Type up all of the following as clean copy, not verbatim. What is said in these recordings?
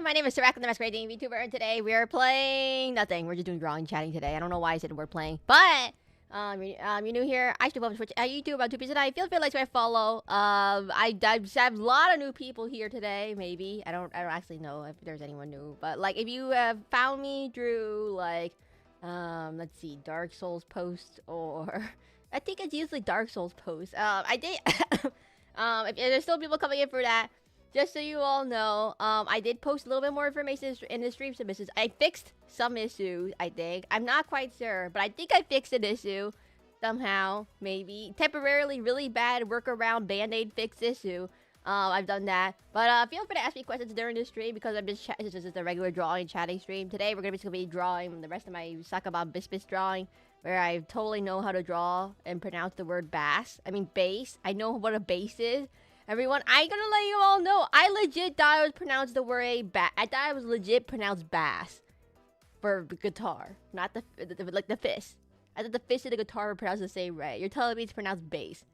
my name is SacabamBASSpis VTuber, and today we are playing nothing. We're just doing drawing, chatting today. I don't know why I said we're playing, but you're new here. I stream on Twitch, YouTube about 2 pieces a night. Feel free to like, subscribe, follow. I have a lot of new people here today. Maybe I don't actually know if there's anyone new, but like if you have found me through like let's see, Dark Souls post or I think it's usually Dark Souls post. I did if there's still people coming in for that. Just so you all know, I did post a little bit more information in the stream submissions. I fixed some issues, I think. I'm not quite sure, but I think I fixed an issue. Somehow, maybe. Temporarily really bad workaround band-aid fix issue. I've done that. But feel free to ask me questions during the stream because I'm just this is just a regular drawing and chatting stream. Today, we're going to be drawing the rest of my SacabamBASSpis drawing, where I totally know how to draw and pronounce the word bass. I mean, bass. I know what a bass is. Everyone, I'm gonna let you all know, I legit thought I was pronounced the word bass. I thought I was legit pronounced bass for guitar, not like the fist. I thought the fist and the guitar were pronounced the same way. You're telling me it's pronounced bass.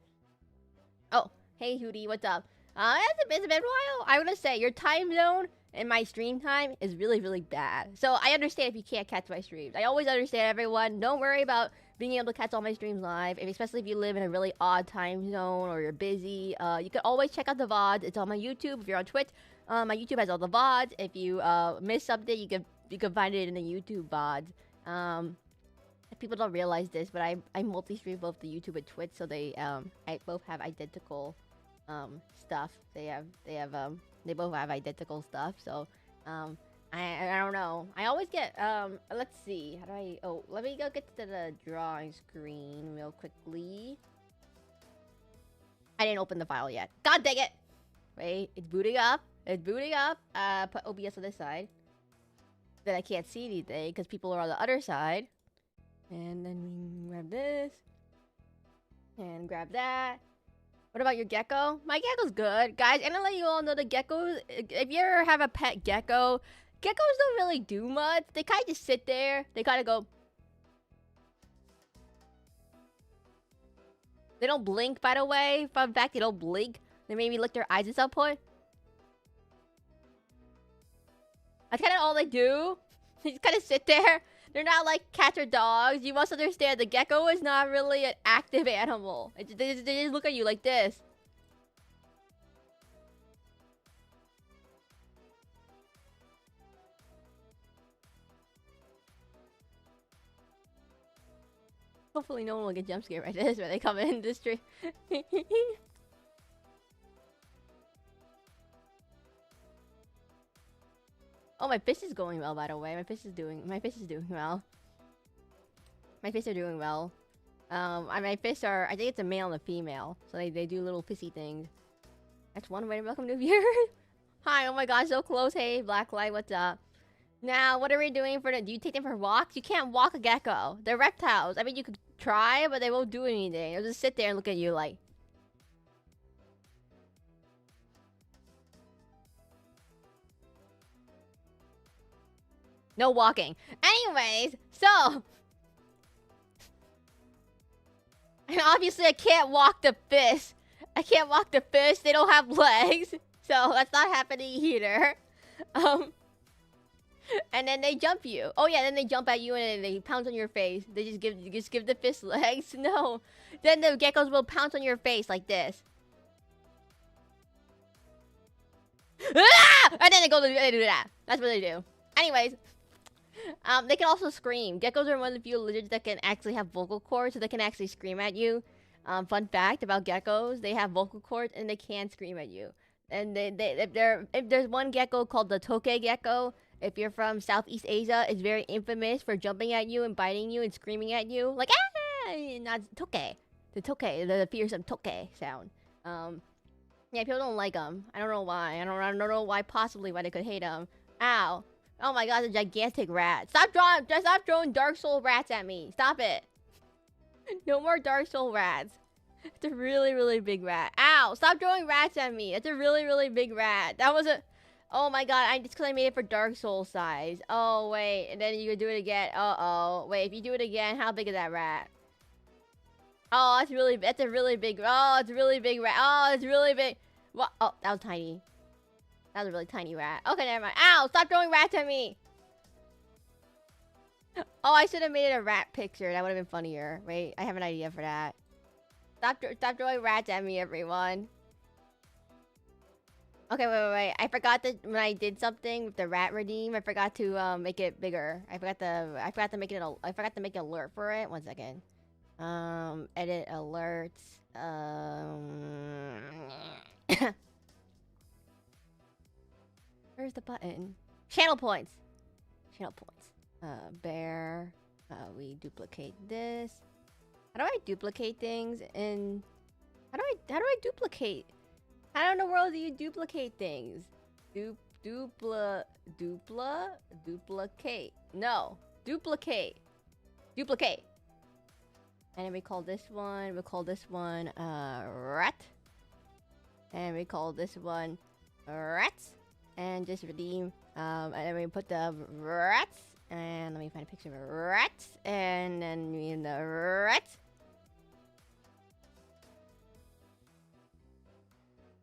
Oh, hey Hootie, what's up? It's been a while. I want to say, your time zone and my stream time is really, really bad. So I understand if you can't catch my streams. I always understand, everyone. Don't worry about being able to catch all my streams live, and especially if you live in a really odd time zone or you're busy. You can always check out the VODs. It's on my YouTube. If you're on Twitch, my YouTube has all the VODs. If you miss something, you can find it in the YouTube VODs. People don't realize this, but I multi-stream both the YouTube and Twitch, so they both have identical stuff. They both have identical stuff. So I don't know. I always get let's see. How do I let me go get to the drawing screen real quickly. I didn't open the file yet. God dang it. Wait, it's booting up. It's booting up. Put OBS on this side. Then I can't see anything because people are on the other side. And then we grab this. And grab that. What about your gecko? My gecko's good. Guys, and I'll let you all know the geckos, if you ever have a pet gecko, geckos don't really do much. They kind of just sit there. They kind of go. They don't blink, by the way. Fun fact, they don't blink. They maybe lick their eyes at some point. That's kind of all they do. They just kind of sit there. They're not like cats or dogs. You must understand, the gecko is not really an active animal. They just look at you like this. Hopefully no one will get jump scared by this when they come in the street. Oh, my fish is going well, by the way. My fish is doing well. My fish are doing well. My fish are, I think it's a male and a female. So they do little pissy things. That's one way to welcome new viewers. Hi, oh my god, so close. Hey, Blacklight, what's up? Now, what are we doing for the, do you take them for walks? You can't walk a gecko. They're reptiles. I mean, you could try, but they won't do anything. They'll just sit there and look at you like. No walking. Anyways, so. And obviously I can't walk the fish. I can't walk the fish. They don't have legs. So that's not happening either. And then they jump you. Oh yeah, then they jump at you and then they pounce on your face. They just give the fish legs. No. Then the geckos will pounce on your face like this. Ah! And then they do that. That's what they do. Anyways. They can also scream. Geckos are one of the few lizards that can actually have vocal cords, so they can actually scream at you. Fun fact about geckos, they have vocal cords and they can scream at you. And if there's one gecko called the toke gecko, if you're from Southeast Asia, it's very infamous for jumping at you and biting you and screaming at you. Like, ah! Not toke. The toke, the fearsome toke sound. Yeah, people don't like them. I don't know why. I don't know why, possibly why they could hate them. Ow. Oh my god, a gigantic rat. Stop throwing Dark Soul rats at me. Stop it. No more Dark Soul rats. It's a really, really big rat. Ow, stop throwing rats at me. It's a really, really big rat. That was a... Oh my god, it's because I made it for Dark Soul size. Oh, wait. And then you can do it again. Uh-oh. Wait, if you do it again, how big is that rat? Oh, that's a really big... Oh, it's a really big rat. Oh, it's really big. What? Oh, that was tiny. That was a really tiny rat. Okay, never mind. Ow! Stop throwing rats at me! Oh, I should have made it a rat picture. That would have been funnier. Wait, I have an idea for that. Stop throwing rats at me, everyone. Okay, wait. I forgot that when I did something with the rat redeem, I forgot to make it bigger. I forgot to make it I forgot to make an alert for it. 1 second. Edit alerts. Where's the button? Channel points. Channel points. Bear. We duplicate this. How do I duplicate things? And how do I duplicate? How in the world do you duplicate things? Duplicate. No. Duplicate. And then we call this one, rat. And we call this one rats. And just redeem. And then we put the rats. And let me find a picture of a rat. And then we in the rat.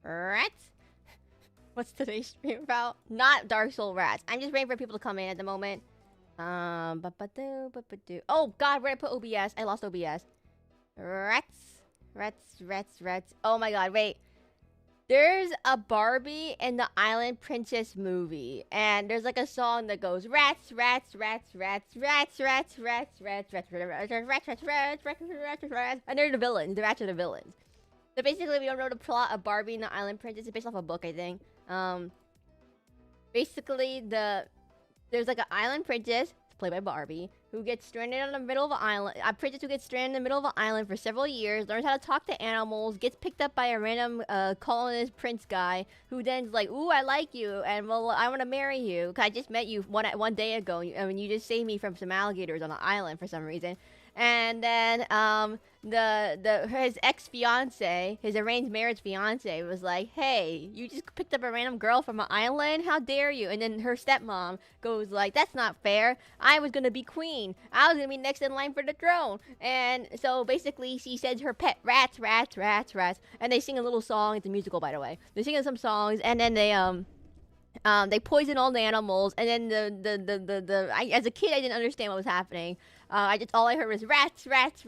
Rats? What's today's stream about? Not Dark Soul rats. I'm just waiting for people to come in at the moment. Oh god, where did I put OBS? I lost OBS. Rats. Oh my god, wait. There's a Barbie in the Island Princess movie, and there's like a song that goes rats, and they're the villains. The rats are the villains. So basically, we don't know the plot of Barbie and the Island Princess. It's based off a book, I think. Basically, there's like an island princess, played by Barbie, who gets stranded on the middle of an island. A princess who gets stranded in the middle of an island for several years, learns how to talk to animals, gets picked up by a random colonist prince guy, who then's like, "Ooh, I like you, and well, I want to marry you. 'Cause I just met you one day ago. I mean, you just saved me from some alligators on the island for some reason." And then his ex-fiance, his arranged marriage fiance, was like, "Hey, you just picked up a random girl from an island? How dare you?" And then her stepmom goes like, "That's not fair. I was gonna be queen. I was gonna be next in line for the throne." And so basically, she sends her pet rats, and they sing a little song. It's a musical, by the way. They sing some songs, and then they poison all the animals, and then as a kid, I didn't understand what was happening. All I heard was rats. Oh, that's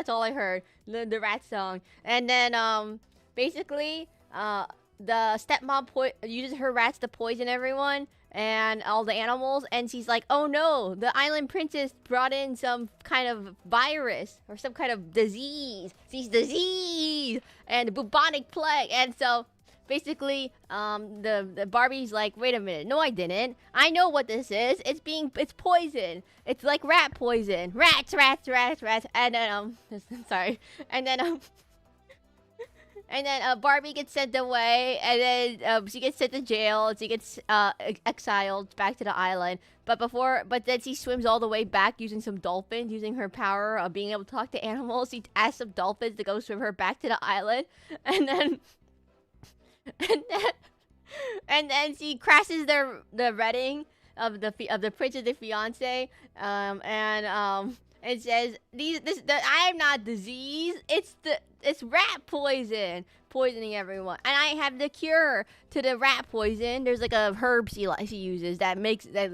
all I heard. The rat song. And then, basically, the stepmom uses her rats to poison everyone and all the animals, and she's like, "Oh no, the island princess brought in some kind of virus or some kind of disease. She's disease and bubonic plague." And so basically, the Barbie's like, "Wait a minute, no I didn't. I know what this is. It's poison. It's like rat poison. Rats. And then, sorry. And then, Barbie gets sent away, and then she gets sent to jail. She gets exiled back to the island. But then she swims all the way back using some dolphins, using her power of being able to talk to animals. She asks some dolphins to go swim her back to the island, and then and then she crashes the wedding of the prince and the fiance, and it says I am not disease. It's rat poisoning everyone, and I have the cure to the rat poison. There's like a herb she uses that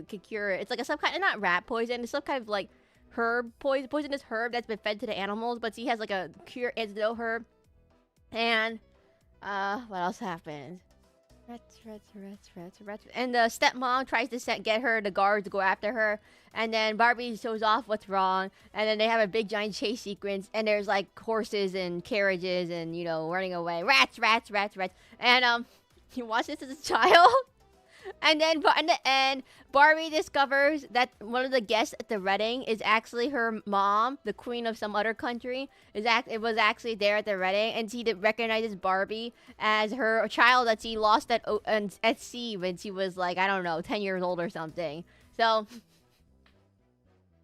could cure it. It's like some kind of, not rat poison. It's some kind of like poisonous herb that's been fed to the animals, but she has like a cure antidote herb. And what else happened? Rats. And the stepmom tries to get the guards to go after her. And then Barbie shows off what's wrong. And then they have a big giant chase sequence. And there's like horses and carriages and, running away. Rats. And he watched this as a child. And then in the end, Barbie discovers that one of the guests at the wedding is actually her mom, the queen of some other country. It was actually there at the wedding, and she recognizes Barbie as her child that she lost at sea when she was like, I don't know, 10 years old or something. So,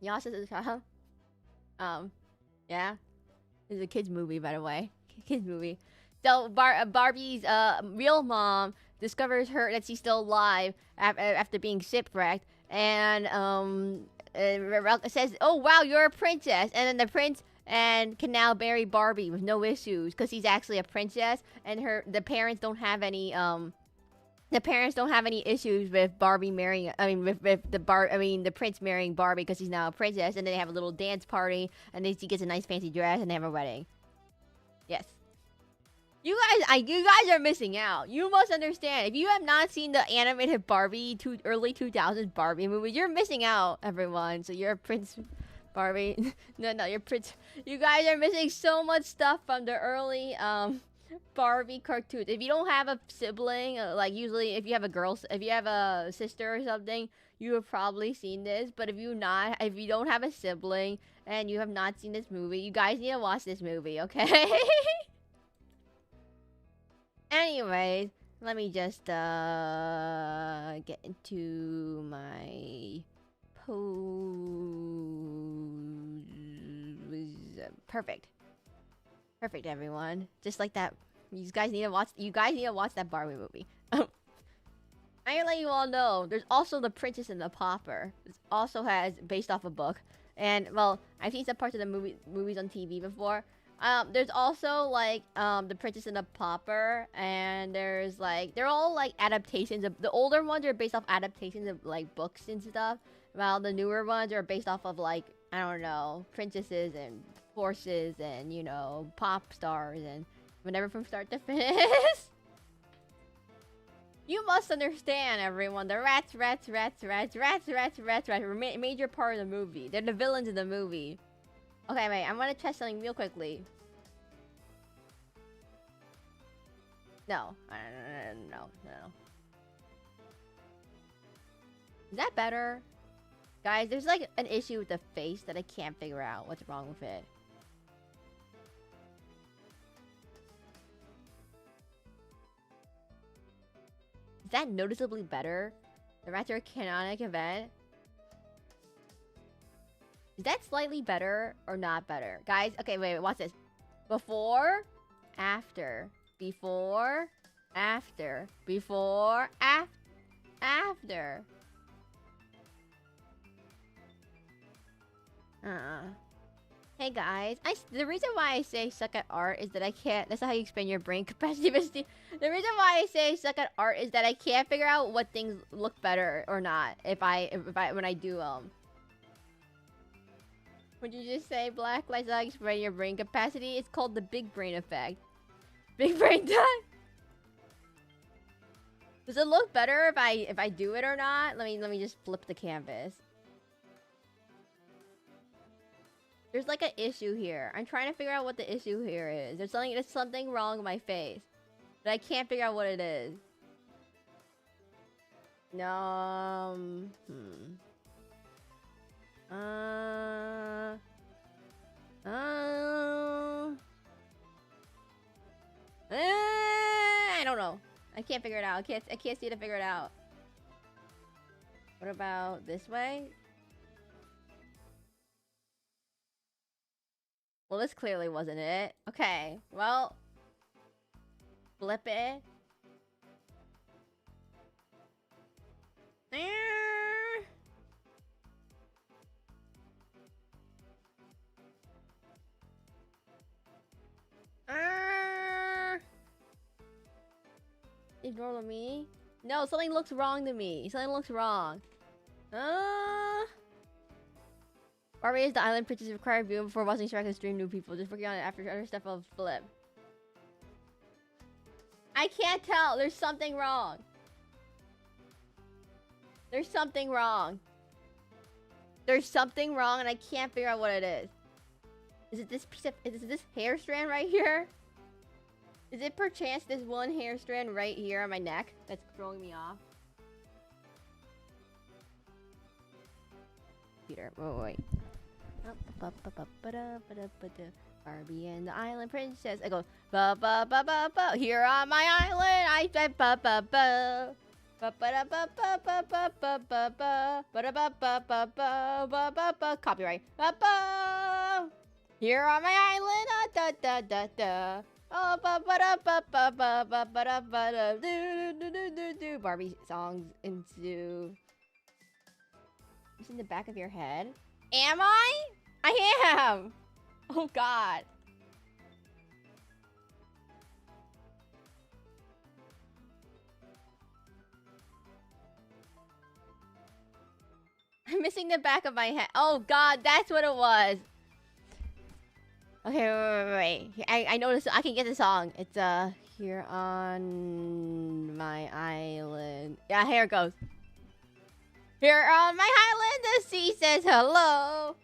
Yas is a child. Yeah, it's a kids movie, by the way. Kids movie. So Barbie's real mom discovers that she's still alive after being shipwrecked, and it says, "Oh wow, you're a princess." And then the prince and can now marry Barbie with no issues because he's actually a princess, and the parents don't have any issues with Barbie marrying. I mean, with the prince marrying Barbie because he's now a princess, and then they have a little dance party, and then she gets a nice fancy dress, and they have a wedding. Yes. You guys are missing out. You must understand. If you have not seen the animated Barbie, early 2000s Barbie movie, you're missing out, everyone. So you're a Prince Barbie. no, you're Prince. You guys are missing so much stuff from the early Barbie cartoons. If you don't have a sibling, like usually if you have a sister or something, you have probably seen this. But if you don't have a sibling and you have not seen this movie, you guys need to watch this movie, okay? Anyways, let me just get into my pose. Perfect, everyone. Just like that. You guys need to watch that Barbie movie. I can let you all know. There's also The Princess and the Pauper. This also has based off a book, and well, I've seen some parts of the movies on TV before. There's also like The Princess and the Pauper, and there's like they're all like adaptations of the older ones are based off adaptations of like books and stuff, while the newer ones are based off of like I don't know princesses and horses and you know pop stars and whatever from start to finish. You must understand, everyone. The rats are a major part of the movie. They're the villains in the movie. Okay, wait, I'm gonna test something real quickly. No. Is that better? Guys, there's like an issue with the face that I can't figure out what's wrong with it. Is that noticeably better? The rats are a canonic event. Is that slightly better or not better? Guys, okay, wait, watch this. Before, after. Before, after. Before, after. Hey guys, the reason why I say suck at art is that I can't. That's not how you expand your brain capacity. The reason why I say suck at art is that I can't figure out what things look better or not when I do Would you just say black lights not expand your brain capacity? It's called the big brain effect. Big brain time. Does it look better if I do it or not? Let me just flip the canvas. There's like an issue here. I'm trying to figure out what the issue here is. There's something wrong with my face, but I can't figure out what it is. No. I don't know. I can't figure it out. I can't see to figure it out. What about this way? Well, this clearly wasn't it. Okay, well, flip it. Ignore me? No, something looks wrong to me. Something looks wrong. Barbie is the island princess required viewing before watching Shrek and stream new people. Just working on it after other stuff will flip. I can't tell. There's something wrong. There's something wrong. There's something wrong and I can't figure out what it is. Is it this hair strand right here? Is it perchance this one hair strand right here on my neck that's throwing me off? Peter, wait. Barbie and the Island Princess. I go ba ba ba ba ba. Here on my island, I said ba ba ba. Ba ba ba ba ba ba ba ba ba ba ba ba ba ba ba ba ba. Copyright. Ba ba. Here on my island, da da da da. Oh ba ba da ba ba ba ba ba da ba da. Do do do do do. Barbie songs into. It's in the back of your head. Am I? I am! Oh god. I'm missing the back of my head. Oh god, that's what it was. Okay, wait. I know this. I can get the song. It's here on my island. Yeah, here it goes. Here on my island, the sea says hello.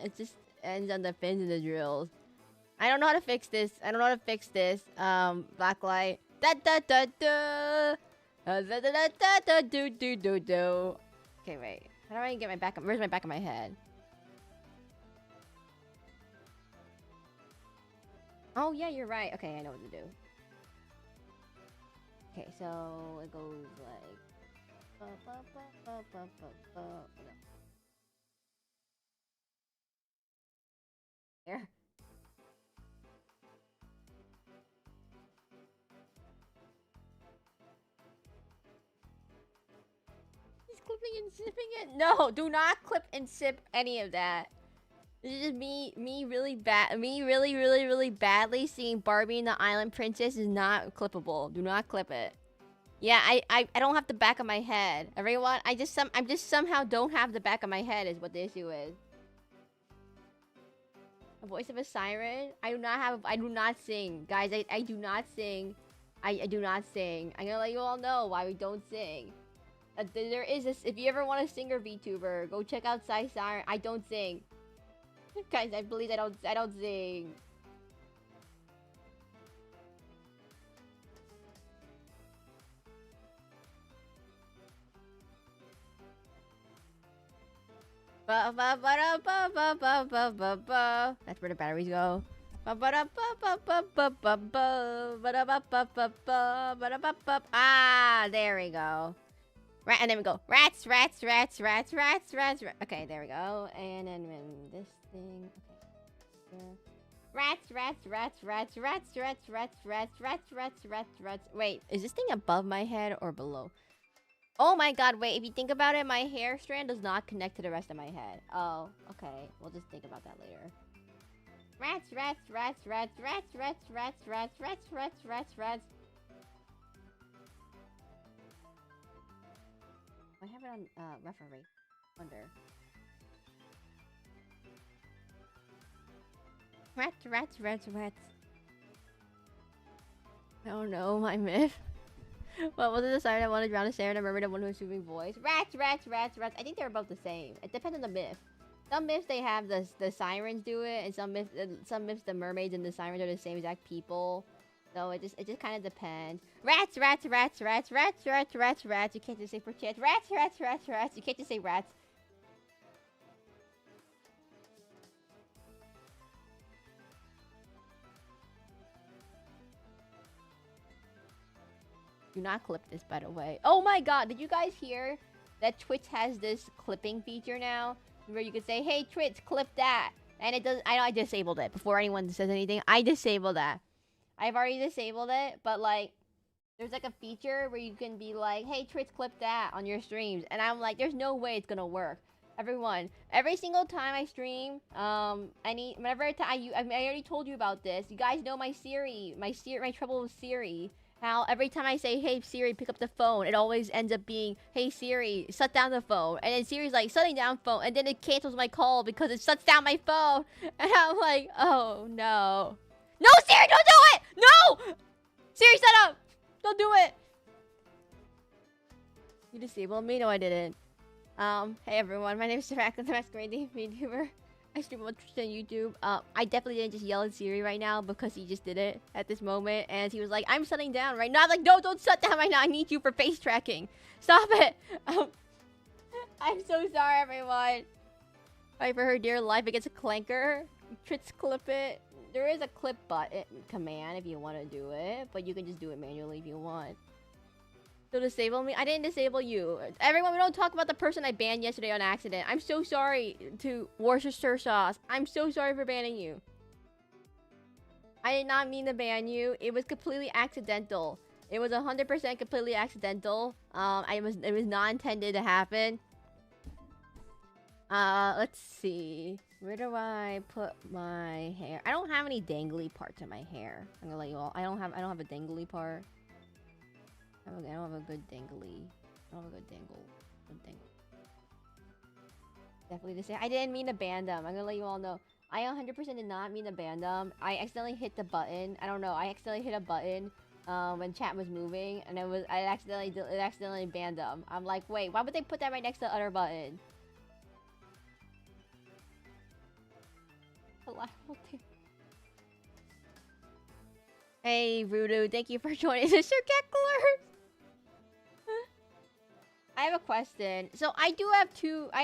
It just ends on the fins and the drills. I don't know how to fix this. I don't know how to fix this. Blacklight. Da da da da. Da da da da da do do do do. Okay, wait. How do I get my back? Where's my back of my head? Oh yeah, you're right. Okay, I know what to do. Okay, so it goes like. Here. He's clipping and zipping it. No, do not clip and zip any of that. This is just me really bad. Me really badly seeing Barbie and the Island Princess is not clippable. Do not clip it. Yeah, I don't have the back of my head. Everyone, I'm just somehow don't have the back of my head is what the issue is. A voice of a siren? I do not sing. Guys, I do not sing. I do not sing. I'm gonna let you all know why we don't sing. There is this, if you ever want a singer VTuber, go check out Siren. I don't sing. Guys, I believe I don't sing. That's where the batteries go. Ah, there we go. Right, and then we go rats. Okay, there we go. And then when this thing. Okay. Rats. Wait, is this thing above my head or below? Oh my god, wait, if you think about it, my hair strand does not connect to the rest of my head. Oh, okay. We'll just think about that later. Rats. I have it on referee. Wonder. Rats. Oh no, my myth. What was it? The siren that wanted drown a siren? I remember the one who was soothing voice. Rats. I think they're both the same. It depends on the myth. Some myths they have the sirens do it, and some myths the mermaids and the sirens are the same exact people. So it just kind of depends. Rats. You can't just say for chance. Rats. You can't just say rats. Do not clip this, by the way. Oh my god, did you guys hear that Twitch has this clipping feature now? Where you can say, hey Twitch, clip that. And it does. I disabled it before anyone says anything. I disabled that. I've already disabled it, but like, there's like a feature where you can be like, hey Twitch, clip that on your streams. And I'm like, there's no way it's gonna work. Everyone, every single time I stream, I already told you about this. You guys know my trouble with Siri. How every time I say, hey Siri, pick up the phone, it always ends up being, hey Siri, shut down the phone. And then Siri's like, shutting down phone, and then it cancels my call because it shuts down my phone. And I'm like, oh no. No, Siri, don't do it! No! Siri, shut up! Don't do it! You disabled me? No, I didn't. Hey everyone, my name is Saraka, the masquerade VTuber. I stream on Twitch and YouTube. I definitely didn't just yell at Siri right now because he just did it at this moment. And he was like, I'm shutting down right now. I'm like, no, don't shut down right now. I need you for face tracking. Stop it. I'm so sorry, everyone. Fight for her dear life against a clanker. Twitch clip it. There is a clip button command if you want to do it. But you can just do it manually if you want. So disable me? I didn't disable you. Everyone, we don't talk about the person I banned yesterday on accident. I'm so sorry to Worcestershire Sauce. I'm so sorry for banning you. I did not mean to ban you. It was completely accidental. It was 100% completely accidental. It was not intended to happen. Let's see. Where do I put my hair? I don't have any dangly parts in my hair. I'm gonna let you all. I don't have a dangly part. I don't have a good dangly. I don't have a good dangle. Good dangle. Definitely to say. I didn't mean to ban them. I'm gonna let you all know. I 100% did not mean to ban them. I accidentally hit the button. I don't know. I accidentally hit a button when chat was moving, and it accidentally banned them. I'm like, wait, why would they put that right next to the other button? Hey, Voodoo, thank you for joining the Circular. I have a question. So I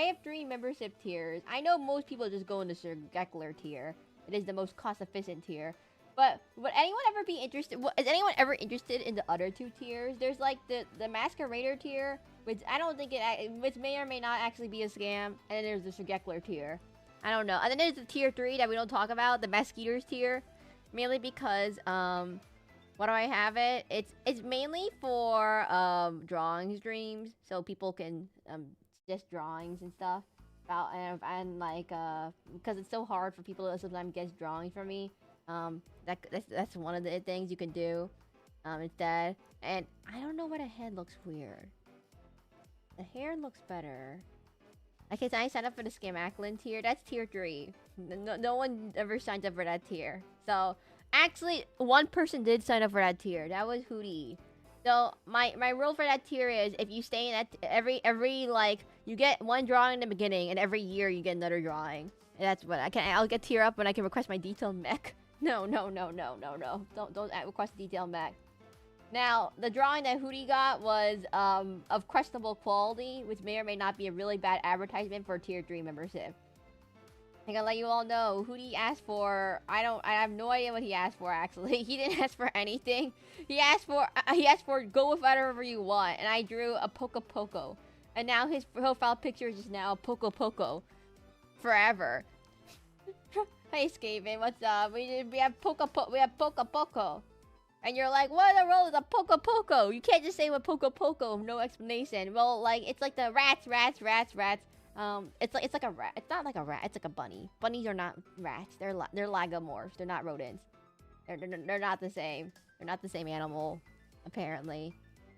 have 3 membership tiers. I know most people just go in the Circular tier. It is the most cost-efficient tier. But would anyone ever be interested? Is anyone ever interested in the other 2 tiers? There's like the Masquerader tier, which I don't think which may or may not actually be a scam, and then there's the Circular tier. I don't know. And then there's the tier 3 that we don't talk about, the Masquerators tier, mainly because what do I have it? It's mainly for drawing streams, so people can suggest drawings and stuff about and like because it's so hard for people to sometimes guess drawings from me. That's one of the things you can do instead. And I don't know why the head looks weird. The hair looks better. Okay, so I signed up for the Scamaklin tier. That's tier 3. No one ever signed up for that tier. So actually, one person did sign up for that tier. That was Hootie. So my rule for that tier is if you stay in that every like you get 1 drawing in the beginning, and every year you get another drawing. And that's what I'll get tier up when I can request my detailed mech. No. Don't request detailed mech. Now, the drawing that Hootie got was of questionable quality, which may or may not be a really bad advertisement for tier 3 membership. I'm gonna let you all know, Hootie asked for, I have no idea what he asked for actually. He didn't ask for anything. He asked for go with whatever you want, and I drew a Poco Poco. And now his profile picture is just now Poco Poco. Forever. Hey Skaven, what's up? We have Poco Poco. And you're like, what in the world is a Poco Poco? You can't just say what Poco Poco, no explanation. Well, like, it's like the rats. It's like a rat. It's not like a rat. It's like a bunny. Bunnies are not rats. They're lagomorphs. They're not rodents. They're not the same. They're not the same animal, apparently.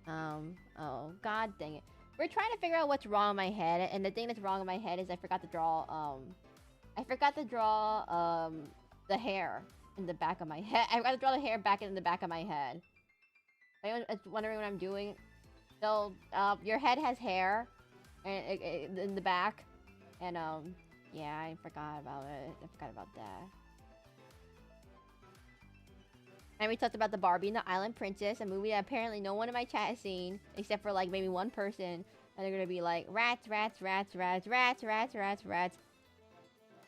Oh, god dang it. We're trying to figure out what's wrong in my head, and the thing that's wrong in my head is I forgot to draw, the hair in the back of my head. I gotta draw the hair back in the back of my head. Anyone wondering what I'm doing? So, your head has hair and in the back, and yeah, I forgot about it. I forgot about that. And we talked about the Barbie and the Island Princess, a movie that apparently no one in my chat has seen, except for like maybe one person. And they're gonna be like, rats.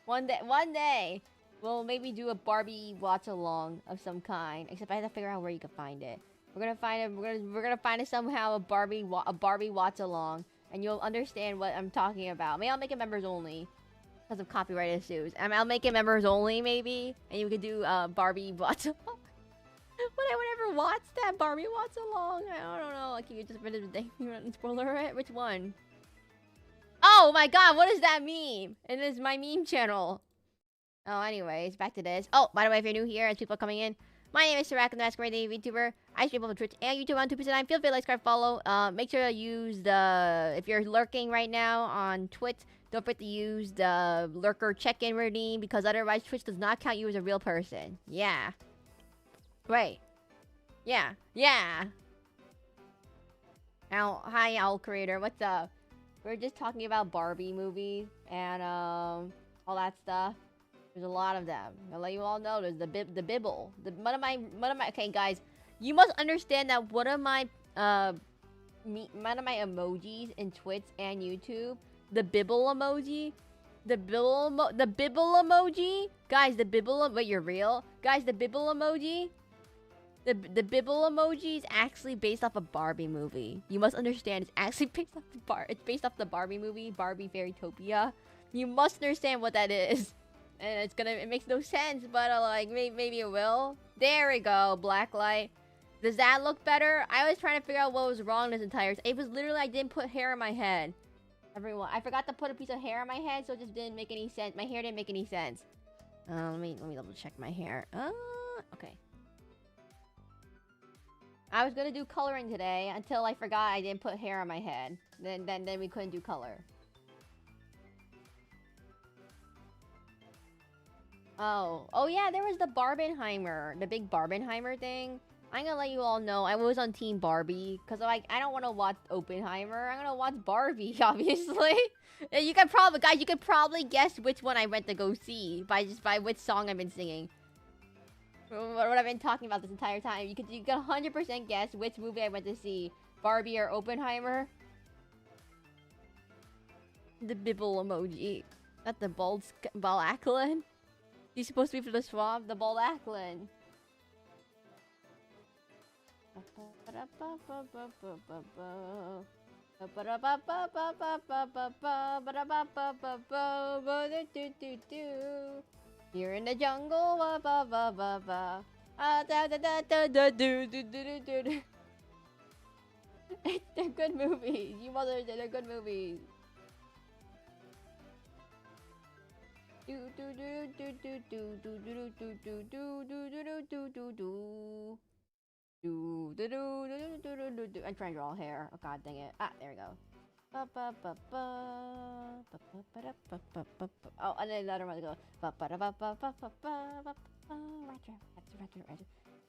One day, we'll maybe do a Barbie watch along of some kind. Except I have to figure out where you can find it. We're gonna find it. We're gonna find it somehow. A Barbie watch along, and you'll understand what I'm talking about. Maybe I'll make it members only because of copyright issues. I'll make it members only maybe, and you could do Barbie watch along. Would I ever watch that Barbie watch along? I don't know. Like, you just read the thing. You want to spoiler it? Which one? Oh my god, what does that mean? It is my meme channel. Oh, anyways, back to this. Oh, by the way, if you're new here, as people are coming in, my name is SacabamBASSpis, VTuber. I stream on Twitch and YouTube on 2%. Feel free to like, subscribe, follow. Make sure to use the... If you're lurking right now on Twitch, don't forget to use the lurker check-in redeem, because otherwise Twitch does not count you as a real person. Yeah. Wait. Yeah. Now, hi, Owl Creator. What's up? We're just talking about Barbie movies and all that stuff. There's a lot of them. I'll let you all know. There's the Bibble. One of my. Okay, guys, you must understand that one of my emojis in Twitch and YouTube, the Bibble emoji. The Bibble emoji, guys. The Bibble. Wait, you're real, guys. The Bibble emoji. The Bibble emoji is actually based off a Barbie movie. You must understand, it's actually based off the Barbie movie, Barbie Fairytopia. You must understand what that is. And it makes no sense, but like maybe it will. There we go, blacklight. Does that look better? I was trying to figure out what was wrong this entire time. It was literally I didn't put hair in my head. Everyone, I forgot to put a piece of hair on my head, so it just didn't make any sense. My hair didn't make any sense. Let me double check my hair. Okay. I was gonna do coloring today until I forgot I didn't put hair on my head. Then we couldn't do color. Oh yeah, there was the Barbenheimer, the big Barbenheimer thing. I'm gonna let you all know I was on Team Barbie because like I don't want to watch Oppenheimer. I'm gonna watch Barbie, obviously. You could probably, guys, you could probably guess which one I went to go see by which song I've been singing. What I've been talking about this entire time. You could 100% guess which movie I went to see, Barbie or Oppenheimer. The bibble emoji, not the bald He's supposed to be for the swab, the bald Acklin. You're in the jungle, They're good movies. You mothers, they're good movies. I'm trying to draw hair. Oh god dang it. Ah, there we go. Oh, and then another one goes. I'm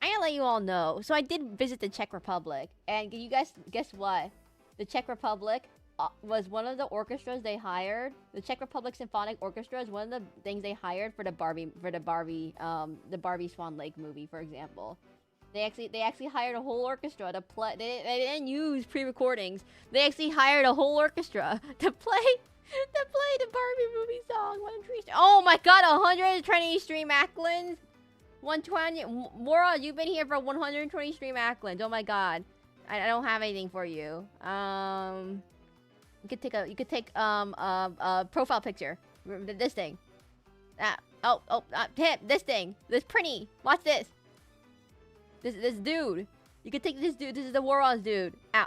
gonna let you all know. So I did visit the Czech Republic, and you guys guess what? The Czech Republic was one of the orchestras they hired. The Czech Republic Symphonic Orchestra is one of the things they hired for the Barbie Swan Lake movie, for example. They actually hired a whole orchestra to play. They didn't use pre-recordings. They actually hired a whole orchestra to play the Barbie movie song. Oh my god, 120 stream Acklins. 120. Mora, you've been here for 120 stream Acklins. Oh my god, I don't have anything for you. You could take a profile picture. This thing. This thing. This Prinny. Watch this. This dude. You could take this dude. This is the Warros dude. Ow.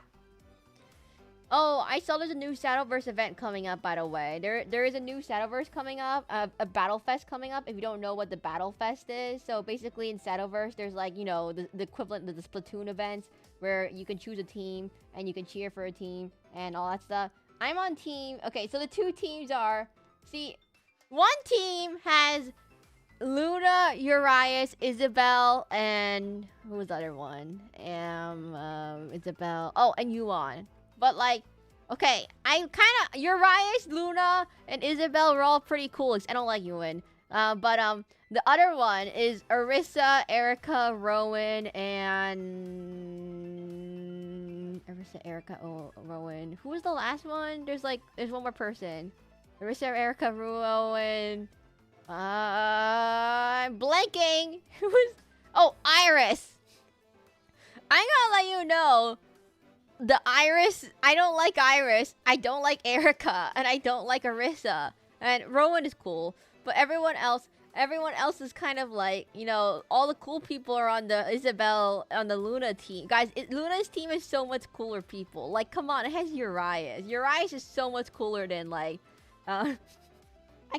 Oh, I saw there's a new Shadowverse event coming up, by the way. There is a new Shadowverse coming up, a Battle Fest coming up, if you don't know what the Battle Fest is. So basically in Shadowverse, there's like, you know, the equivalent of the Splatoon events, where you can choose a team, and you can cheer for a team, and all that stuff. I'm on team... Okay, so the two teams are... See, one team has Luna, Urias, Isabelle, and... Who was the other one? Isabelle... Oh, and Yuan. But, like... Okay, I kind of... Urias, Luna, and Isabelle were all pretty cool. I don't like Yuan. The other one is Arissa, Erica, Rowan, and... Arissa, Erica, Rowan. Who was the last one? There's one more person. Arissa, Erica, Rowan. I'm blanking. Who was... Oh, Iris. I'm gonna let you know. The Iris... I don't like Iris. I don't like Erica. And I don't like Arissa. And Rowan is cool. But everyone else is kind of like, you know, all the cool people are on the Isabelle, on the Luna team. Guys, Luna's team is so much cooler people. Like, come on, it has Urias. Urias is so much cooler than, like, I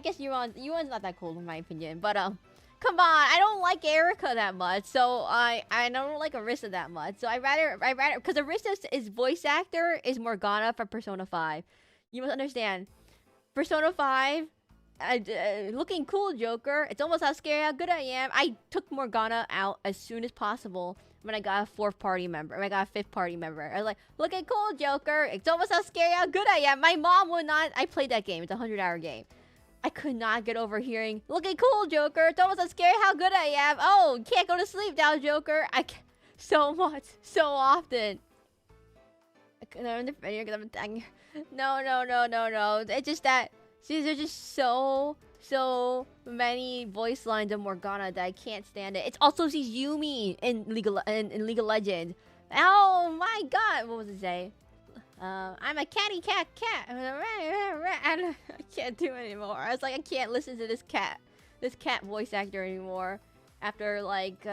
guess Yuan's not that cool in my opinion. But, come on, I don't like Erica that much. So, I don't like Arissa that much. So, I rather, because Arissa's voice actor is Morgana for Persona 5. You must understand, Persona 5... looking cool, Joker. It's almost how scary how good I am. I took Morgana out as soon as possible when I got a fifth party member. I was like, looking cool, Joker. It's almost how scary how good I am. My mom would not... I played that game. It's a 100-hour game. I could not get over hearing, looking cool, Joker. It's almost how scary how good I am. Oh, can't go to sleep now, Joker. I can't... So much. So often. No. It's just that... See, there's just so many voice lines of Morgana that I can't stand it. It's also she's Yumi in League of Legends. Oh my god, what was it say? I'm a catty cat. I can't do it anymore. I was like, I can't listen to this cat voice actor anymore. After like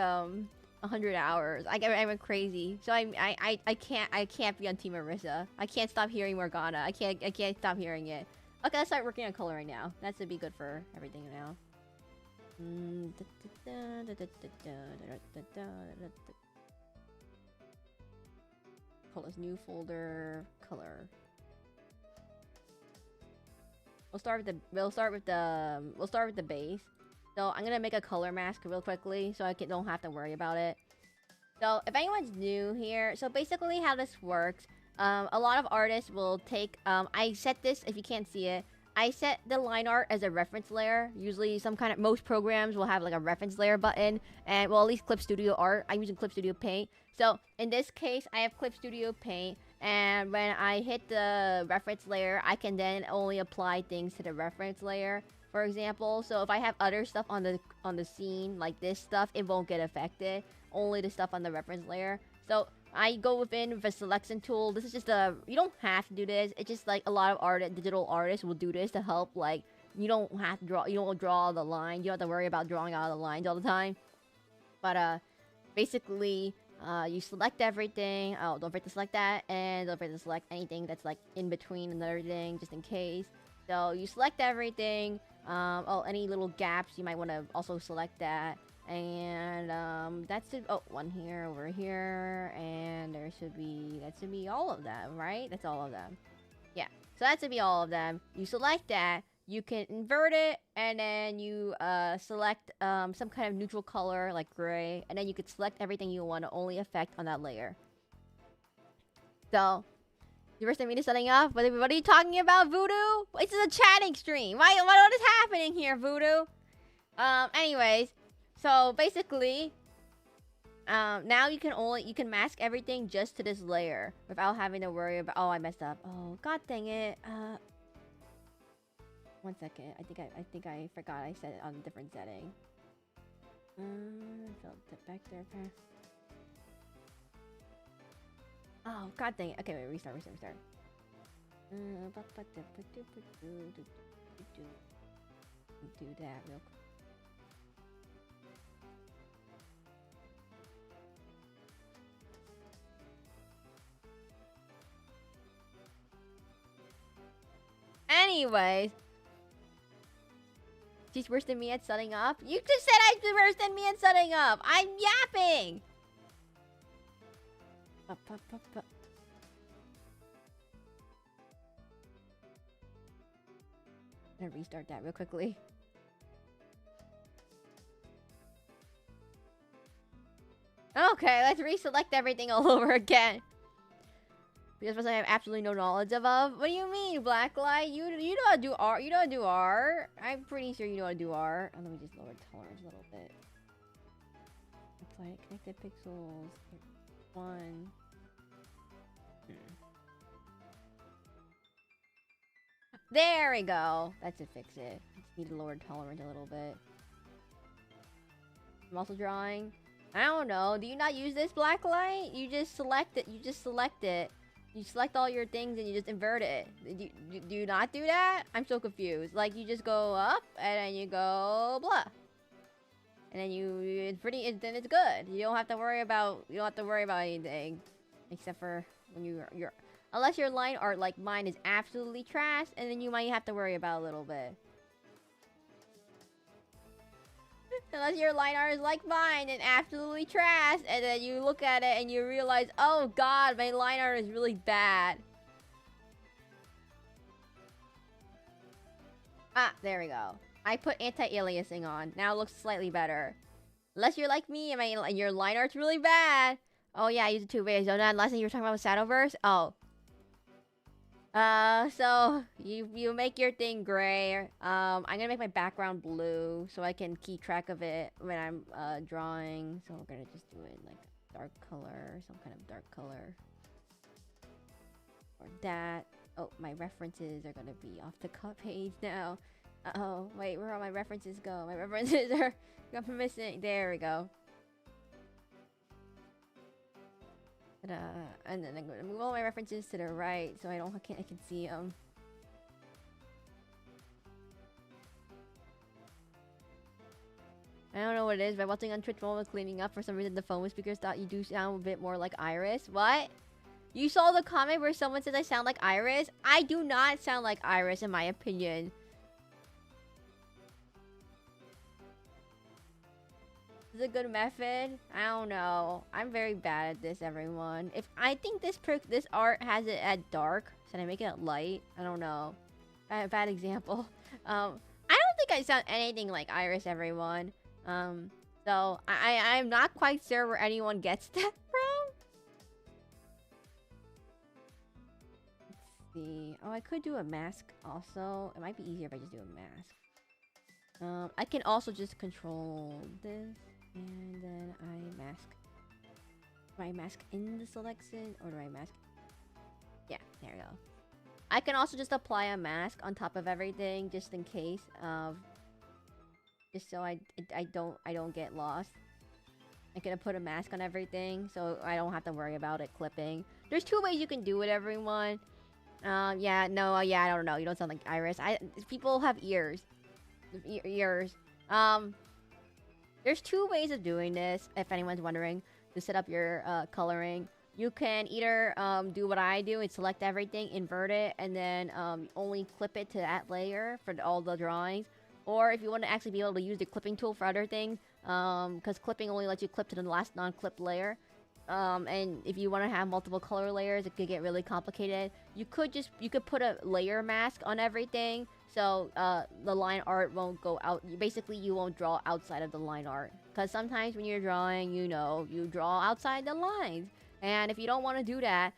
100 hours. I went crazy. So I can't be on Team Marissa. I can't stop hearing Morgana. I can't stop hearing it. Okay, let's start working on coloring now. That should be good for everything now. Pull this new folder. Color. We'll start with the base. So I'm gonna make a color mask real quickly so I don't have to worry about it. So if anyone's new here, so basically how this works, a lot of artists will take, I set this, if you can't see it, I set the line art as a reference layer. Usually most programs will have like a reference layer button, and well, at least Clip Studio Art, I'm using Clip Studio Paint. So in this case, I have Clip Studio Paint, and when I hit the reference layer, I can then only apply things to the reference layer. For example, so if I have other stuff on the scene, like this stuff, it won't get affected. Only the stuff on the reference layer. So I go within with a selection tool. This is just you don't have to do this. It's just like a lot of digital artists will do this to help. Like you don't have to draw the line. You don't have to worry about drawing out the lines all the time. But basically, you select everything. Oh, don't forget to select that, and don't forget to select anything that's like in between and everything, just in case. So you select everything. Oh, any little gaps, you might want to also select that. And that's it. Oh, one here, over here, and that should be all of them, right? That's all of them. Yeah, so that should be all of them. You select that, you can invert it, and then you select some kind of neutral color like gray, and then you could select everything you want to only affect on that layer. So you first me to setting up. What are you talking about, Voodoo? It's a chatting stream. What is happening here, Voodoo? Anyways, so basically, now you can mask everything just to this layer without having to worry about. Oh, I messed up. Oh, god dang it. 1 second. I think I forgot I set it on a different setting. Back there. Oh, god dang it. Okay, wait, restart. Do that real quick. Anyways. She's worse than me at setting up? You just said I'm worse than me at setting up! I'm yapping! I'm gonna restart that real quickly. Okay, let's reselect everything all over again. Because I have absolutely no knowledge of. What do you mean, Blacklight? You know how to do art? You know how to do art? I'm pretty sure you know how to do art. Oh, let me just lower tolerance a little bit. Apply connected pixels. 1. There we go. That should fix it. I just need to lower tolerance a little bit. I'm also drawing. I don't know. Do you not use this Blacklight? You just select it. You select all your things and you just invert it. Do you not do that? I'm so confused. Like you just go up and then you go blah. And then then it's good. You don't have to worry about anything. Except for when you're unless your line art like mine is absolutely trash, and then you might have to worry about a little bit. Unless your line art is like mine and absolutely trash, and then you look at it and you realize, oh god, my line art is really bad. Ah, there we go. I put anti-aliasing on. Now it looks slightly better. Unless you're like me and your line art's really bad. Oh yeah, I use it too. Wait, so not unless you were talking about Shadowverse? Oh. So you make your thing gray. I'm gonna make my background blue so I can keep track of it when I'm drawing. So we're gonna just do it like dark color, some kind of dark color. Or that. Oh, my references are gonna be off the cut page now. Uh-oh, wait, where all my references go? My references are missing. There we go. And then I'm gonna move all my references to the right so I can see them. I don't know what it is. By watching on Twitch while cleaning up, for some reason the phone speakers thought you do sound a bit more like Iris. What? You saw the comment where someone says I sound like Iris? I do not sound like Iris, in my opinion. Is it a good method? I don't know. I'm very bad at this, everyone. If I think this art has it at dark, should I make it light? I don't know. Bad example. I don't think I sound anything like Iris, everyone. So I'm not quite sure where anyone gets that from. Let's see. Oh, I could do a mask also. It might be easier if I just do a mask. I can also just control this, and then I mask. Do I mask in the selection, or do I mask? Yeah, there we go. I can also just apply a mask on top of everything, just in case of, just so I don't get lost. I'm gonna put a mask on everything, so I don't have to worry about it clipping. There's 2 ways you can do it, everyone. Yeah, no, yeah, I don't know. You don't sound like Iris. People have ears. Ears. There's 2 ways of doing this, if anyone's wondering, to set up your coloring. You can either do what I do and select everything, invert it, and then only clip it to that layer for all the drawings. Or if you want to actually be able to use the clipping tool for other things, because clipping only lets you clip to the last non-clipped layer. And if you want to have multiple color layers, it could get really complicated. You could put a layer mask on everything, so the line art won't go out. Basically, you won't draw outside of the line art. Because sometimes when you're drawing, you draw outside the lines. And if you don't want to do that,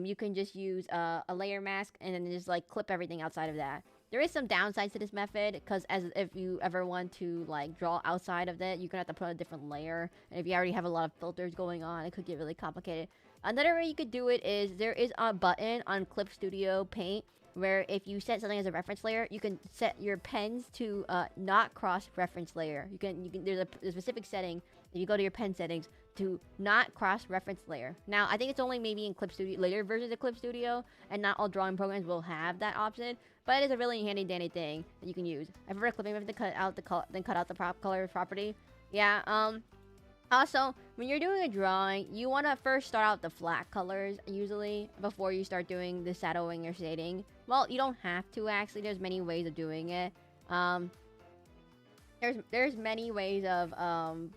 you can just use a layer mask and then just like clip everything outside of that. There is some downsides to this method, because if you ever want to like draw outside of that, you're gonna have to put a different layer. And if you already have a lot of filters going on, it could get really complicated. Another way you could do it is there is a button on Clip Studio Paint where if you set something as a reference layer, you can set your pens to not cross reference layer. You can there's a specific setting if you go to your pen settings to not cross reference layer. Now I think it's only maybe in Clip Studio, later versions of Clip Studio, and not all drawing programs will have that option. But it is a really handy dandy thing that you can use. I prefer clipping method to cut out the color property. Yeah. Also, when you're doing a drawing, you want to first start out the flat colors, usually, before you start doing the shadowing or shading. Well, you don't have to, actually. There's many ways of doing it. There's many ways of,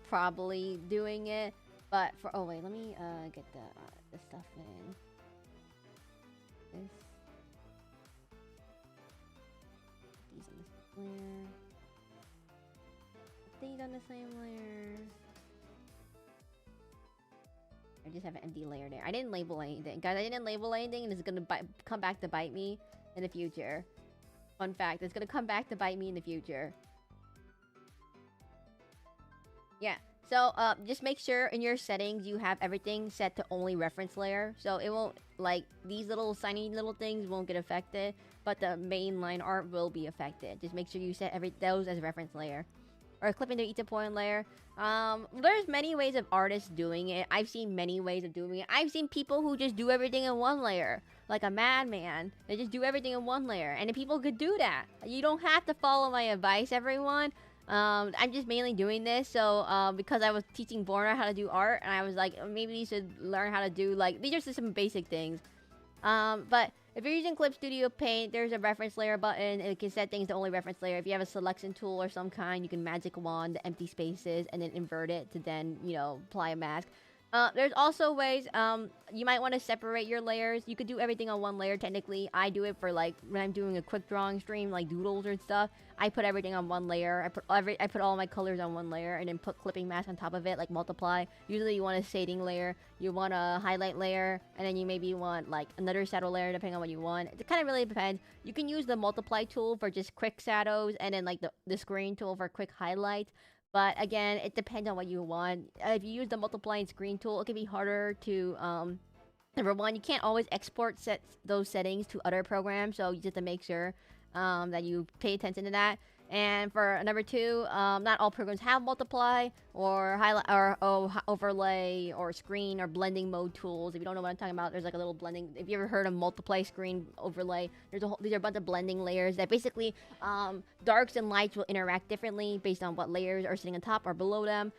probably doing it. But oh wait, let me, get the stuff in. These on this layer. These on the same layer. I just have an empty layer there. I didn't label anything. Guys, I didn't label anything, and it's gonna come back to bite me in the future. Fun fact, it's gonna come back to bite me in the future. Yeah, so just make sure in your settings you have everything set to only reference layer. So it won't, like, these little tiny little things won't get affected, but the main line art will be affected. Just make sure you set those as reference layer. Or clipping to each point layer. There's many ways of artists doing it. I've seen many ways of doing it. I've seen people who just do everything in one layer. Like a madman. They just do everything in one layer. And people could do that. You don't have to follow my advice, everyone. I'm just mainly doing this so because I was teaching Borna how to do art, and I was like, maybe you should learn how to do, like, these are just some basic things. But if you're using Clip Studio Paint, there's a reference layer button, and it can set things to only reference layer. If you have a selection tool or some kind, you can magic wand the empty spaces and then invert it to then, apply a mask. There's also ways, you might want to separate your layers. You could do everything on one layer, technically. I do it for, like, when I'm doing a quick drawing stream, like doodles and stuff. I put everything on one layer. I put all my colors on one layer, and then put clipping mask on top of it, like multiply. Usually you want a shading layer, you want a highlight layer, and then you maybe want, like, another shadow layer, depending on what you want. It kind of really depends. You can use the multiply tool for just quick shadows, and then, like, the screen tool for quick highlights. But again, it depends on what you want. If you use the multiply and screen tool, it can be harder to, number one, you can't always export those settings to other programs, so you just have to make sure that you pay attention to that. And for number 2, not all programs have multiply or highlight or overlay or screen or blending mode tools. If you don't know what I'm talking about, there's like a little blending. If you ever heard of multiply, screen, overlay, these are a bunch of blending layers that basically darks and lights will interact differently based on what layers are sitting on top or below them.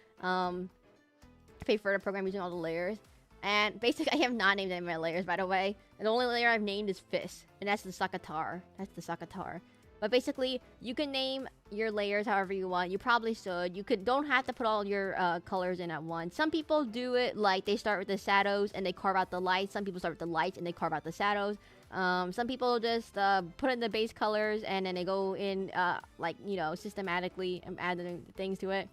Pay for the program using all the layers. And basically, I have not named any of my layers, by the way. And the only layer I've named is Fizz, and that's the Sakatar. That's the Sakatar. But basically, you can name your layers however you want. You probably should. Don't have to put all your colors in at once. Some people do it like they start with the shadows and they carve out the lights. Some people start with the lights and they carve out the shadows. Some people just put in the base colors and then they go in like, you know, systematically and adding things to it.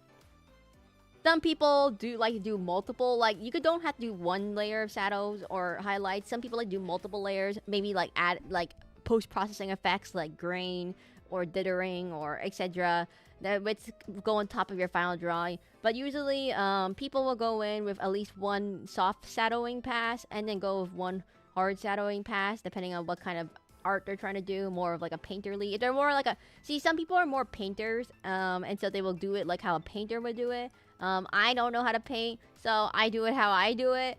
Some people do like to do multiple, like you don't have to do one layer of shadows or highlights. Some people like do multiple layers, maybe like add like post-processing effects like grain or dithering or etc. that which go on top of your final drawing. But usually people will go in with at least one soft shadowing pass and then go with one hard shadowing pass depending on what kind of art they're trying to do. More of like a painterly. They're more like a, see, some people are more painters and so they will do it like how a painter would do it. I don't know how to paint, so I do it how I do it,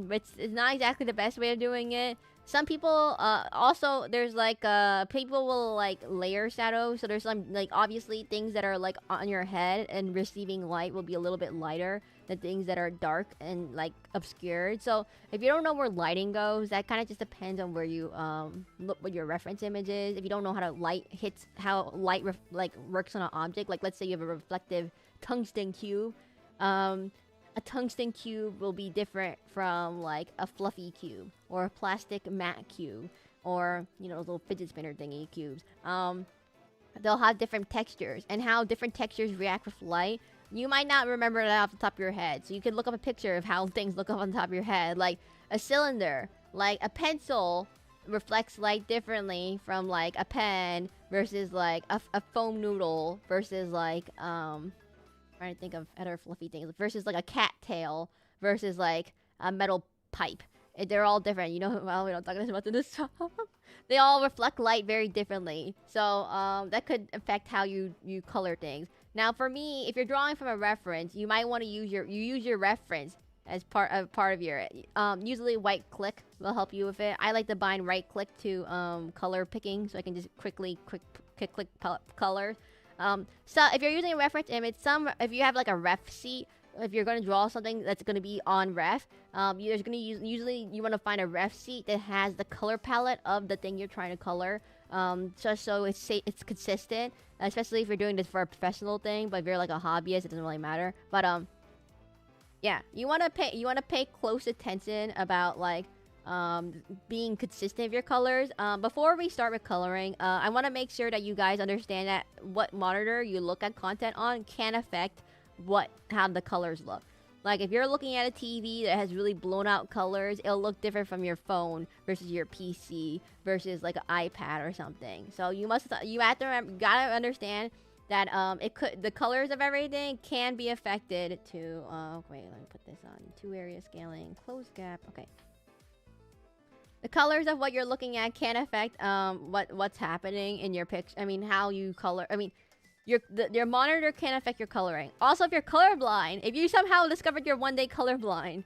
which is not exactly the best way of doing it. Some people, also, there's like, people will like layer shadows, so there's some, like, obviously things that are like on your head and receiving light will be a little bit lighter than things that are dark and like obscured. So if you don't know where lighting goes, that kind of just depends on where you, look what your reference image is. If you don't know how to how light like works on an object, like let's say you have a reflective tungsten cube, a tungsten cube will be different from like a fluffy cube or a plastic matte cube or, you know, those little fidget spinner thingy cubes. They'll have different textures, and how different textures react with light, you might not remember that off the top of your head. So you can look up a picture of how things look up on the top of your head. Like a cylinder, like a pencil reflects light differently from like a pen versus like a foam noodle versus like trying to think of other fluffy things, versus like a cat tail versus like a metal pipe. They're all different, you know. Well, we don't talk about this. They all reflect light very differently, so that could affect how you color things. Now, for me, if you're drawing from a reference, you might want to use your reference as part of your usually right click will help you with it. I like to bind right click to color picking, so I can just click colors. So if you're using a reference image, if you have like a ref sheet, if you're going to draw something that's going to be on ref, usually you want to find a ref sheet that has the color palette of the thing you're trying to color, just so it's consistent, especially if you're doing this for a professional thing. But if you're like a hobbyist, it doesn't really matter. But yeah, you want to pay close attention about like being consistent with your colors. Before we start with coloring, I want to make sure that you guys understand that what monitor you look at content on can affect how the colors look. Like if you're looking at a TV that has really blown out colors, it'll look different from your phone versus your PC versus like an iPad or something. So you have to gotta understand that the colors of everything can be affected to wait, let me put this on 2 area scaling, close gap. Okay. The colors of what you're looking at can affect what's happening in your picture. I mean, how you color. I mean, your monitor can affect your coloring. Also, if you're colorblind, if you somehow discovered you're one day colorblind,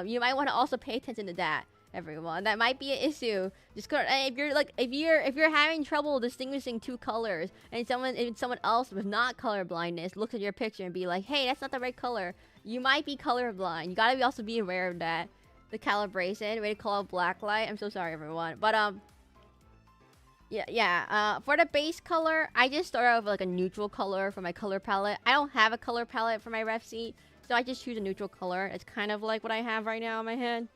you might want to also pay attention to that, everyone. That might be an issue. Just if you're having trouble distinguishing 2 colors, and someone else with not color blindness looks at your picture and be like, "Hey, that's not the right color," you might be colorblind. You gotta also be aware of that. The calibration, way to call it black light. I'm so sorry, everyone. But for the base color, I just start out with like a neutral color for my color palette. I don't have a color palette for my ref sheet, so I just choose a neutral color. It's kind of like what I have right now in my head.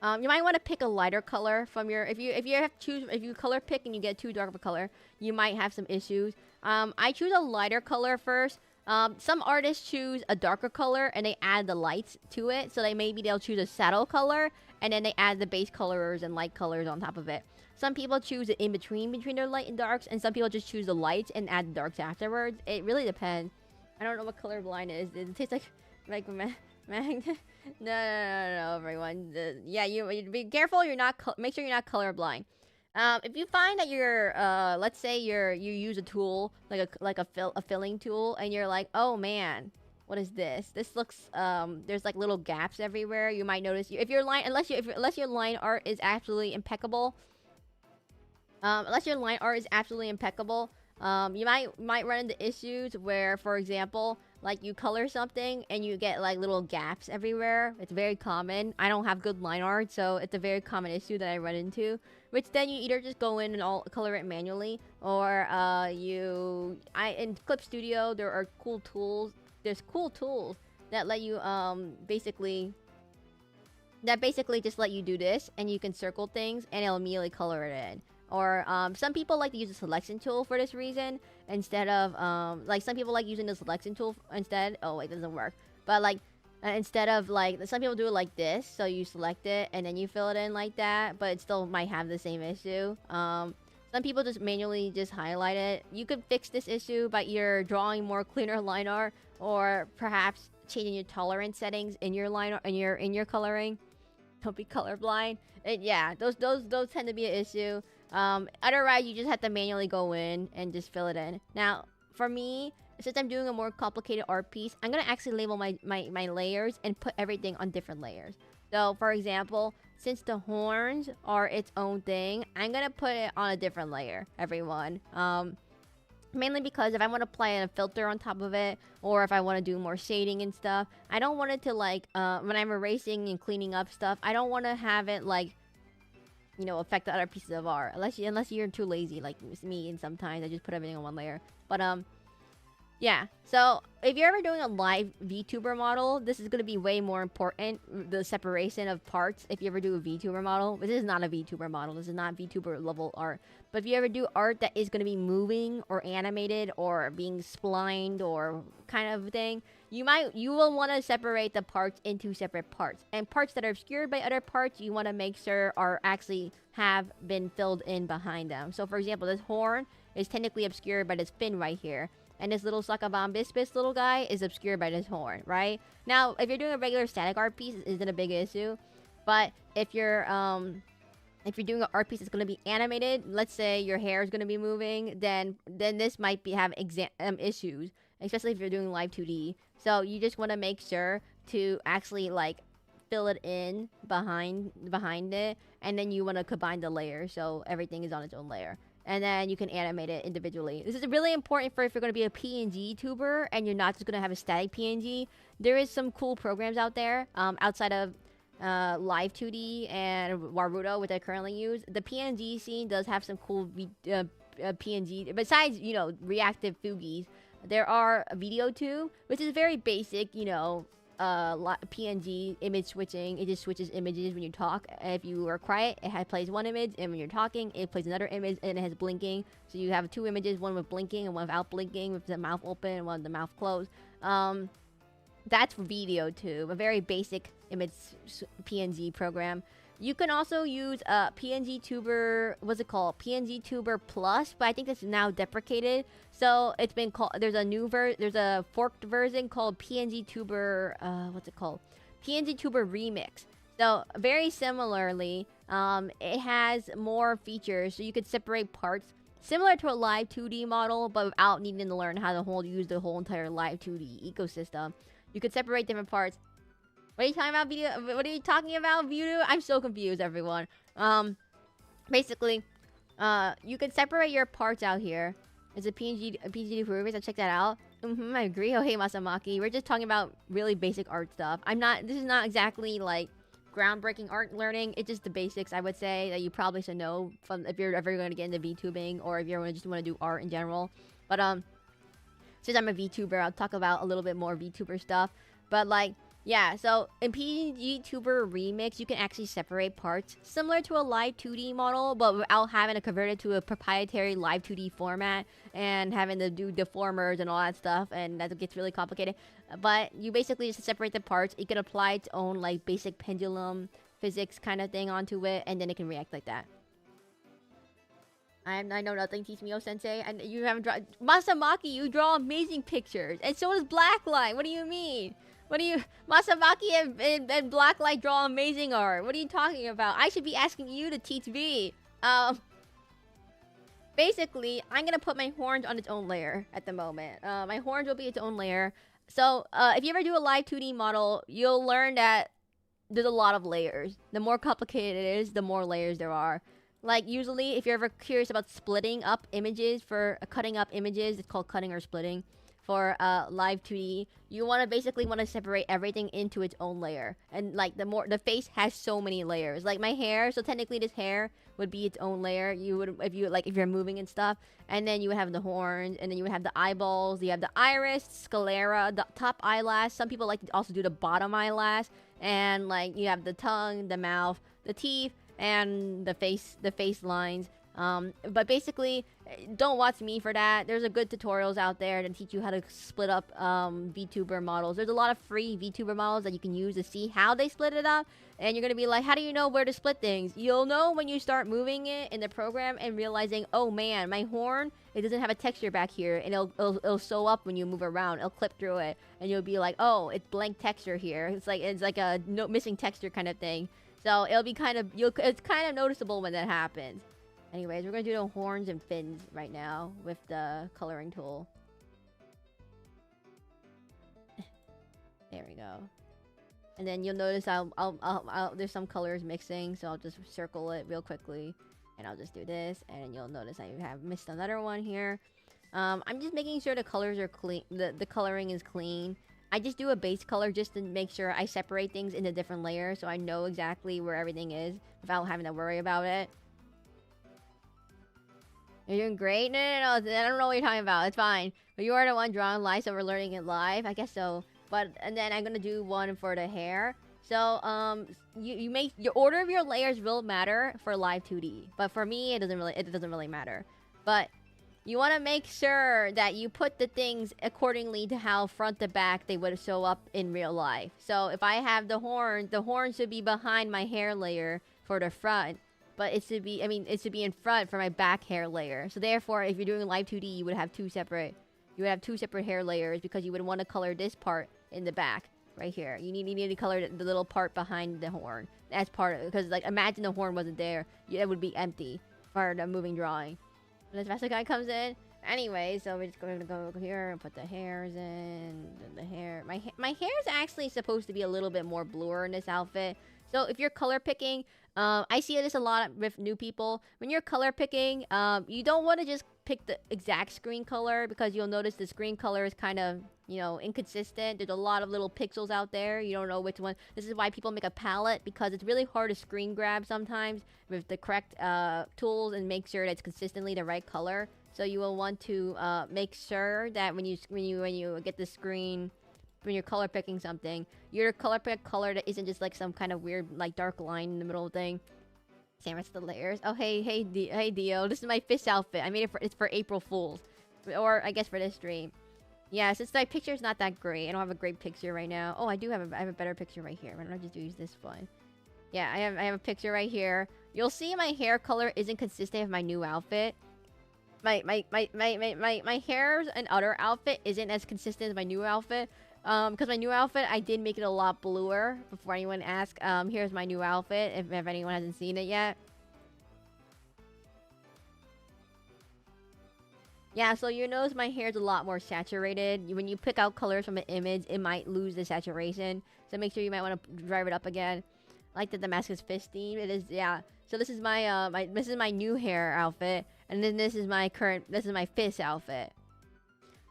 You might want to pick a lighter color from your if you color pick and you get too dark of a color, you might have some issues. I choose a lighter color first. Some artists choose a darker color and they add the lights to it. So they'll choose a saddle color and then they add the base colors and light colors on top of it. Some people choose it in between their light and darks, and some people just choose the lights and add the darks afterwards. It really depends. I don't know what colorblind is. It tastes like no, everyone. Yeah, you be careful. Make sure you're not colorblind. If you find that you're, let's say you use a tool like a filling tool, and you're like, oh man, what is this? This looks there's like little gaps everywhere. You might notice if your line, unless your line art is absolutely impeccable. Unless your line art is absolutely impeccable, you might run into issues where, for example, like you color something and you get like little gaps everywhere. It's very common. I don't have good line art, so it's a very common issue that I run into. Which then you either just go in and all color it manually, or in Clip Studio there are cool tools. There's cool tools that let you basically just let you do this, and you can circle things and it'll immediately color it in. Or some people like to use a selection tool for this reason instead of like some people like using the selection tool instead. Oh wait, it doesn't work. But like instead of like some people do it like this, so you select it and then you fill it in like that, but it still might have the same issue. Some people just manually just highlight it. You could fix this issue by either drawing more cleaner line art, or perhaps changing your tolerance settings in your line art, in your coloring. Don't be colorblind. Yeah, those tend to be an issue. Otherwise, you just have to manually go in and just fill it in. Now, for me, since I'm doing a more complicated art piece, I'm gonna actually label my layers and put everything on different layers. So, for example, since the horns are its own thing, I'm gonna put it on a different layer, everyone. Mainly because if I want to apply a filter on top of it, or if I want to do more shading and stuff, I don't want it to like, when I'm erasing and cleaning up stuff, I don't want to have it like, you know, affect the other pieces of art. Unless you're too lazy like me, and sometimes I just put everything on one layer. But yeah, so if you're ever doing a live VTuber model, this is going to be way more important, the separation of parts, if you ever do a VTuber model. But this is not a VTuber model, this is not VTuber level art. But if you ever do art that is going to be moving, or animated, or being splined, or kind of thing, you will want to separate the parts into separate parts. And parts that are obscured by other parts, you want to make sure are actually have been filled in behind them. So for example, this horn is technically obscured by this fin right here. And this little SacabamBASSpis little guy is obscured by this horn, right? Now, if you're doing a regular static art piece, it isn't a big issue. But if you're doing an art piece that's going to be animated, let's say your hair is going to be moving, then this might have issues, especially if you're doing live 2D. So you just want to make sure to actually like fill it in behind it, and then you want to combine the layers so everything is on its own layer. And then you can animate it individually. This is really important for if you're going to be a PNG tuber and you're not just going to have a static PNG. There is some cool programs out there outside of Live 2D and Warudo, which I currently use. The PNG scene does have some cool PNG. Besides, you know, reactive Fugies, there are Btw, which is very basic, you know, PNG image switching. It just switches images when you talk. If you are quiet, it plays one image, and when you're talking, it plays another image, and it has blinking. So you have two images, one with blinking and one without blinking, with the mouth open and one with the mouth closed. That's for Btw, a very basic image PNG program. You can also use PNG Tuber, what's it called? PNG Tuber Plus, but I think it's now deprecated. So it's been called, there's a forked version called PNG Tuber, what's it called? PNG Tuber Remix. So very similarly, it has more features, so you could separate parts similar to a live 2D model, but without needing to learn how to use the whole entire live 2D ecosystem. You could separate different parts. What are you talking about, View? What are you talking about, View? I'm so confused, everyone. Basically, you can separate your parts out here. It's a PNG Tuber, so check that out. I agree. Oh, hey, Masamaki. We're just talking about really basic art stuff. This is not exactly, like, groundbreaking art learning. It's just the basics, I would say, that you probably should know from if you're ever going to get into VTubing, or if you just want to do art in general. But, since I'm a VTuber, I'll talk about a little bit more VTuber stuff. But, like, yeah, so in PNG Tuber Remix, you can actually separate parts similar to a live 2D model, but without having to convert it to a proprietary live 2D format and having to do deformers and all that stuff, and that gets really complicated. But you basically just separate the parts. You can apply its own like basic pendulum physics kind of thing onto it, and then it can react like that. I know nothing. Teach me, sensei. And you haven't drawn Masamaki. You draw amazing pictures, and so does Blacklight. What do you mean? What do you... Masamaki and Blacklight draw amazing art. What are you talking about? I should be asking you to teach me. basically, I'm gonna put my horns on its own layer at the moment. My horns will be its own layer. So, if you ever do a live 2D model, you'll learn that there's a lot of layers. The more complicated it is, the more layers there are. Like, usually, if you're ever curious about splitting up images for cutting up images, it's called cutting or splitting. For live 2D, you want to basically want to separate everything into its own layer. And like the face has so many layers. Like my hair, so technically this hair would be its own layer. You would if you're moving and stuff, and then you would have the horns, and then you would have the eyeballs. You have the iris, sclera, the top eyelash. Some people like to also do the bottom eyelash, and like you have the tongue, the mouth, the teeth, and the face lines. But basically, don't watch me for that. There's a good tutorials out there to teach you how to split up VTuber models. There's a lot of free VTuber models that you can use to see how they split it up. And you're going to be like, how do you know where to split things? You'll know when you start moving it in the program and realizing, oh man, my horn, it doesn't have a texture back here. And it'll sew up when you move around. It'll clip through it. And you'll be like, oh, it's blank texture here. It's like a missing texture kind of thing. So it'll be it's kind of noticeable when that happens. Anyways, we're gonna do the horns and fins right now with the coloring tool. There we go. And then you'll notice there's some colors mixing, so I'll just circle it real quickly, and I'll just do this, and you'll notice I have missed another one here. I'm just making sure the colors are clean. The coloring is clean. I just do a base color just to make sure I separate things into different layers, so I know exactly where everything is without having to worry about it. You're doing great? No, I don't know what you're talking about. It's fine. But you are the one drawing live, so we're learning it live. I guess so. And then I'm gonna do one for the hair. So, you make your order of your layers will matter for live 2D. But for me, it doesn't really matter. But you want to make sure that you put the things accordingly to how front to back they would show up in real life. So if I have the horn should be behind my hair layer for the front. But it should be in front for my back hair layer. So therefore, if you're doing live 2D, you would have two separate hair layers because you would want to color this part in the back right here. You need to color the little part behind the horn. That's part of it, because like imagine the horn wasn't there, it would be empty for the moving drawing. And this rest guy comes in. Anyway, so we're just going to go here and put the hairs in. The hair. My hair is actually supposed to be a little bit more bluer in this outfit. So if you're color picking, I see this a lot with new people. When you're color picking, you don't want to just pick the exact screen color, because you'll notice the screen color is kind of, inconsistent. There's a lot of little pixels out there. You don't know which one. This is why people make a palette, because it's really hard to screen grab sometimes with the correct tools and make sure that it's consistently the right color. So you will want to make sure that when you get the screen, when you're color picking something, your color pick color that isn't just like some kind of weird like dark line in the middle thing. Same as the layers. Oh hey Dio, this is my fish outfit. I made it's for April Fools, or I guess for this stream. Yeah, since my picture's not that great, I don't have a great picture right now. Oh, I have a better picture right here. Why don't I just use this one? Yeah, I have a picture right here. You'll see my hair color isn't consistent with my new outfit. My hair and other outfit isn't as consistent as my new outfit. Because my new outfit, I did make it a lot bluer. Before anyone asks, here's my new outfit, if anyone hasn't seen it yet. Yeah, so you notice my hair is a lot more saturated. When you pick out colors from an image, it might lose the saturation. So make sure you might want to drive it up again. I like that the mask is fish themed. It is, yeah. So this is my, this is my new hair outfit. And then this is my fish outfit.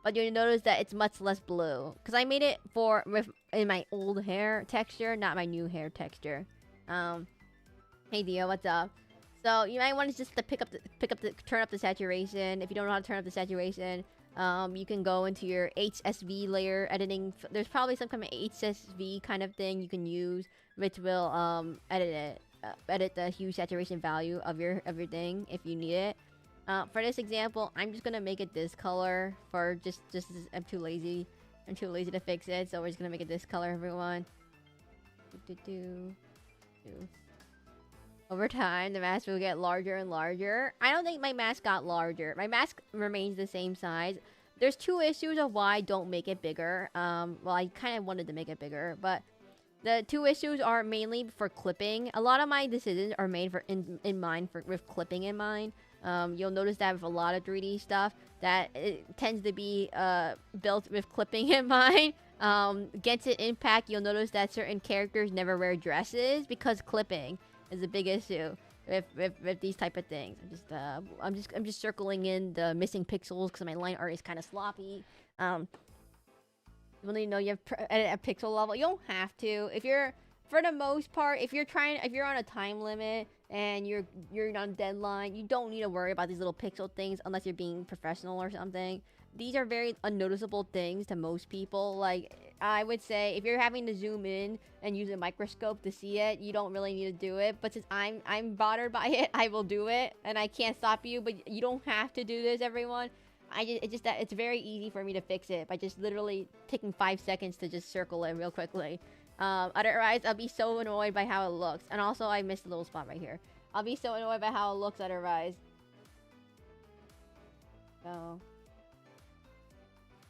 But you'll notice that it's much less blue, because I made it in my old hair texture, not my new hair texture. Hey Dio, what's up? So you might want to just turn up the saturation. If you don't know how to turn up the saturation, you can go into your HSV layer editing. There's probably some kind of HSV kind of thing you can use, which will edit the hue saturation value of your thing if you need it. For this example, I'm just gonna make it this color for just I'm too lazy to fix it, so we're just gonna make it this color, everyone. Over time, the mask will get larger and larger. I don't think my mask got larger. My mask remains the same size. There's two issues of why I don't make it bigger. Well, I kind of wanted to make it bigger, but the two issues are mainly for clipping. A lot of my decisions are made with clipping in mind. You'll notice that with a lot of 3D stuff that it tends to be built with clipping in mind. Genshin Impact, you'll notice that certain characters never wear dresses because clipping is a big issue with these type of things. I'm just circling in the missing pixels because my line art is kind of sloppy. When you know you have a pixel level, you don't have to. If you're, for the most part, if you're on a time limit and you're on deadline, you don't need to worry about these little pixel things unless you're being professional or something. These are very unnoticeable things to most people. Like, I would say if you're having to zoom in and use a microscope to see it, you don't really need to do it. But since I'm bothered by it, I will do it, and I can't stop you. But you don't have to do this, everyone. It's very easy for me to fix it by just literally taking 5 seconds to just circle it real quickly. Otherwise, I'll be so annoyed by how it looks. And also, I missed a little spot right here. I'll be so annoyed by how it looks otherwise. So,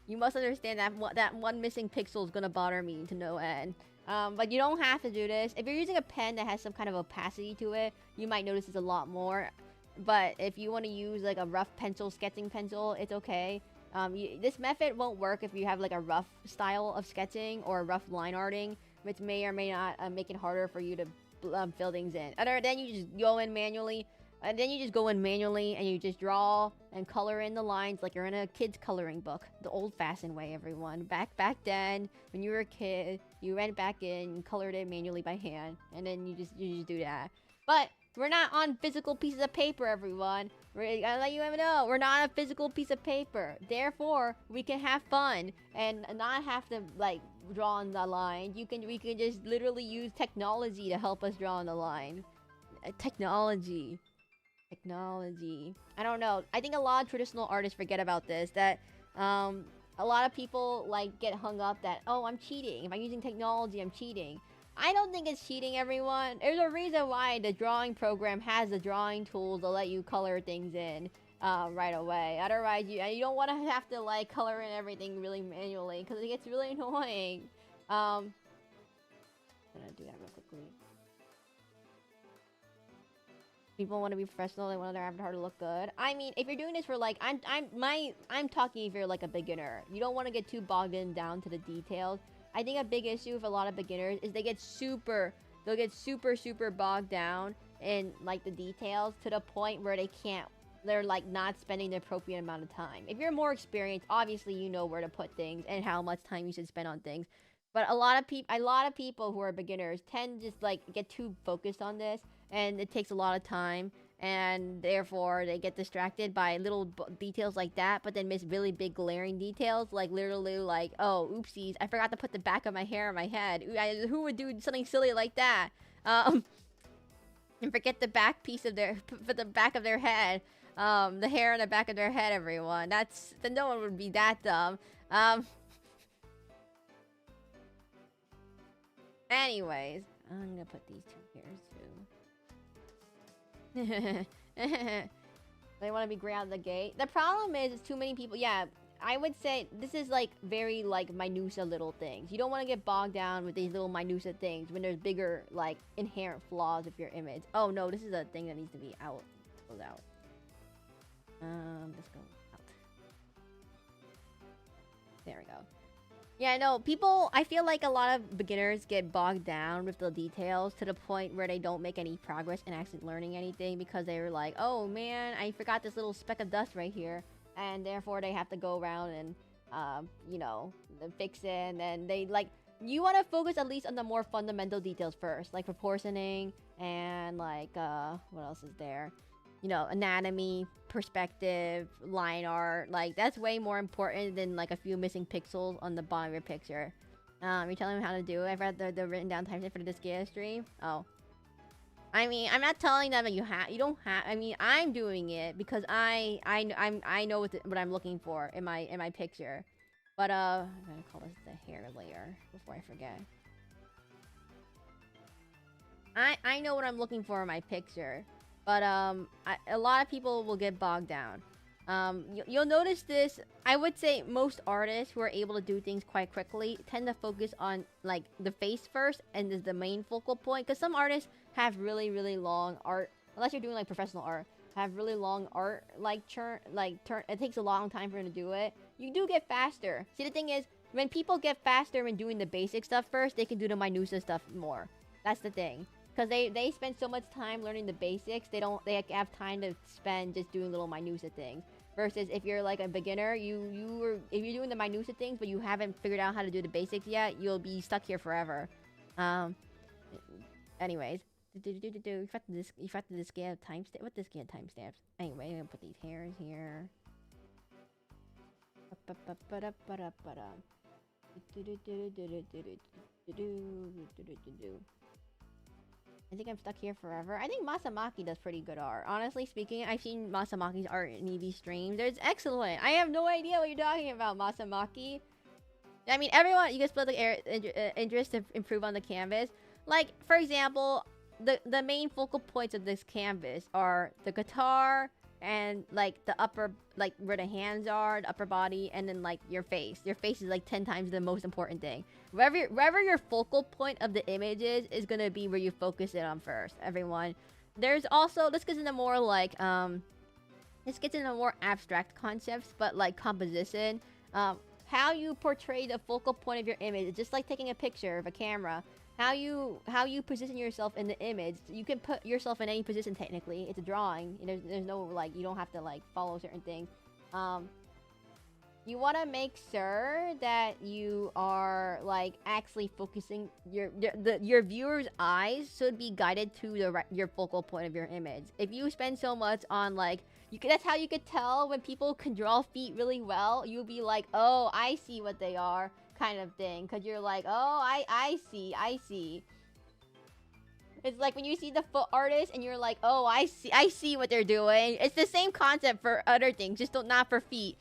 you must understand that that one missing pixel is gonna bother me to no end. But you don't have to do this. If you're using a pen that has some kind of opacity to it, you might notice it's a lot more. But if you want to use like a rough pencil, sketching pencil, it's okay. This method won't work if you have like a rough style of sketching or rough line arting, which may or may not make it harder for you to fill things in. Then you just go in manually. And you just draw and color in the lines like you're in a kid's coloring book. The old-fashioned way, everyone. Back then, when you were a kid, you went back in and colored it manually by hand. And then you just do that. But we're not on physical pieces of paper, everyone. We're gonna let you know, we're not on a physical piece of paper. Therefore, we can have fun and not have to like draw on the line. We can just literally use technology to help us draw on the line. Technology. I don't know. I think a lot of traditional artists forget about this. That a lot of people like get hung up that, oh, I'm cheating. If I'm using technology, I'm cheating. I don't think it's cheating, everyone. There's a reason why the drawing program has the drawing tools to let you color things in right away. Otherwise, you don't want to have to like color in everything really manually because it gets really annoying. I'm gonna do that real quickly. People want to be professional. They want their avatar to look good. I mean, if you're doing this for like, I'm talking if you're like a beginner. You don't want to get too bogged down to the details. I think a big issue with a lot of beginners is they'll get super bogged down in like the details to the point where they're like not spending the appropriate amount of time. If you're more experienced, obviously you know where to put things and how much time you should spend on things. But a lot of people who are beginners tend to just like get too focused on this, and it takes a lot of time, and therefore they get distracted by little details like that, but then miss really big glaring details, like literally like, oh, oopsies, I forgot to put the back of my hair on my head. Who would do something silly like that? And forget the back piece of the back of their head, the hair on the back of their head, everyone. Then no one would be that dumb. Anyways, I'm gonna put these two here too. They want to be gray out of the gate. The problem is too many people. Yeah, I would say this is like very like minutia little things. You don't want to get bogged down with these little minutia things when there's bigger like inherent flaws with your image. Oh no, this is a thing that needs to be out. Goes out. Let's go out. There we go. Yeah, no, I feel like a lot of beginners get bogged down with the details to the point where they don't make any progress in actually learning anything because they're like, oh man, I forgot this little speck of dust right here. And therefore they have to go around and, you know, fix it. And then they like, you want to focus at least on the more fundamental details first, like proportioning and like, what else is there? You know, anatomy, perspective, line art, like that's way more important than like a few missing pixels on the bottom of your picture. You're telling them how to do it. I've read the written down timestamp for this Gaia stream. Oh, I mean, I'm not telling them that you don't have. I mean, I'm doing it because I know what I'm looking for in my picture. But I'm gonna call this the hair layer before I forget. I know what I'm looking for in my picture. But a lot of people will get bogged down. You'll notice this. I would say most artists who are able to do things quite quickly tend to focus on like the face first and is the main focal point. Because some artists have really long art, unless you're doing like professional art. have really long art turn. It takes a long time for them to do it. You do get faster. See, the thing is, when people get faster when doing the basic stuff first, they can do the minutia stuff more. That's the thing. Because they spend so much time learning the basics, they have time to spend just doing little minutia things. Versus if you're like a beginner, if you're doing the minutia things but you haven't figured out how to do the basics yet, you'll be stuck here forever. Anyways, you have to scan timestamp. What this scan timestamps? Anyway, I'm gonna put these hairs here. I think I'm stuck here forever. I think Masamaki does pretty good art. Honestly speaking, I've seen Masamaki's art in EV streams. It's excellent. I have no idea what you're talking about, Masamaki. I mean, everyone, you can split the interest to improve on the canvas. Like, for example, the main focal points of this canvas are the guitar and, like, the upper, like, where the hands are, the upper body, and then, like, your face. Your face is, like, 10 times the most important thing. Wherever your focal point of the image is gonna be where you focus it on first, everyone. There's also, this gets into more, like, this gets into more abstract concepts, but, like, composition. How you portray the focal point of your image is just like taking a picture of a camera. How you position yourself in the image. You can put yourself in any position technically. It's a drawing. There's no, like, you don't have to, like, follow certain things. You want to make sure that you are, like, actually focusing your viewer's eyes should be guided to your focal point of your image. If you spend so much on, like, that's how you could tell when people can draw feet really well. You'll be like, oh, I see what they are, kind of thing. Because you're like, oh, I see. It's like when you see the foot artist and you're like, oh, I see what they're doing. It's the same concept for other things, just not for feet.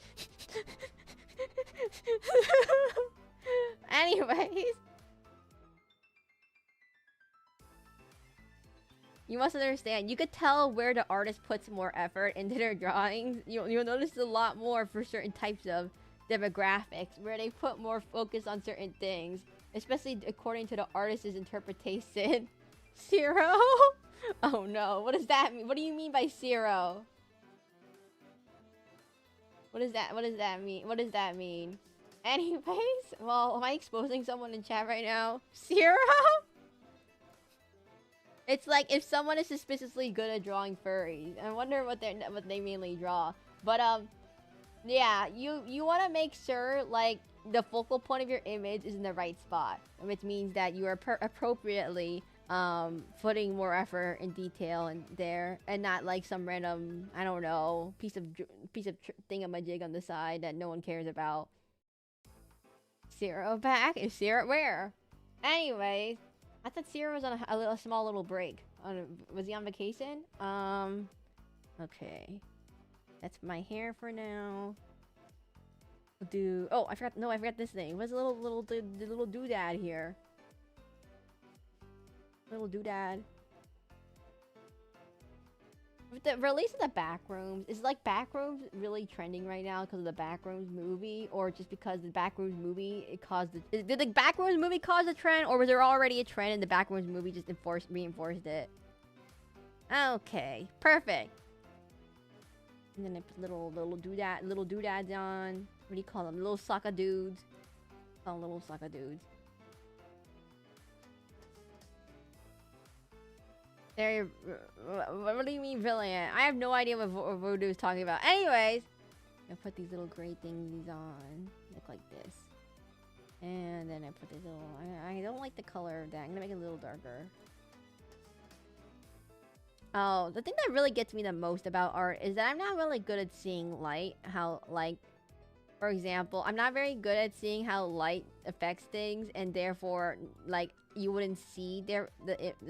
Anyways. You must understand, you could tell where the artist puts more effort into their drawings. You'll notice a lot more for certain types of demographics, where they put more focus on certain things. Especially according to the artist's interpretation. Zero? Oh no, what does that mean? What do you mean by zero? What does that mean? Anyways, well, am I exposing someone in chat right now? Zero? It's like if someone is suspiciously good at drawing furries. I wonder what they mainly draw. But yeah, you want to make sure, like, the focal point of your image is in the right spot, which means that you are appropriately putting more effort and detail in there, and not like some random, I don't know, piece of thingamajig on the side that no one cares about. Zero back? Is Zero where? Anyways, I thought Zero was on a small little break. Was he on vacation? Okay. That's my hair for now. Oh, I forgot this thing. What's the little doodad here? Little doodad. With the release of the Backrooms, is like Backrooms really trending right now because of the Backrooms movie, or just because the Backrooms movie did the Backrooms movie cause a trend, or was there already a trend and the Backrooms movie just reinforced it? Okay, perfect. And then I put little doodads on. What do you call them? Little soccer dudes. Oh, little soccer dudes. They're, what do you mean brilliant? I have no idea what Voodoo is talking about. Anyways, I put these little gray thingies on. Look like this. And then I put these little... I don't like the color of that. I'm gonna make it a little darker. Oh, the thing that really gets me the most about art is that I'm not really good at seeing light. How, like... For example, I'm not very good at seeing how light affects things, and therefore, like, you wouldn't see the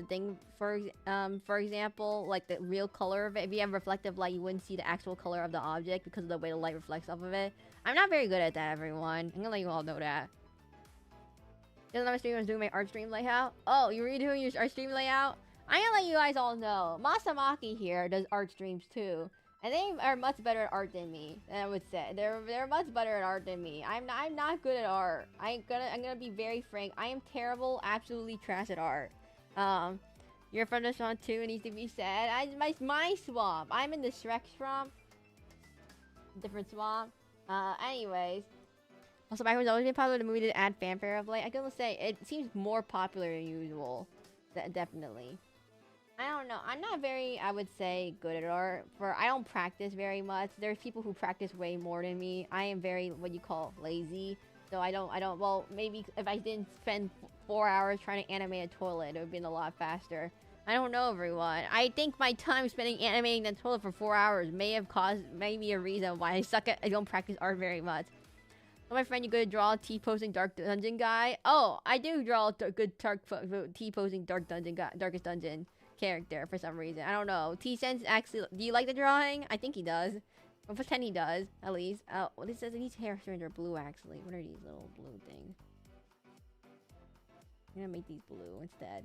thing. For example, like the real color of it. If you have reflective light, you wouldn't see the actual color of the object because of the way the light reflects off of it. I'm not very good at that, everyone. I'm gonna let you all know that. Doesn't my stream was doing my art stream layout? Oh, you're redoing your art stream layout? I'm gonna let you guys all know. Masamaki here does art streams too. And they are much better at art than me. I would say they're much better at art than me. I'm not good at art. I'm gonna be very frank. I am terrible, absolutely trash at art. You're from the swamp too. It needs to be said. My swamp. I'm in the Shrek swamp. Different swamp. Anyways. Also, Backwards always been popular. The movie did add fanfare of late. I gotta say, it seems more popular than usual. Definitely. I don't know. I'm not very, I would say, good at art. I don't practice very much. There's people who practice way more than me. I am very, what you call, lazy. So I don't, well, maybe if I didn't spend 4 hours trying to animate a toilet, it would have been a lot faster. I don't know, everyone. I think my time spending animating that toilet for 4 hours may have caused, maybe a reason why I don't practice art very much. So my friend, you good draw T-posing Dark Dungeon guy? Oh, I do draw a good T-posing Darkest Dungeon character for some reason. I don't know. T-Sense actually, do you like the drawing? I think he does. I'll pretend he does, at least. Oh, well, this says these hair strands are blue, actually. What are these little blue things? I'm gonna make these blue instead.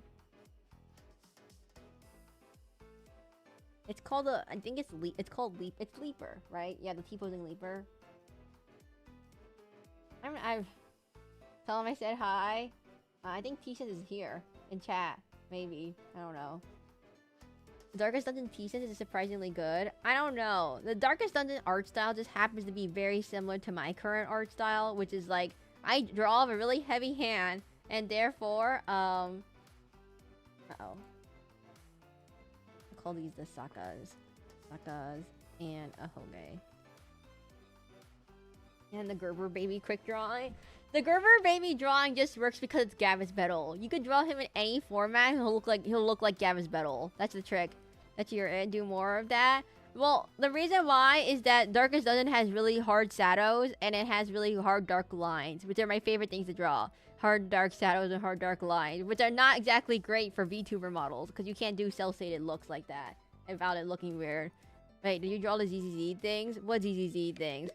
It's called I think it's called Leaper, right? Yeah, the T-posing Leaper. I've tell him I said hi. I think T-Sense is here in chat. Maybe. I don't know. The Darkest Dungeon T-Sense is surprisingly good. I don't know. The Darkest Dungeon art style just happens to be very similar to my current art style, which is like, I draw with a really heavy hand, and therefore, uh-oh. I'll call these the Sakas. Sakas and a Hoge. And the Gerber baby quick drawing. The Gerber baby drawing just works because it's Gavis Battle. You could draw him in any format, he'll look like Gavis Battle. That's the trick. That's your do more of that. Well, the reason why is that Darkest Dungeon has really hard shadows and it has really hard dark lines, which are my favorite things to draw. Hard dark shadows and hard dark lines, which are not exactly great for VTuber models because you can't do cel-shaded looks like that without it looking weird. Wait, did you draw the ZZZ things? What ZZZ things?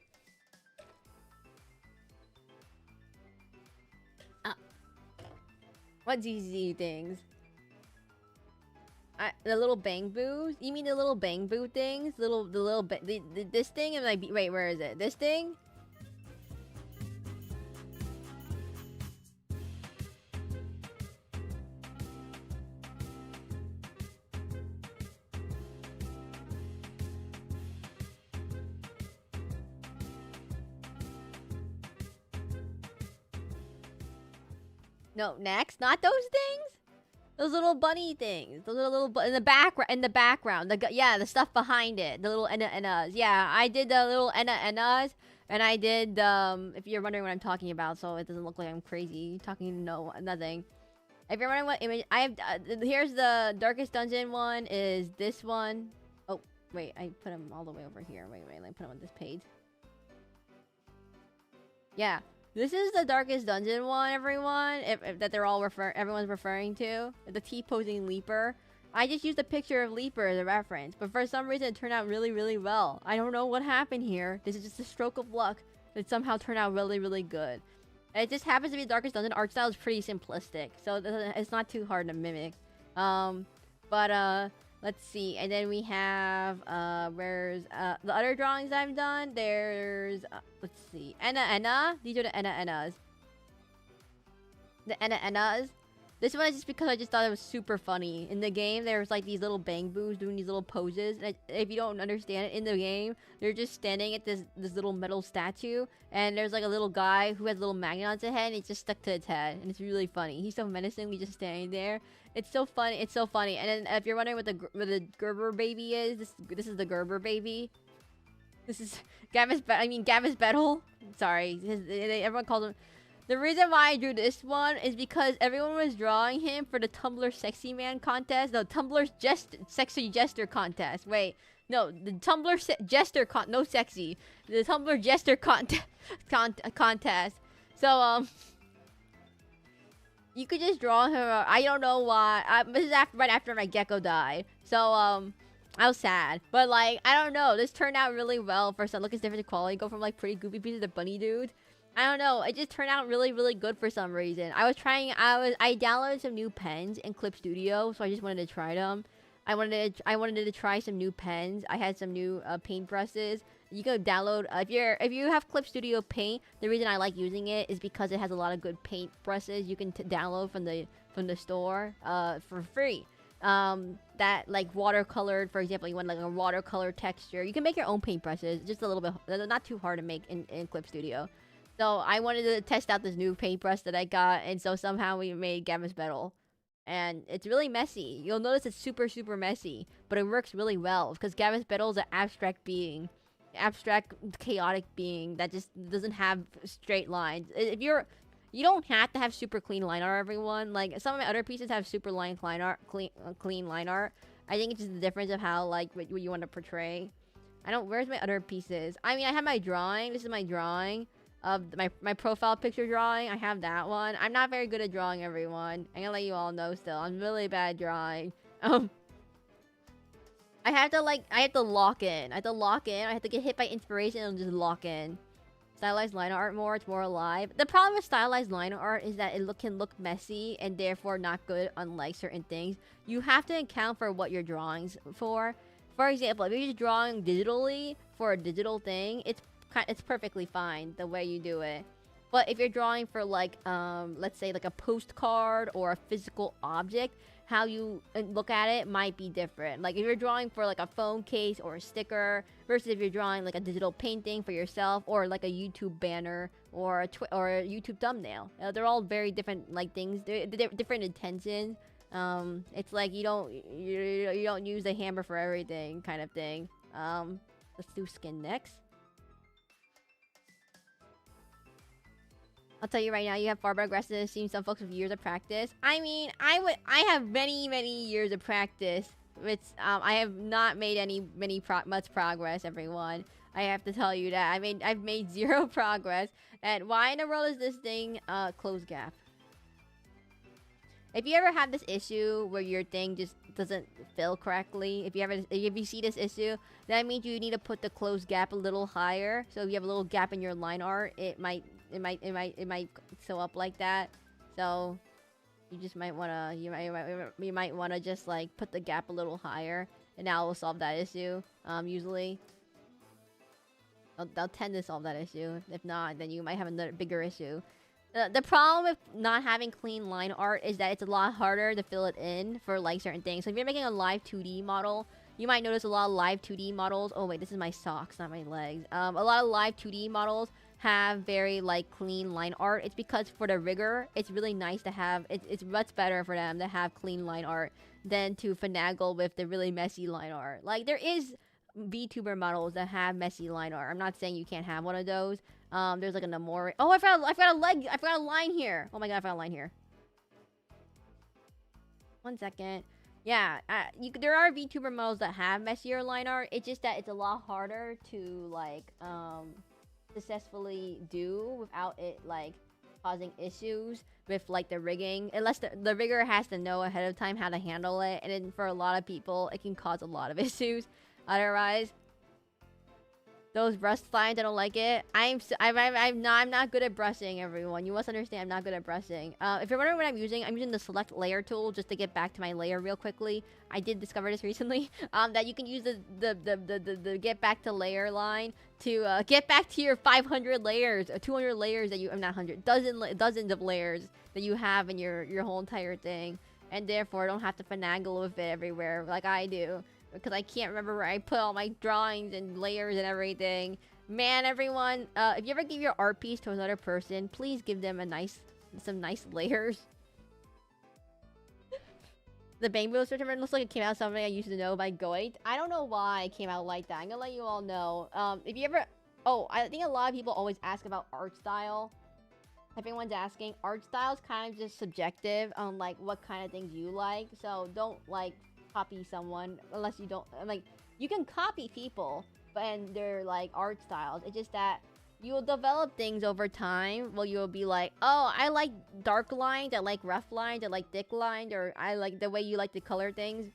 What ZZ things? The little bang boos? You mean the little bang boo things? This thing? And like, wait, where is it? This thing? No, next, not those things. Those little bunny things. Those little in the background. The stuff behind it. The little enna. Yeah, I did the little ennas, and I did if you're wondering what I'm talking about, so it doesn't look like I'm crazy talking nothing. If you're wondering what image I have, here's the Darkest Dungeon one. Is this one? Oh wait, I put them all the way over here. Wait, let me put them on this page. Yeah. This is the Darkest Dungeon one, everyone. That they're all everyone's referring to. The T-posing Leaper. I just used a picture of Leaper as a reference, but for some reason it turned out really, really well. I don't know what happened here. This is just a stroke of luck. It somehow turned out really, really good. And it just happens to be Darkest Dungeon. Art style is pretty simplistic, so it's not too hard to mimic. Let's see. And then we have, where's, the other drawings I've done. There's, let's see. Enna. These are the Ennas. The Ennas. This one is just because I just thought it was super funny. In the game, there's like these little bang boos doing these little poses. And if you don't understand it, in the game, they're just standing at this little metal statue. And there's like a little guy who has a little magnet on his head, and it's just stuck to its head. And it's really funny. He's so menacingly just standing there. It's so funny. It's so funny. And then if you're wondering what the Gerber baby is, this is the Gerber baby. This is Gavis Battle. Sorry, everyone calls him. The reason why I drew this one is because everyone was drawing him for the Tumblr Sexy Man contest. No, Tumblr Sexy Jester contest. Wait, no, the Tumblr Jester no sexy. The Tumblr Jester contest. So you could just draw him. I don't know why. This is right after my gecko died. So I was sad, but like I don't know. This turned out really well for some. Look, it's different quality. Go from like pretty goofy pieces to bunny dude. I don't know. It just turned out really, really good for some reason. I downloaded some new pens in Clip Studio, so I just wanted to try them. I wanted to try some new pens. I had some new paint brushes. You can download if you have Clip Studio Paint. The reason I like using it is because it has a lot of good paint brushes you can download from the store for free. that like watercolored, for example, you want like a watercolor texture, you can make your own paintbrushes, just a little bit, they're not too hard to make in Clip Studio. So I wanted to test out this new paintbrush that I got, and so somehow we made SacabamBASS. And it's really messy. You'll notice it's super, super messy, but it works really well because SacabamBASS is an abstract being, abstract, chaotic being that just doesn't have straight lines. If you don't have to have super clean line art, everyone. Like, some of my other pieces have super line art, clean line art. I think it's just the difference of how, like, what you want to portray. Where's my other pieces? I mean, I have my drawing. This is my drawing of my profile picture drawing. I have that one. I'm not very good at drawing, everyone. I'm gonna let you all know still. I'm really bad at drawing. I have to lock in. I have to get hit by inspiration and just lock in. Stylized line art more, it's more alive. The problem with stylized line art is that it can look messy and therefore not good unlike certain things. You have to account for what you're drawing for. For example, if you're just drawing digitally for a digital thing, it's perfectly fine the way you do it. But if you're drawing for like, let's say like a postcard or a physical object, how you look at it might be different. Like if you're drawing for like a phone case or a sticker versus if you're drawing like a digital painting for yourself or like a YouTube banner or a YouTube thumbnail. They're all very different like things. They're different intentions. It's like you don't use the hammer for everything kind of thing. Let's do skin next. I'll tell you right now, you have far better aggressive. Seems some folks with years of practice. I mean, I have many years of practice. It's I have not made much progress, everyone. I have to tell you that. I've made zero progress. And why in the world is this thing close gap? If you ever have this issue where your thing just doesn't fill correctly, if you see this issue, that means you need to put the close gap a little higher. So if you have a little gap in your line art, it might sew up like that. So you just might wanna you might wanna just like put the gap a little higher, and that will solve that issue. Usually they'll tend to solve that issue. If not, then you might have another bigger issue. The problem with not having clean line art is that it's a lot harder to fill it in for like certain things. So if you're making a live 2D model, you might notice a lot of live 2D models. Oh wait, this is my socks, not my legs. A lot of live 2D models have very like clean line art. It's because for the rigor, it's really nice to have. It's much better for them to have clean line art than to finagle with the really messy line art. Like there is VTuber models that have messy line art. I'm not saying you can't have one of those. There's like an Emote. Oh, I forgot a leg. I forgot a line here. Oh my god, I forgot a line here. 1 second. Yeah, there are VTuber models that have messier line art. It's just that it's a lot harder to like successfully do without it like causing issues with like the rigging. Unless the rigger has to know ahead of time how to handle it, and then for a lot of people, it can cause a lot of issues. Otherwise, those brush lines, I don't like it. I'm not good at brushing, everyone. You must understand, I'm not good at brushing. If you're wondering what I'm using the select layer tool just to get back to my layer real quickly. I did discover this recently. That you can use the get back to layer line to get back to your 500 layers, 200 layers that I'm not 100, dozens of layers that you have in your whole entire thing, and therefore don't have to finagle with it everywhere like I do. Because I can't remember where I put all my drawings and layers and everything. Man, everyone, if you ever give your art piece to another person, please give them some nice layers. The Bamboo Search looks like it came out something I used to know by Goit. I don't know why it came out like that. I'm gonna let you all know. If you ever... Oh, I think a lot of people always ask about art style. Everyone's asking. Art style is kind of just subjective on, like, what kind of things you like. So, don't, like... copy someone unless you don't like. You can copy people and their like art styles. It's just that you'll develop things over time. Well, you'll be like, oh, I like dark lines, I like rough lines, I like thick lines, or I like the way you like to color things.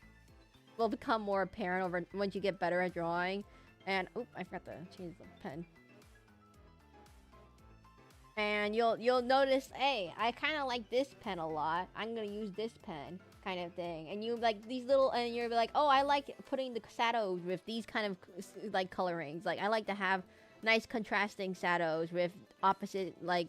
Will become more apparent over once you get better at drawing. And oh, I forgot to change the pen. And you'll notice, hey, I kind of like this pen a lot. I'm gonna use this pen. Kind of thing. And you like these little, and you're like, oh, I like putting the shadows with these kind of like colorings. Like I like to have nice contrasting shadows with opposite like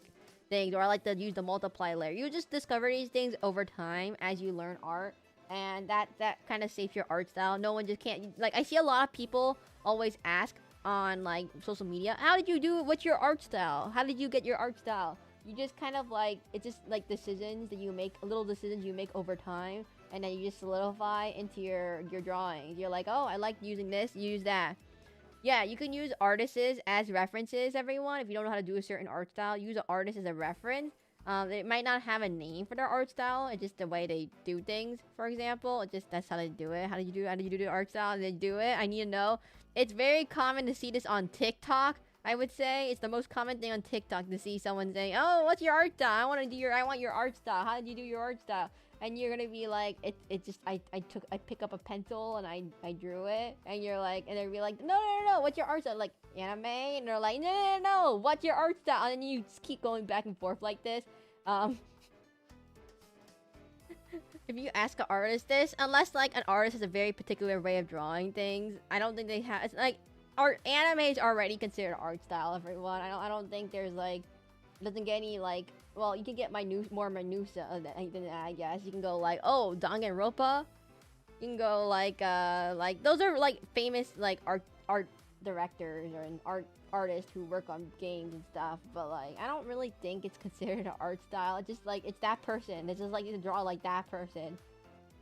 things, or I like to use the multiply layer. You just discover these things over time as you learn art, and that kind of saves your art style. No one just can't, like, I see a lot of people always ask on like social media, how did you do it? What's your art style? How did you get your art style? You just kind of like, it's just like decisions that you make, little decisions you make over time, and then you just solidify into your drawings. You're like, oh, I like using this, use that. Yeah, you can use artists as references, everyone. If you don't know how to do a certain art style, use an artist as a reference. They might not have a name for their art style. It's just the way they do things, for example. It's just, that's how they do it. How do you do the art style? They do it. I need to know. It's very common to see this on TikTok, I would say. It's the most common thing on TikTok to see someone saying, oh, what's your art style? I want your art style. How did you do your art style? And you're gonna be like, it just, I pick up a pencil and I drew it. And you're like, and they'll be like, no, what's your art style? Like, anime? And they're like, no, what's your art style? And then you just keep going back and forth like this. If you ask an artist this, unless like an artist has a very particular way of drawing things, I don't think they have, it's like, anime is already considered art style, everyone. I don't think there's like, doesn't get any like, well, you can get more minutia than that, I guess. You can go like, oh, Danganronpa. You can go like those are like famous like art directors or artists who work on games and stuff. But like, I don't really think it's considered an art style. It's just like, it's that person. It's just like you draw like that person.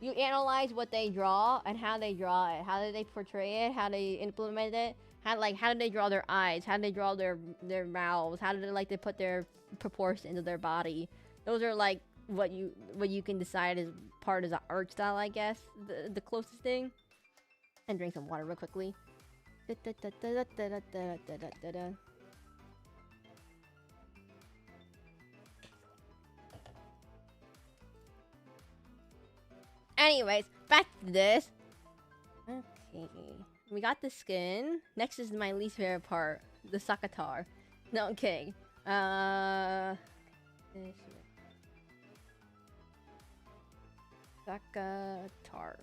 You analyze what they draw and how they draw it. How do they portray it? How they implement it? How do they draw their eyes? How do they draw their mouths? How do they like to put their proportions of their body? Those are like what you can decide as part of the art style, I guess. The closest thing. And drink some water real quickly. Anyways, back to this. Okay. We got the skin. Next is my least favorite part. The Sakatar. No, I'm kidding. Sakatar.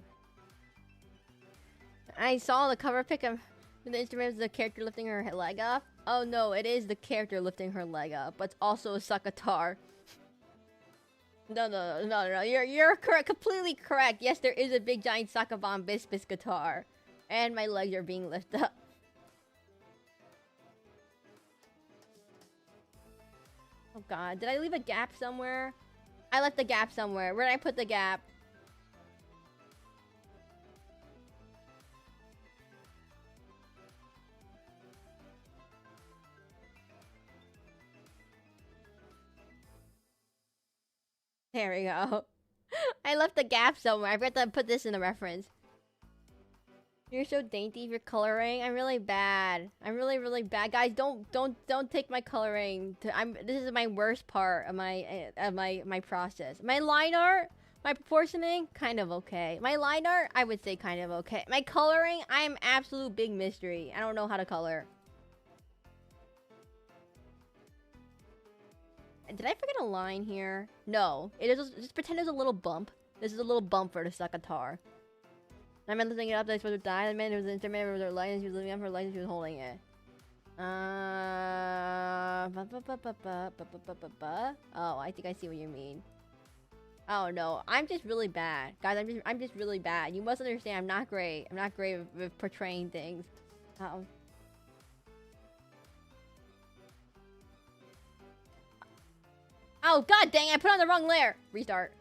I saw the cover pic of the instrument of the character lifting her leg up. Oh no, it is the character lifting her leg up, but it's also a Sakatar. No. You're correct, completely correct. Yes, there is a big giant SacabamBASSpis guitar. And my legs are being lifted up. Oh god, did I leave a gap somewhere? I left the gap somewhere. Where did I put the gap? There we go. I left the gap somewhere. I forgot to put this in the reference. You're so dainty if you're coloring. I'm really bad. I'm really bad. Guys, don't take my coloring. This is my worst part of my process. My line art, my proportioning, kind of okay. My line art, I would say kind of okay. My coloring, I'm absolute big mystery. I don't know how to color. Did I forget a line here? No. It is just pretend there's a little bump. This is a little bump for the Sakatar. I meant lifting it up, I supposed to die. I meant it was an instrument with her license. She was lifting up her license. She was holding it. Oh, I think I see what you mean. Oh no, I'm just really bad, guys. I'm just really bad. You must understand. I'm not great. I'm not great with portraying things. Oh god dang! I put on the wrong layer. Restart.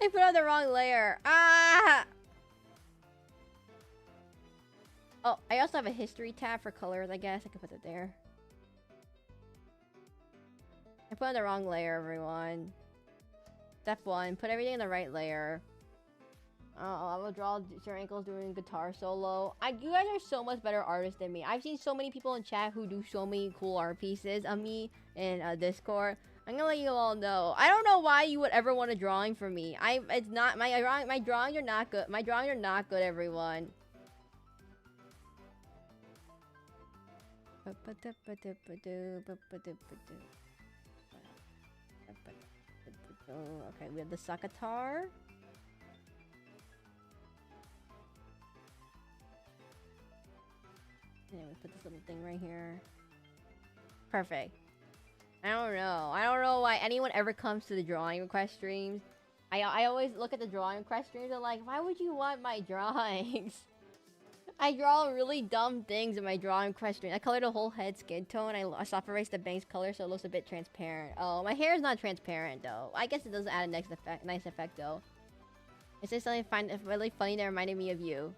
I put on the wrong layer. Ah! Oh, I also have a history tab for colors, I guess. I could put it there. I put on the wrong layer, everyone. Step 1, put everything in the right layer. I will draw your ankles doing guitar solo. You guys are so much better artists than me. I've seen so many people in chat who do so many cool art pieces of me in Discord. I'm gonna let you all know. I don't know why you would ever want a drawing from me. It's not my drawings are not good. My drawings are not good, everyone. Okay, we have the Sakatar. And we put this little thing right here. Perfect. I don't know why anyone ever comes to the drawing request streams I always look at the drawing request streams and like, why would you want my drawings? I draw really dumb things in my drawing question. I colored the whole head skin tone. I soft erased the bangs color so it looks a bit transparent. Oh, my hair is not transparent though. I guess it does add a nice effect though. Is this something really funny that reminded me of you?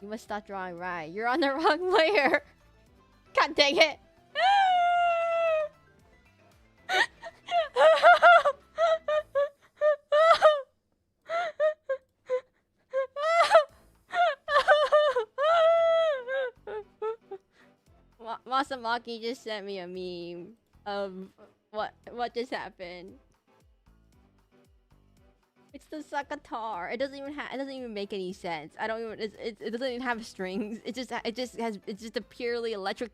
You must stop drawing right. You're on the wrong layer. God dang it. Masamaki just sent me a meme of what just happened. It's the Sakatar. It doesn't even make any sense. I don't even it doesn't even have strings. It's just a purely electric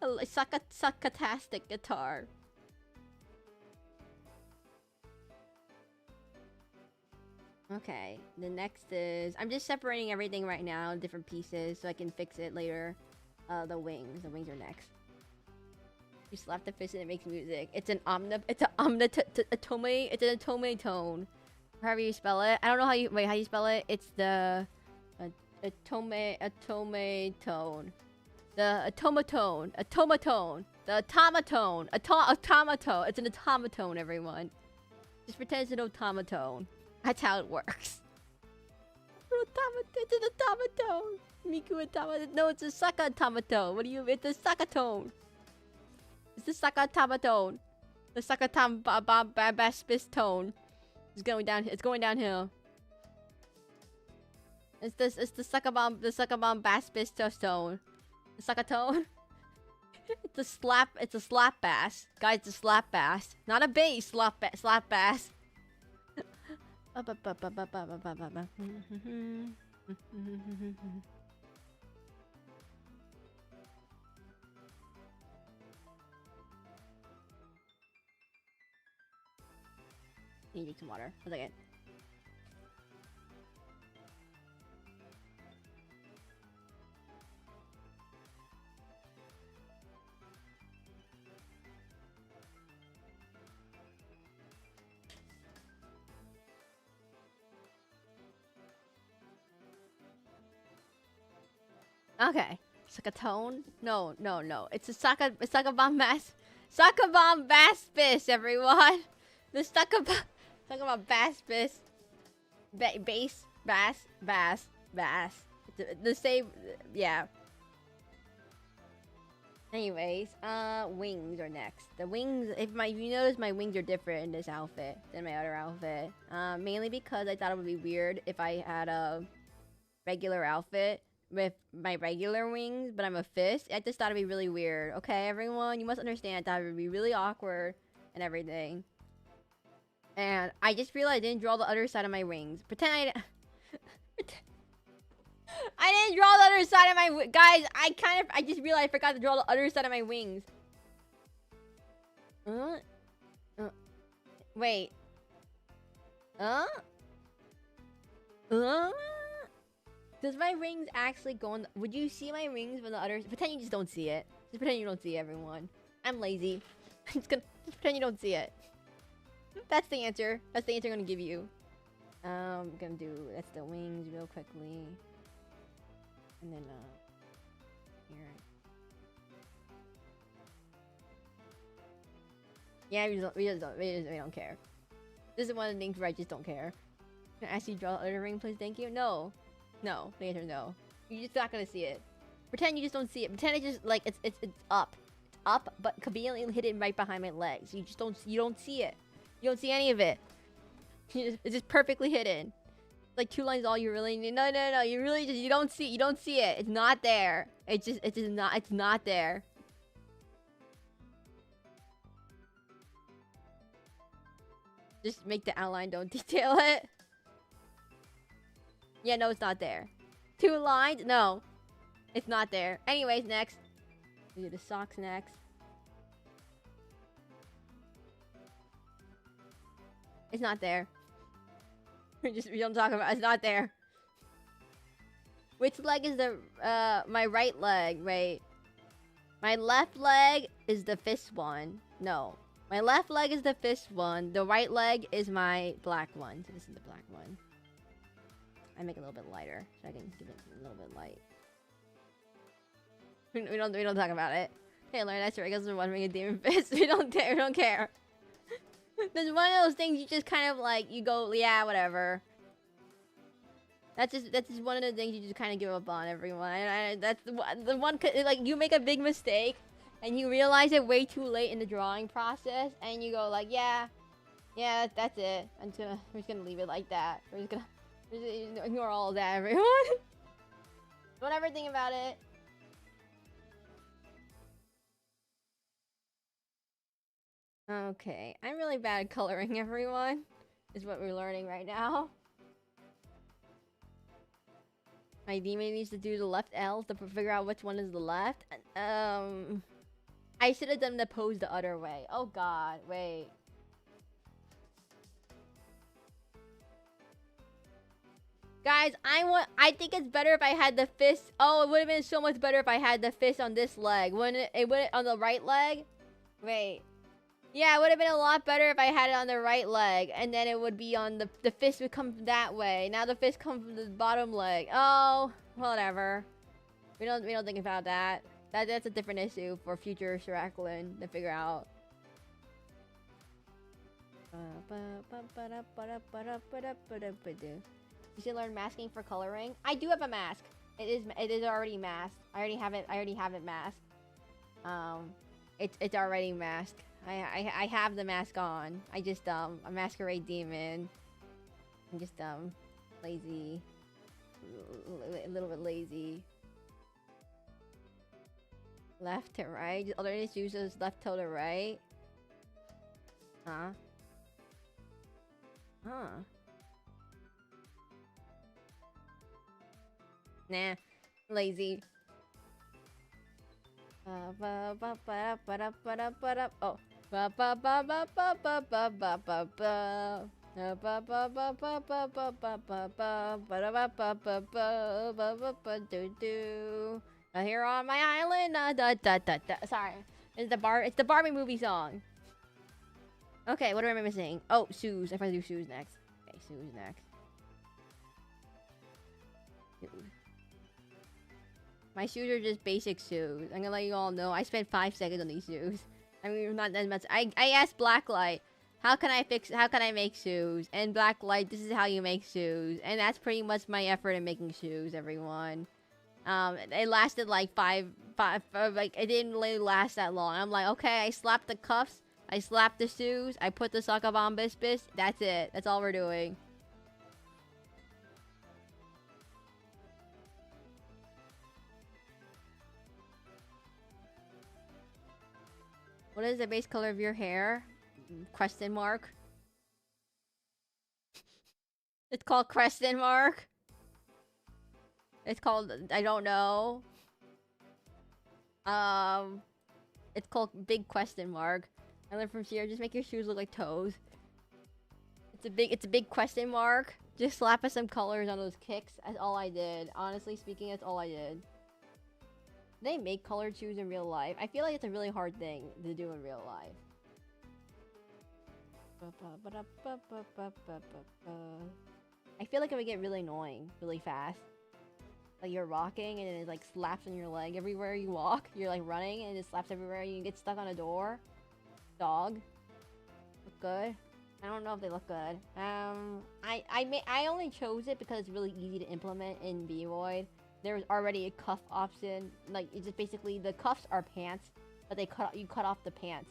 Sakatastic guitar. Okay, the next is I'm just separating everything right now in different pieces so I can fix it later. The wings are next. You slap the fist and it makes music. It's an atome tone. However you spell it. I don't know how you spell it. It's the atome tone. The automatone. The automatone. Automatone. It's an automatone, everyone. Just pretend it's an automatone. That's how it works. It's an automatone. Miku automatone. No, it's a Saka automatone. What do you? It's a Sakatone. It's the Saka automatone. The SacabamBASSpis tone. It's going down. It's going downhill. It's the SacabamBASSpis tone. The Sakatone. It's a slap. It's a slap bass, guys. It's a slap bass, not a bass. Slap bass. You need some water. 1 second. Okay. Sakatone? No. It's a SacabamBASSpis, everyone. The SacabamBASSpis. Bass. The same, yeah. Anyways, wings are next. The wings, if you notice, my wings are different in this outfit than my other outfit. Mainly because I thought it would be weird if I had a regular outfit with my regular wings, but I'm a fist. I just thought it'd be really weird. Okay, everyone, you must understand. I thought it would be really awkward and everything. And I just realized I didn't draw the other side of my wings. Pretend I didn't draw the other side of my guys. I just realized I forgot to draw the other side of my wings. Wait. Does my rings actually go on? Would you see my rings from the other? Pretend you just don't see it. Just pretend you don't see it, everyone. I'm lazy. Just pretend you don't see it. That's the answer. That's the answer I'm gonna give you. I'm gonna do that's the wings real quickly, and then here. Yeah, we don't care. This is one of the things where I just don't care. Can I ask you to draw the other ring, please? Thank you. No. The answer is no. You're just not gonna see it. Pretend you just don't see it. Pretend it just like it's up. It's up, but conveniently hidden right behind my legs. You don't see it. You don't see any of it. It's just perfectly hidden. Like 2 lines all you really need. No. You really just you don't see it. It's not there. It's not there. Just make the outline, don't detail it. Yeah, no, it's not there. 2 lines? No. It's not there. Anyways, next. We do the socks next. It's not there. We don't talk about it. It's not there. Which leg is the my right leg, right? My left leg is the fist one. No. My left leg is the fist one. The right leg is my black one. So this is the black one. I make it a little bit lighter, so I can give it a little bit light. We don't talk about it. Taylor, that's right. I guess we're wondering a demon fist. We don't care. There's one of those things you just kind of like, you go, yeah, whatever. That's just one of the things you just kind of give up on, everyone. And that's the one, like, you make a big mistake, and you realize it way too late in the drawing process, and you go like, yeah, that's it. We're just gonna leave it like that. We're just ignore all of that, everyone. Don't ever think about it. Okay, I'm really bad at coloring, everyone. Is what we're learning right now. My demon needs to do the left L to figure out which one is the left. I should have done the pose the other way. Oh god, wait. Guys, I think it's better if I had the fist. Oh, it would have been so much better if I had the fist on this leg. Wouldn't it? Would it on the right leg? Wait. Yeah, it would have been a lot better if I had it on the right leg, and then it would be on the fist would come that way. Now the fist comes from the bottom leg. Oh, whatever. We don't think about that. That's a different issue for future Shiraklin to figure out. You should learn masking for coloring. I do have a mask. It is already masked. I already have it masked. It's already masked. I have the mask on. I just a masquerade demon. I'm just lazy. A little bit lazy. Left to right. Alternate uses left toe to right. Huh? Huh. Nah. Lazy. Oh. Here on my island. Sorry. It's the Barbie movie song. Okay, what am I missing? Oh, shoes. I have to do shoes next. Okay, shoes next. My shoes are just basic shoes. I'm gonna let you all know. I spent 5 seconds on these shoes. I mean, not that much. I asked Blacklight, how can I make shoes? And Blacklight, this is how you make shoes. And that's pretty much my effort in making shoes, everyone. It lasted like like, it didn't really last that long. I'm like, okay, I slapped the cuffs, I slapped the shoes, I put the SacabamBASSpis, that's it. That's all we're doing. What is the base color of your hair? Question mark. It's called question mark. It's called, I don't know. It's called big question mark. I learned from Sierra, just make your shoes look like toes. It's a big question mark. Just slap us some colors on those kicks. That's all I did. Honestly speaking, that's all I did. They make colored shoes in real life. I feel like it's a really hard thing to do in real life. I feel like it would get really annoying really fast. Like you're walking and it like slaps on your leg everywhere you walk. You're like running and it slaps everywhere. You get stuck on a door. Dog. Look good. I don't know if they look good. I only chose it because it's really easy to implement in Void. There's already a cuff option. Like it's just basically the cuffs are pants, but you cut off the pants.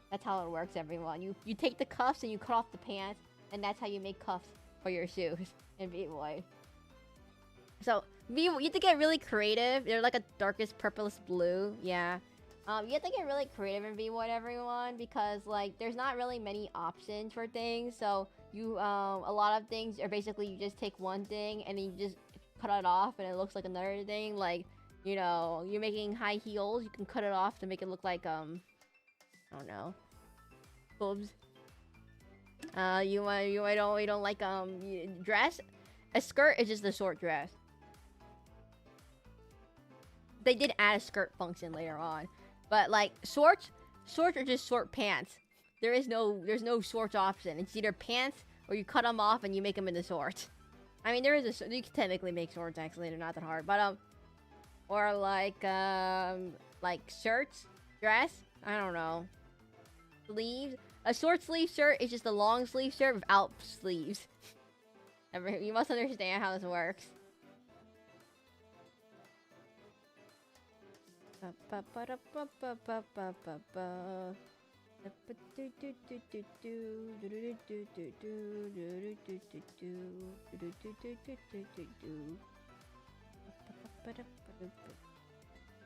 That's how it works, everyone. You take the cuffs and you cut off the pants, and that's how you make cuffs for your shoes in Void. So you have to get really creative. They're like a darkest purplish blue. Yeah. You have to get really creative in Void, everyone, because like there's not really many options for things. So you a lot of things are basically you just take one thing and then you just cut it off and it looks like another thing. Like, you know, you're making high heels, you can cut it off to make it look like I don't know, boobs. You don't like dress. A skirt is just a short dress. They did add a skirt function later on, but like shorts are just short pants. there's no shorts option. It's either pants or you cut them off and you make them into shorts. I mean, you can technically make shorts actually. They're not that hard, but or like shirts, dress. I don't know. Sleeves. A short sleeve shirt is just a long sleeve shirt without sleeves. You must understand how this works.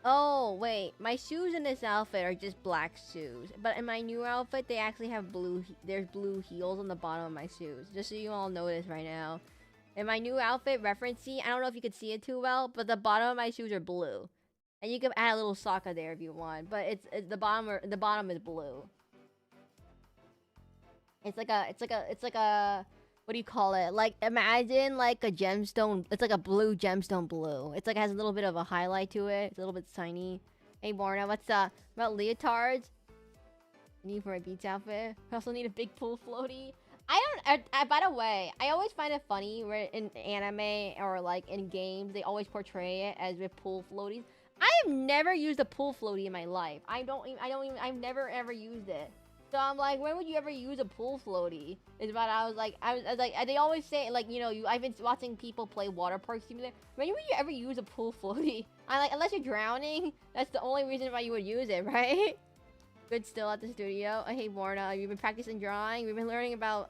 Oh, wait. My shoes in this outfit are just black shoes. But in my new outfit, they actually have there's blue heels on the bottom of my shoes. Just so you all notice right now. In my new outfit, referencing, I don't know if you could see it too well, but the bottom of my shoes are blue. And you can add a little soccer there if you want. But it's the bottom is blue. It's like a what do you call it? Like, imagine like a gemstone. It's like a blue gemstone blue. It's like has a little bit of a highlight to it. It's a little bit tiny. Hey, Borna, what's about leotards? Need for my beach outfit. I also need a big pool floaty. By the way, I always find it funny where in anime or like in games, they always portray it as with pool floaties. I have never used a pool floaty in my life. I've never ever used it. So I'm like, when would you ever use a pool floaty? Is what I was like, they always say, like, you know, I've been watching people play water park simulator. When would you ever use a pool floaty? I'm like, unless you're drowning, that's the only reason why you would use it, right? Good still at the studio. Hey, Borna, you've been practicing drawing. We've been learning about,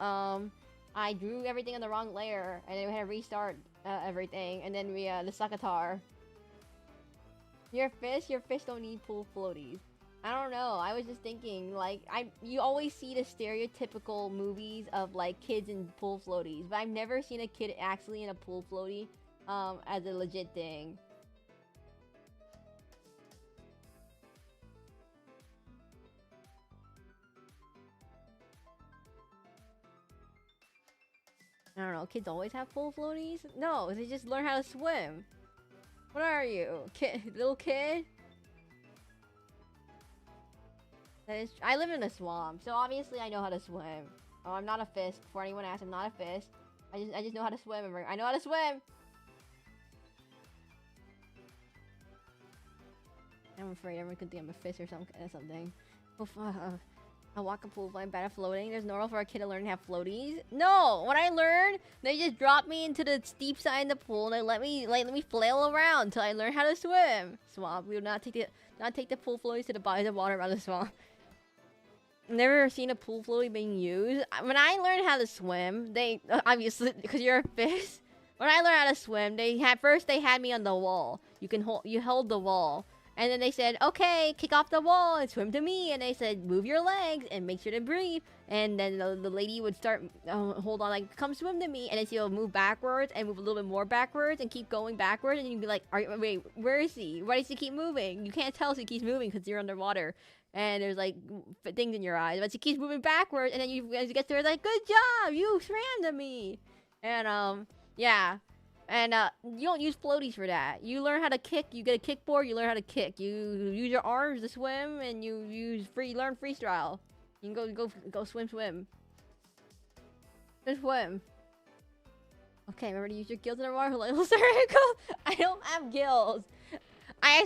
I drew everything on the wrong layer, and then we had to restart everything, and then we, the Sakatar. Your fish don't need pool floaties. I don't know. I was just thinking, like, you always see the stereotypical movies of, like, kids in pool floaties, but I've never seen a kid actually in a pool floaty, as a legit thing. I don't know. Kids always have pool floaties? No, they just learn how to swim. What are you? Little kid? I live in a swamp, so obviously I know how to swim. Oh, I'm not a fish. Before anyone asks, I'm not a fish. I just know how to swim. I know how to swim! I'm afraid everyone could think I'm a fish or something. I walk a pool flying bad at floating. There's normal for a kid to learn to have floaties. No! When I learned, they just dropped me into the steep side of the pool and they let me flail around until I learn how to swim. Swamp. We will not take the pool floaties to the body of the water around the swamp. Never seen a pool floaty being used. When I learned how to swim, they obviously, because you're a fish. When I learned how to swim, they had me on the wall. You hold the wall. And then they said, okay, kick off the wall and swim to me. And they said, move your legs and make sure to breathe. And then the lady would start, hold on, like, come swim to me. And then she'll move backwards and move a little bit more backwards and keep going backwards. And you'd be like, wait, where is he? Why does he keep moving? You can't tell she keeps moving because you're underwater. And there's, like, things in your eyes. But she keeps moving backwards. And then you get there, like, good job, you swam to me. And, yeah. And, you don't use floaties for that. You learn how to kick, you get a kickboard, you learn how to kick. You use your arms to swim, and you learn freestyle. You can go swim. Just swim. Okay, remember to use your gills in the water, little circle. I don't have gills. I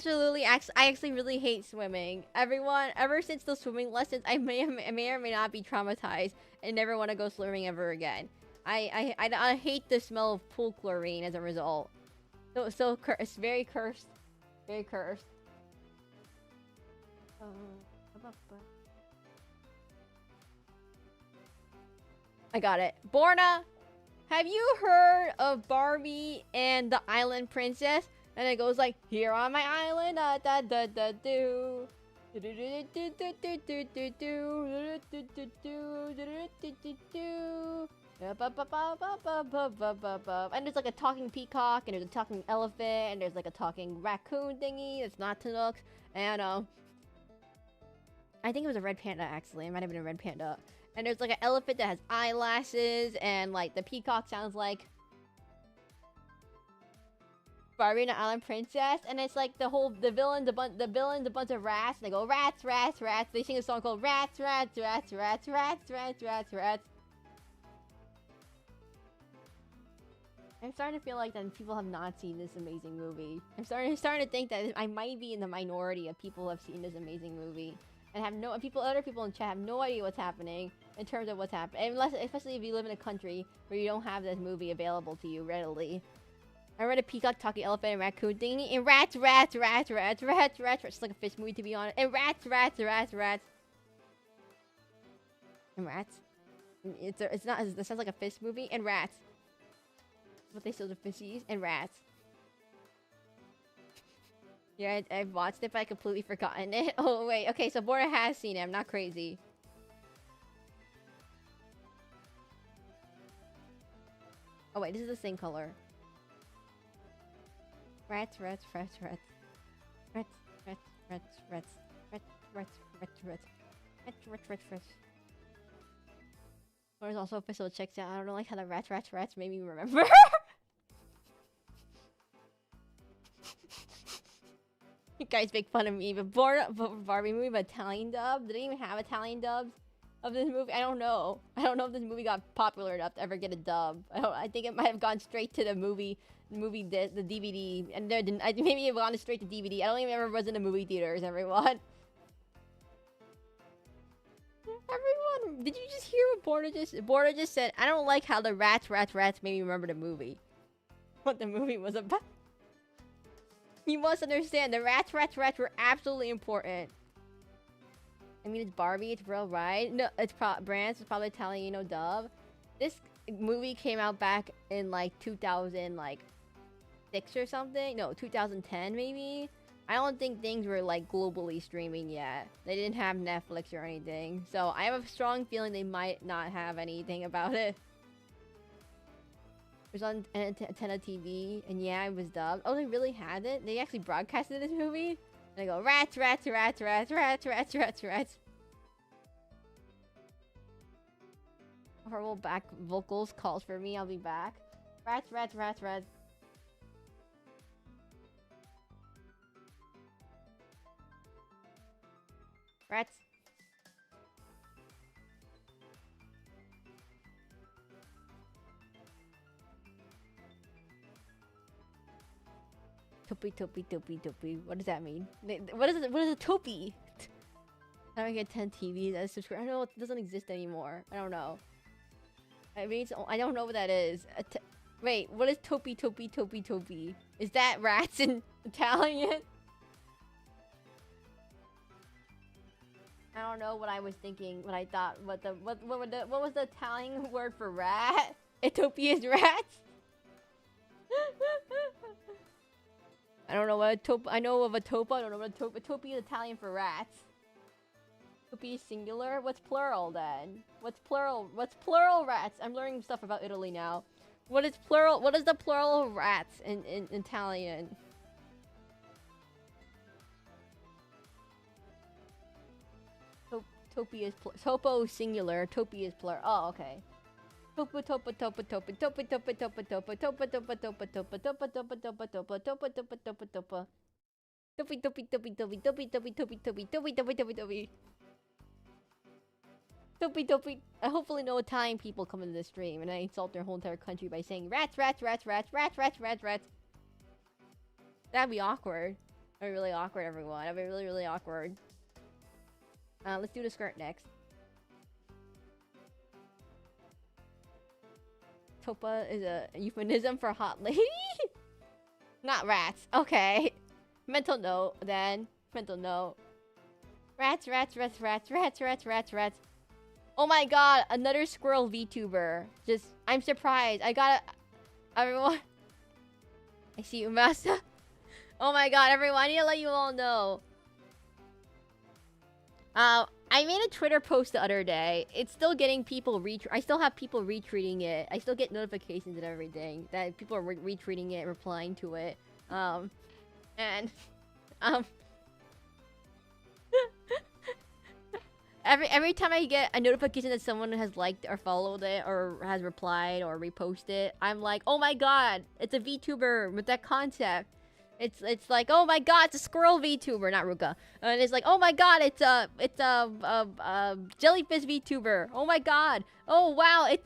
actually really hate swimming. Ever since those swimming lessons, I may or may not be traumatized and never want to go swimming ever again. I hate the smell of pool chlorine as a result. So it's very cursed. Very cursed. I got it. Borna, have you heard of Barbie and the Island Princess? And it goes like, here on my island, da da da da do. And there's like a talking peacock, and there's a talking elephant, and there's like a talking raccoon thingy. It's not Tanooks. And I think it was a red panda actually. It might have been a red panda. And there's like an elephant that has eyelashes, and like the peacock sounds like Barbie and the Island Princess, and it's like the villain's a bunch of rats. And they go rats, rats, rats. They sing a song called rats, rats, rats, rats, rats, rats, rats, rats. I'm starting to feel like that people have not seen this amazing movie. I'm starting to think that I might be in the minority of people who have seen this amazing movie and have no other people in chat have no idea what's happening in terms of what's happening, especially if you live in a country where you don't have this movie available to you readily. I read a peacock talking elephant and raccoon thingy and rats, rats, rats, rats, rats, rats. It's like a fish movie to be honest. And rats, rats, rats, rats. And rats. It's not. It sounds like a fish movie and rats. But they still the fishies and rats. Yeah, I've watched it, but I completely forgotten it. Oh wait, okay, so Bora has seen it. I'm not crazy. Oh wait, this is the same color. Rats, rats, rats, rats. Rats, rats, rats, rats. Rats, rats, rats, rats. Rats, rats, rats, rats. There's also official checks out. I don't like how the rats, rats, rats made me remember. You guys make fun of me, but Barbie movie, but Italian dub? Did they even have Italian dubs of this movie? I don't know. I don't know if this movie got popular enough to ever get a dub. I think it might have gone straight to the the DVD, and maybe it gone straight to DVD. I don't even remember if it was in the movie theaters. Everyone, did you just hear what Borda just said? I don't like how the rats made me remember the movie. What the movie was about. You must understand, the rats were absolutely important. I mean, it's Barbie, it's real, right? No, it's Brands, it's probably Italiano dub. This movie came out back in like 2006 or something. No, 2010 maybe. I don't think things were like globally streaming yet. They didn't have Netflix or anything. So I have a strong feeling they might not have anything about it. It was on Antenna TV, and yeah, it was dubbed. Oh, they really had it? They actually broadcasted this movie? And they go, rats, rats, rats, rats, rats, rats, rats, rats. Horrible back vocals calls for me, I'll be back. Rats, rats, rats, rats. Rats. Topi. What does that mean? What is a topi? I don't get 10 TVs as a subscriber. I don't know, it doesn't exist anymore. I don't know. I mean, I don't know what that is. Wait, what is topi? Is that rats in Italian? I don't know what I was thinking, what I thought, what was the Italian word for rat? Topi is rats? I don't know what a topa. I know of a topa. I don't know what a topa. Topi is Italian for rats. Topi is singular. What's plural then? What's plural? What's plural rats? I'm learning stuff about Italy now. What is plural? What is the plural of rats in Italian? Topi is topo singular. Topi is plural. Oh, okay. Topa. I hopefully no Italian people come into the stream and I insult their whole entire country by saying rats. That'd be awkward. That'd be really awkward, everyone. That'd be really awkward. Let's do the skirt next. Topa is a euphemism for hot lady? Not rats. Okay. Mental note, then. Mental note. Rats. Oh my god, another squirrel VTuber. I'm surprised. Everyone. I see you, Master. Oh my god, everyone, I need to let you all know. I made a Twitter post the other day. It's still getting people I still have people retweeting it. I still get notifications and everything that people are retweeting it, replying to it. every time I get a notification that someone has liked or followed it or has replied or reposted, I'm like, oh my god, it's a VTuber with that concept. It's like, oh my god, it's a squirrel VTuber, not Ruka. And it's like, oh my god, it's a jellyfish VTuber. Oh my god. Oh wow, and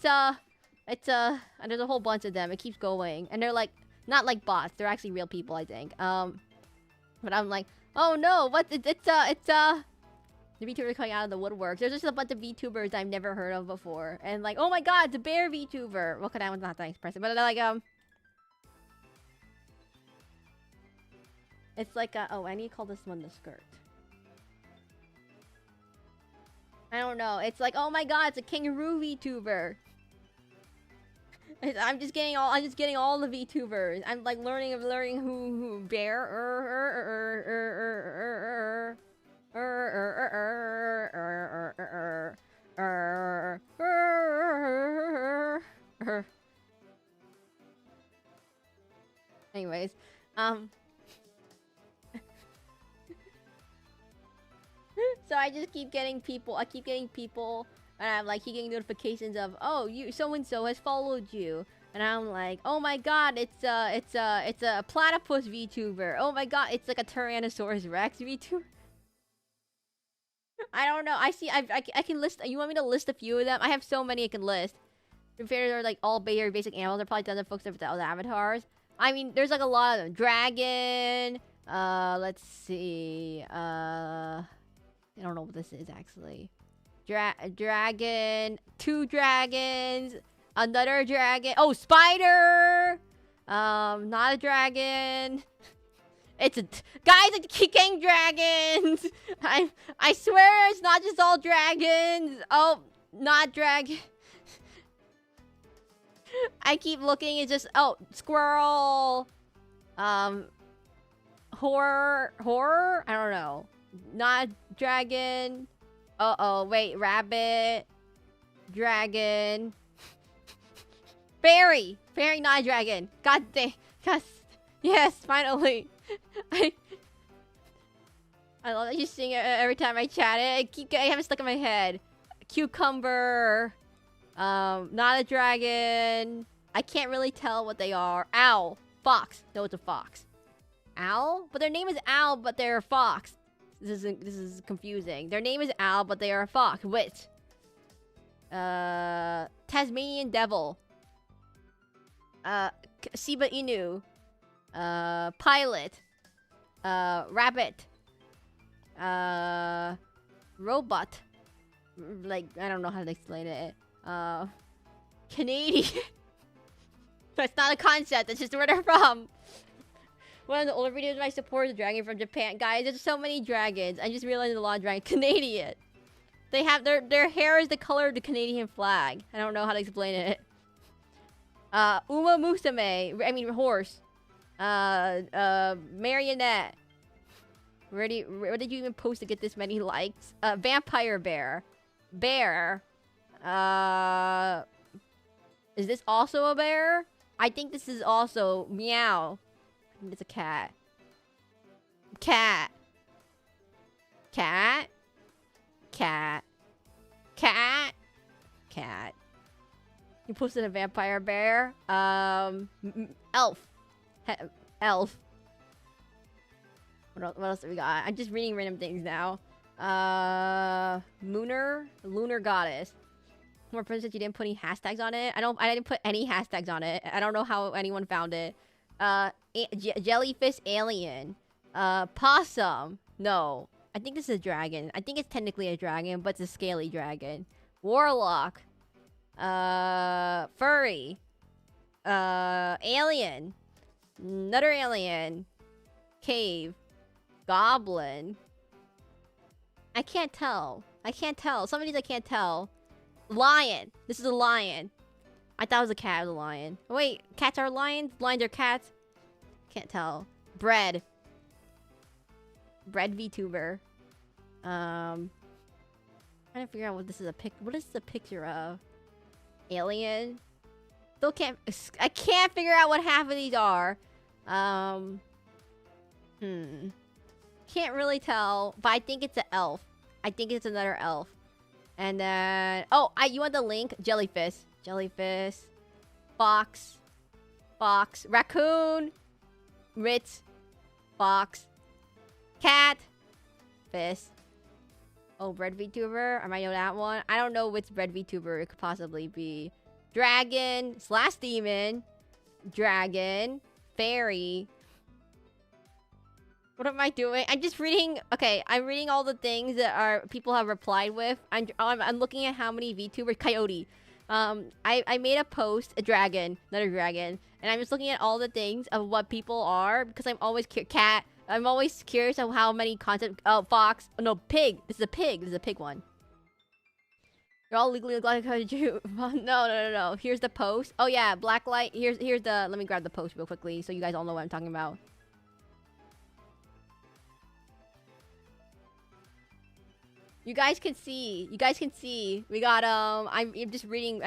there's a whole bunch of them. It keeps going, and they're like not like bots. They're actually real people, I think. But I'm like, oh no, what? It's the VTuber coming out of the woodwork. There's just a bunch of VTubers I've never heard of before, and like, oh my god, it's a bear VTuber. Well, that one's not that expressive, but like it's like oh, I need to call this one the skirt. I don't know. It's like, oh my god, it's a kangaroo VTuber. I'm just getting all the VTubers. I'm like learning who bear anyways, so I just keep getting people. And I'm like, keep getting notifications of, oh, you so and so has followed you. And I'm like, oh my god, it's a platypus VTuber. Oh my god, it's like a Tyrannosaurus Rex VTuber. I don't know. I can list. You want me to list a few of them? I have so many I can list. In fairness, they're like all very basic animals. They're probably done folks with the avatars. I mean, there's like a lot of them. Dragon. Let's see. I don't know what this is actually. Dragon. 2 dragons. Another dragon. Oh, spider. Not a dragon. It's a guys. It's kicking dragons. I swear it's not just all dragons. Oh, not dragon. I keep looking. It's just squirrel. Horror. I don't know. Not dragon. Uh-oh, wait, rabbit. Dragon. Fairy, not a dragon. God dang. Yes, finally. I love that you sing it every time I chat it. I have it stuck in my head. Cucumber. Not a dragon. I can't really tell what they are. Owl. Fox. No, it's a fox. Owl? But their name is Owl, but they're a fox. This is confusing. Their name is Owl, but they are a fox. Witch. Tasmanian Devil. Shiba Inu. Pilot. Rabbit. Robot. Like, I don't know how to explain it. Canadian. That's not a concept. That's just where they're from. One of the older videos I support is a dragon from Japan. Guys, there's so many dragons. I just realized there's a lot of dragons. Canadian. They have their hair is the color of the Canadian flag. I don't know how to explain it. Uma Musume. I mean horse. Marionette. Where did you even post to get this many likes? Vampire bear. Bear. Is this also a bear? I think this is also meow. It's a cat. Cat. Cat. Cat. Cat. Cat. You posted a vampire bear. Elf. Elf. What else do we got? I'm just reading random things now. Lunar goddess. More princess, you didn't put any hashtags on it. I didn't put any hashtags on it. I don't know how anyone found it. Jellyfish alien. Possum. No. I think this is a dragon. I think it's technically a dragon, but it's a scaly dragon. Warlock. Furry. Alien. Another alien. Cave. Goblin. I can't tell. Some of these I can't tell. Lion. This is a lion. I thought it was a cat. It was a lion. Oh, wait, cats are lions? Lions are cats? Can't tell. Bread. Bread VTuber. Trying to figure out what this is what is the picture of? Alien? Still can't. I can't figure out what half of these are. Can't really tell, but I think it's an elf. I think it's another elf. And then, oh, you want the link? Jellyfish, jellyfish, fox, fox, raccoon, Ritz, fox, cat, fish. Oh, bread VTuber. I might know that one. I don't know which bread VTuber it could possibly be. Dragon / demon, dragon, fairy. What am I doing? I'm just reading. Okay, I'm reading all the things that people have replied with. I'm looking at how many VTubers. Coyote. I made a post. A dragon, another dragon, and I'm just looking at all the things of what people are because I'm always cat. I'm always curious of how many content. Oh, fox. Oh, no, pig. This is a pig. This is a pig one. You're all legally allowed to do. No. Here's the post. Oh yeah, blacklight. Here's the. Let me grab the post real quickly so you guys all know what I'm talking about. You guys can see. We got I'm just reading.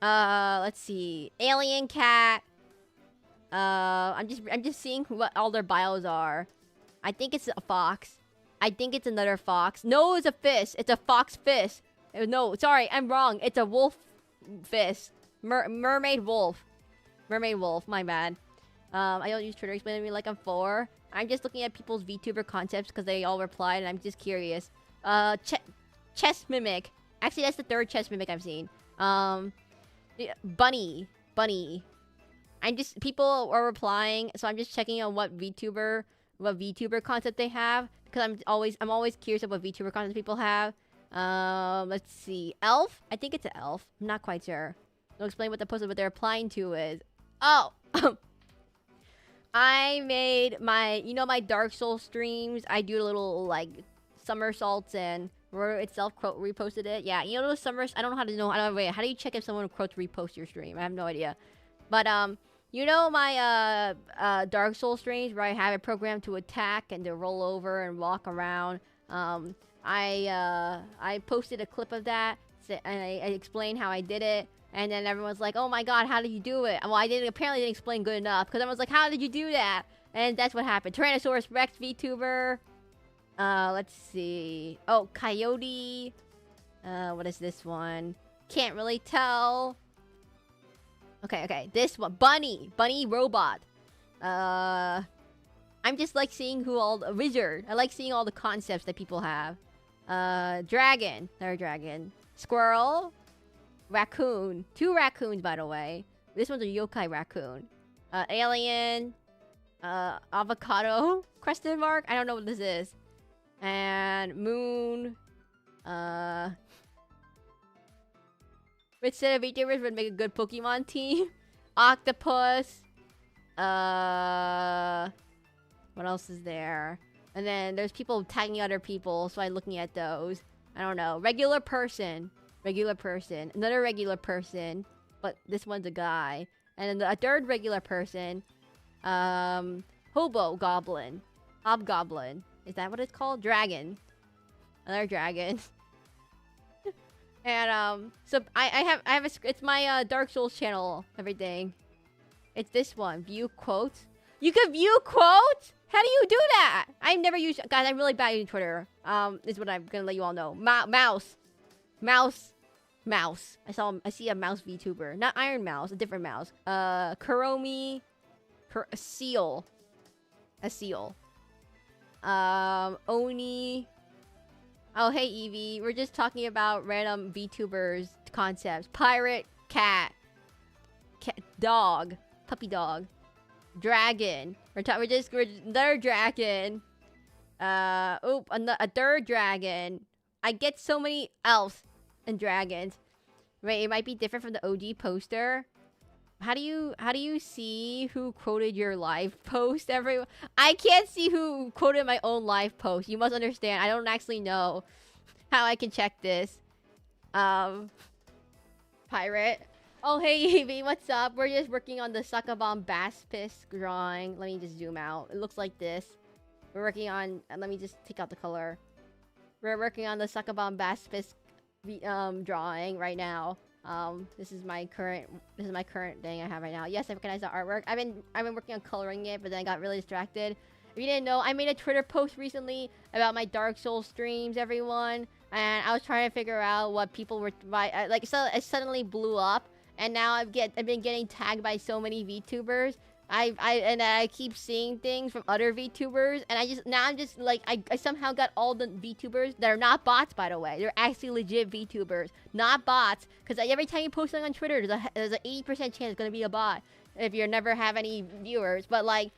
Let's see. Alien cat. I'm just seeing what all their bios are. I think it's a fox. I think it's another fox. No, it's a fish. It's a fox fish. No, sorry, I'm wrong. It's a wolf fish. Mermaid wolf. Mermaid wolf. My bad. I don't use Twitter. Explain to me like I'm 4. I'm just looking at people's VTuber concepts because they all replied, and I'm just curious. Chess mimic. Actually, that's the 3rd chess mimic I've seen. Bunny. People are replying, so I'm just checking on what VTuber concept they have because I'm always curious of what VTuber concept people have. Let's see. Elf. I think it's an elf. I'm not quite sure. They'll explain what the post, what they're applying to is. Oh. I made my, my Dark Souls streams. I do a little, like, somersaults, and Roto itself reposted it. Yeah, those summers. I don't know how to know. Wait, how do you check if someone quote repost your stream? I have no idea. But, my, Dark Souls streams where I have it programmed to attack and to roll over and walk around. I posted a clip of that, and I explained how I did it. And then everyone's like, oh my god, how did you do it? Well, apparently didn't explain good enough. Because everyone's like, how did you do that? And that's what happened. Tyrannosaurus Rex VTuber. Let's see. Oh, Coyote. What is this one? Can't really tell. Okay. This one. Bunny robot. I'm just like seeing wizard. I like seeing all the concepts that people have. Dragon. Another dragon. Squirrel. Raccoon. 2 raccoons, by the way. This one's a yokai raccoon. Alien. Avocado? Question mark? I don't know what this is. And moon. Which set of VTubers would make a good Pokemon team? Octopus. What else is there? And then there's people tagging other people, so I'm looking at those. I don't know. Regular person. Another regular person, but this one's a guy. And then a 3rd regular person. Hobo goblin. Hobgoblin. Is that what it's called? Dragon. Another dragon. And so I have it's my Dark Souls channel, everything. It's this one. View quotes. You can view quotes? How do you do that? I've never used, guys, I'm really bad using Twitter. This is what I'm gonna let you all know. Mouse. I see a mouse VTuber. Not Iron Mouse, a different mouse. Kuromi. A seal. Oni. Oh, hey, Evie. We're just talking about random VTubers concepts. Pirate. Cat. Dog. Puppy dog. Dragon. We're another dragon. A 3rd dragon. I get so many elves and dragons. Wait, it might be different from the OG poster. How do you see who quoted your live post? Everyone, I can't see who quoted my own live post. You must understand. I don't actually know how I can check this. Pirate. Oh, hey, Evie, what's up? We're just working on the SacabamBASSpis drawing. Let me just zoom out. It looks like this. We're working on... let me just take out the color. We're working on the SacabamBASSpis drawing right now. This is my current thing I have right now. Yes, I recognize the artwork. I've been working on coloring it, but then I got really distracted. If you didn't know, I made a Twitter post recently about my Dark Souls streams, everyone. and I was trying to figure out what people were like. So it suddenly blew up, and now I've been getting tagged by so many VTubers. I keep seeing things from other VTubers, and I'm just like I somehow got all the VTubers that are not bots, by the way. They're actually legit VTubers, not bots. Because every time you post something on Twitter, there's a 80% chance it's gonna be a bot if you never have any viewers. But like,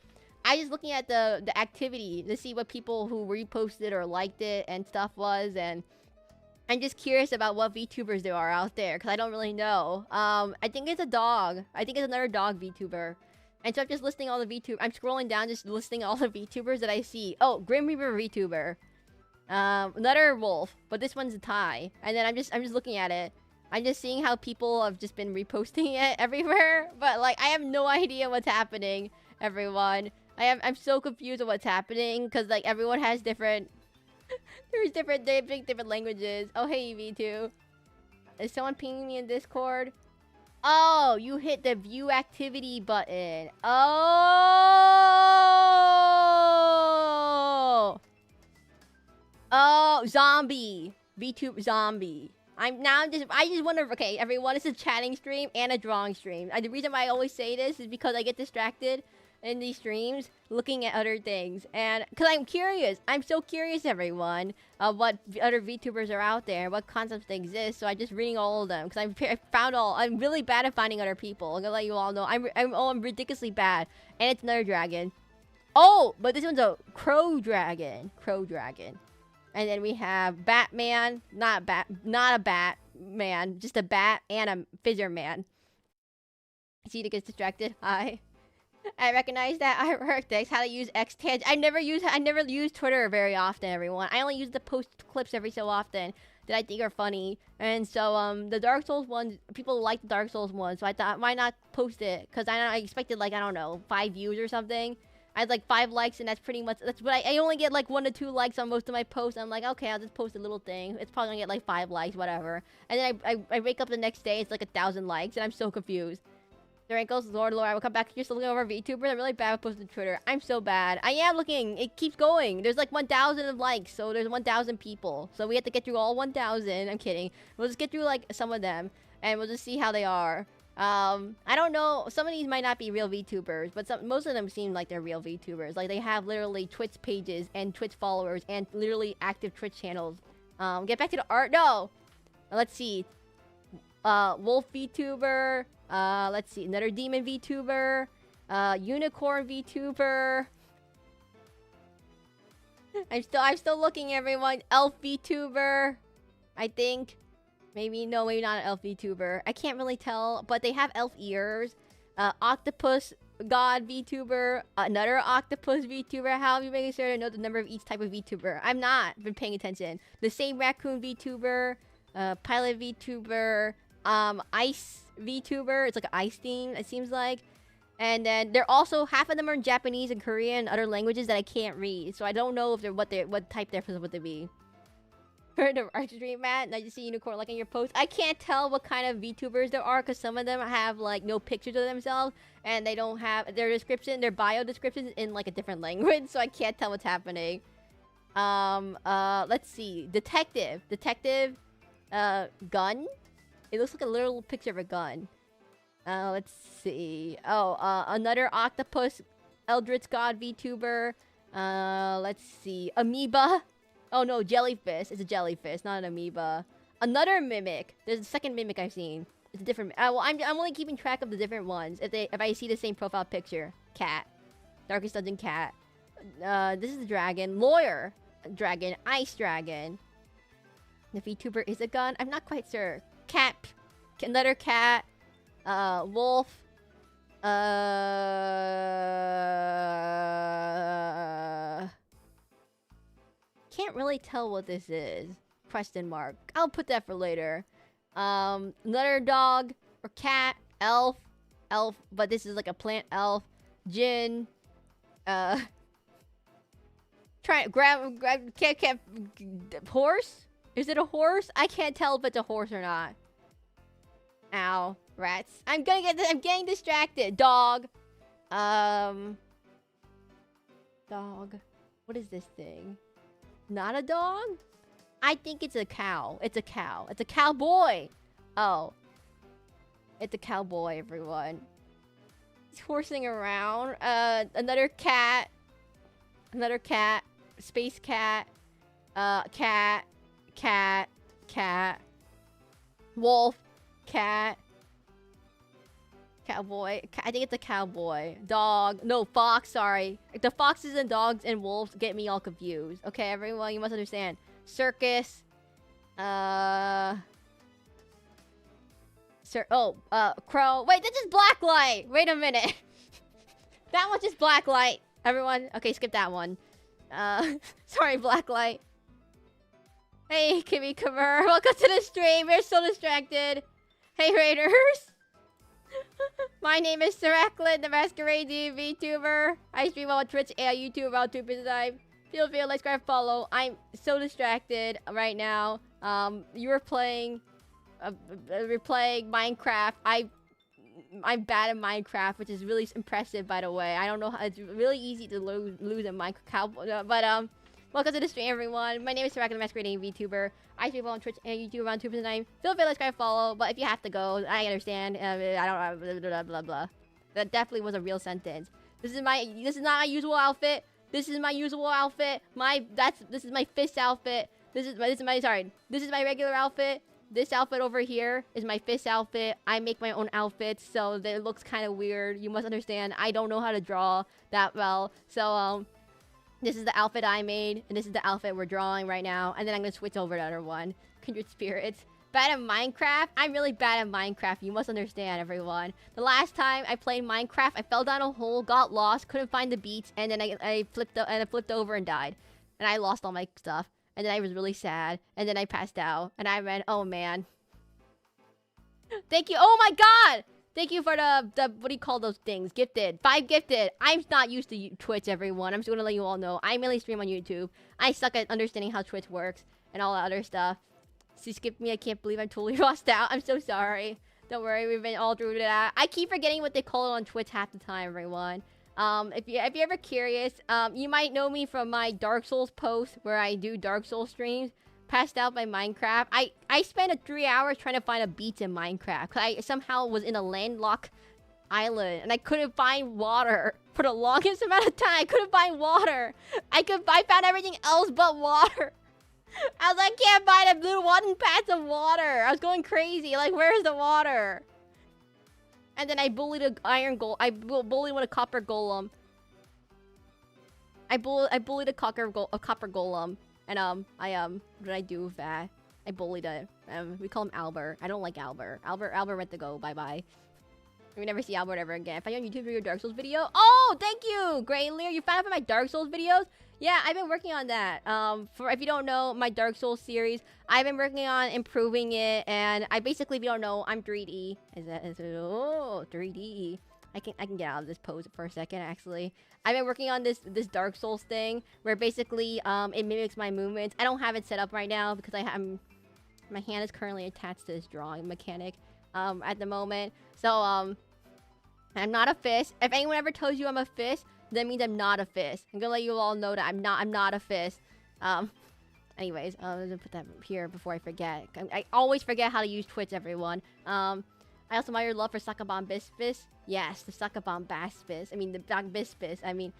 I just looking at the activity to see what people who reposted or liked it and stuff was, and I'm just curious about what VTubers there are out there because I don't really know. I think it's a dog. I think it's another dog VTuber. And so I'm just listing all the VTubers. I'm scrolling down, just listing all the VTubers that I see. Oh, Grim Reaper VTuber. Another wolf, but this one's a tie. And then I'm just looking at it. I'm just seeing how people have just been reposting it everywhere. But like, I have no idea what's happening, everyone. I'm so confused with what's happening because like everyone has different. They speak different languages. Oh hey V2. Is someone pinging me in Discord? Oh, you hit the view activity button. Oh! Oh, zombie. VTube zombie. I just wonder, okay, everyone, it's a chatting stream and a drawing stream. The reason why I always say this is because I get distracted in these streams looking at other things, and because I'm curious. I'm so curious, everyone, what other VTubers are out there, what concepts they exist. So I'm just reading all of them because I'm really bad at finding other people. I'm gonna let you all know I'm ridiculously bad. And it's another dragon. Oh, but this one's a crow dragon. And then we have Batman, not a Batman, just a bat and a fizzer man. See, to get distracted. Hi. I recognize that artwork text, how to use X tags. I never use Twitter very often, everyone. I only use the post clips every so often that I think are funny. And so the Dark Souls ones, people like the Dark Souls one, so I thought why not post it? Because I expected like, I don't know, 5 views or something. I had like 5 likes, and that's pretty much what I only get like 1 to 2 likes on most of my posts. I'm like, okay, I'll just post a little thing. It's probably gonna get like 5 likes, whatever. And then I wake up the next day, it's like 1,000 likes, and I'm so confused. The wrinkles, Lord, I will come back just looking over VTubers. I'm really bad at posting to Twitter. I'm so bad. I am looking. It keeps going. There's like 1,000 of likes, so there's 1,000 people. So we have to get through all 1,000. I'm kidding. We'll just get through like some of them, and we'll just see how they are. I don't know. Some of these might not be real VTubers, but most of them seem like they're real VTubers. Like they have literally Twitch pages and Twitch followers and literally active Twitch channels. Get back to the art. No. Let's see. Wolf VTuber. Let's see, another demon VTuber, unicorn VTuber. I'm still looking, everyone. Elf VTuber, I think. Maybe not an elf VTuber. I can't really tell, but they have elf ears. Octopus God VTuber, another octopus VTuber. How are you making sure to know the number of each type of VTuber? I'm not been paying attention. The same raccoon VTuber, pilot VTuber, ice VTuber. It's like an ice theme, it seems like. And then they're also, half of them are in Japanese and Korean and other languages that I can't read. So I don't know if they're what type they're supposed to be. Heard of art stream, Matt? And I just see unicorn liking your post. I can't tell what kind of VTubers there are because some of them have like no pictures of themselves, and they don't have their description, their bio description in like a different language, so I can't tell what's happening. Let's see. Detective, gun. It looks like a little picture of a gun. Let's see. Oh, another octopus, Eldritch God VTuber. Let's see. Amoeba. Oh no, jellyfish. It's a jellyfish, not an amoeba. Another mimic. There's a second mimic I've seen. It's a different. Well, I'm only keeping track of the different ones. If I see the same profile picture. Cat. Darkest Dungeon cat. This is the dragon. Lawyer. Dragon. Ice dragon. The VTuber is a gun. I'm not quite sure. Cat. Another cat. Wolf. Can't really tell what this is. Question mark. I'll put that for later. Another dog or cat. Elf. But this is like a plant elf. Jinn. Grab. Can't. Horse? Is it a horse? I can't tell if it's a horse or not. Ow. Rats. I'm getting distracted. Dog. Dog. What is this thing? Not a dog? I think it's a cow. It's a cow. It's a cowboy. Oh. It's a cowboy, everyone. He's horsing around. Another cat. Another cat. Space cat. Cat. Cat. Cat. Wolf. Cat. Cowboy. I think it's a cowboy. Dog. No, fox, sorry. The foxes and dogs and wolves get me all confused. Okay, everyone, you must understand. Circus. Crow. Wait, this is blacklight. Wait a minute. That one's just blacklight. Everyone, okay, skip that one. Sorry, blacklight. Hey, Kimmy Cover. Welcome to the stream. We're so distracted. Hey, Raiders. My name is Saraklin, the Masquerade VTuber. I stream on Twitch and YouTube about 2 minutes a time. Feel free to like, subscribe, follow. I'm so distracted right now. You're playing Minecraft. I'm bad at Minecraft, which is really impressive, by the way. I don't know how, it's really easy to lose in Minecraft, but welcome to the stream, everyone. My name is Saraklin, the Masquerade VTuber. I stream on Twitch and YouTube around 2 minutes a time. Feel free to like, subscribe, follow. But if you have to go, I understand. I don't blah blah blah. That definitely was a real sentence. This is not my usual outfit. This is my usual outfit. This is my fist outfit. This is my regular outfit. This outfit over here is my fist outfit. I make my own outfits, so it looks kind of weird. You must understand, I don't know how to draw that well. So, this is the outfit I made, and this is the outfit we're drawing right now. And then I'm gonna switch over to the other one. Kindred Spirits. Bad at Minecraft? I'm really bad at Minecraft. You must understand, everyone. The last time I played Minecraft, I fell down a hole, got lost, couldn't find the beats, and then I flipped over and died. And I lost all my stuff. And then I was really sad. And then I passed out. And I went, oh man. Thank you. Oh my god! Thank you for the what do you call those things? Gifted. 5 gifted. I'm not used to Twitch, everyone. I'm just gonna let you all know. I mainly stream on YouTube. I suck at understanding how Twitch works and all that other stuff. So you skipped me. I can't believe I'm totally lost out. I'm so sorry. Don't worry, we've been all through that. I keep forgetting what they call it on Twitch half the time, everyone. If you're ever curious, you might know me from my Dark Souls post where I do Dark Souls streams. Passed out by Minecraft. I spent 3 hours trying to find a beach in Minecraft because I somehow was in a landlocked island and I couldn't find water for the longest amount of time. I couldn't find water. I found everything else but water. I was like, I can't find a blue one patch of water. I was going crazy. Like, where's the water? And then I bullied a iron golem. I bullied with a copper golem. I bullied a copper golem. And, what did I do with that? I bullied it. We call him Albert. I don't like Albert. Albert went to go. Bye-bye. We never see Albert ever again. Find you on YouTube for your Dark Souls video. Oh, thank you, Grey Lear. You found out for my Dark Souls videos? Yeah, I've been working on that. If you don't know, my Dark Souls series, I've been working on improving it. And I basically, if you don't know, I'm 3D. Oh, 3D. I can get out of this pose for a second, actually. I've been working on this Dark Souls thing where basically it mimics my movements. I don't have it set up right now because my hand is currently attached to this drawing mechanic at the moment. So I'm not a fist. If anyone ever tells you I'm a fist, that means I'm not a fist. I'm gonna let you all know that I'm not a fist. Anyways, I'm gonna put that here before I forget. I always forget how to use Twitch, everyone. I also admire your love for SacabamBASSpis. Yes, the SacabamBASSpis. I mean, the BASSpis. I mean,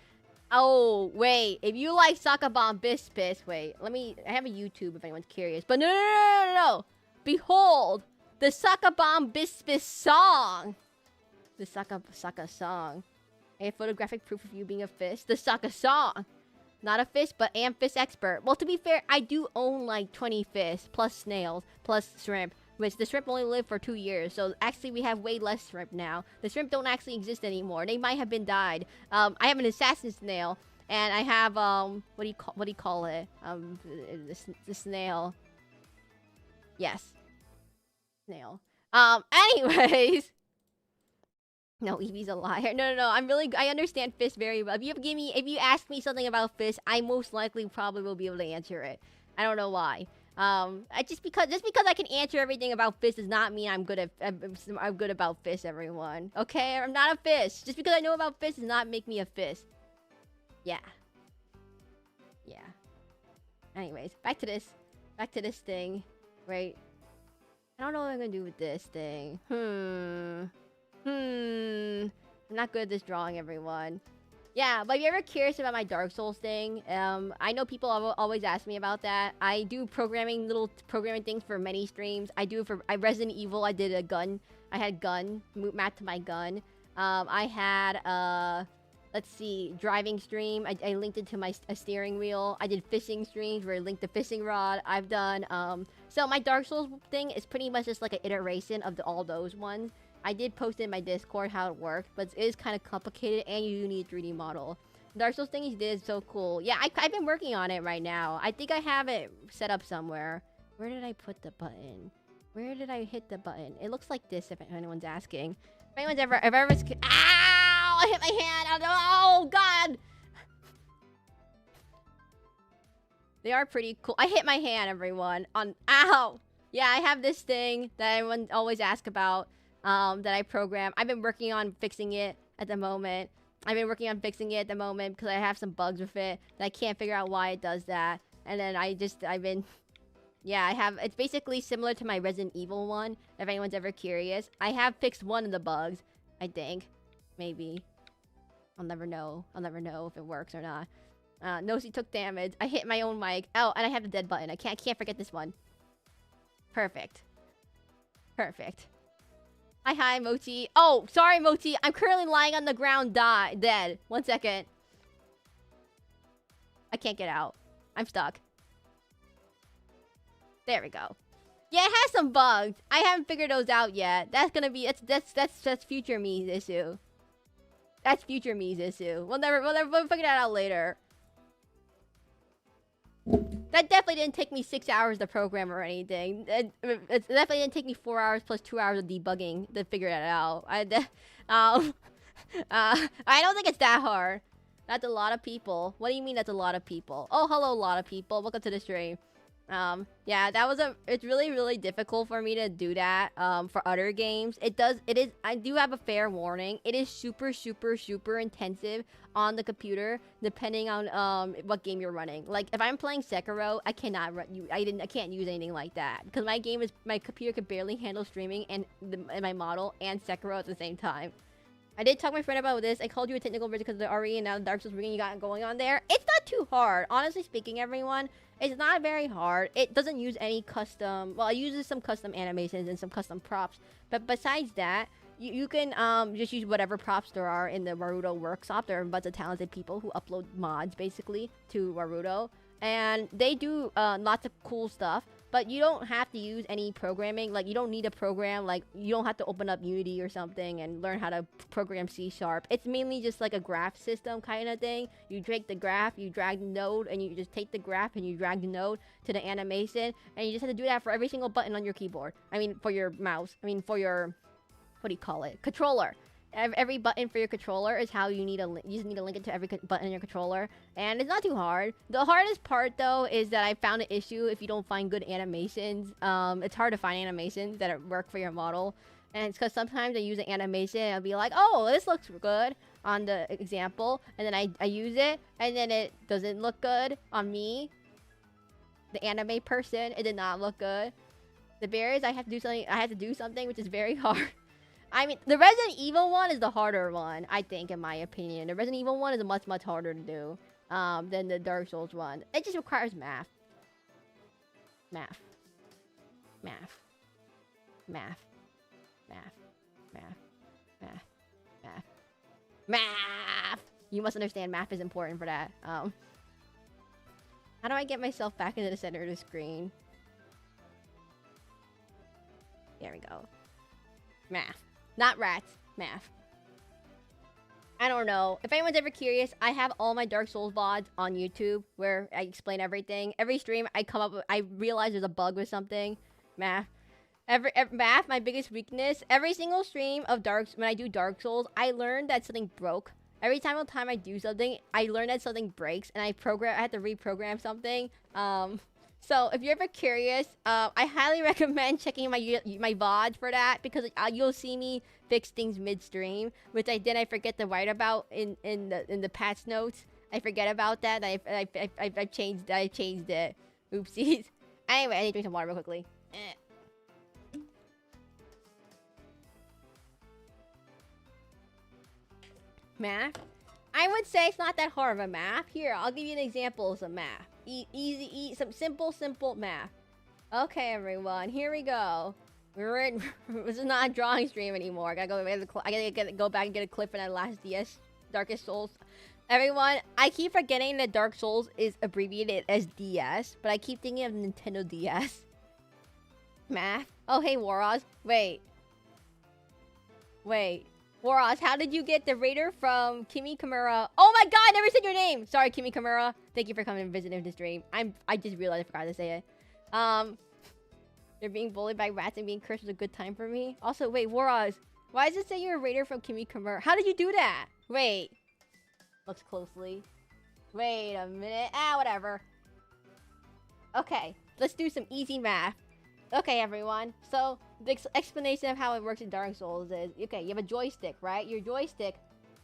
oh, wait. If you like SacabamBASSpis, wait. I have a YouTube if anyone's curious. But no. Behold, the SacabamBASSpis song. The Saka song. A photographic proof of you being a fist. The Saka song. Not a fist, but am fist expert. Well, to be fair, I do own like 20 fists, plus snails, plus shrimp. Which the shrimp only lived for 2 years, so actually we have way less shrimp now. The shrimp don't actually exist anymore. They might have been died. I have an assassin snail, and I have what do you call it? The snail. Yes, snail. Anyways, no, Evie's a liar. No. I understand fish very well. If you ask me something about fish, I most likely probably will be able to answer it. I don't know why. Just because I can answer everything about fish does not mean I'm good about fish, everyone. Okay, I'm not a fish. Just because I know about fish does not make me a fish. Yeah. Anyways, back to this. Back to this thing. Right. I don't know what I'm gonna do with this thing. I'm not good at this drawing, everyone. Yeah, but if you're ever curious about my Dark Souls thing, I know people always ask me about that. I do little programming things for many streams. I Resident Evil, I did a gun. I had gun, mapped to my gun. I had, let's see, driving stream. I linked it to a steering wheel. I did fishing streams where I linked the fishing rod. I've done, so my Dark Souls thing is pretty much just like an iteration of all those ones. I did post in my Discord how it worked, but it is kind of complicated and you do need a 3D model. Dark Souls thing you did is so cool. Yeah, I've been working on it right now. I think I have it set up somewhere. Where did I put the button? Where did I hit the button? It looks like this if anyone's asking. If anyone's ever... Ow! I hit my hand! Oh, God! They are pretty cool. I hit my hand, everyone. Ow! Yeah, I have this thing that everyone always asks about. That I program. I've been working on fixing it at the moment. Because I have some bugs with it that I can't figure out why it does that. And then it's basically similar to my Resident Evil one, if anyone's ever curious. I have fixed one of the bugs, I think. Maybe. I'll never know if it works or not. Nosy took damage. I hit my own mic. Oh, and I have the dead button. I can't forget this one. Perfect. Hi, Mochi. Oh, sorry, Mochi. I'm currently lying on the ground dead. 1 second. I can't get out. I'm stuck. There we go. Yeah, it has some bugs. I haven't figured those out yet. That's gonna be... That's future me's issue. That's future me's issue. We'll figure that out later. That definitely didn't take me 6 hours to program or anything. It definitely didn't take me 4 hours plus 2 hours of debugging to figure that out. I don't think it's that hard. That's a lot of people. What do you mean that's a lot of people? Oh, hello, a lot of people. Welcome to the stream. Yeah, it's really, really difficult for me to do that, for other games. I do have a fair warning. It is super, super, super intensive on the computer, depending on, what game you're running. Like, if I'm playing Sekiro, I can't use anything like that. Because my computer could barely handle streaming and my model and Sekiro at the same time. I did talk to my friend about this. I called you a technical bridge because of the RE and now the Dark Souls rigging you got going on there. It's not too hard. Honestly speaking, everyone, it's not very hard. It doesn't use any custom... Well, it uses some custom animations and some custom props. But besides that, you can just use whatever props there are in the Warudo workshop. There are a bunch of talented people who upload mods, basically, to Warudo. And they do lots of cool stuff. But you don't have to use any programming. Like, you don't need a program. Like, you don't have to open up Unity or something and learn how to program C#. It's mainly just like a graph system kind of thing. You take the graph, you drag the node, and you just take the graph and you drag the node to the animation. And you just have to do that for every single button on your keyboard. I mean, for your mouse. I mean, for your... What do you call it? Controller. Every button for your controller is how you just need to link it to every button in your controller. And it's not too hard. The hardest part, though, is that I found an issue if you don't find good animations. It's hard to find animations that work for your model. And it's because sometimes I use an animation and I'll be like, oh, this looks good on the example. And then I use it, and then it doesn't look good on me. The anime person, it did not look good. The barriers, I have to do something, which is very hard. I mean, the Resident Evil one is the harder one, I think, in my opinion. The Resident Evil one is much, much harder to do than the Dark Souls one. It just requires math. Math. Math. Math. Math. Math. Math. Math. Math! You must understand math is important for that. How do I get myself back into the center of the screen? There we go. Math. Not rats. Math. I don't know. If anyone's ever curious, I have all my Dark Souls VODs on YouTube where I explain everything. Every stream, I realize there's a bug with something. Math. Math, my biggest weakness. Every single stream of when I do Dark Souls, I learned that something broke. Every time I do something, I learn that something breaks, and I have to reprogram something. So if you're ever curious, I highly recommend checking my VODs for that, because you'll see me fix things midstream, which I forget to write about in the patch notes. I forget about that. I changed it. Oopsies. Anyway, I need to drink some water real quickly. Math? I would say it's not that hard of a math. Here, I'll give you an example of some math. Easy, some simple math. Okay, everyone, here we go. We're in. This is not a drawing stream anymore. I gotta go back and get a clip for that last DS Darkest Souls. Everyone, I keep forgetting that Dark Souls is abbreviated as DS, but I keep thinking of Nintendo DS. Math? Oh, hey, Waroz. Wait. Waroz, how did you get the raider from Kimi Kimura? Oh my god, I never said your name! Sorry, Kimi Kimura. Thank you for coming and visiting this stream. I just realized I forgot to say it. You're being bullied by rats and being cursed was a good time for me. Also, wait, Waroz, why does it say you're a raider from Kimi Kimura? How did you do that? Wait. Looks closely. Wait a minute. Whatever. Okay, let's do some easy math. Okay, everyone. So, the explanation of how it works in Dark Souls is, okay, you have a joystick, right? Your joystick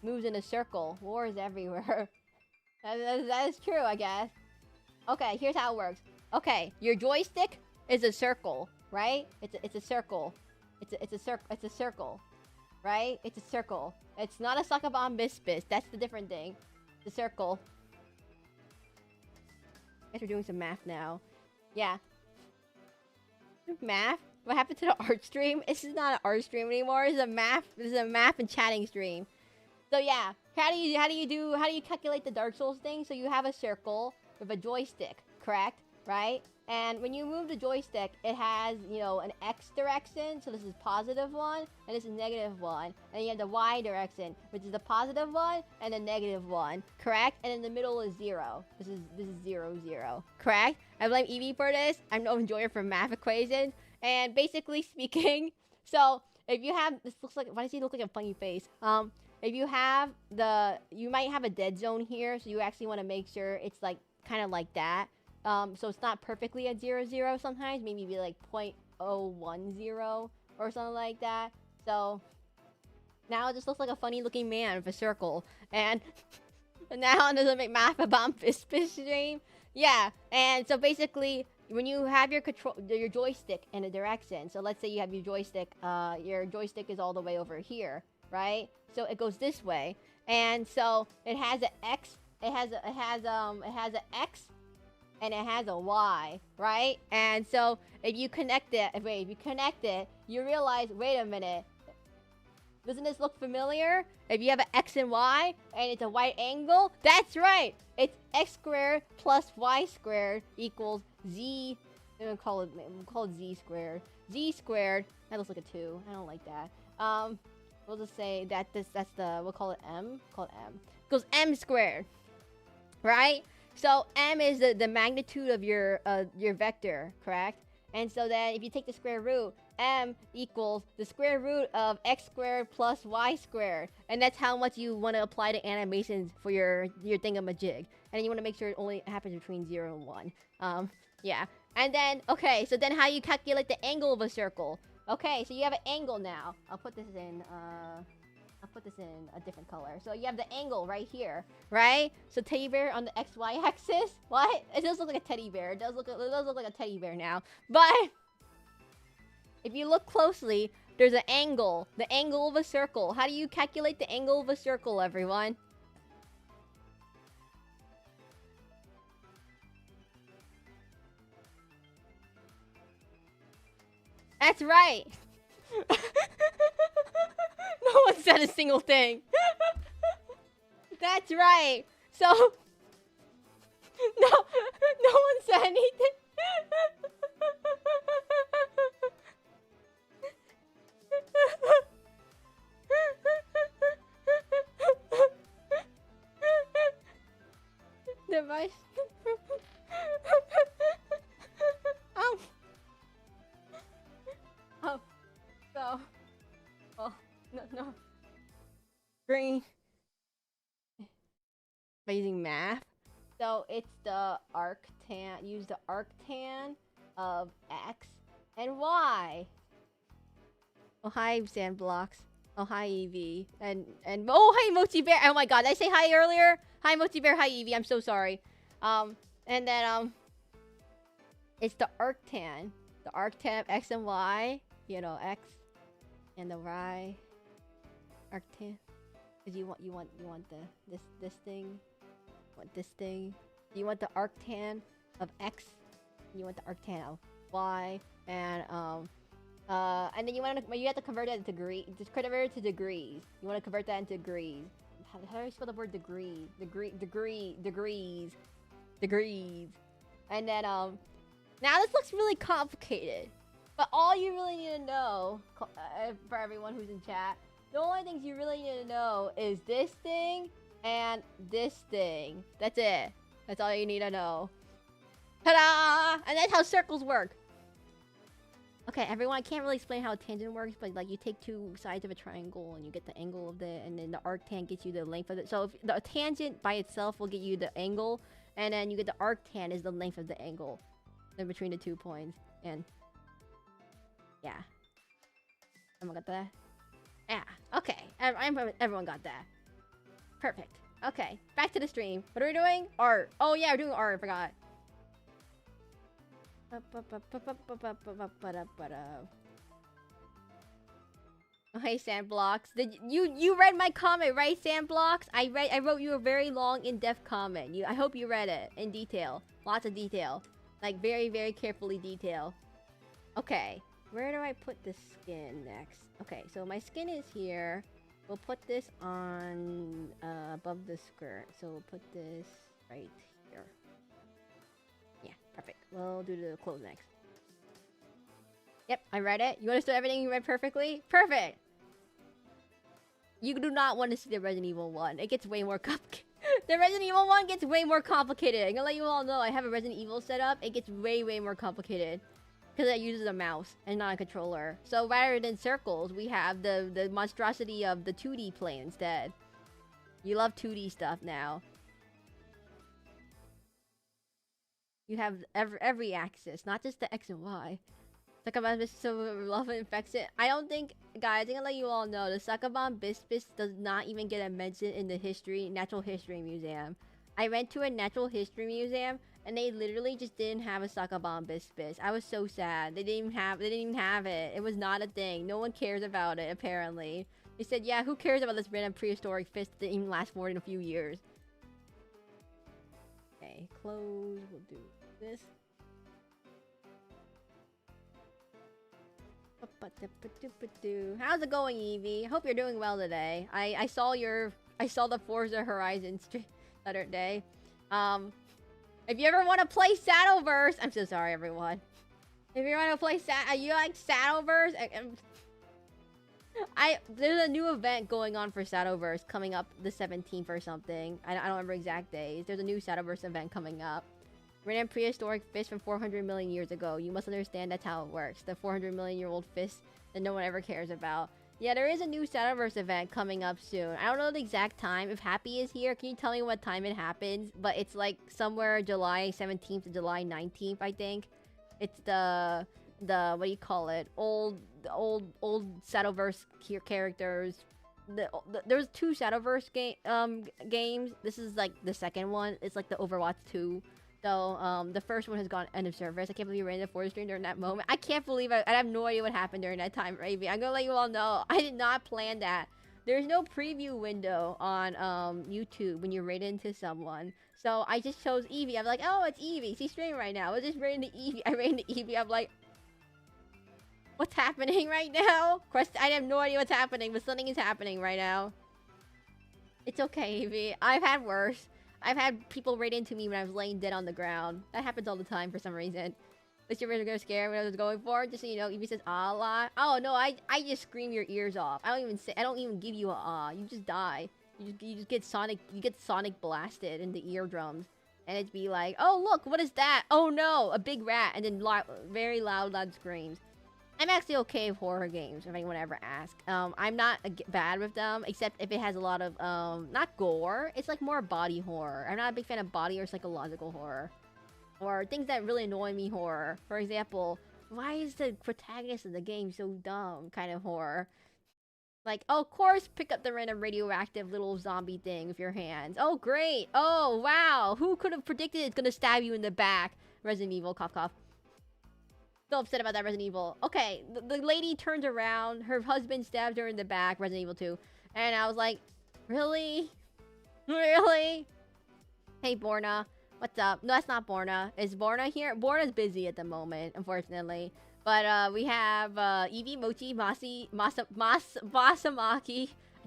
moves in a circle. War is everywhere. that is true, I guess. Okay, here's how it works. Okay, your joystick is a circle, right? It's a circle. It's a circle. Right? It's a circle. It's not a SacabamBASSpis. That's the different thing. The circle. I guess we're doing some math now. Yeah. Math? What happened to the art stream? This is not an art stream anymore. This is a math and chatting stream. So yeah, how do you calculate the Dark Souls thing? So you have a circle with a joystick, correct? Right? And when you move the joystick, it has, you know, an X direction, so this is positive one, and this is negative one. And you have the Y direction, which is the positive one and the negative one, correct? And in the middle is 0. This is 0, 0, correct? I blame Evie for this. I'm no enjoyer for math equations. And basically speaking, so if you have, this looks like, why does he look like a funny face? If you have you might have a dead zone here, so you actually want to make sure it's like, kind of like that. So it's not perfectly at 0, 0 sometimes. Maybe be like 0.010 or something like that. So now it just looks like a funny looking man with a circle. And now it doesn't make SacabamBASSpis stream. Yeah, and so basically when you have your joystick in a direction, so let's say you have your joystick is all the way over here, right? So it goes this way. And so it has an X, it has an X and it has a Y, right? And so if you connect it, you realize, wait a minute, doesn't this look familiar? If you have an X and Y and it's a right angle, that's right. It's X squared plus Y squared equals Z. We'll call it Z squared. Z squared. That looks like a 2. I don't like that. We'll just say we'll call it M. Call it M. Equals M squared, right? So M is the magnitude of your vector, correct? And so then if you take the square root, M equals the square root of X squared plus Y squared. And that's how much you want to apply to animations for your thingamajig. And you want to make sure it only happens between 0 and 1. Yeah. And then, okay, so then how you calculate the angle of a circle? Okay, so you have an angle now. I'll put this in a different color. So you have the angle right here, right? So teddy bear on the XY axis. What? It does look like a teddy bear. It does look like a teddy bear now. But if you look closely, there's an angle. The angle of a circle. How do you calculate the angle of a circle, everyone? That's right. No one said a single thing. That's right. So no one said anything. Device. So. Oh, no. Green. By using math. So it's the arctan. Use the arctan of X and Y. Oh, hi, Sandblocks. Oh, hi, Evie. And oh, hi, Mochi Bear. Oh my god, did I say hi earlier? Hi, Mochi Bear. Hi, Evie. I'm so sorry. And then, It's the arctan. The arctan of X and Y. You know, X and the Y. Arctan. Cause you want this thing. You want this thing. You want the arctan of X. You want the arctan of Y. And then you have to convert that into degree. Just convert it to degrees. You want to convert that into degrees. How do I spell the word degree? Degrees. And then now this looks really complicated. But all you really need to know, for everyone who's in chat, the only things you really need to know is this thing and this thing. That's it. That's all you need to know. Ta-da! And that's how circles work. Okay, everyone, I can't really explain how a tangent works, but like you take two sides of a triangle and you get the angle of it, and then the arctan gets you the length of it. So if the tangent by itself will get you the angle, and then you get the arctan is the length of the angle in between the 2 points. And yeah, everyone got that? Yeah. Okay, everyone got that. Perfect. Okay, back to the stream. What are we doing? Art. Oh yeah, we're doing art. I forgot. Oh, hey Sandblocks. Did you read my comment, right, Sandblocks? I wrote you a very long, in-depth comment. I hope you read it in detail. Lots of detail. Like very, very carefully detail. Okay. Where do I put the skin next? Okay, so my skin is here. We'll put this on above the skirt. So we'll put this right here. Yeah, perfect. We'll do the clothes next. Yep, I read it. You understood everything you read perfectly? Perfect! You do not want to see the Resident Evil 1. It gets way more complicated. The Resident Evil 1 gets way more complicated. I'm gonna let you all know I have a Resident Evil setup. It gets way, way more complicated. Because it uses a mouse and not a controller. So rather than circles, we have the monstrosity of the 2D plane instead. You love 2D stuff now. You have every axis, not just the X and Y. SacabamBASSpis so relevant infects it. I don't think, guys, I'm gonna let you all know, the SacabamBASSpis does not even get a mention in the Natural History Museum. I went to a Natural History Museum, and they literally just didn't have a SacabamBASSpis. I was so sad. They didn't even have it. It was not a thing. No one cares about it, apparently. They said, yeah, who cares about this random prehistoric fist that didn't even last more than a few years. Okay, close. We'll do this. How's it going, Evie? Hope you're doing well today. I saw the Forza Horizon stream the other day. If you ever want to play Shadowverse, I'm so sorry, everyone. If you want to play you like Shadowverse? There's a new event going on for Shadowverse coming up the 17th or something. I don't remember exact days. There's a new Shadowverse event coming up. Random prehistoric fish from 400 million years ago. You must understand that's how it works. The 400 million year old fish that no one ever cares about. Yeah, there is a new Shadowverse event coming up soon. I don't know the exact time. If Happy is here, can you tell me what time it happens? But it's like somewhere July 17th to July 19th, I think. It's the what do you call it? Old Shadowverse characters. There's two Shadowverse games. This is like the second one. It's like the Overwatch 2. So, the first one has gone end of service. I can't believe you ran into Forza stream during that moment. I can't believe I have no idea what happened during that time, Ravi. I'm gonna let you all know. I did not plan that. There's no preview window on YouTube when you raid into someone. So I just chose Evie. I'm like, oh, it's Evie. She's streaming right now. I just ran into Evie. I ran into Evie. I'm like, what's happening right now? I have no idea what's happening, but something is happening right now. It's okay, Evie. I've had worse. I've had people raid into me when I was laying dead on the ground. That happens all the time for some reason. This year was scared when I was going for it. Just so you know, Evie says ah a lot. Oh no, I just scream your ears off. I don't even give you a ah. You just die. You just get sonic blasted in the eardrums. And it'd be like, oh look, what is that? Oh no, a big rat, and then very loud screams. I'm actually okay with horror games, if anyone ever asks. I'm not bad with them, except if it has a lot of, not gore. It's like more body horror. I'm not a big fan of body or psychological horror. Or things that really annoy me horror. For example, why is the protagonist of the game so dumb kind of horror? Like, oh, of course, pick up the random radioactive little zombie thing with your hands. Oh, great. Oh, wow. Who could have predicted it's gonna stab you in the back? Resident Evil, cough, cough. So upset about that Resident Evil. Okay, the lady turns around. Her husband stabs her in the back. Resident Evil 2. And I was like, really? Really? Hey, Borna. What's up? No, that's not Borna. Is Borna here? Borna's busy at the moment, unfortunately. But we have Evie, Mochi, Basamaki. I'm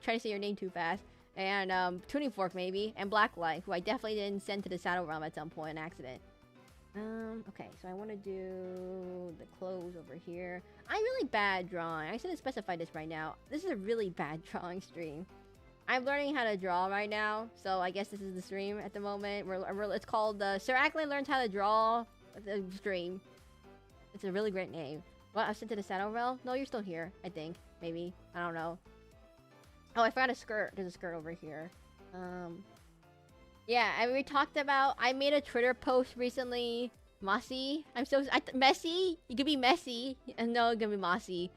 trying to say your name too fast. And Tuning Fork, maybe. And Blacklight, who I definitely didn't send to the Shadow Realm at some point, an accident. Okay, so I want to do the clothes over here. I'm really bad drawing. I shouldn't specify this right now. This is a really bad drawing stream. I'm learning how to draw right now, so I guess this is the stream at the moment. It's called Sir Acklin Learns How to Draw the stream. It's a really great name. What? I sent to the Shadow Realm? No, you're still here, I think. Maybe. I don't know. Oh, I forgot a skirt. There's a skirt over here. Yeah, and we talked about... I made a Twitter post recently. Mossy? Messy? You could be messy. And no, it's gonna be mossy.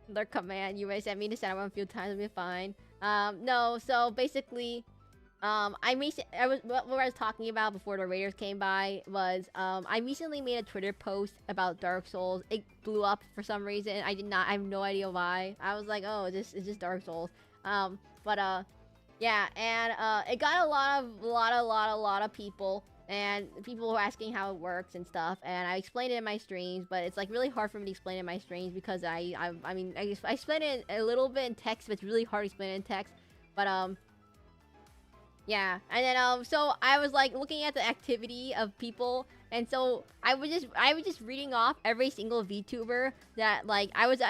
Lurk command. You may send me to Shadow Realm a few times. It'll be fine. No, so basically... what I was talking about before the Raiders came by was... I recently made a Twitter post about Dark Souls. It blew up for some reason. I have no idea why. I was like, oh, it's just Dark Souls. Yeah, and it got a lot of people, and people were asking how it works and stuff, and I explained it in my streams, but it's like really hard for me to explain it in my streams because I explained it a little bit in text, but it's really hard to explain it in text. But yeah, and then so I was like looking at the activity of people, and so I was just reading off every single VTuber that like I was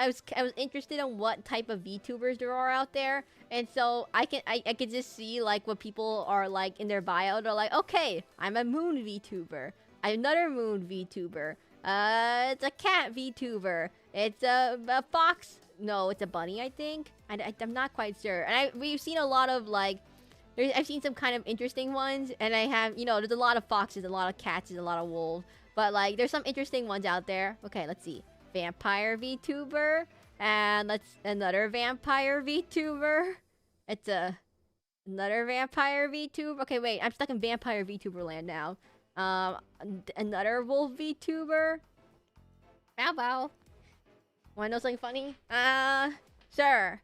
interested in what type of VTubers there are out there. And so I could just see like what people are like in their bio. They're like, okay, I'm a moon VTuber. I'm another moon VTuber. It's a cat VTuber. It's a fox. No, it's a bunny, I think. I'm not quite sure. And we've seen a lot of like, I've seen some kind of interesting ones. And I have, there's a lot of foxes, a lot of cats, and a lot of wolves. But like, there's some interesting ones out there. Okay, let's see. Vampire VTuber. And another vampire VTuber. It's another vampire VTuber. Okay, wait, I'm stuck in vampire VTuber land now. Another wolf VTuber. Bow bow. Wanna know something funny? Sure.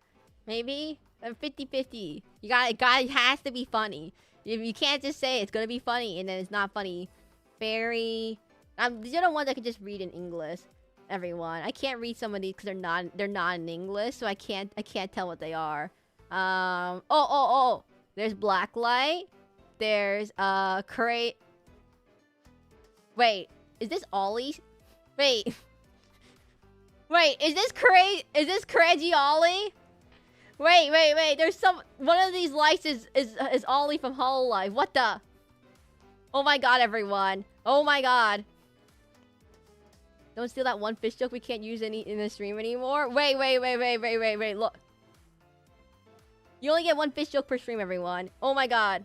Maybe? 50-50. It has to be funny. You can't just say it's gonna be funny and then it's not funny. These are the ones I can just read in English. Everyone, I can't read some of these because they're not in English, so I can't tell what they are. There's Blacklight. There's Wait, is this Ollie? Wait, is this Crazy Ollie? Wait. There's one of these lights is Ollie from Hololive. What the? Oh my god, everyone. Oh my god. Don't steal that one fish joke we can't use in the stream anymore. Wait, look. You only get one fish joke per stream, everyone. Oh my god.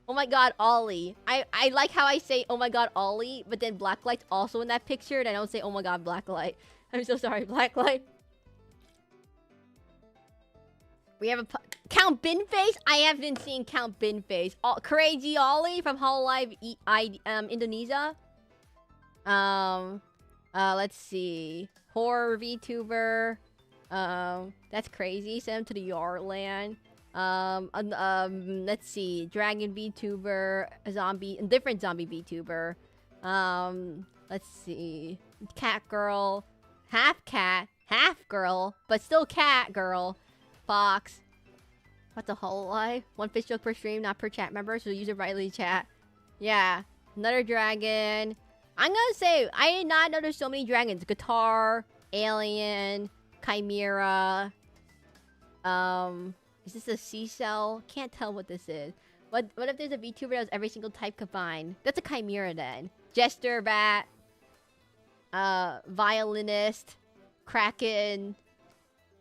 Oh my god, Ollie. I like how I say, oh my god, Ollie, but then Blacklight's also in that picture, and I don't say, oh my god, Blacklight. I'm so sorry, Blacklight. We have a... Count Binface? I have been seeing Count Binface. Crazy Ollie from Hololive Indonesia. Let's see. Horror VTuber. That's crazy. Send him to the Yardland. Let's see. Dragon VTuber. A different zombie VTuber. Let's see. Cat girl. Half cat. Half girl. But still cat girl. Fox. What's a Hololive? One fish joke per stream, not per chat member, so use it rightly, chat. Yeah. Another dragon. I'm gonna say, I did not know there's so many dragons. Guitar, Alien, Chimera. Is this a C-Cell? Can't tell what this is. What if there's a VTuber that has every single type combined? That's a Chimera then. Jester Bat. Violinist. Kraken.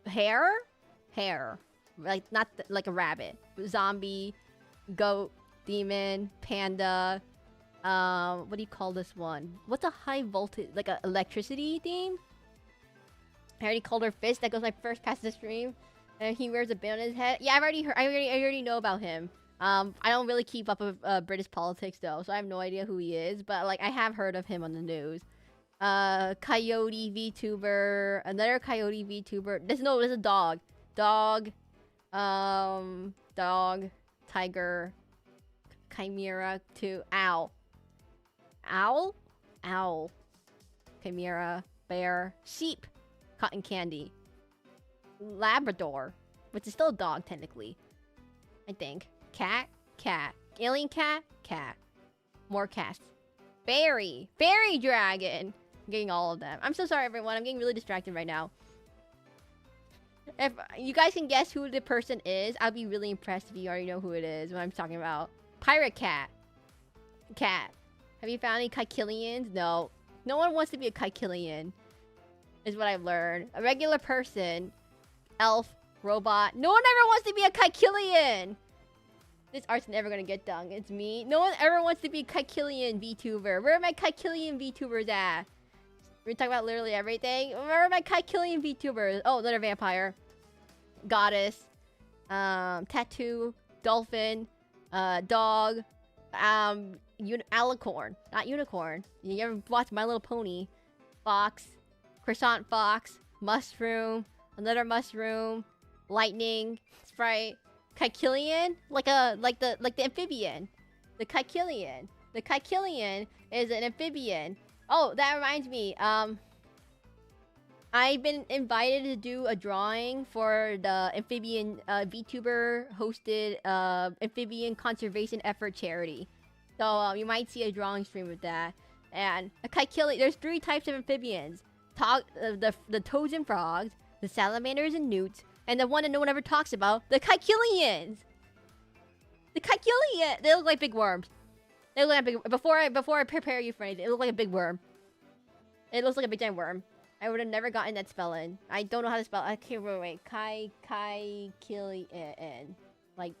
Hare? Hare. Like, not like a rabbit. Zombie. Goat. Demon. Panda. What do you call this one? What's a high voltage, like a electricity theme? I already called her Fist. That goes my first past the stream. And he wears a band on his head. Yeah, I already know about him. I don't really keep up with British politics though, so I have no idea who he is. But like, I have heard of him on the news. Coyote VTuber, another Coyote VTuber. There's a dog, dog, dog, tiger, chimera, owl, chimera, bear, sheep, cotton candy, Labrador, which is still a dog technically, I think. Cat, alien cat, more cats. Fairy dragon. I'm getting all of them. I'm so sorry, everyone. I'm getting really distracted right now. If you guys can guess who the person is, I'll be really impressed if you already know who it is when I'm talking about. Pirate cat. Have you found any Kaikilians? No. No one wants to be a Kaikilian, is what I've learned. A regular person, elf, robot. No one ever wants to be a Kaikilian. This art's never gonna get done. It's me. No one ever wants to be a Kaikilian VTuber. Where are my Kaikilian VTubers at? We're talking about literally everything. Where are my Kaikilian VTubers? Oh, another vampire. Goddess. Tattoo. Dolphin. Dog. Alicorn. Not unicorn. You ever watch My Little Pony? Fox. Croissant fox. Mushroom. Another mushroom. Lightning. Sprite. Kaikilian? Like the amphibian. The Kaikilian. The Kaikilian is an amphibian. Oh, that reminds me. I've been invited to do a drawing for the amphibian VTuber hosted amphibian conservation effort charity. So you might see a drawing stream with that. And a Kaikilian, there's 3 types of amphibians: the toads and frogs, the salamanders and newts, and the one that no one ever talks about, the Kaikilians. The Kaikilian, they look like big worms. They look like a big. Before I prepare you for anything, it looks like a big worm. It looks like a big giant worm. I would have never gotten that spelling. I don't know how to spell. I can't wait. Kaikilian, like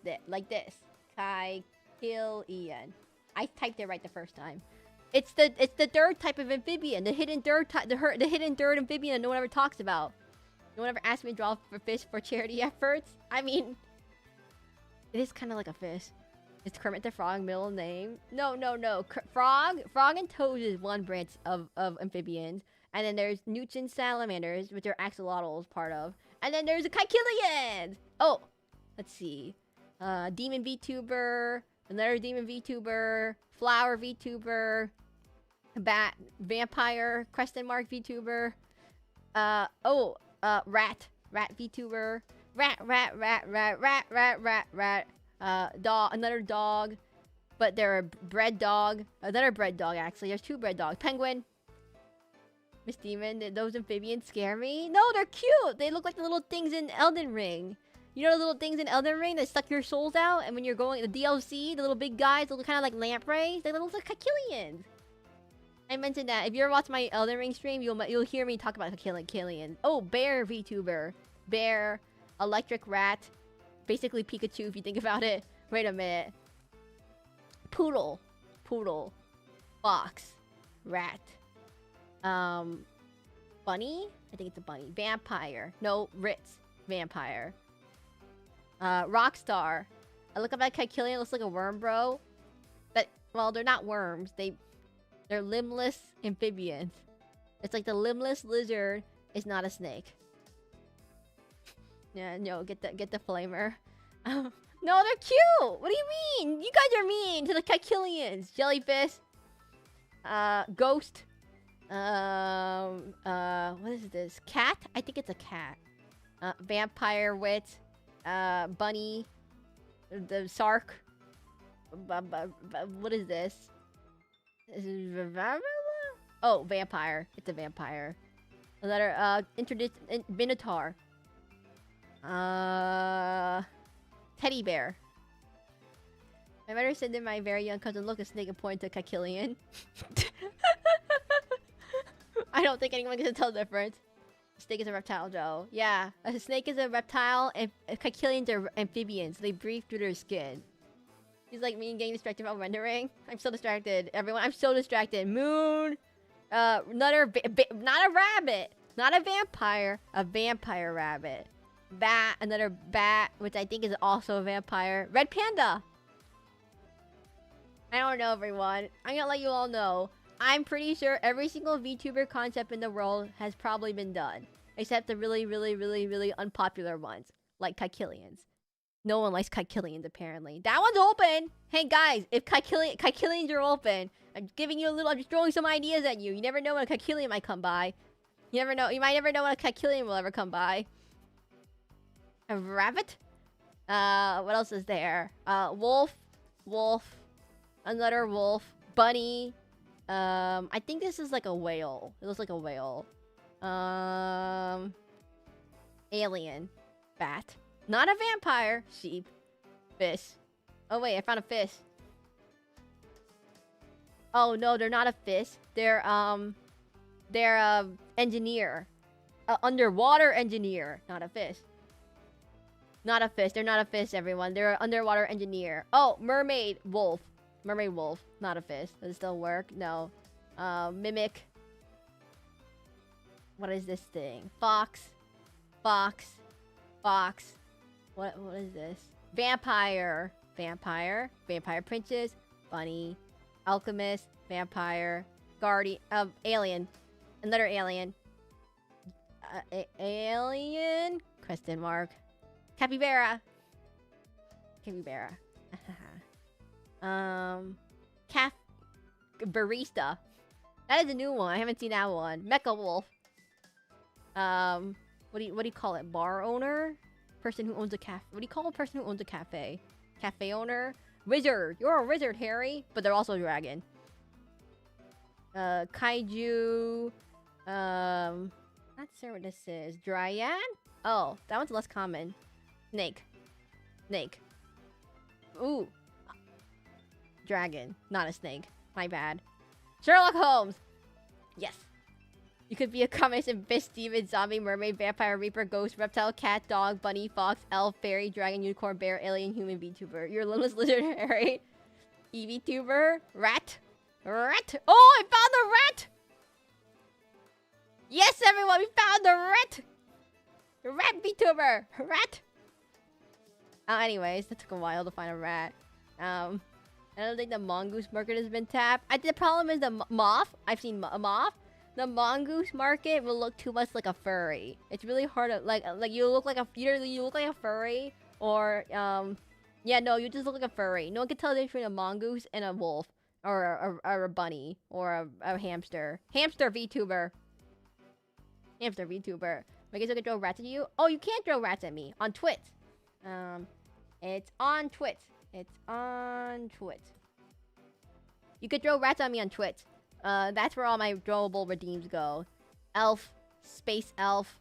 this. Kaikilian. I typed it right the first time. It's the 3rd type of amphibian, the hidden third amphibian that no one ever talks about. No one ever asked me to draw for fish for charity efforts. I mean, it is kind of like a fish. Is Kermit the Frog middle name? No. Frog and Toad is one branch of amphibians. And then there's newts and salamanders, which are axolotls part of. And then there's the Kaikilians! Oh, let's see. Demon VTuber, another Demon VTuber, Flower VTuber, Vampire, question mark VTuber. Rat VTuber, rat. Dog, another dog, but they're a bread dog. Another bread dog, actually. There's 2 bread dogs. Penguin. Miss Demon, those amphibians scare me. No, they're cute. They look like the little things in Elden Ring. You know the little things in Elden Ring that suck your souls out? And when you're going, the DLC, the little big guys, look kind of like lampreys. They look like Kaikilians. I mentioned that. If you ever watch my Elden Ring stream, you'll hear me talk about Kaikilians. Oh, bear VTuber. Bear, electric rat. Basically Pikachu if you think about it. Wait a minute. Poodle. Fox. Rat. Bunny? I think it's a bunny. Vampire. No, Ritz. Vampire. Rockstar. I look up at Kaikilian, looks like a worm, bro. But, well, they're not worms. They're limbless amphibians. It's like the limbless lizard is not a snake. Yeah, no, get the flamer. No, they're cute! What do you mean? You guys are mean to the Kaikilians. Jellyfish. Ghost. What is this? Cat? I think it's a cat. Vampire wit. Bunny. The Sark. What is this? Oh, vampire. It's a vampire. Another, Minotaur. Teddy bear. My mother said that my very young cousin look a snake and point to Kaikilian. I don't think anyone can tell the difference. A snake is a reptile, Joe. Yeah, a snake is a reptile and Kaikilians are amphibians. They breathe through their skin. He's like me getting distracted about rendering. I'm so distracted. Everyone, I'm so distracted. Moon. Not a rabbit. Not a vampire. A vampire rabbit. Bat. Another bat, which I think is also a vampire. Red panda. I don't know, everyone. I'm gonna let you all know. I'm pretty sure every single VTuber concept in the world has probably been done. Except the really, really, really, really unpopular ones. Like Kykillians. No one likes Kykillians, apparently. That one's open! Hey, guys, if Kykillians are open, I'm giving you a little... I'm just throwing some ideas at you. You never know when a Kykillian might come by. You never know. You might never know when a Kykillian will ever come by. A rabbit? What else is there? Wolf. Wolf. Another wolf. Bunny. I think this is like a whale. It looks like a whale. Alien. Bat. Not a vampire. Sheep. Fish. Oh wait, I found a fish. Oh no, they're not a fish. They're engineer. Underwater engineer. Not a fish. Not a fish. They're not a fish, everyone. They're an underwater engineer. Oh, mermaid wolf. Mermaid wolf. Not a fish. Does it still work? No. Mimic. What is this thing? Fox. Fox. Fox. What is this? Vampire. Vampire. Vampire princess. Bunny. Alchemist. Vampire. Guardian. Alien. Another alien. Alien? Question mark. Capybara. Capybara. Barista. That is a new one. I haven't seen that one. Mecha Wolf. What do you call it? Bar owner? Person who owns a cafe. What do you call a person who owns a cafe? Cafe owner? Wizard. You're a wizard, Harry. But they're also a dragon. Kaiju. Not sure what this is. Dryad? Oh, that one's less common. Snake. Snake. Ooh. Dragon. Not a snake. My bad. Sherlock Holmes! Yes. You could be a combination fish, demon, zombie, mermaid, vampire, reaper, ghost, reptile, cat, dog, bunny, fox, elf, fairy, dragon, unicorn, bear, alien, human, VTuber. You're a limitless lizard, Harry. EVTuber. Rat. Rat. Oh, I found the rat! Yes, everyone, we found the rat! Rat VTuber! Rat! Anyways, that took a while to find a rat. I don't think the mongoose market has been tapped. The problem is the moth. I've seen a moth. The mongoose market will look too much like a furry. It's really hard to like you look like a you look like a furry or yeah, no, you just look like a furry. No one can tell the difference between a mongoose and a wolf or a bunny or a hamster. Hamster VTuber. Hamster VTuber. I guess I could throw rats at you. Oh, you can't throw rats at me on Twitch. It's on Twitch. It's on Twitch. You could throw rats on me on Twitch. That's where all my throwable redeems go. Elf, space elf,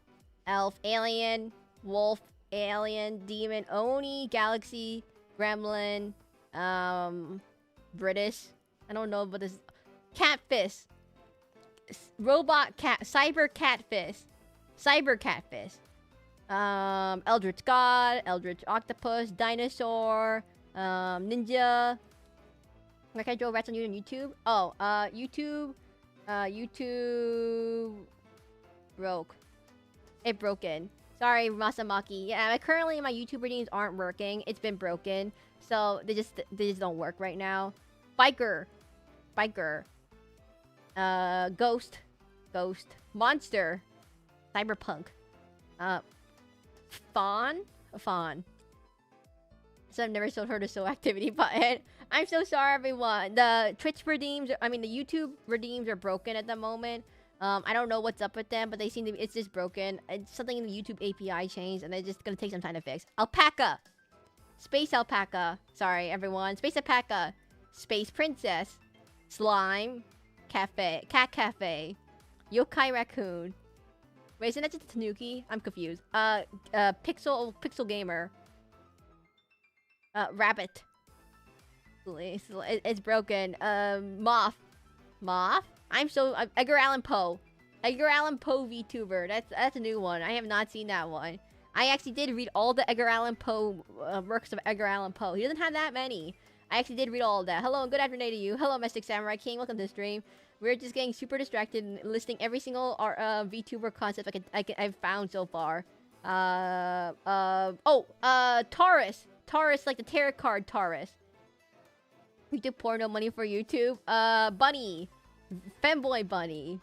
elf, alien, wolf, alien, demon, Oni, galaxy, gremlin, British. I don't know, but this catfish, robot cat, cyber catfish, eldritch god, eldritch octopus, dinosaur, ninja. Like I drove rats on you on YouTube. Oh, YouTube broke. It broken. Sorry, Masamaki. Yeah, currently my YouTube redeems aren't working. It's been broken, so they just don't work right now. Biker, ghost, monster, cyberpunk, fawn. So I've never heard of show activity button. I'm so sorry, everyone. The Twitch redeems, I mean the YouTube redeems are broken at the moment. I don't know what's up with them, but they seem to be, it's just broken. It's something in the YouTube API changed, and it's just gonna take some time to fix. Alpaca. Space alpaca. Sorry, everyone. Space alpaca. Space princess. Slime. Cafe. Cat cafe. Yokai raccoon. Wait, isn't that just a tanuki? I'm confused. Pixel gamer. Rabbit. It's broken. Moth. Edgar Allan Poe. Edgar Allan Poe VTuber. That's a new one. I have not seen that one. I actually did read all the Edgar Allan Poe works of Edgar Allan Poe. He doesn't have that many. I actually did read all of that. Hello and good afternoon to you. Hello, Mystic Samurai King. Welcome to the stream. We're just getting super distracted and listing every single VTuber concept I've found so far. Taurus. Taurus, like the tarot card Taurus. We do porno money for YouTube. Bunny. Femboy Bunny.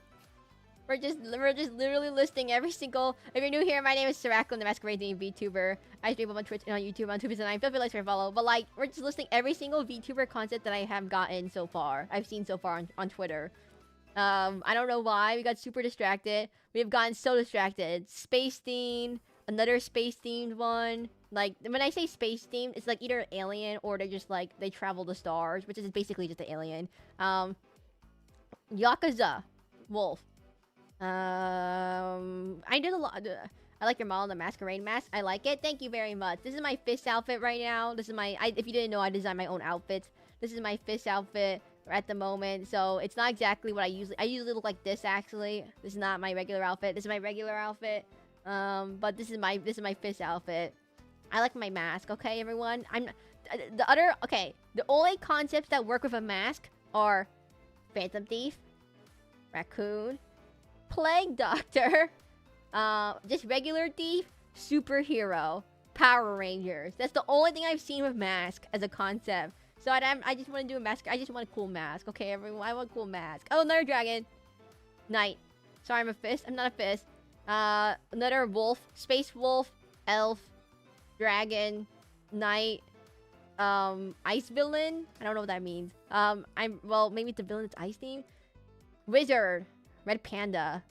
We're just literally listing every single. If you're new here, my name is Siraclin, the masquerading VTuber. I stream on Twitch and on YouTube on 2%9. Feel free to like or follow. But like, we're just listing every single VTuber concept that I have gotten so far. I've seen so far on Twitter. I don't know why we got super distracted. We have gotten so distracted. Space themed, another space themed one. Like when I say space themed, it's like either alien or they're just like they travel the stars, which is basically just the alien. Yakuza, wolf. I did a lot. I like your model, the masquerade mask. I like it. Thank you very much. This is my fist outfit right now. This is my. If you didn't know, I design my own outfits. This is my fist outfit at the moment. So it's not exactly what I usually look like this. Actually, this is not my regular outfit. This is my regular outfit. But this is my fist outfit. I like my mask. Okay, everyone. The only concepts that work with a mask are Phantom Thief, Raccoon, Plague Doctor, just regular thief, superhero, Power Rangers. That's the only thing I've seen with mask as a concept. So I just want to do a mask. I just want a cool mask. Okay, everyone. I want a cool mask. Oh, another dragon. Knight. Sorry, I'm a fist. I'm not a fist. Another wolf. Space wolf. Elf. Dragon. Knight. Ice villain. I don't know what that means. Well, maybe it's a villain that's ice themed. Wizard. Red panda.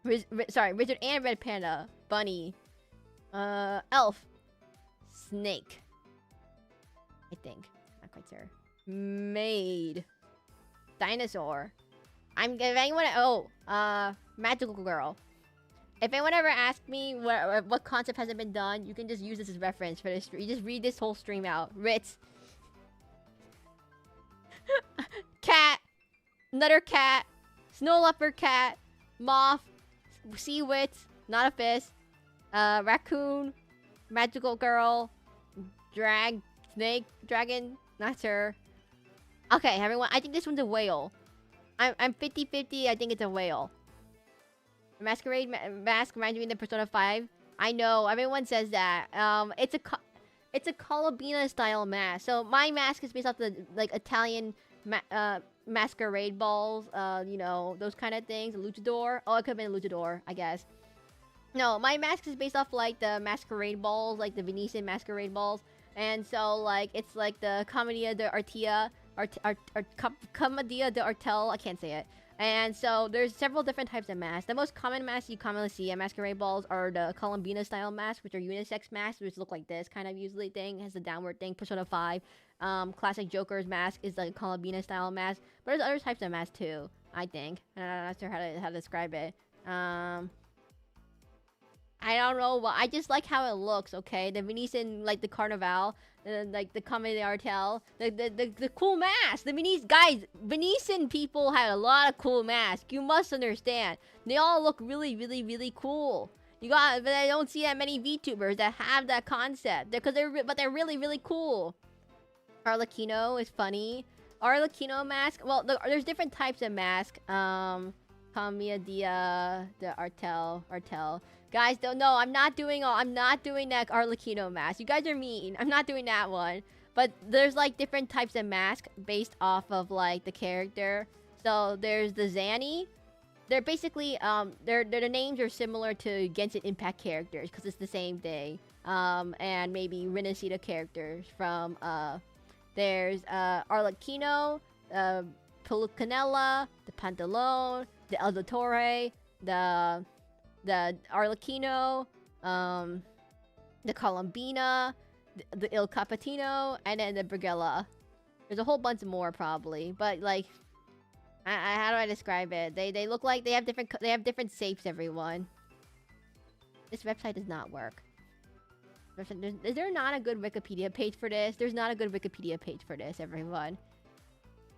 Wizard and red panda. Bunny. Elf. Snake. I think. Not quite sure. Maid. Dinosaur. If anyone... Magical girl. If anyone ever asked me what concept hasn't been done, you can just use this as reference for this. You just read this whole stream out. Ritz. Cat. Another cat. Snow leopard cat. Moth. Sea witch. Not a fist. Raccoon. Magical girl. Snake. Dragon. Not sure. Okay, everyone. I think this one's a whale. I'm 50-50. I think it's a whale. Masquerade mask reminds me of the Persona 5. I know, everyone says that. It's a Colabina style mask. So my mask is based off the like Italian masquerade balls. You know, those kind of things. A luchador. Oh, it could have been a luchador, I guess. No, my mask is based off like the masquerade balls, like the Venetian masquerade balls. And so like it's like the Commedia dell'arte, Commedia dell'arte. I can't say it. And so there's several different types of masks. The most common masks you commonly see at masquerade balls are the Columbina style masks, which are unisex masks, which look like this kind of usually thing. It has the downward thing. Persona 5. Classic Joker's mask is like a Columbina style mask. But there's other types of masks too, I think. I'm not sure how to describe it. I don't know. Well, I just like how it looks, okay? The Venetian, like the Carnival, like the Comedy d'Arte, the cool mask. The Venetian people had a lot of cool masks. You must understand. They all look really, really, really cool. But I don't see that many VTubers that have that concept. But they're really, really cool. Arlecchino is funny. Arlecchino mask. Well, there's different types of mask. Commedia dell'arte. Guys, don't know. I'm not doing that Arlecchino mask. You guys are mean. I'm not doing that one. But there's like different types of masks based off of like the character. So there's the Zanny. They're basically their names are similar to Genshin Impact characters because it's the same thing. And maybe Renacida characters from there's Arlecchino, Pelucanella, the Pantalone, the El Dottore, the Arlecchino, the Columbina, the Il Capitino, and then the Brigella. There's a whole bunch more probably, but like, how do I describe it? They look like they have different shapes. Everyone. This website does not work. Is there not a good Wikipedia page for this? There's not a good Wikipedia page for this, everyone.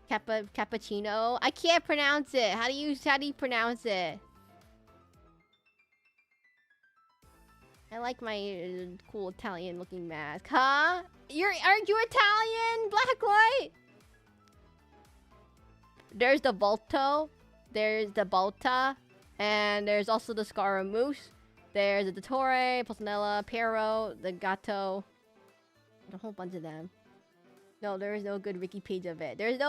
Cappuccino. I can't pronounce it. How do you pronounce it? I like my cool Italian looking mask. Huh? Aren't you Italian? Blacklight? There's the Volto. There's the Volta. And there's also the Scaramouche. There's the Dottore, Pulcinella, Pero, the Gatto. A whole bunch of them. No, there is no good wiki page of it. There's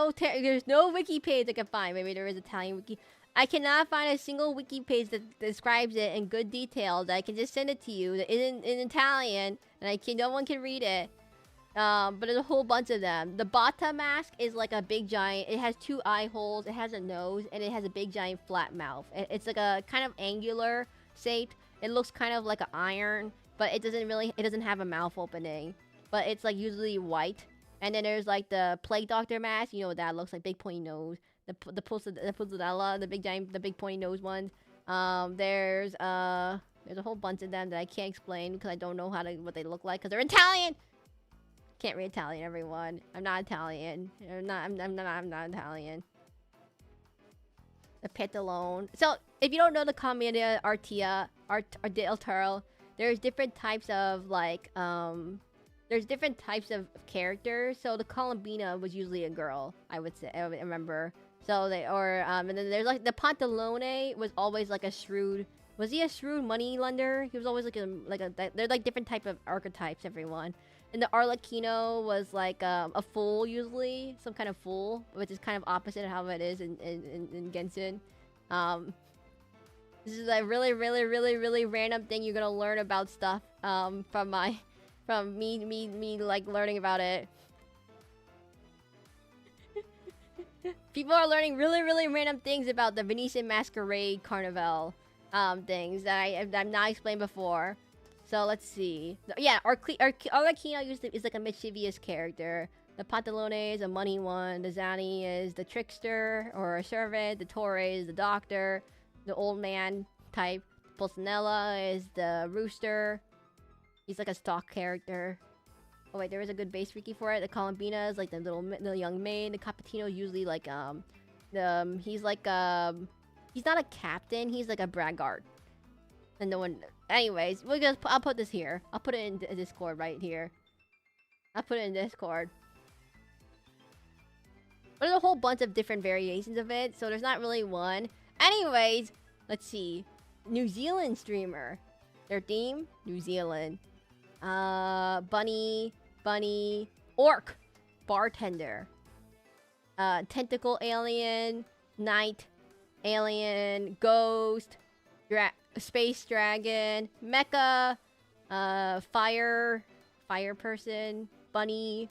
no wiki page I can find. Maybe there is Italian wiki. I cannot find a single wiki page that describes it in good detail. That I can just send it to you in Italian, and no one can read it. But there's a whole bunch of them. The Bata mask is like a big giant. It has 2 eye holes. It has a nose, and it has a big giant flat mouth. It's like a kind of angular shape. It looks kind of like an iron, but it doesn't have a mouth opening. But it's like usually white. And then there's like the plague doctor mask. You know what that looks like? Big pointy nose. The Pulsadella, the big pointy nose ones. There's a whole bunch of them that I can't explain because I don't know what they look like because they're Italian. Can't read Italian, everyone. I'm not Italian. I'm not Italian. The Petalone. So, if you don't know the Commedia Artea, del Toro, there's different types of, like, there's different types of characters. So, the Colombina was usually a girl, I would say. I remember. So, and then there's, like, the Pantalone was always, like, a shrewd... Was he a shrewd money lender? He was always, they're, like, different type of archetypes, everyone. And the Arlecchino was like a fool, usually. Some kind of fool, which is kind of opposite of how it is in Genshin. This is a really random thing you're gonna learn about stuff from me like learning about it. People are learning really random things about the Venetian Masquerade Carnival things that I've not explained before. So let's see. Yeah, Arlecchino is like a mischievous character. The Pantalone is a money one. The Zani is the trickster or a servant. The Torre is the doctor, the old man type. Pulcinella is the rooster. He's like a stock character. Oh wait, there is a good base wiki for it. The Colombina is like the little young maid. The Cappuccino is usually like he's like he's not a captain. He's like a braggart. And no one... Anyways, I'll put this here. I'll put it in Discord right here. I'll put it in Discord. But there's a whole bunch of different variations of it, so there's not really one. Anyways, let's see. New Zealand streamer. Their theme? New Zealand. Bunny, orc, bartender. Tentacle alien, knight, alien, ghost, space dragon, mecha, fire person, bunny,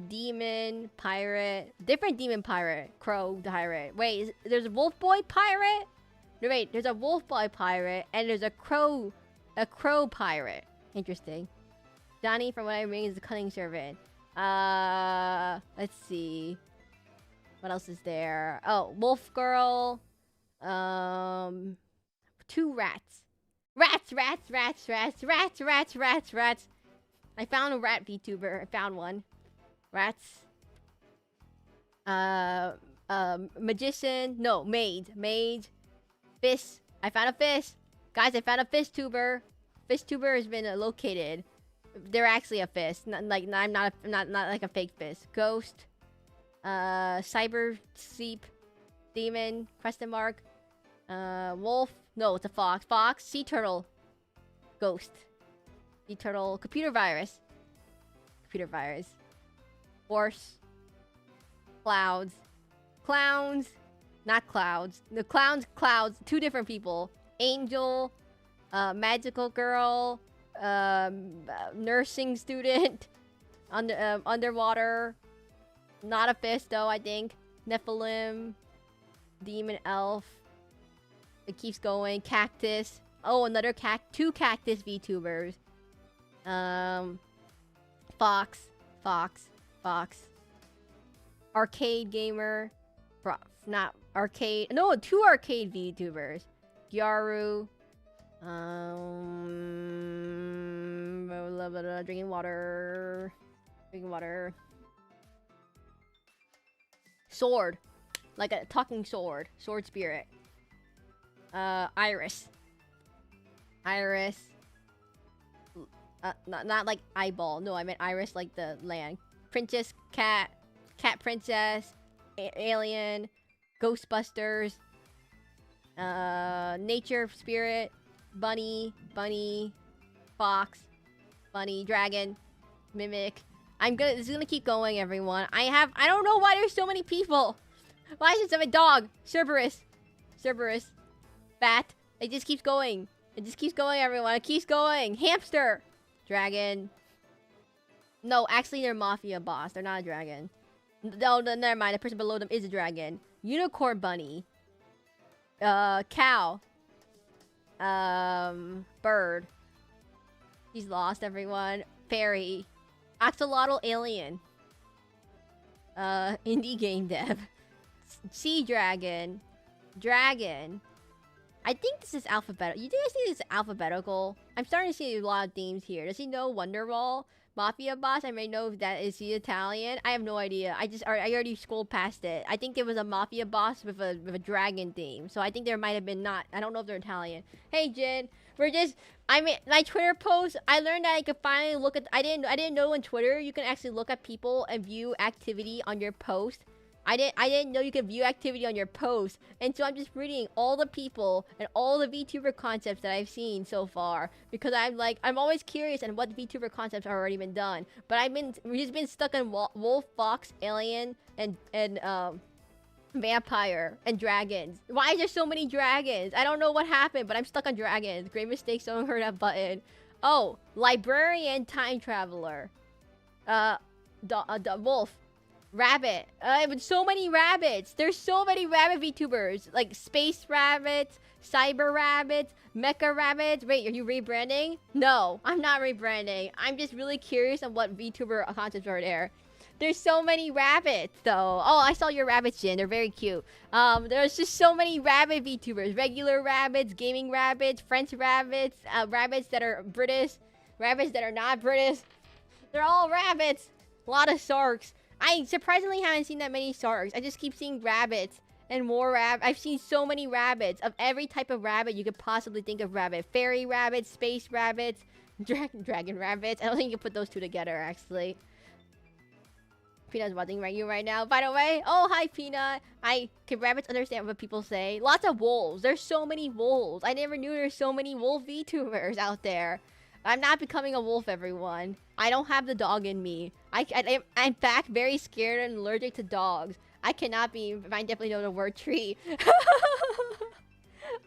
demon, pirate, different demon pirate, crow pirate. Wait, there's a wolf boy pirate? No, wait, there's a wolf boy pirate and there's a crow pirate. Interesting. Johnny, from what I read, is the cunning servant. Let's see. What else is there? Oh, wolf girl. 2 rats. Rats. I found a rat VTuber. I found one. Rats. Magician. No, mage. Fish. I found a fish. Guys, I found a fish tuber. Fish tuber has been located. They're actually a fish. Not like a fake fish. Ghost. Cyber sleep. Demon. Question mark. Wolf. No, it's a fox. Fox. Sea turtle. Ghost. Sea turtle. Computer virus. Horse. Clouds. Clowns. Not clouds. The clowns. 2 different people. Angel. Magical girl. Nursing student. Underwater. Not a fish though, I think. Nephilim. Demon elf. It keeps going. Cactus. Oh, another 2 cactus VTubers. Fox. Arcade gamer. Not arcade. No, 2 arcade VTubers. Gyaru. Drinking water. Sword. Like a talking sword. Sword spirit. Iris. Not like eyeball. No, I meant Iris like the land. Princess, cat princess, alien, Ghostbusters, nature spirit, bunny, fox, bunny, dragon, mimic. This is gonna keep going, everyone. I don't know why there's so many people. Why is it so many dog? Cerberus. Bat. It just keeps going. It just keeps going, everyone. It keeps going. Hamster. Dragon. No, actually, they're mafia boss. They're not a dragon. No, never mind. The person below them is a dragon. Unicorn bunny. Cow. Bird. He's lost, everyone. Fairy. Axolotl alien. Indie game dev. Sea dragon. Dragon. I think this is alphabetical. You guys think this is alphabetical? I'm starting to see a lot of themes here. Does he know Wonderwall? Mafia boss? I may know if that is he Italian. I have no idea. I already scrolled past it. I think there was a mafia boss with a dragon theme. So I think there might have been not. I don't know if they're Italian. Hey Jin, my Twitter post. I learned that I could finally look at. I didn't know on Twitter you can actually look at people and view activity on your post. I didn't know you could view activity on your post, and so I'm just reading all the people and all the VTuber concepts that I've seen so far, because I'm always curious on what VTuber concepts have already been done. But we've just been stuck in wolf, fox, alien, and vampire and dragons. Why is there so many dragons? I don't know what happened, but I'm stuck on dragons. Great mistake, someone heard that button. Oh, librarian, time traveler, wolf. Rabbit. With so many rabbits. There's so many rabbit VTubers. Like space rabbits, cyber rabbits, mecha rabbits. Wait, are you rebranding? No, I'm not rebranding. I'm just really curious on what VTuber concepts are there. There's so many rabbits, though. Oh, I saw your rabbits, Jin. They're very cute. There's just so many rabbit VTubers. Regular rabbits, gaming rabbits, French rabbits, rabbits that are British, rabbits that are not British. They're all rabbits. A lot of sharks. I surprisingly haven't seen that many sharks. I just keep seeing rabbits and more I've seen so many rabbits of every type of rabbit you could possibly think of. Rabbit, fairy rabbits, space rabbits, dragon rabbits. I don't think you can put those two together, actually. Peanut's watching you right now, by the way. Oh, hi, Peanut. Can rabbits understand what people say? Lots of wolves. There's so many wolves. I never knew there's so many wolf VTubers out there. I'm not becoming a wolf, everyone. I don't have the dog in me. I'm in fact very scared and allergic to dogs. I cannot be. I definitely know the word tree.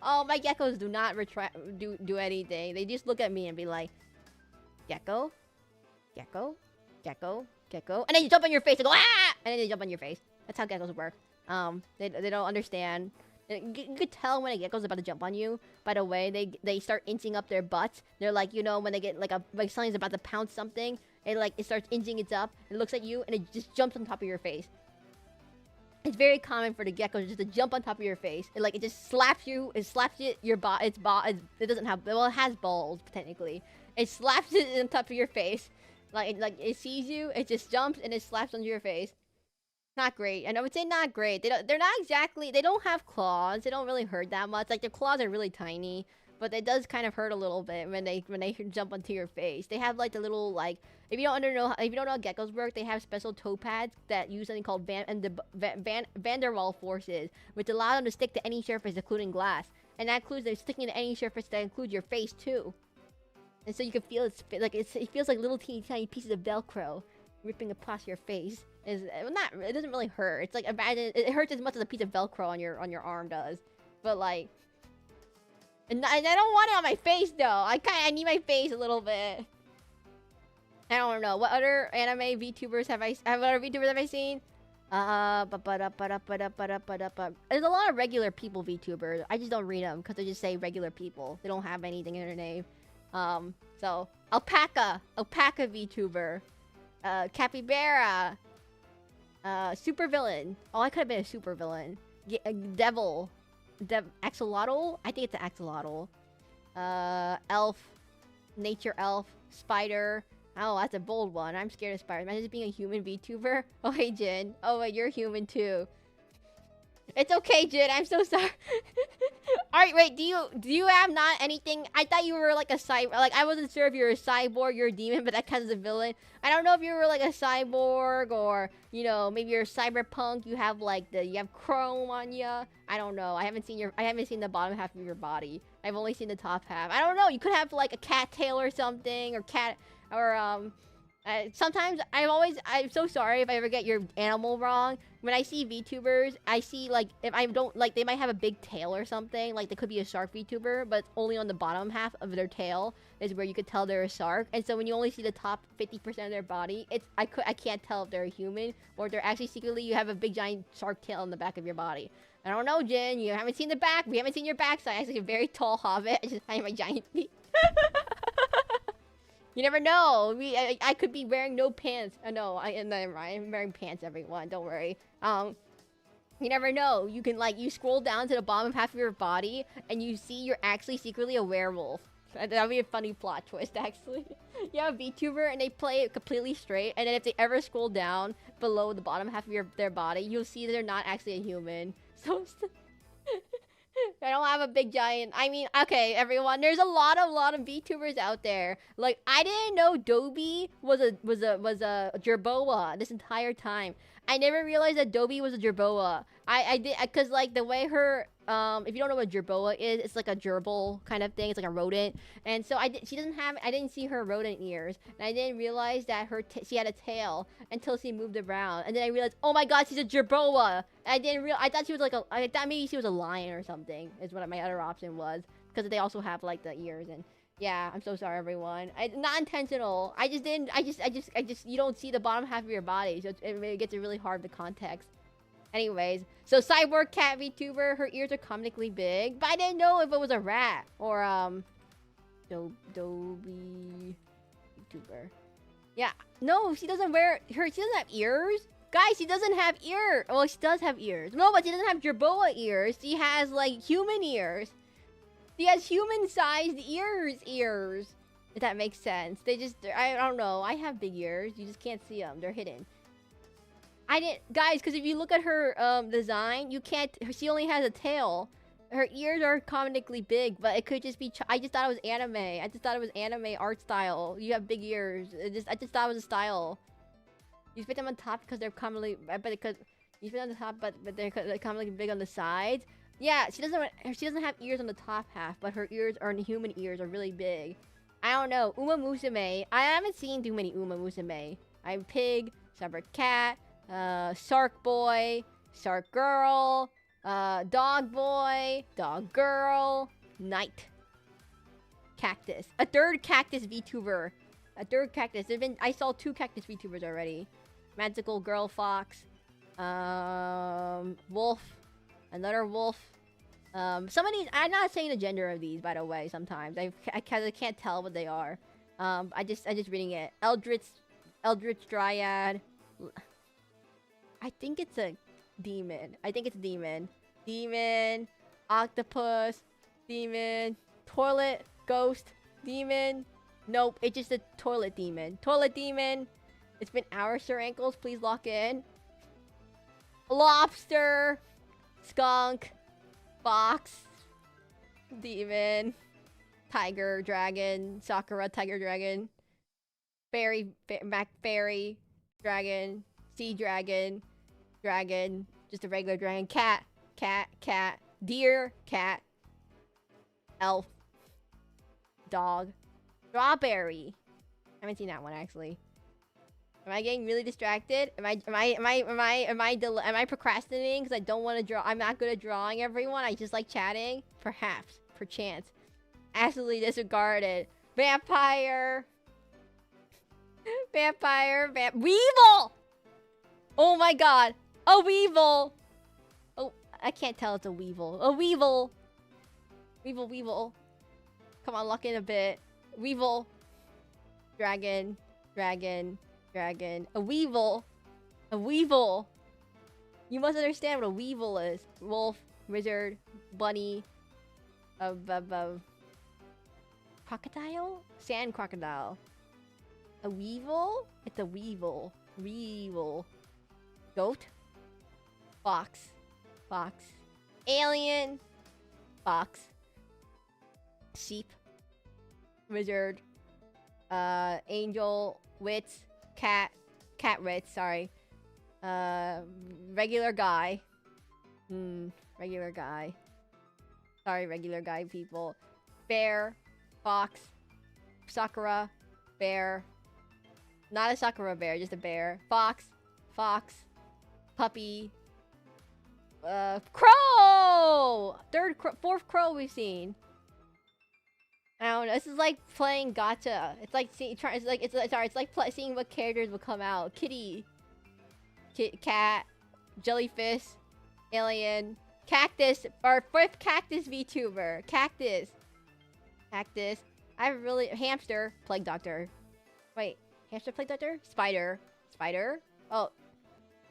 Oh, my geckos do not do anything. They just look at me and be like, gecko, gecko, gecko, gecko, and then you jump on your face and go ah, and then they jump on your face. That's how geckos work. They don't understand. You could tell when a gecko's about to jump on you. By the way, they start inching up their butts. They're like, you know, when they get like something's about to pounce something, it starts inching it up. It looks at you and it just jumps on top of your face. It's very common for the geckos just to jump on top of your face. It just slaps you. It slaps it. It doesn't have. Well, it has balls technically. It slaps it on top of your face. Like it sees you. It just jumps and it slaps onto your face. Not great. I would say not great. They're not exactly. They don't have claws. They don't really hurt that much. Like their claws are really tiny, but it does kind of hurt a little bit when they jump onto your face. They have like the little like if you don't know how geckos work, they have special toe pads that use something called Van der Waals forces, which allow them to stick to any surface, including glass. And that includes they're sticking to any surface that includes your face too. And so you can feel it feels like little tiny pieces of Velcro ripping across your face. It doesn't really hurt. It's like imagine it hurts as much as a piece of Velcro on your arm does. But like, and I don't want it on my face though. I need my face a little bit. I don't know what other anime VTubers have I seen. There's a lot of regular people VTubers. I just don't read them because they just say regular people. They don't have anything in their name. So alpaca VTuber, capybara. Super villain. Oh, I could have been a super villain. Devil. Axolotl? I think it's an axolotl. Elf. Nature elf. Spider. Oh, that's a bold one. I'm scared of spiders. Imagine just being a human VTuber. Oh, hey, Jin. Oh, wait, you're human too. It's okay, Jin. I'm so sorry. Alright, wait, do you have not anything? I thought you were like a cyborg. Like, I wasn't sure if you're a cyborg, you're a demon, but that counts as a villain. I don't know if you were like a cyborg or, you know, maybe you're a cyberpunk. You have like you have chrome on you. I don't know. I haven't seen the bottom half of your body. I've only seen the top half. I don't know. You could have like a cat tail or something, or Sometimes I'm so sorry if I ever get your animal wrong. When I see VTubers, I see like if I don't like they might have a big tail or something. Like they could be a shark VTuber, but only on the bottom half of their tail is where you could tell they're a shark. And so when you only see the top 50% of their body, I can't tell if they're a human or if they're actually secretly you have a big giant shark tail on the back of your body. I don't know, Jin. You haven't seen the back. We haven't seen your backside. Actually, a very tall hobbit. I just have my giant feet. You never know. I could be wearing no pants. No, I'm wearing pants, everyone. Don't worry. You never know. You can you scroll down to the bottom half of your body and you see you're actually secretly a werewolf. That'd be a funny plot twist, actually. You have a VTuber and they play it completely straight, and then if they ever scroll down below the bottom half of their body, you'll see that they're not actually a human. So. I don't have a big giant. I mean, okay, everyone. There's a lot of VTubers out there. Like, I didn't know Dobie was a Jerboa this entire time. I never realized that Dobie was a Jerboa. I did because like the way her if you don't know what Jerboa is, it's like a gerbil kind of thing. It's like a rodent, and so I didn't see her rodent ears, and I didn't realize that she had a tail until she moved around, and then I realized, oh my god, she's a Jerboa. I thought she was like I thought maybe she was a lion or something. Is what my other option was, because they also have like the ears. And yeah, I'm so sorry, everyone. Not intentional. I just you don't see the bottom half of your body, so it gets really hard to context. Anyways, so cyborg cat VTuber, her ears are comically big, but I didn't know if it was a rat or Dobie VTuber. Yeah, no, she doesn't have ears. Guys, she doesn't have ears. Well, she does have ears. No, but she doesn't have Jerboa ears. She has like human ears. She has human-sized ears. If that makes sense. I don't know. I have big ears. You just can't see them. They're hidden. Guys, because if you look at her design, you can't. She only has a tail. Her ears are comically big, but it could just be. I just thought it was anime. I just thought it was anime art style. You have big ears. I just thought it was a style. You put them on top because they're commonly. Because you put them on the top, but they're commonly big on the sides. Yeah, she doesn't have ears on the top half, but her ears are human ears are really big. I don't know. Uma Musume. I haven't seen too many Uma Musume. I'm pig, cyborg cat, shark boy, shark girl, dog boy, dog girl, knight, cactus. A third cactus VTuber. A third cactus. I saw 2 cactus VTubers already. Magical girl fox, wolf. Another wolf. Some of these, I'm not saying the gender of these, by the way. Sometimes I can't tell what they are. I just reading it. Eldritch Dryad. I think it's a demon. Demon. Octopus. Demon. Toilet. Ghost. Demon. Nope. It's just a toilet demon. It's been hours, Sir Ankles. Please lock in. Lobster. Skunk, fox, demon, tiger, dragon, Sakura, tiger, dragon, fairy, fairy, dragon, sea dragon, just a regular dragon, cat, deer, cat, elf, dog, strawberry. I haven't seen that one actually. Am I getting really distracted? Am I procrastinating because I don't want to draw? I'm not good at drawing, everyone. I just like chatting. Perhaps, perchance. Absolutely disregarded. Vampire. Weevil! Oh my god. A weevil! Oh, I can't tell it's a weevil. A weevil! Weevil. Come on, lock in a bit. Weevil. Dragon. A weevil. You must understand what a weevil is. Wolf, wizard, bunny, crocodile? Sand crocodile. A weevil? It's a weevil. Goat? Fox. Alien. Fox. Sheep. Wizard. Angel. Wits. Cat wits, sorry. Regular guy. Regular guy. Sorry, regular guy people. Bear. Fox. Sakura. Bear. Not a Sakura bear, just a bear. Fox. Fox. Puppy. Crow! Fourth crow we've seen. I don't know. This is like playing gacha. It's like seeing seeing what characters will come out. Kitty. Cat. Jellyfish. Alien. Cactus. Our fifth cactus VTuber. Cactus. Cactus. I really... Hamster. Plague Doctor. Wait. Hamster Plague Doctor? Spider. Spider? Oh.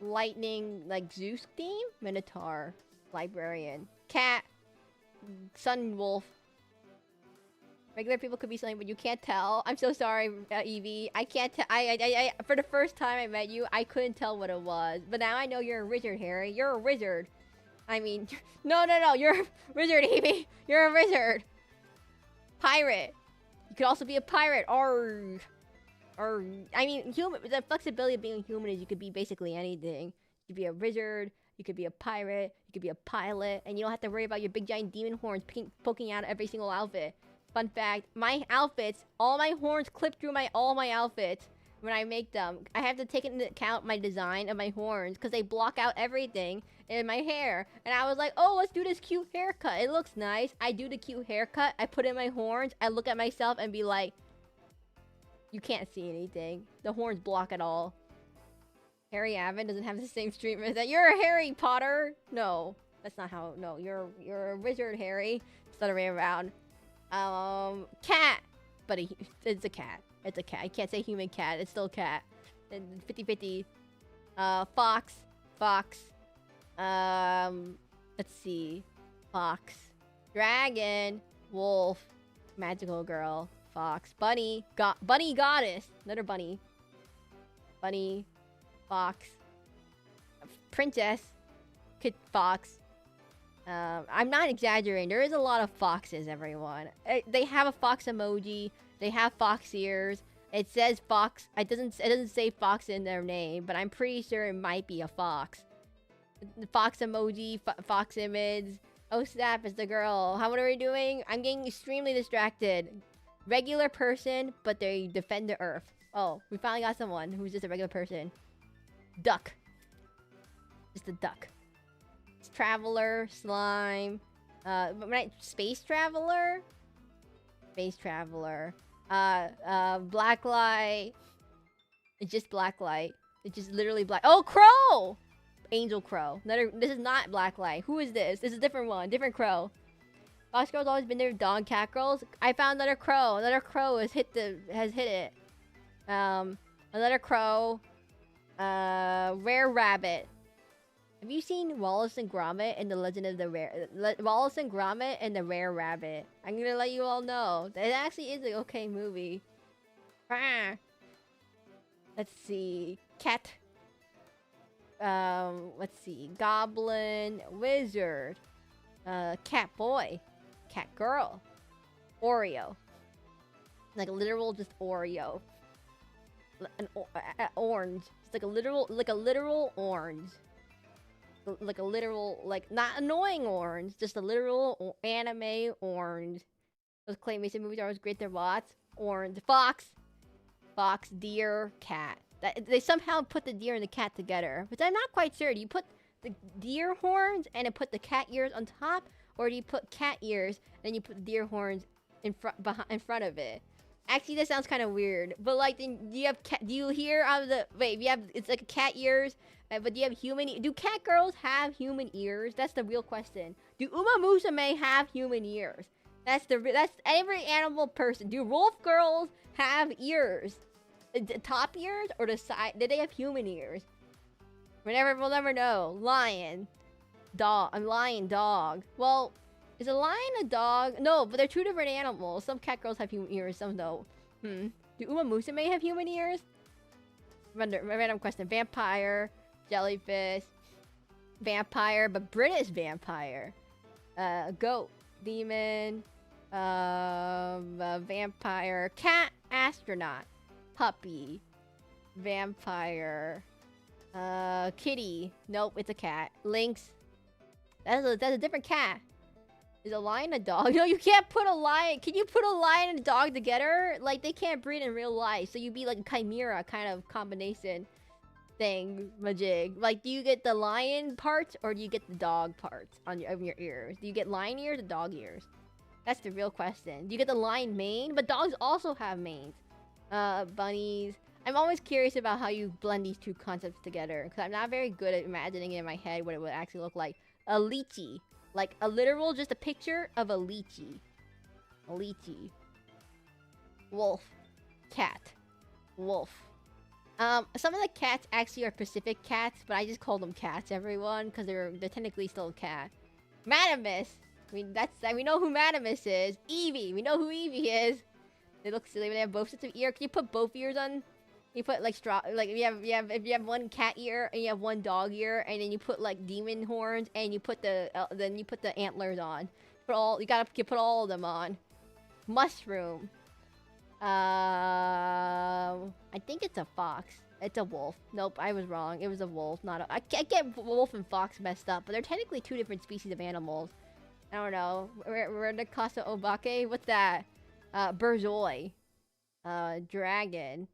Lightning, like Zeus theme? Minotaur. Librarian. Cat. Sun Wolf. Regular people could be something, but you can't tell. I'm so sorry, Evie. I can't tell. For the first time I met you, I couldn't tell what it was. But now I know you're a wizard, Harry. You're a wizard. I mean, no. You're a wizard, Evie. You're a wizard. Pirate. You could also be a pirate. Or I mean, the flexibility of being a human is you could be basically anything. You could be a wizard. You could be a pirate. You could be a pilot. And you don't have to worry about your big giant demon horns poking out of every single outfit. Fun fact, my outfits, all my horns clip through all my outfits when I make them. I have to take into account my design of my horns because they block out everything in my hair. And I was like, oh, let's do this cute haircut. It looks nice. I do the cute haircut. I put in my horns. I look at myself and be like, you can't see anything. The horns block it all. Harry Avon doesn't have the same treatment as that. You're a Harry Potter. No, that's not how. No, you're a wizard, Harry. It's the other way around. Cat. But it's a cat. It's a cat. I can't say human cat. It's still a cat. 50-50. Fox. Fox. Let's see. Fox. Dragon. Wolf. Magical girl. Fox. Bunny. Bunny goddess. Another bunny. Bunny. Fox. Princess. Kid Fox. I'm not exaggerating. There is a lot of foxes, everyone. They have a fox emoji. They have fox ears. It says fox. It doesn't say fox in their name, but I'm pretty sure it might be a fox. The fox emoji, fox image. Oh snap! It's the girl. What are we doing? I'm getting extremely distracted. Regular person, but they defend the earth. Oh, we finally got someone who's just a regular person. Duck. Just a duck. Traveler, slime, space traveler, blacklight. It's just blacklight. It's just literally black. Oh, crow, angel crow. This is not blacklight. Who is this? This is a different one, different crow. Fox girl's always been there. Dog cat girls. I found another crow. Another crow has hit it. Another crow. Rare rabbit. Have you seen Wallace and Gromit and the Legend of the Wallace and Gromit and the Rare Rabbit? I'm gonna let you all know. It actually is an okay movie. Let's see. Cat. Let's see. Goblin. Wizard. Cat boy. Cat girl. Oreo. Like a literal just Oreo. An orange. It's like a literal orange. Like a literal, like, not annoying orange, just a literal anime orange. Those claymation movies are always great to watch. Orange. Fox. Fox, deer, cat. They somehow put the deer and the cat together, which I'm not quite sure. Do you put the deer horns and then put the cat ears on top? Or do you put cat ears and then you put the deer horns in front of it? Actually, that sounds kind of weird. But like, do you hear out of the... Wait, it's like cat ears... but do you have do cat girls have human ears? That's the real question. Do Uma Musume have human ears? That's every animal person. Do wolf girls have ears? The top ears or the side? Did they have human ears? We'll never know. Lion. Dog. A lion dog. Well, is a lion a dog? No, but they're two different animals. Some cat girls have human ears, some don't. Do Uma Musume have human ears? Random question. Vampire. Jellyfish, vampire, but British vampire, goat, demon, vampire, cat, astronaut, puppy, vampire, kitty. Nope, it's a cat. Lynx. That's a different cat. Is a lion a dog? No, you can't put a lion. Can you put a lion and a dog together? Like, they can't breed in real life. So you'd be like a chimera kind of combination thing, majig. Like, do you get the lion parts or do you get the dog parts on your ears? Do you get lion ears or dog ears? That's the real question. Do you get the lion mane? But dogs also have manes. Bunnies. I'm always curious about how you blend these two concepts together. Because I'm not very good at imagining in my head what it would actually look like. A lychee. Like, a literal, just a picture of a lychee. A lychee. Wolf. Cat. Wolf. Some of the cats actually are Pacific cats, but I just call them cats, everyone, because they're technically still a cat. Madamus! I mean, we know who Madamus is. Eevee! We know who Eevee is. They look silly when they have both sets of ears. Can you put both ears on? You put like if you have one cat ear and you have one dog ear, and then you put like demon horns, and you put the antlers on. You gotta put all of them on. Mushroom. I think it's a fox. It's a wolf. Nope, I was wrong. It was a wolf, not a... I get wolf and fox messed up, but they're technically two different species of animals. I don't know. We're in the Casa Obake? What's that? Burzoi. Dragon.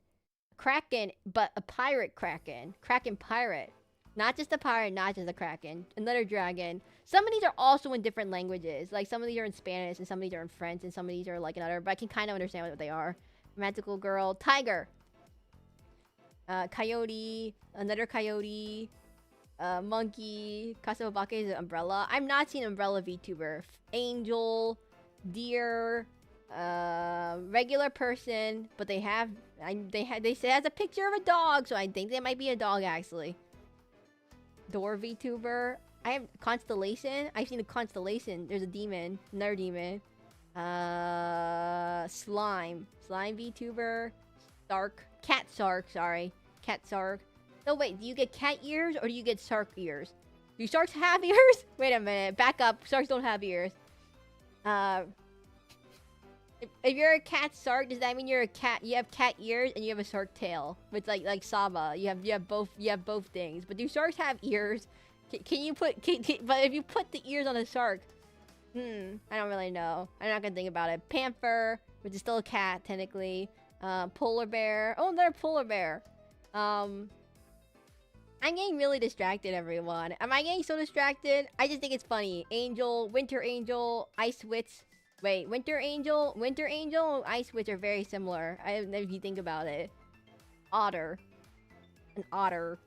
Kraken, but a pirate kraken. Kraken pirate. Not just a pirate, not just a kraken. Another dragon. Some of these are also in different languages. Like, some of these are in Spanish, and some of these are in French, and some of these are, like, another... But I can kind of understand what they are. Magical girl. Tiger. Coyote. Another coyote. Monkey. Kasabake is an umbrella. I'm not seeing umbrella VTuber. Angel. Deer. Regular person. But they have... They say it has a picture of a dog, so I think they might be a dog, actually. Door VTuber. I have Constellation. I've seen a Constellation. There's a demon. Another demon. Slime. Slime VTuber. Sark. Cat Sark, sorry. Cat Sark. No, wait. Do you get cat ears or do you get shark ears? Do sharks have ears? Wait a minute. Back up. Sharks don't have ears. If you're a cat shark, does that mean you're a cat? You have cat ears and you have a shark tail. It's like Saba. You have both things. But do sharks have ears? Can you put? But if you put the ears on a shark, I don't really know. I'm not gonna think about it. Panther, which is still a cat technically. Polar bear. Oh, they're a polar bear. I'm getting really distracted, everyone. Am I getting so distracted? I just think it's funny. Angel, winter angel, ice witch. Wait, winter angel, and ice witch are very similar. If you think about it. Otter. An otter.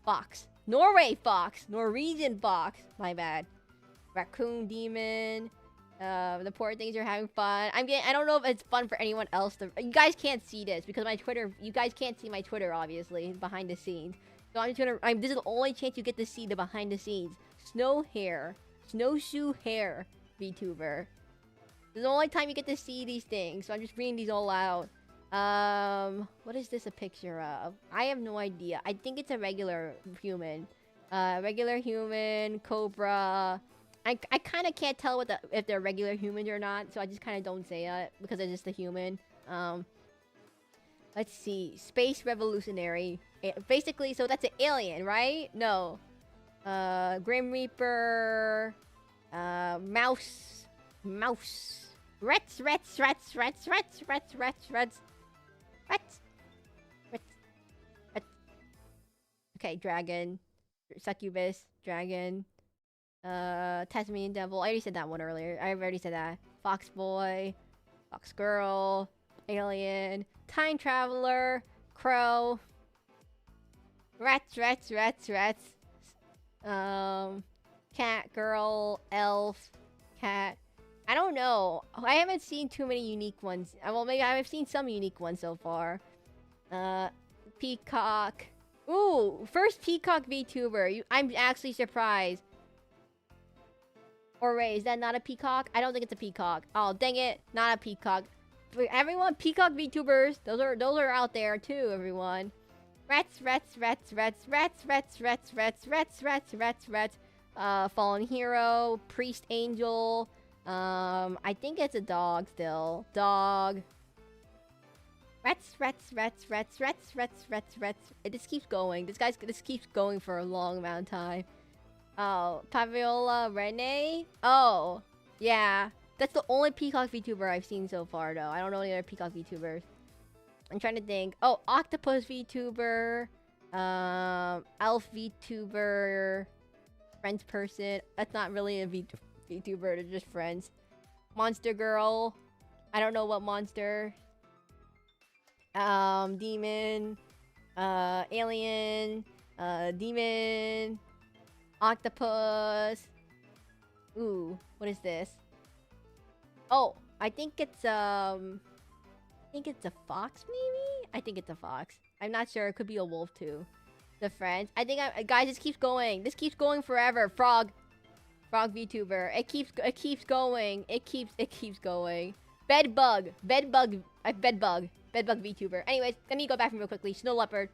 Fox. Norway fox. Norwegian fox. My bad. Raccoon demon. The poor things are having fun. I don't know if it's fun for anyone else to... You guys can't see this because my Twitter... You guys can't see my Twitter, obviously, behind the scenes. So I'm just gonna... this is the only chance you get to see the behind the scenes. Snow hair. Snowshoe hair. VTuber. This is the only time you get to see these things. So I'm just reading these all out. What is this a picture of? I have no idea. I think it's a regular human. Regular human, cobra. I kind of can't tell if they're regular humans or not, so I just kind of don't say it because it's just a human. Let's see. Space revolutionary. Basically, so that's an alien, right? No. Grim Reaper. Mouse. Rats. Okay, dragon. Succubus. Dragon. Tasmanian devil. I already said that one earlier. I've already said that. Fox boy. Fox girl. Alien. Time traveler. Crow. Rats. Cat girl. Elf. Cat. I don't know. I haven't seen too many unique ones. Well, maybe I've seen some unique ones so far. Peacock. Ooh, first peacock VTuber. I'm actually surprised. Or wait, is that not a peacock? I don't think it's a peacock. Oh, dang it. Not a peacock. Everyone, peacock VTubers. Those are out there too, everyone. Rats. Fallen hero. Priest angel. I think it's a dog still. Dog. Rats. It just keeps going. This keeps going for a long amount of time. Oh, Paviola Rene? Oh. Yeah, that's the only Peacock VTuber I've seen so far, though. I don't know any other Peacock VTubers. I'm trying to think. Oh, Octopus VTuber, Elf VTuber, Friends person. That's not really a VTuber. They're just friends. Monster Girl. I don't know what monster. Demon. Alien. Demon. Octopus. Ooh, what is this? Oh, I think it's a fox, maybe? I think it's a fox. I'm not sure. It could be a wolf too. The friends. I think guys, this keeps going. This keeps going forever. Frog VTuber. It keeps going. It keeps going. Bedbug VTuber. Anyways, let me go back from real quickly. Snow leopard.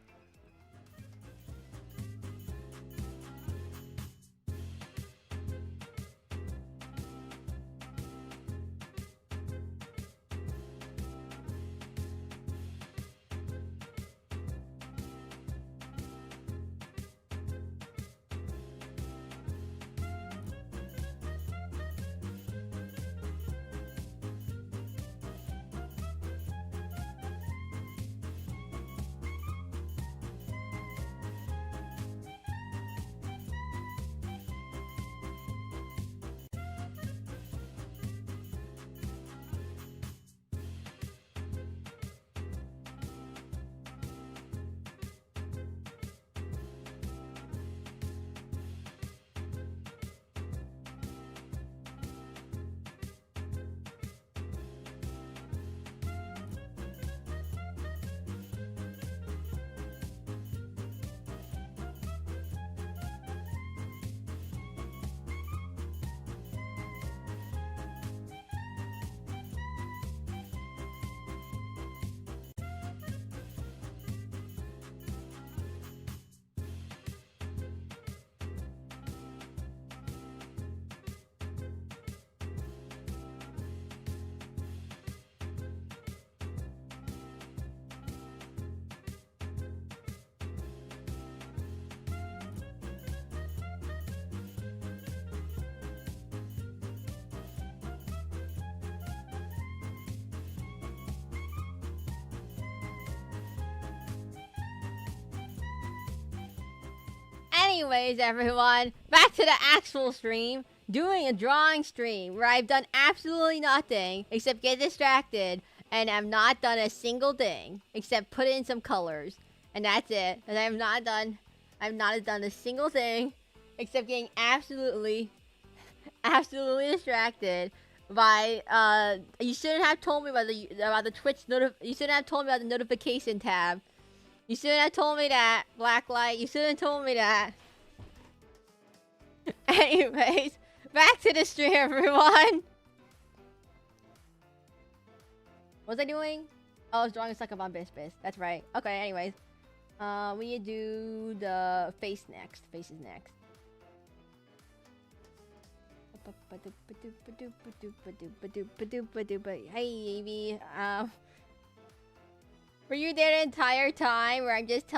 Anyways, everyone, back to the actual stream. Doing a drawing stream where I've done absolutely nothing except get distracted, and I've not done a single thing except put in some colors, and that's it. And I've not done a single thing except getting absolutely distracted by you shouldn't have told me about the Twitch you shouldn't have told me about the notification tab. You shouldn't have told me that, Blacklight. You shouldn't have told me that. Anyways, back to the stream, everyone. What was I doing? Oh, I was drawing a SacabamBASSpis. That's right. Okay, anyways. We need to do the face next. Face is next. Hey, Amy. Were you there the entire time where I'm just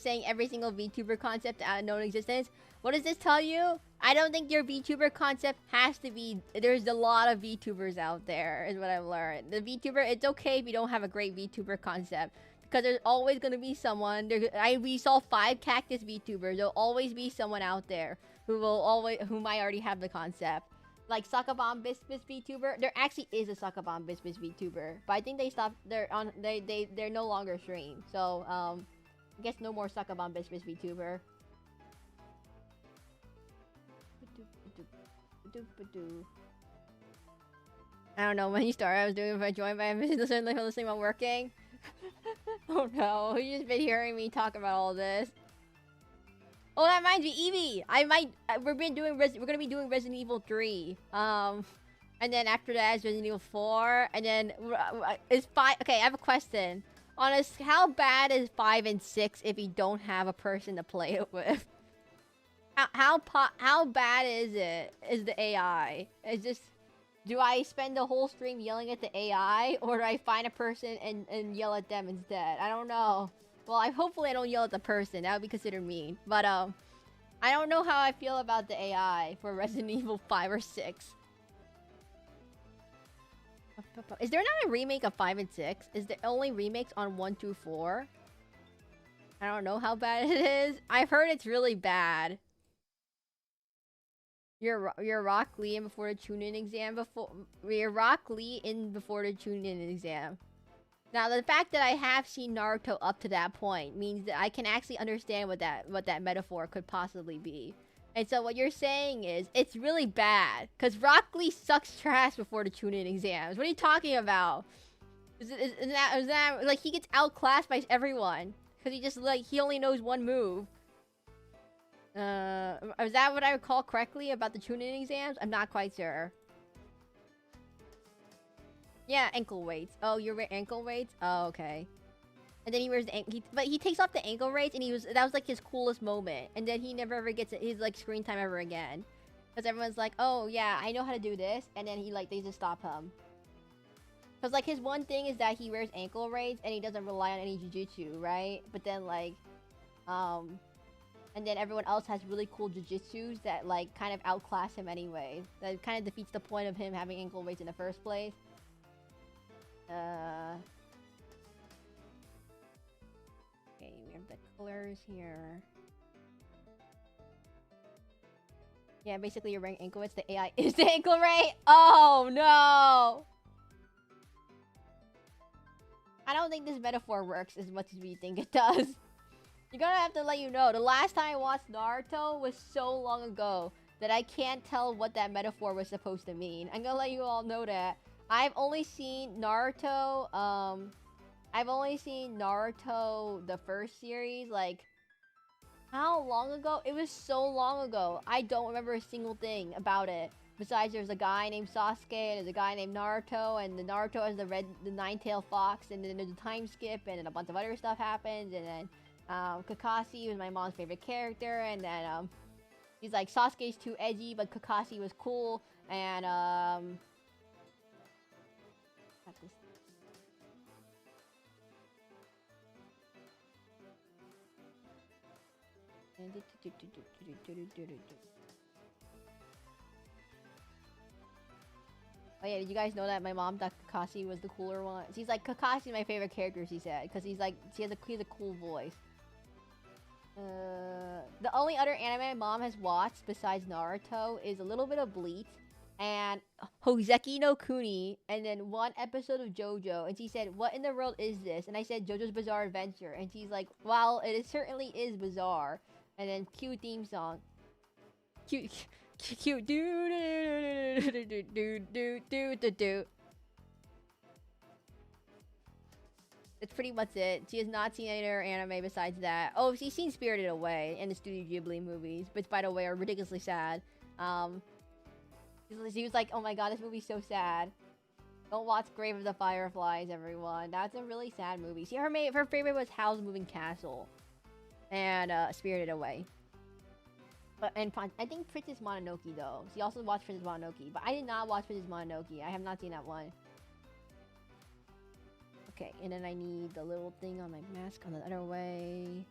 saying every single VTuber concept out of known existence? What does this tell you? I don't think your VTuber concept has to be... There's a lot of VTubers out there, is what I've learned. The VTuber, it's okay if you don't have a great VTuber concept. Because there's always going to be someone... we saw 5 cactus VTubers. There'll always be someone out there who might already have the concept. Like SacabamBASSpis VTuber. There actually is a SacabamBASSpis VTuber. But I think they stopped... They're no longer stream. So, I guess no more SacabamBASSpis VTuber. I don't know when you started. I was doing it if I joined, but I'm listening while working. Oh no, you just been hearing me talk about all this. Oh, that reminds me, Evie. We're gonna be doing Resident Evil 3. And then after that is Resident Evil 4, and then is 5. Okay, I have a question. Honest, how bad is 5 and 6 if you don't have a person to play it with? How bad is it? Is the AI? Is just... Do I spend the whole stream yelling at the AI, or do I find a person and yell at them instead? I don't know. Well, hopefully I don't yell at the person. That would be considered mean. But I don't know how I feel about the AI for Resident Evil 5 or 6. Is there not a remake of 5 and 6? Is there only remakes on 1, 2, 4? I don't know how bad it is. I've heard it's really bad. You're Rock Lee in before the tune-in exam before... You're Rock Lee in before the tune-in exam. Now, the fact that I have seen Naruto up to that point means that I can actually understand what that metaphor could possibly be. And so what you're saying is, it's really bad. Because Rock Lee sucks trash before the tune-in exams. What are you talking about? Is that like, he gets outclassed by everyone. Because he just, like, he only knows one move. Is that what I recall correctly about the tune-in exams? I'm not quite sure. Yeah, ankle weights. Oh, you wear ankle weights? Oh, okay. And then he wears but he takes off the ankle weights, and that was like his coolest moment. And then he never ever gets his like screen time ever again, because everyone's like, oh yeah, I know how to do this, and then they just stop him. Because like his one thing is that he wears ankle weights and he doesn't rely on any jujitsu, right? But then like, and then everyone else has really cool jujitsus that like kind of outclass him anyway. That kind of defeats the point of him having ankle weights in the first place. Okay, we have the colors here. Yeah, basically you're wearing ankle weights. The AI is the ankle weight. Oh no! I don't think this metaphor works as much as we think it does. You're gonna have to let you know. The last time I watched Naruto was so long ago that I can't tell what that metaphor was supposed to mean. I'm gonna let you all know that. I've only seen Naruto, the first series, like, how long ago? It was so long ago. I don't remember a single thing about it. Besides, there's a guy named Sasuke, and there's a guy named Naruto, and the Naruto is the nine-tailed fox, and then there's a time skip, and then a bunch of other stuff happens, and then, Kakashi was my mom's favorite character, and then, he's like, Sasuke's too edgy, but Kakashi was cool, and, oh yeah, did you guys know that my mom thought Kakashi was the cooler one? She's like, Kakashi's my favorite character, she said, because he's like, he has a cool voice. The only other anime my mom has watched besides Naruto is a little bit of Bleach and Hoseki no Kuni, and then one episode of JoJo, and she said, what in the world is this? And I said, JoJo's Bizarre Adventure, and she's like, well, certainly is bizarre. And then cute theme song. Cute do do. That's pretty much it. She has not seen any other anime besides that. Oh, she's seen Spirited Away and the Studio Ghibli movies, which by the way are ridiculously sad. She was like, oh my god, this movie's so sad. Don't watch Grave of the Fireflies, everyone. That's a really sad movie. See, her favorite was Howl's Moving Castle. And, Spirited Away. But, and I think Princess Mononoke, though. She also watched Princess Mononoke. But I did not watch Princess Mononoke. I have not seen that one. Okay, and then I need the little thing on my mask on the other way.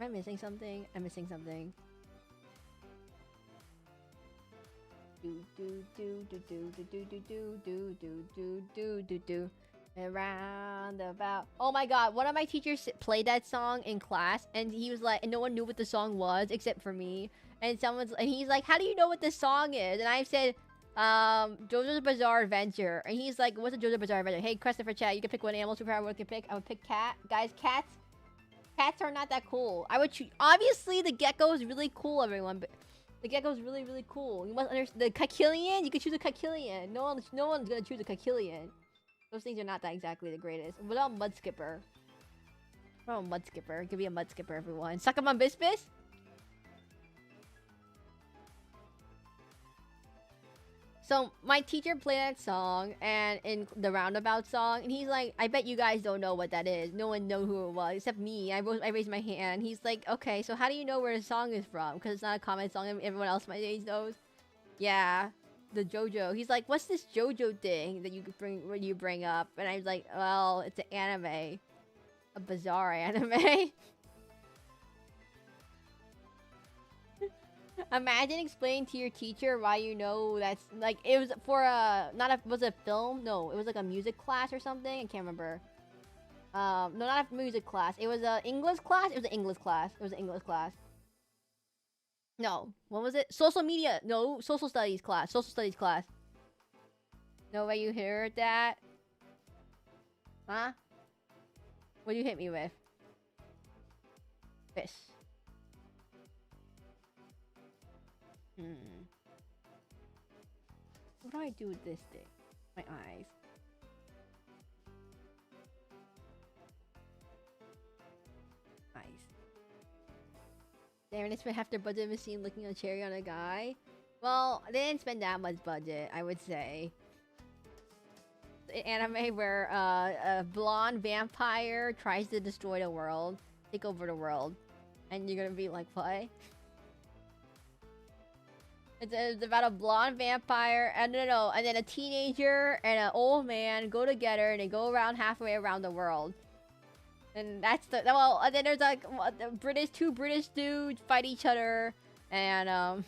Am I missing something? I'm missing something. Do around about. Oh my god, one of my teachers played that song in class, and he was like, and no one knew what the song was except for me. And he's like, how do you know what this song is? And I said, JoJo's Bizarre Adventure. And he's like, what's a JoJo's Bizarre Adventure? Hey, Christopher Chat, you can pick one animal superpower you can pick. I would pick cat. Guys, cats are not that cool. I would choose. Obviously, the gecko is really cool, everyone. But the gecko is really, really cool. You must understand. The Kakillian, you can choose a Kakillian. No one's gonna choose a Kakillian. Those things are not that exactly the greatest. What about Mud Skipper? What about Mud Skipper? Give me a Mud Skipper, everyone. SacabamBASSpis? So, my teacher played that song, and in the Roundabout song, and he's like, I bet you guys don't know what that is. No one knows who it was, except me. I raised my hand. He's like, okay, so how do you know where the song is from? Because it's not a common song and everyone else my age knows. Yeah, the JoJo. He's like, what's this JoJo thing that you bring up? And I was like, well, it's an anime. A bizarre anime. Imagine explaining to your teacher why you know that's like it was for a not a was it a film? No, it was like a music class or something. I can't remember. No, not a music class. It was a English class. It was an English class. It was an English class. No, what was it? Social media. No, social studies class. Social studies class. No way you heard that? Huh? What do you hit me with? Fish. What do I do with this thing? My eyes. Eyes. Damn, they spent half their budget machine looking a cherry on a guy. Well, they didn't spend that much budget, I would say. An anime where a blonde vampire tries to destroy the world, take over the world, and you're gonna be like, what? It's about a blonde vampire, and no, and then a teenager and an old man go together and they go around halfway around the world. And that's the well. And then there's like two British dudes fight each other, and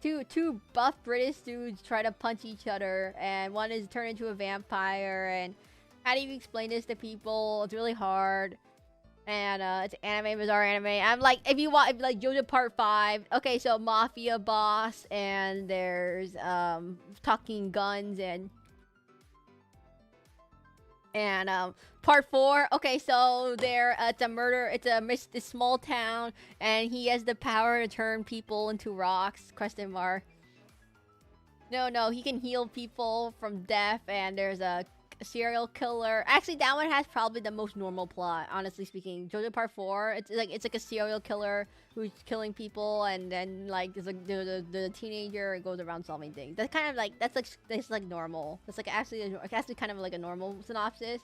two buff British dudes try to punch each other, and one is turned into a vampire. And how do you explain this to people? It's really hard. And it's anime, bizarre anime. I'm like, if you want, like JoJo Part 5. Okay, so mafia boss, and there's talking guns, and Part 4. Okay, so it's a murder. It's a small town, and he has the power to turn people into rocks. Question mark. No, he can heal people from death, and there's a serial killer. Actually, that one has probably the most normal plot, honestly speaking. JoJo Part 4, it's like a serial killer who's killing people, and then like there's like the teenager goes around solving things. That's kind of like that's like normal. That's like actually kind of like a normal synopsis.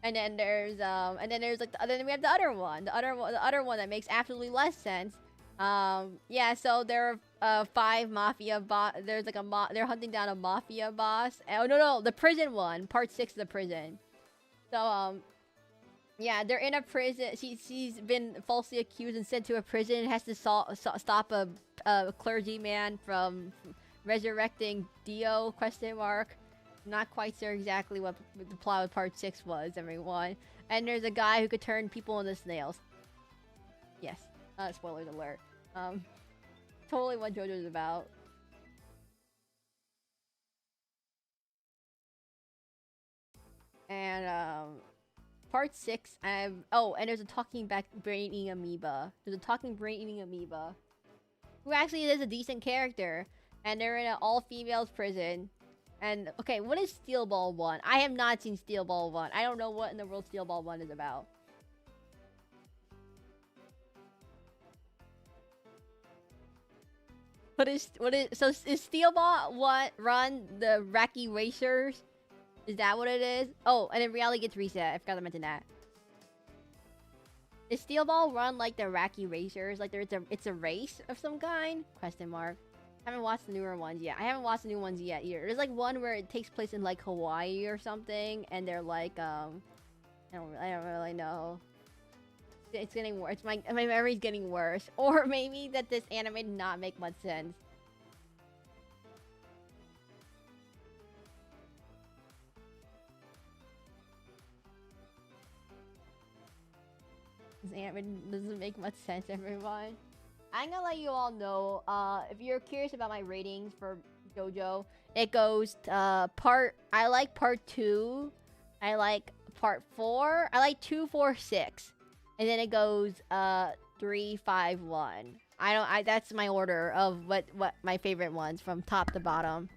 And then there's then we have the other one, the other one that makes absolutely less sense. Yeah, so there are 5 mafia there's like they're hunting down a mafia boss. Oh no, the prison one, Part 6 of the prison. So yeah, they're in a prison. She's been falsely accused and sent to a prison. Has to stop a clergyman from resurrecting Dio? Question mark. Not quite sure exactly what the plot of Part 6 was, everyone. And there's a guy who could turn people into snails. Yes. Spoilers alert. Totally what JoJo's about. And Part 6, oh, and there's a talking brain eating amoeba. There's a talking brain eating amoeba, who actually is a decent character. And they're in an all-females prison. And okay, what is Steel Ball 1? I have not seen Steel Ball 1. I don't know what in the world Steel Ball 1 is about. Is Steel Ball what run the Wacky Racers? Is that what it is? Oh, and then reality gets reset. I forgot to mention that. Is Steel Ball run like the Wacky Racers? Like it's a race of some kind? Question mark. I haven't watched the newer ones yet. I haven't watched the new ones yet either. There's like one where it takes place in like Hawaii or something, and they're like I don't really know. It's getting worse. My memory's getting worse. Or maybe that this anime did not make much sense. This anime doesn't make much sense, everyone. I'm gonna let you all know, if you're curious about my ratings for JoJo, it goes I like Part 2, I like Part 4, I like 2, 4, 6. And then it goes 3, 5, 1. That's my order of what my favorite ones from top to bottom.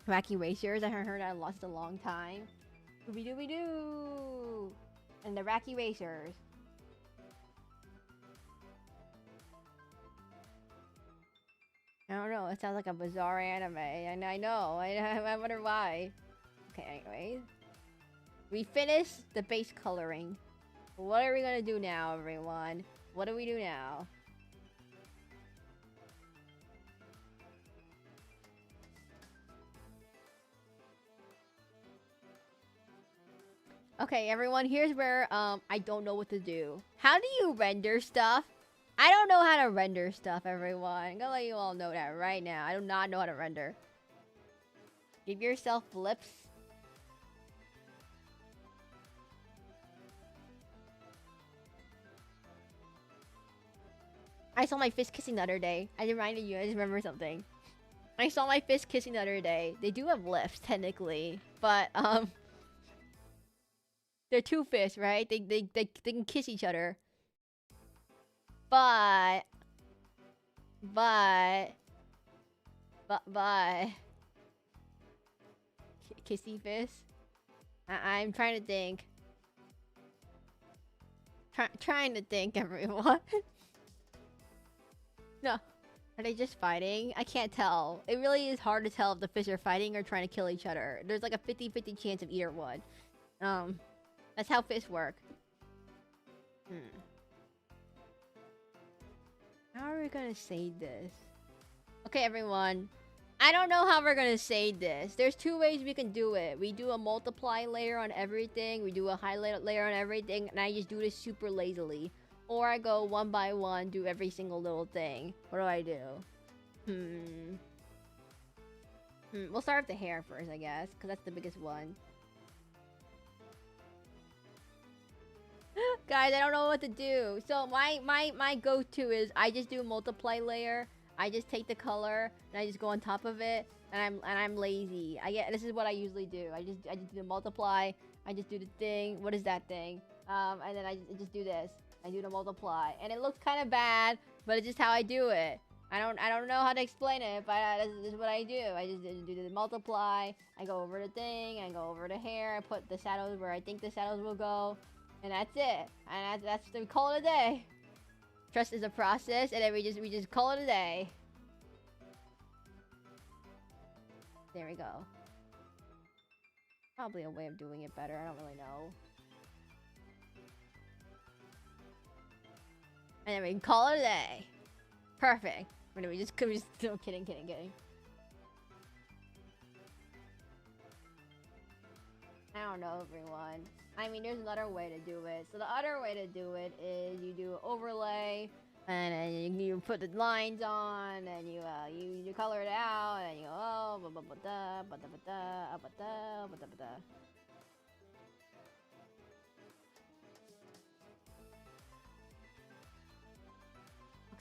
Wacky Racers, I haven't heard that lost a long time. Dooby dooby doo! And the Wacky Racers. I don't know, it sounds like a bizarre anime, and I know, I wonder why. Okay, anyways. We finished the base coloring. What are we gonna do now, everyone? What do we do now? Okay, everyone, here's where I don't know what to do. How do you render stuff? I don't know how to render stuff, everyone. I'm gonna let you all know that right now. I do not know how to render. Give yourself lips. I saw my fish kissing the other day. I reminded you. I just remember something. I saw my fish kissing the other day. They do have lips, technically. But, they're two fish, right? They can kiss each other. But... Kissy fish? I'm trying to think. Trying to think, everyone. No. Are they just fighting? I can't tell. It really is hard to tell if the fish are fighting or trying to kill each other. There's like a 50-50 chance of either one. That's how fish work. How are we gonna save this? Okay, everyone. I don't know how we're gonna save this. There's two ways we can do it. We do a multiply layer on everything. We do a highlight layer on everything. And I just do this super lazily. Or I go one by one, do every single little thing. What do I do? We'll start with the hair first, I guess. Because that's the biggest one. Guys, I don't know what to do. So my go-to is I just do a multiply layer. I just take the color and I just go on top of it. And I'm lazy. This is what I usually do. I just do the multiply. I just do the thing. What is that thing? And then I just do this. I do the multiply, and it looks kind of bad, but it's just how I do it. I don't know how to explain it, but this is what I do. I just do the multiply. I go over the thing. I go over the hair. I put the shadows where I think the shadows will go, and that's it. And that's we call it a day. Trust is a process, and then we just call it a day. There we go. Probably a way of doing it better. I don't really know. And then we can call it a day. Perfect. Or do we just no, kidding. I don't know, everyone. I mean, there's another way to do it. So the other way to do it is you do overlay, and then you put the lines on, and you color it out, and you go, oh,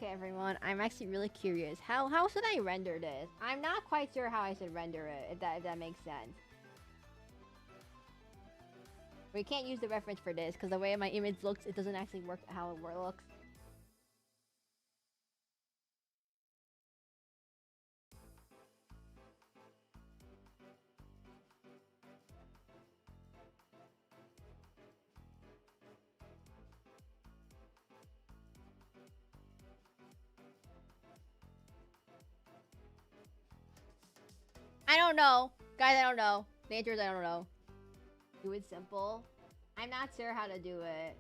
Okay, everyone, I'm actually really curious. How should I render this? I'm not quite sure how I should render it, if that makes sense. We can't use the reference for this, because the way my image looks, it doesn't actually work how it looks. I don't know. Guys, I don't know. The answer is I don't know. Do it simple. I'm not sure how to do it.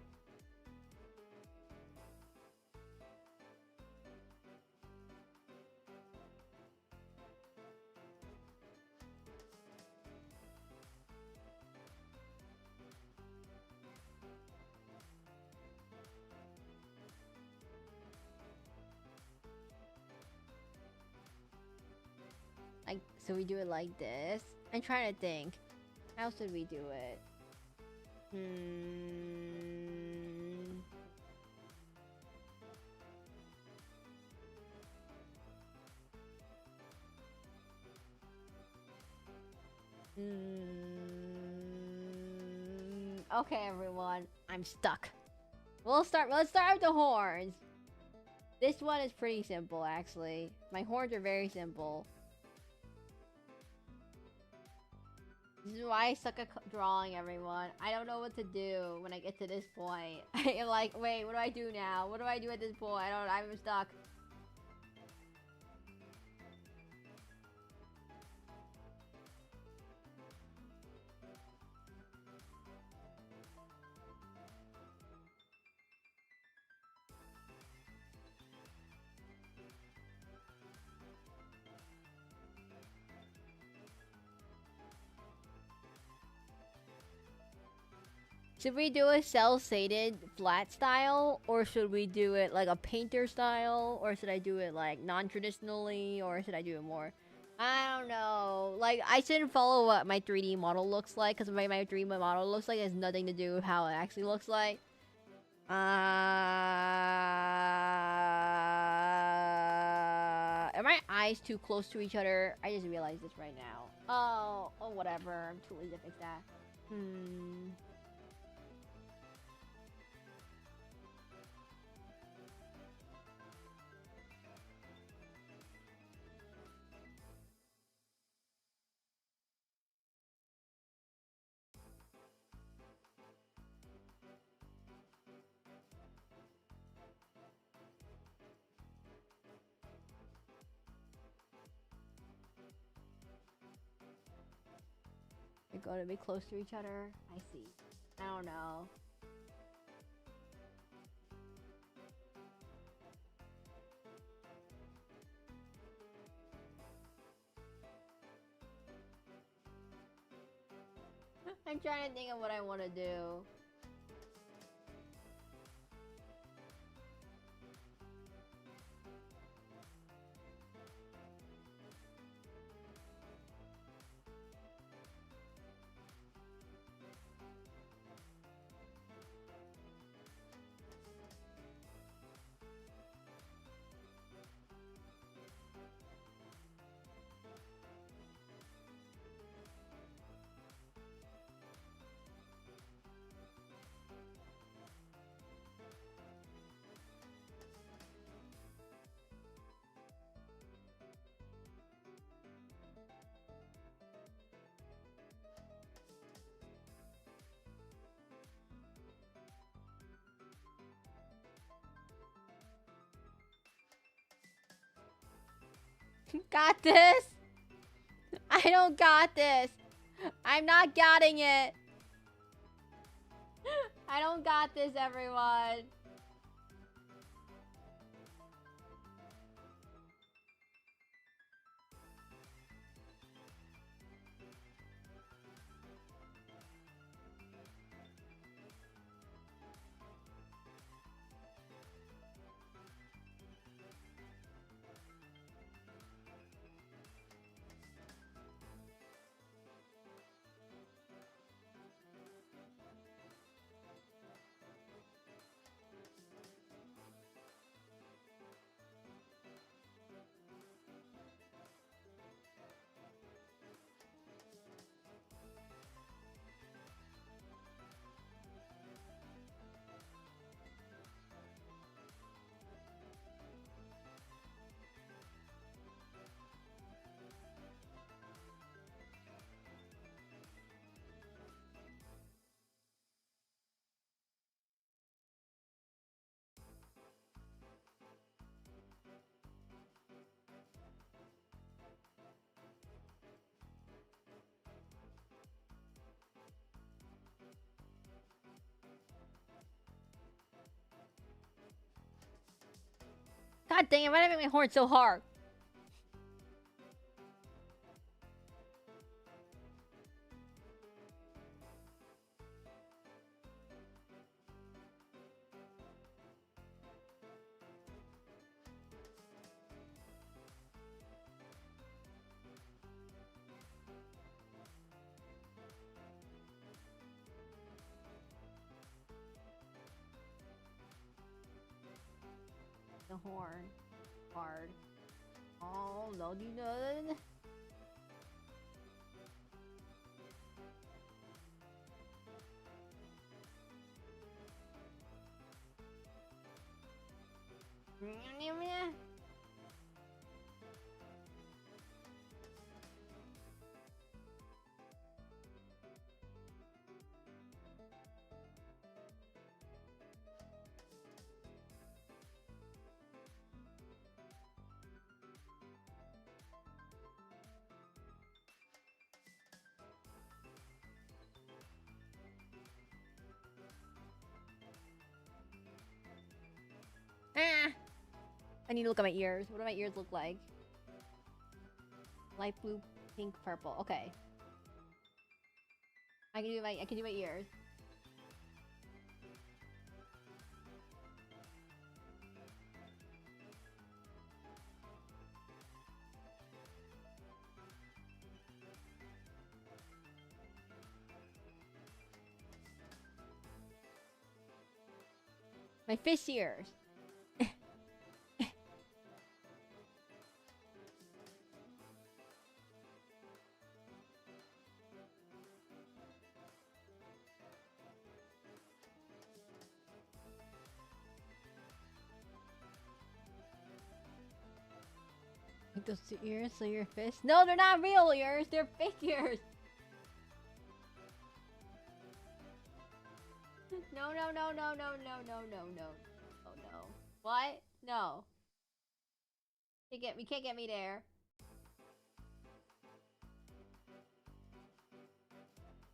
Like, so we do it like this. I'm trying to think. How should we do it? Okay, everyone. I'm stuck. Let's start with the horns. This one is pretty simple, actually. My horns are very simple. This is why I suck at drawing, everyone. I don't know what to do when I get to this point. I'm like, wait, what do I do now? What do I do at this point? I'm stuck. Should we do a cel-shaded flat style, or should we do it like a painter style, or should I do it like non-traditionally, or should I do it more? I don't know. Like, I shouldn't follow what my 3D model looks like, because my 3D model looks like has nothing to do with how it actually looks like. Are my eyes too close to each other? I just realized this right now. Oh, whatever. I'm too lazy to fix that. They're going to be close to each other. I see. I don't know. I'm trying to think of what I want to do. Got this? I don't got this. I'm not getting it. I don't got this, everyone. God dang it, why did I make my horn so hard? The horn. Hard. Oh, no, you know. Ah! I need to look at my ears. What do my ears look like? Light blue, pink, purple. Okay. I can do my ears. My fish ears. Like those two ears, so your fish? No, they're not real ears. They're fake ears. No, no, no, no, no, no, no, no, no. Oh no. What? No. You can't get me there.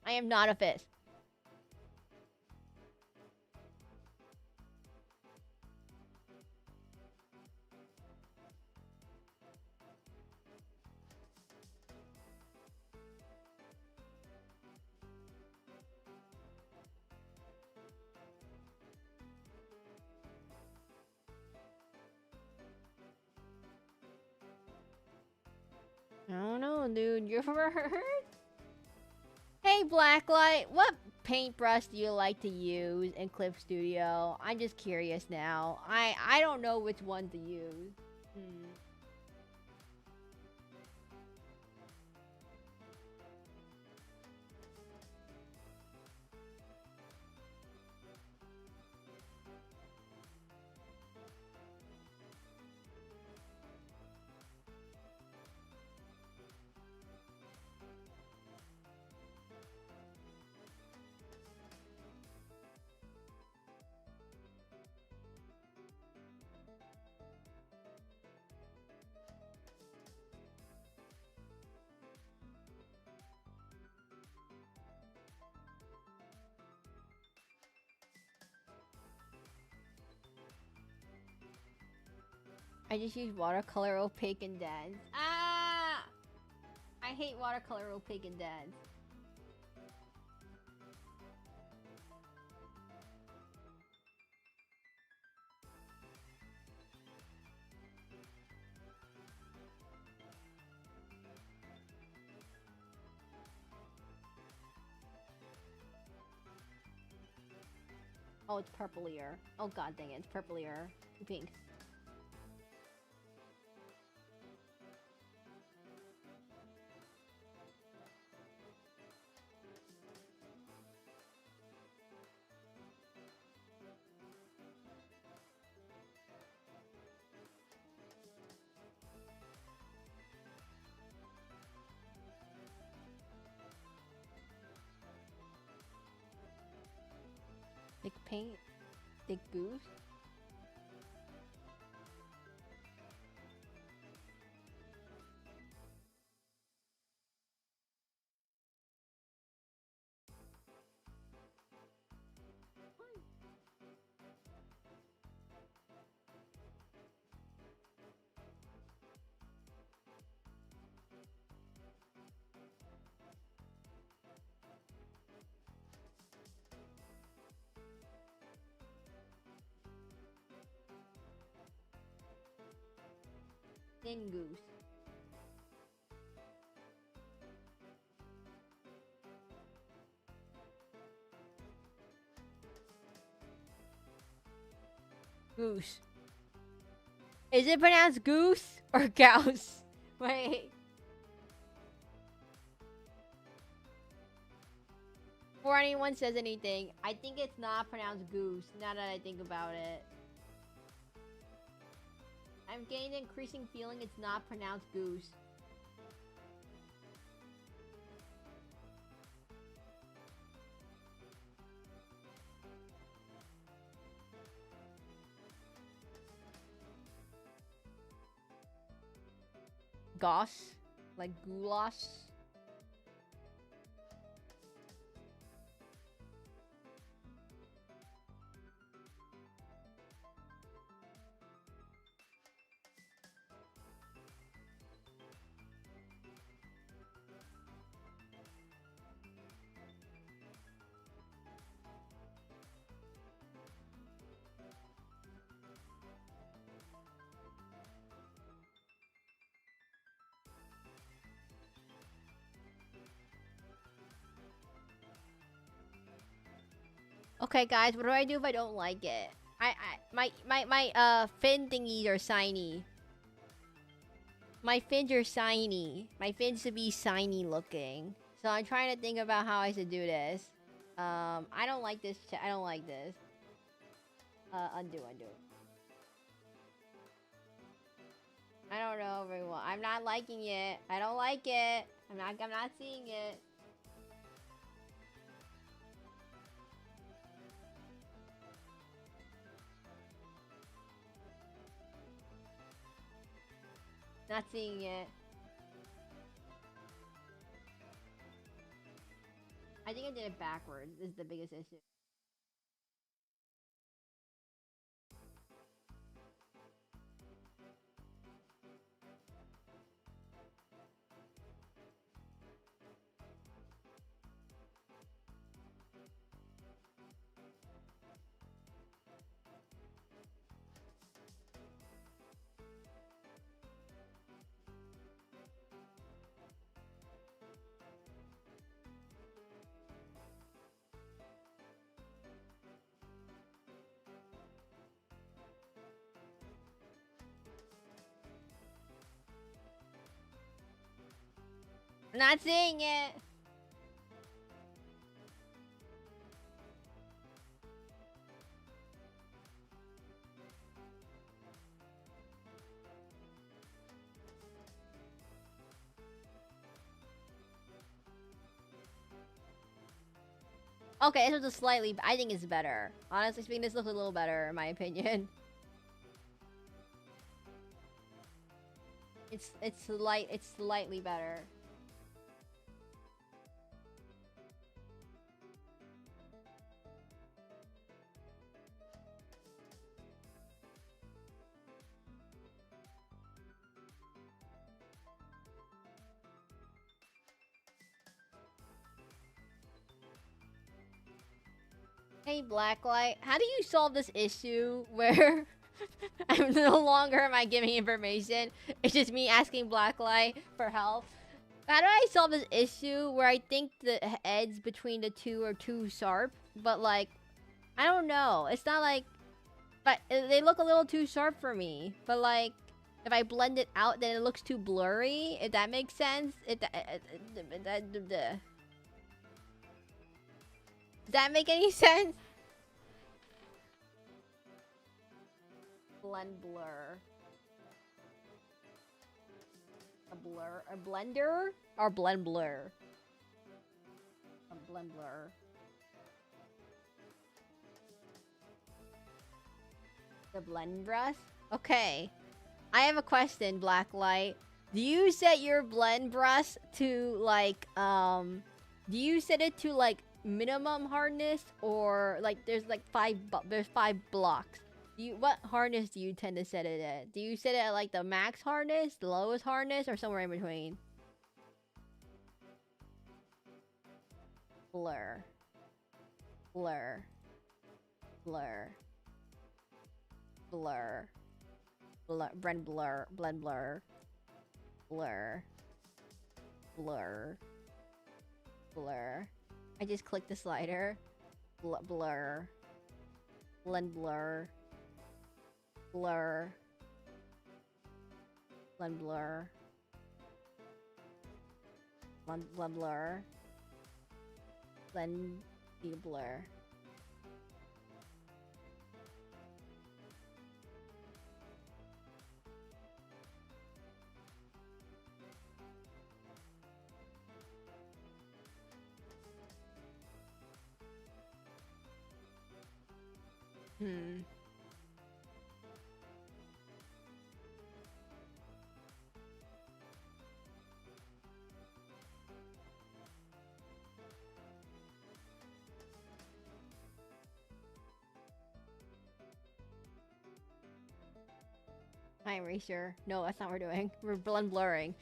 I am not a fish. I don't know, dude. You ever heard? Hey, Blacklight, what paintbrush do you like to use in Clip Studio? I'm just curious now. I don't know which one to use. I just use watercolor opaque and dense. Ah! I hate watercolor opaque and dense. Oh, it's purplier. Oh god dang it, it's purplier. Pink. Thick paint? Thick goose? Thin goose. Goose. Is it pronounced goose or gouse? Wait. Before anyone says anything, I think it's not pronounced goose, now that I think about it. I'm getting an increasing feeling it's not pronounced goose. Goss? Like goulash? Okay, guys, what do I do if I don't like it? My fin thingies are shiny. My fins are shiny. My fins should be shiny looking. So I'm trying to think about how I should do this. I don't like this. I don't like this. Undo. I don't know, everyone. I'm not liking it. I don't like it. I'm not seeing it. Not seeing it. I think I did it backwards. This is the biggest issue. Not seeing it. Okay, this was a slightly. I think it's better. Honestly speaking, this looks a little better in my opinion. It's slightly better. Hey, Blacklight, how do you solve this issue where I'm no longer am I giving information? It's just me asking Blacklight for help. How do I solve this issue where I think the edges between the two are too sharp, but like, I don't know. It's not like, but they look a little too sharp for me. But like, if I blend it out, then it looks too blurry. If that makes sense. Does that make any sense? Blend blur. A blender? Or blend blur? A blend blur. The blend brush? Okay. I have a question, Blacklight. Do you set your blend brush to like, do you set it to like minimum hardness, or like there's like there's 5 blocks? What hardness do you tend to set it at? Do you set it at like the max hardness, the lowest hardness, or somewhere in between? Blur. Blur. Blur. Blur. Blur. Blend blur. Blend blur. Blur. Blur. Blur. I just clicked the slider. Blur. Blend blur. Blur. Blend blur. Blend blur. Blend blur. Hi, Erasure. No, that's not what we're doing. We're blend blurring.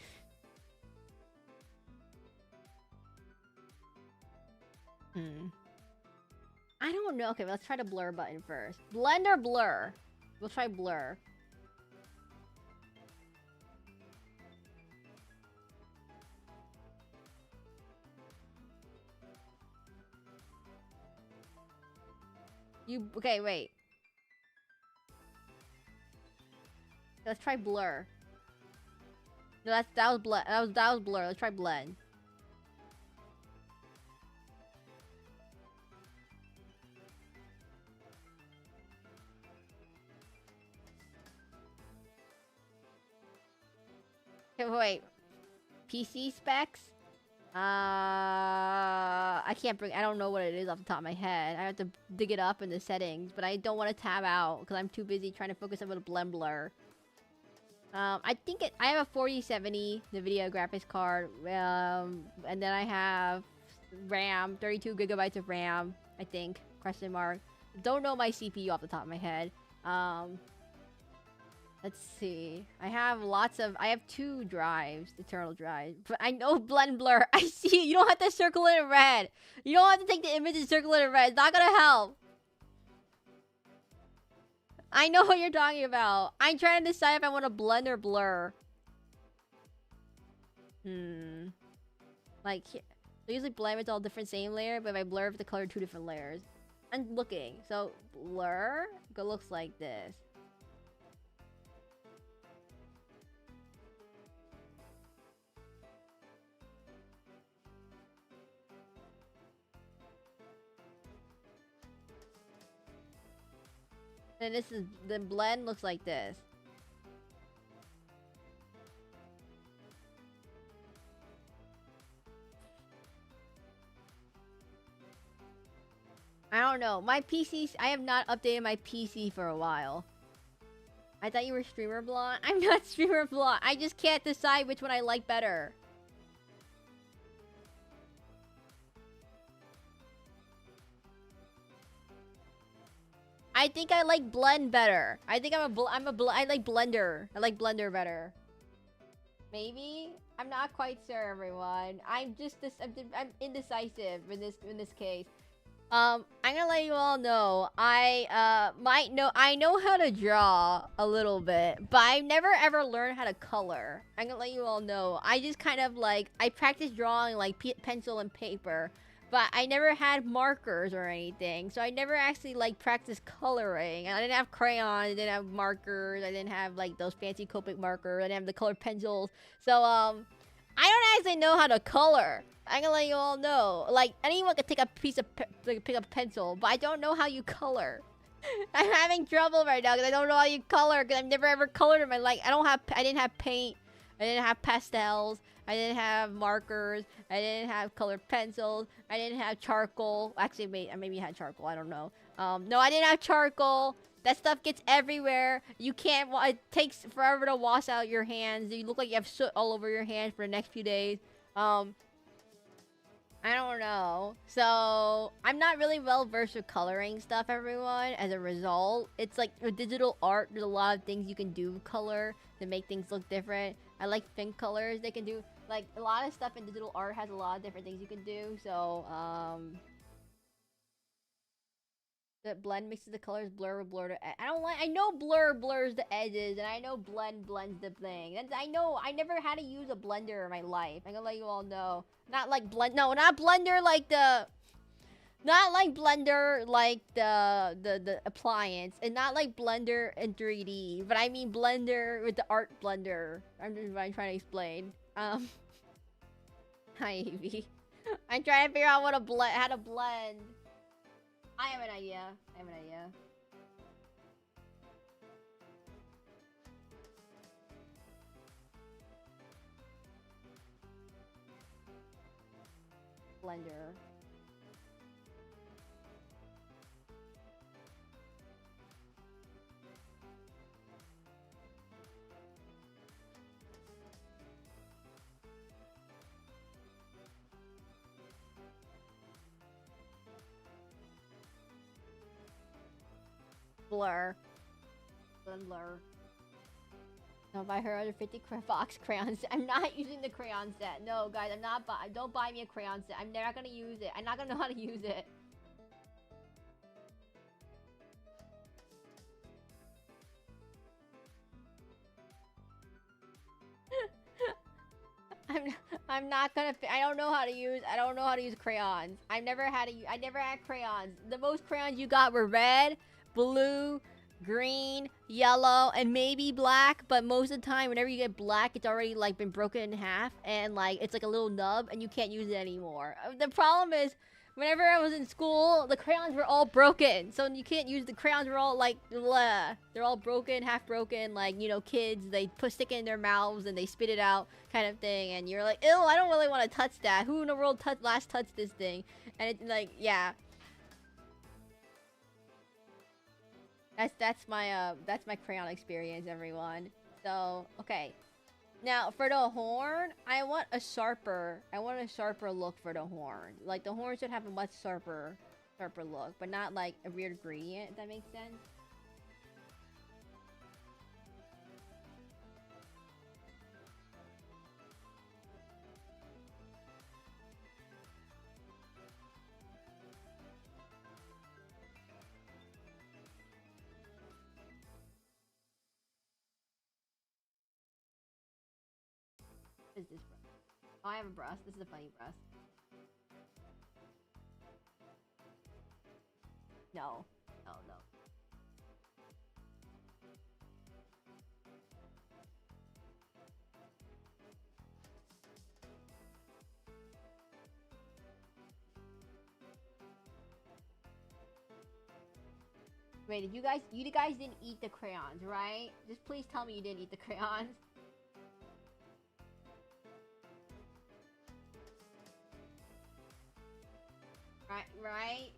I don't know. Okay, let's try the blur button first. Blend or blur? We'll try blur. Okay, wait. Let's try blur. No, that was blur. That was blur. Let's try blend. Okay, wait. PC specs? I can't bring. I don't know what it is off the top of my head. I have to dig it up in the settings, but I don't want to tab out because I'm too busy trying to focus on the blend blur. I think I have a 4070 NVIDIA graphics card, and then I have RAM, 32 gigabytes of RAM. I think question mark. Don't know my CPU off the top of my head. Let's see. I have 2 drives, internal drives. But I know blend blur. I see. You don't have to circle it in red. You don't have to take the image and circle it in red. It's not gonna help. I know what you're talking about. I'm trying to decide if I want to blend or blur. Like, so usually blend it's all different same layer, but if I blur with the color 2 different layers. I'm looking. So blur looks like this. And this is the blend looks like this. I don't know. My PC, I have not updated my PC for a while. I thought you were streamer blonde. I'm not streamer blonde. I just can't decide which one I like better. I think I like blend better. I think I like blender. I like blender better. Maybe? I'm not quite sure, everyone. I'm I'm indecisive in this case. I'm gonna let you all know. I know how to draw a little bit, but I've never ever learned how to color. I'm gonna let you all know. I just kind of like, I practice drawing like pencil and paper, but I never had markers or anything, so I never actually like practiced coloring. I didn't have crayons, I didn't have markers, I didn't have like those fancy Copic markers, I didn't have the colored pencils. So I don't actually know how to color. I'm gonna let you all know. Like, anyone could take a pick up a pencil, but I don't know how you color. I'm having trouble right now because I don't know how you color, because I've never ever colored in my life. I didn't have paint, I didn't have pastels, I didn't have markers, I didn't have colored pencils, I didn't have charcoal. Actually, maybe I had charcoal, I don't know. No, I didn't have charcoal. That stuff gets everywhere. You can't, it takes forever to wash out your hands. You look like you have soot all over your hands for the next few days. I don't know. So, I'm not really well versed with coloring stuff, everyone. As a result, it's like with digital art, there's a lot of things you can do with color to make things look different. I like thin colors. They can do, like, a lot of stuff in digital art has a lot of different things you can do. So, the blend mixes the colors, blur the I know blur blurs the edges, and I know blend blends the thing. And I know I never had to use a blender in my life. I'm gonna let you all know. Not like not blender like the appliance, and not like blender in 3D, but I mean blender with the art blender. I'm trying to explain. Hi Evie. I'm trying to figure out how to blend. I have an idea. Blender. Blur. Blur. Now buy her other 50 box crayons. I'm not using the crayon set. No, guys, I'm not. Don't buy me a crayon set. I'm never gonna use it. I'm not gonna know how to use it. I'm not gonna. I don't know how to use crayons. I never had crayons. The most crayons you got were red, blue, green, yellow, and maybe black. But most of the time, whenever you get black, it's already like been broken in half, and like it's like a little nub, and you can't use it anymore. The problem is, whenever I was in school, the crayons were all broken, so you can't use the crayons. Were all like, bleh. They're all broken, half broken. Like, you know, kids, they stick it in their mouths and they spit it out, kind of thing. And you're like, ew, I don't really want to touch that. Who in the world last touched this thing? And it's like, yeah. That's my crayon experience, everyone. So, okay. Now, for the horn, I want a sharper look for the horn. Like, the horn should have a much sharper look, but not like a weird gradient, if that makes sense. What is this brush? Oh, I have a brush. This is a funny brush. No. No, no. Wait, you guys didn't eat the crayons, right? Just please tell me you didn't eat the crayons. Right?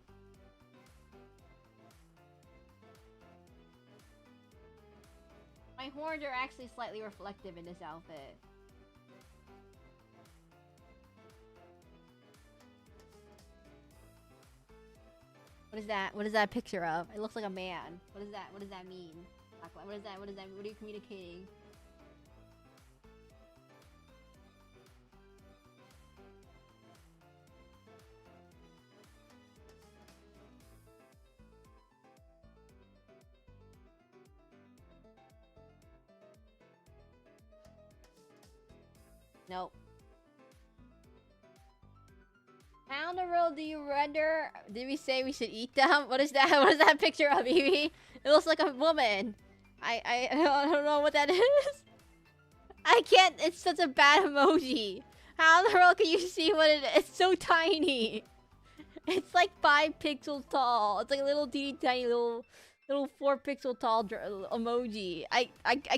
My horns are actually slightly reflective in this outfit. What is that? What is that picture of? It looks like a man. What is that? What does that mean? What is that? What is that? What are you communicating? Nope. How in the world do you render? Did we say we should eat them? What is that? What is that picture of, Evie? It looks like a woman. I don't know what that is. I can't. It's such a bad emoji. How in the world can you see what it is? It's so tiny. It's like 5 pixels tall. It's like a little teeny tiny little 4 pixel tall emoji. I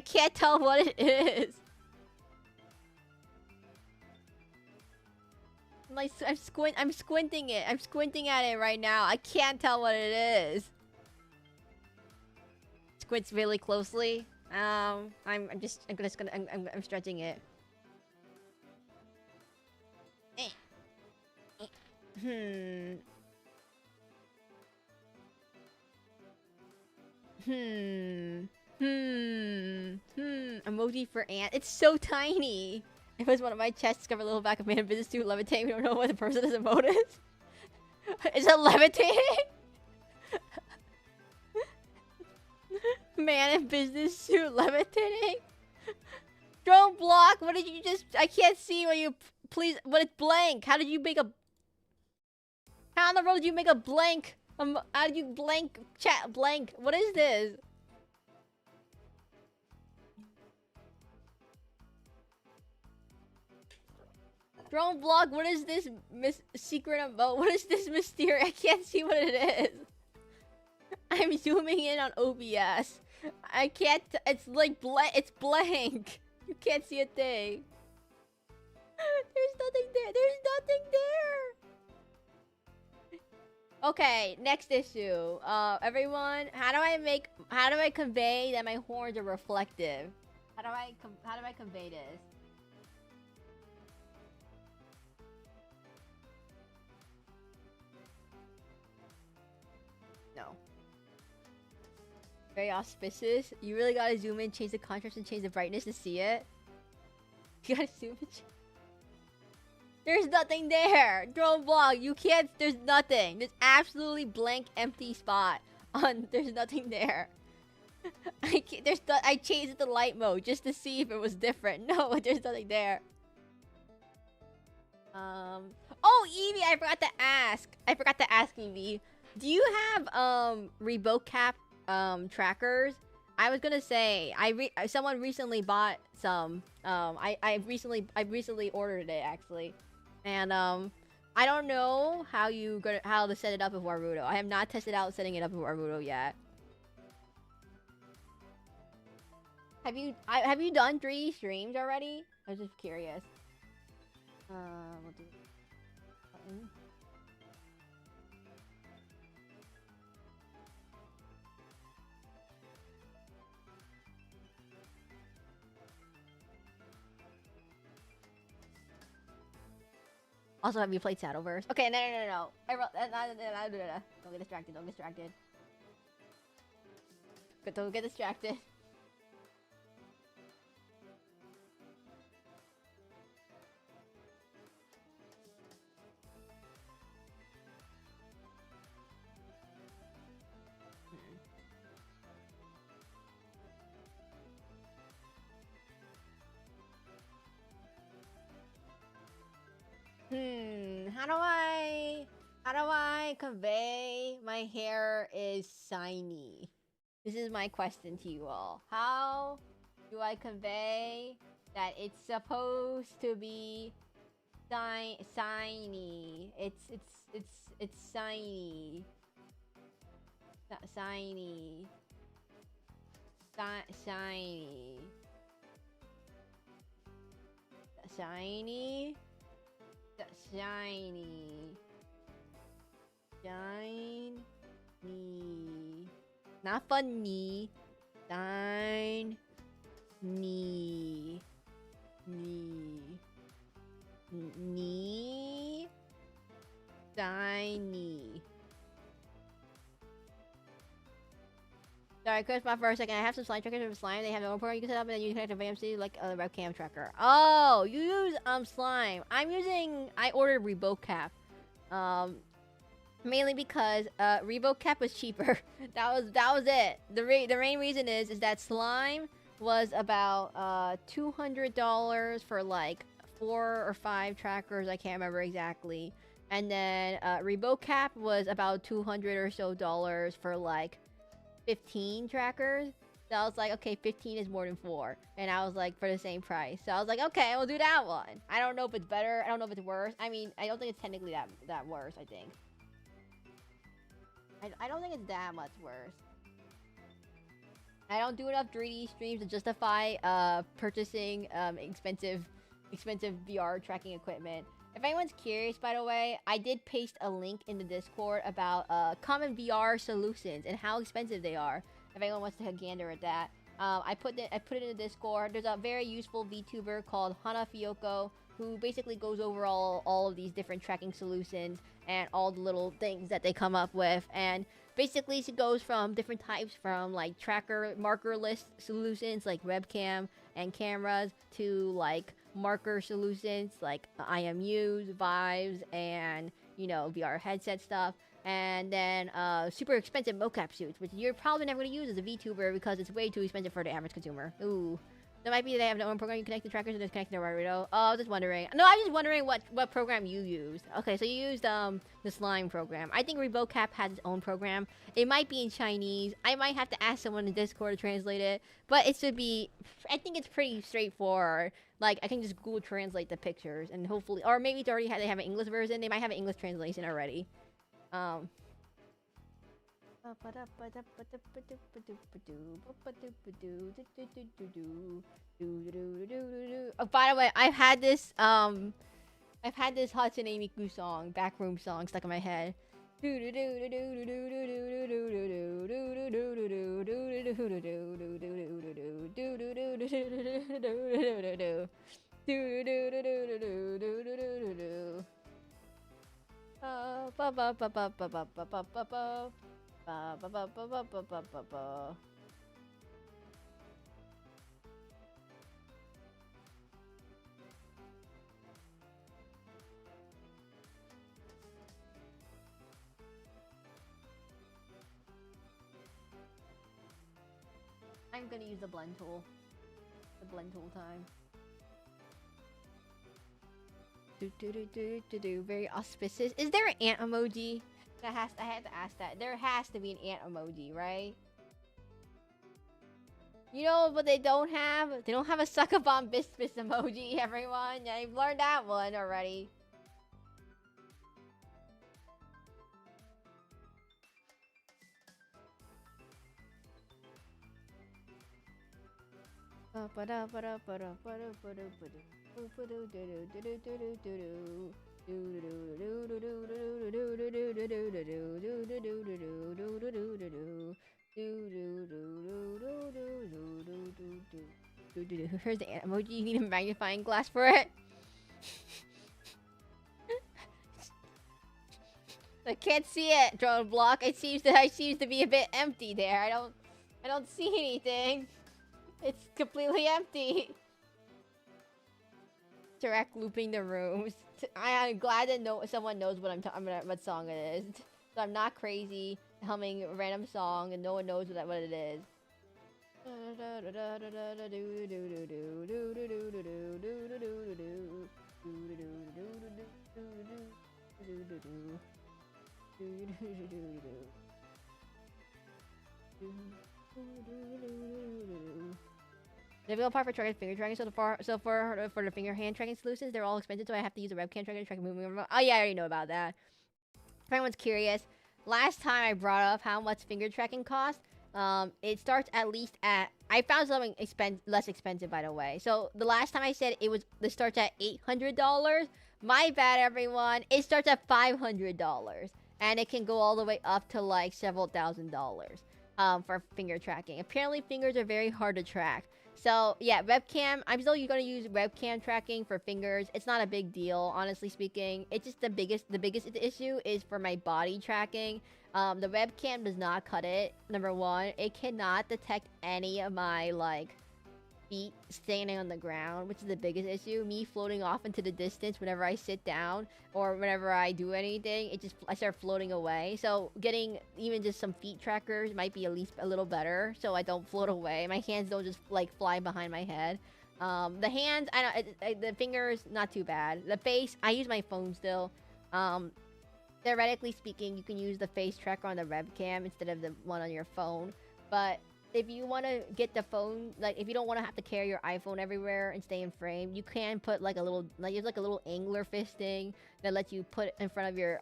can't tell what it is. Like, I'm squinting it. I'm squinting at it right now. I can't tell what it is. Squints really closely. I'm stretching it. Emoji for ant. It's so tiny. It was one of my chests covered a little back of man in business suit levitating. We don't know what the person is emote is. Is it levitating? Man in business suit levitating? Drone block, what did you just... I can't see what you... Please, but it's blank. How did you make a... How in the world did you make a blank? How did you blank... Chat blank? What is this? Drone block, what is this secret emote? What is this mysterious? I can't see what it is. I'm zooming in on OBS. I can't. It's like blank. It's blank. You can't see a thing. There's nothing there. There's nothing there. Okay, next issue. Everyone, how do I convey that my horns are reflective? How do I convey this? No. Very auspicious. You really gotta zoom in, change the contrast, and change the brightness to see it. You gotta zoom in. There's nothing there! Drone vlog, you can't. There's nothing. There's absolutely blank, empty spot. There's nothing there. I changed it to light mode just to see if it was different. No, there's nothing there. Oh, Evie, I forgot to ask. Evie. Do you have Rebo cap trackers, I was gonna say someone recently bought some. I recently ordered it actually, and I don't know how to set it up with Warudo. I have not tested out setting it up with Warudo yet. Have you done 3D streams already? I was just curious. We'll do button. Also, have you played Shadowverse? Okay, no. Don't get distracted. Don't get distracted. Don't get distracted. How do I convey my hair is shiny? This is my question to you all. How do I convey that it's supposed to be shiny? It's shiny. Shiny. Shiny. Shiny. Shiny. Shiny. Not funny. Shiny. Knee. Shiny. Sorry, Chris, for a second. I have some slime trackers with slime. They have their own program you can set up, and then you can connect to VMC like a webcam tracker. Oh, you use slime. I ordered ReboCap. Mainly because ReboCap was cheaper. that was it. The main reason is that slime was about $200 for like 4 or 5 trackers. I can't remember exactly. And then ReboCap was about $200 or so for like 15 trackers. So I was like, okay, 15 is more than 4. And I was like, for the same price. So I was like, okay, we'll do that one. I don't know if it's better. I don't know if it's worse. I mean, I don't think it's technically that worse, I think. I don't think it's that much worse. I don't do enough 3D streams to justify purchasing expensive VR tracking equipment. If anyone's curious, by the way, I did paste a link in the Discord about common VR solutions and how expensive they are. If anyone wants to take a gander at that, I put it in the Discord. There's a very useful VTuber called Hana Fiyoko who basically goes over all of these different tracking solutions and all the little things that they come up with. And basically, she goes from different types, from like tracker markerless solutions like webcam and cameras to like marker solutions like IMUs, Vives, and VR headset stuff. And then super expensive mocap suits, which you're probably never going to use as a VTuber because it's way too expensive for the average consumer. Ooh. That might be they have their own program you connect the trackers and just connect their Warudo. Oh, I was just wondering. No, I was just wondering what program you used. Okay, so you used the slime program. I think ReboCap has its own program. It might be in Chinese. I might have to ask someone in Discord to translate it. But it should be... I think it's pretty straightforward. Like, I can just Google translate the pictures and hopefully... Or maybe it's already they have an English version. They might have an English translation already. Oh, by the way, I've had this Hatsune Miku song, backroom song, stuck in my head. I'm gonna use the blend tool. The blend tool time. Very auspicious. Is there an ant emoji? I had to ask that. There has to be an ant emoji, right? You know what they don't have? They don't have a SacabamBASSpis emoji, everyone. Yeah, I've learned that one already. Here's the emoji. You need a magnifying glass for it. I can't see it, drone block. It seems to be a bit empty there. I don't see anything. It's completely empty. Direct looping the rooms. I'm glad that someone knows what song it is. So I'm not crazy humming a random song and no one knows what it is. The difficult part for tracking finger tracking for the finger hand tracking solutions, they're all expensive, so I have to use a webcam tracker to track movement. Oh yeah, I already know about that. If anyone's curious, last time I brought up how much finger tracking costs, it starts at least at, I found something less expensive, by the way. So the last time I said it starts at $800. My bad, everyone. It starts at $500, and it can go all the way up to like several $1,000s for finger tracking. Apparently, fingers are very hard to track. So yeah, webcam. I'm still gonna use webcam tracking for fingers. It's not a big deal, honestly speaking. It's just the biggest issue is for my body tracking. The webcam does not cut it. Number one, it cannot detect any of my like feet standing on the ground, which is the biggest issue. Me floating off into the distance whenever I sit down or whenever I do anything, I start floating away. So getting even just some feet trackers might be at least a little better, so I don't float away. My hands don't just like fly behind my head. The hands, the fingers, not too bad. The face, I use my phone still. Theoretically speaking, you can use the face tracker on the webcam instead of the one on your phone, but if you want to get the phone, like if you don't want to have to carry your iPhone everywhere and stay in frame, you can put like a little, there's like a little angler fist thing that lets you put in front of your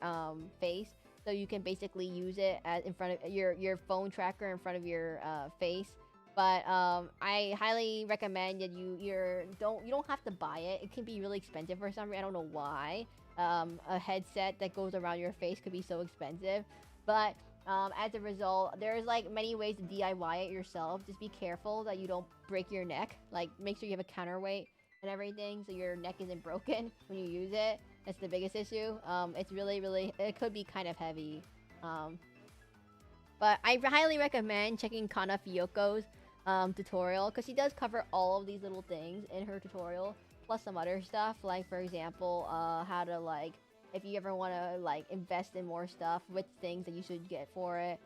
face, so you can basically use it as in front of your phone tracker in front of your face. But I highly recommend that you don't have to buy it. It can be really expensive for some reason. I don't know why. A headset that goes around your face could be so expensive, but as a result, there's like many ways to DIY it yourself. Just be careful that you don't break your neck. Like, make sure you have a counterweight and everything so your neck isn't broken when you use it. That's the biggest issue. It's really, it could be kind of heavy. But I highly recommend checking Kana Fiyoko's tutorial, because she does cover all of these little things in her tutorial, plus some other stuff, like for example, how to like, if you ever want to like invest in more stuff with things that you should get for it.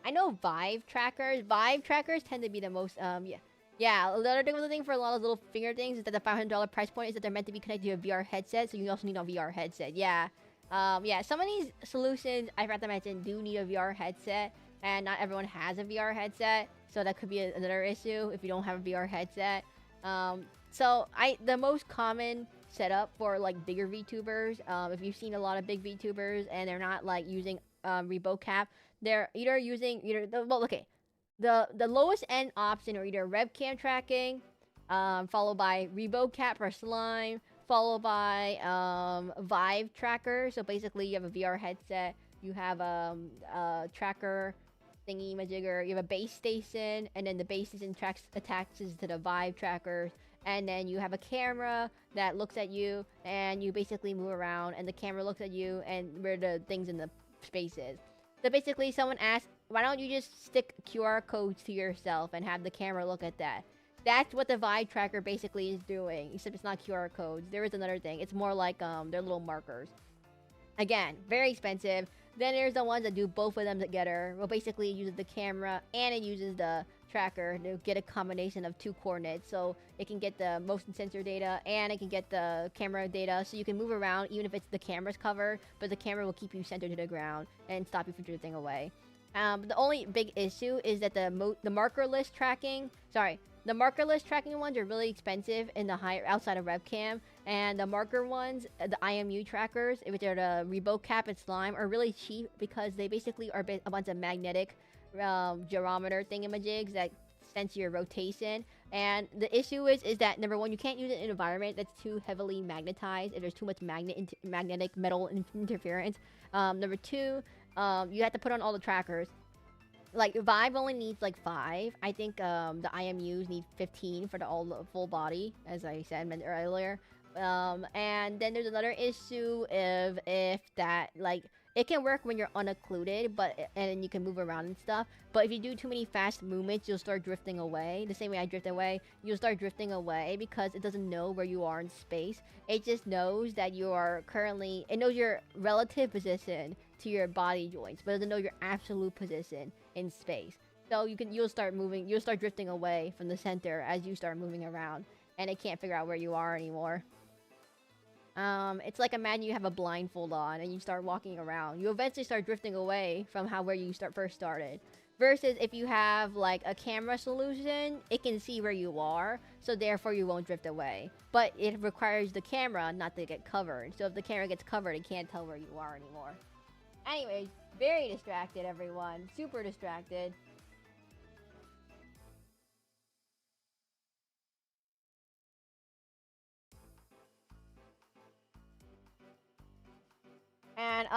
I know Vive trackers tend to be the most yeah. The other thing for a lot of little finger things is that the $500 price point is that they're meant to be connected to a VR headset, so you also need a VR headset. Yeah. Yeah, some of these solutions, I forgot to mention, do need a VR headset, and not everyone has a VR headset, so that could be another issue if you don't have a VR headset. So the most common setup for like bigger VTubers, if you've seen a lot of big VTubers and they're not like using ReboCap, they're either using the lowest end option are either webcam tracking, followed by ReboCap or Slime, followed by Vive tracker. So basically you have a VR headset, you have a tracker thingy majigger, you have a base station, and then the base station attaches to the Vive trackers. And then you have a camera that looks at you, and you basically move around, and the camera looks at you, and where the things in the space is. So basically, someone asked, why don't you just stick QR codes to yourself and have the camera look at that? That's what the Vive tracker basically is doing, except it's not QR codes. There is another thing. It's more like they're little markers. Again, very expensive. Then there's the ones that do both of them together. Well, basically, it uses the camera and it uses the tracker to get a combination of two coordinates, so it can get the motion sensor data and it can get the camera data, so you can move around even if it's the camera's covered, but the camera will keep you centered to the ground and stop you from drifting away. But the only big issue is that the marker list tracking, sorry, The markerless tracking ones are really expensive in the higher outside of webcam, and the marker ones, the IMU trackers, which are the Rebo Cap and Slime, are really cheap because they basically are a bunch of magnetic gyrometer thingamajigs that sense your rotation. And the issue is that number one, you can't use it in an environment that's too heavily magnetized if there's too much magnetic metal interference. Number two, you have to put on all the trackers. Like Vive only needs like 5. I think the IMUs need 15 for the full body, as I said earlier. And then there's another issue if that, like, it can work when you're unoccluded, and you can move around and stuff. But if you do too many fast movements, you'll start drifting away. The same way I drift away, you'll start drifting away because it doesn't know where you are in space. It just knows that you are currently, it knows your relative position to your body joints, but it doesn't know your absolute position in space. So you'll start drifting away from the center as you start moving around, and it can't figure out where you are anymore. It's like, imagine you have a blindfold on and you start walking around. You eventually start drifting away from where you first started. Versus if you have like a camera solution, it can see where you are, so therefore you won't drift away. But it requires the camera not to get covered. So if the camera gets covered, it can't tell where you are anymore. Anyways, very distracted, everyone. Super distracted. And,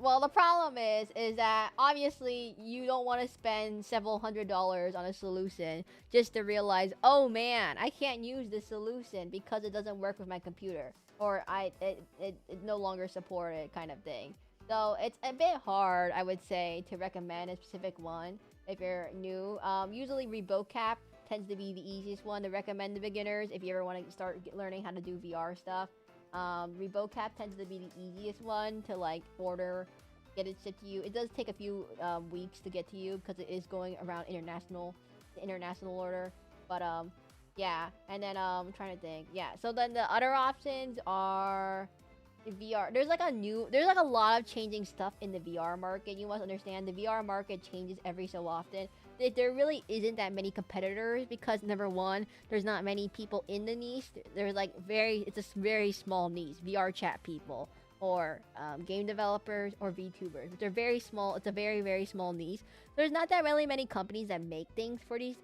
well, the problem is that obviously you don't want to spend several $100s on a solution just to realize, oh man, I can't use this solution because it doesn't work with my computer, or it no longer supported, kind of thing. So it's a bit hard, I would say, to recommend a specific one if you're new. Usually ReboCap tends to be the easiest one to recommend to beginners if you ever want to start learning how to do VR stuff. ReboCap tends to be the easiest one to like get it shipped to you. It does take a few weeks to get to you because it is going around international order. But yeah, and then I'm trying to think. Yeah, so then the other options are VR. There's like a lot of changing stuff in the VR market. You must understand the VR market changes every so often. There really isn't that many competitors because, number one, there's not many people in the niche. There's like it's a very small niche, VR chat people or game developers or VTubers, which are very small. It's a very, very small niche. There's not that really many companies that make things for these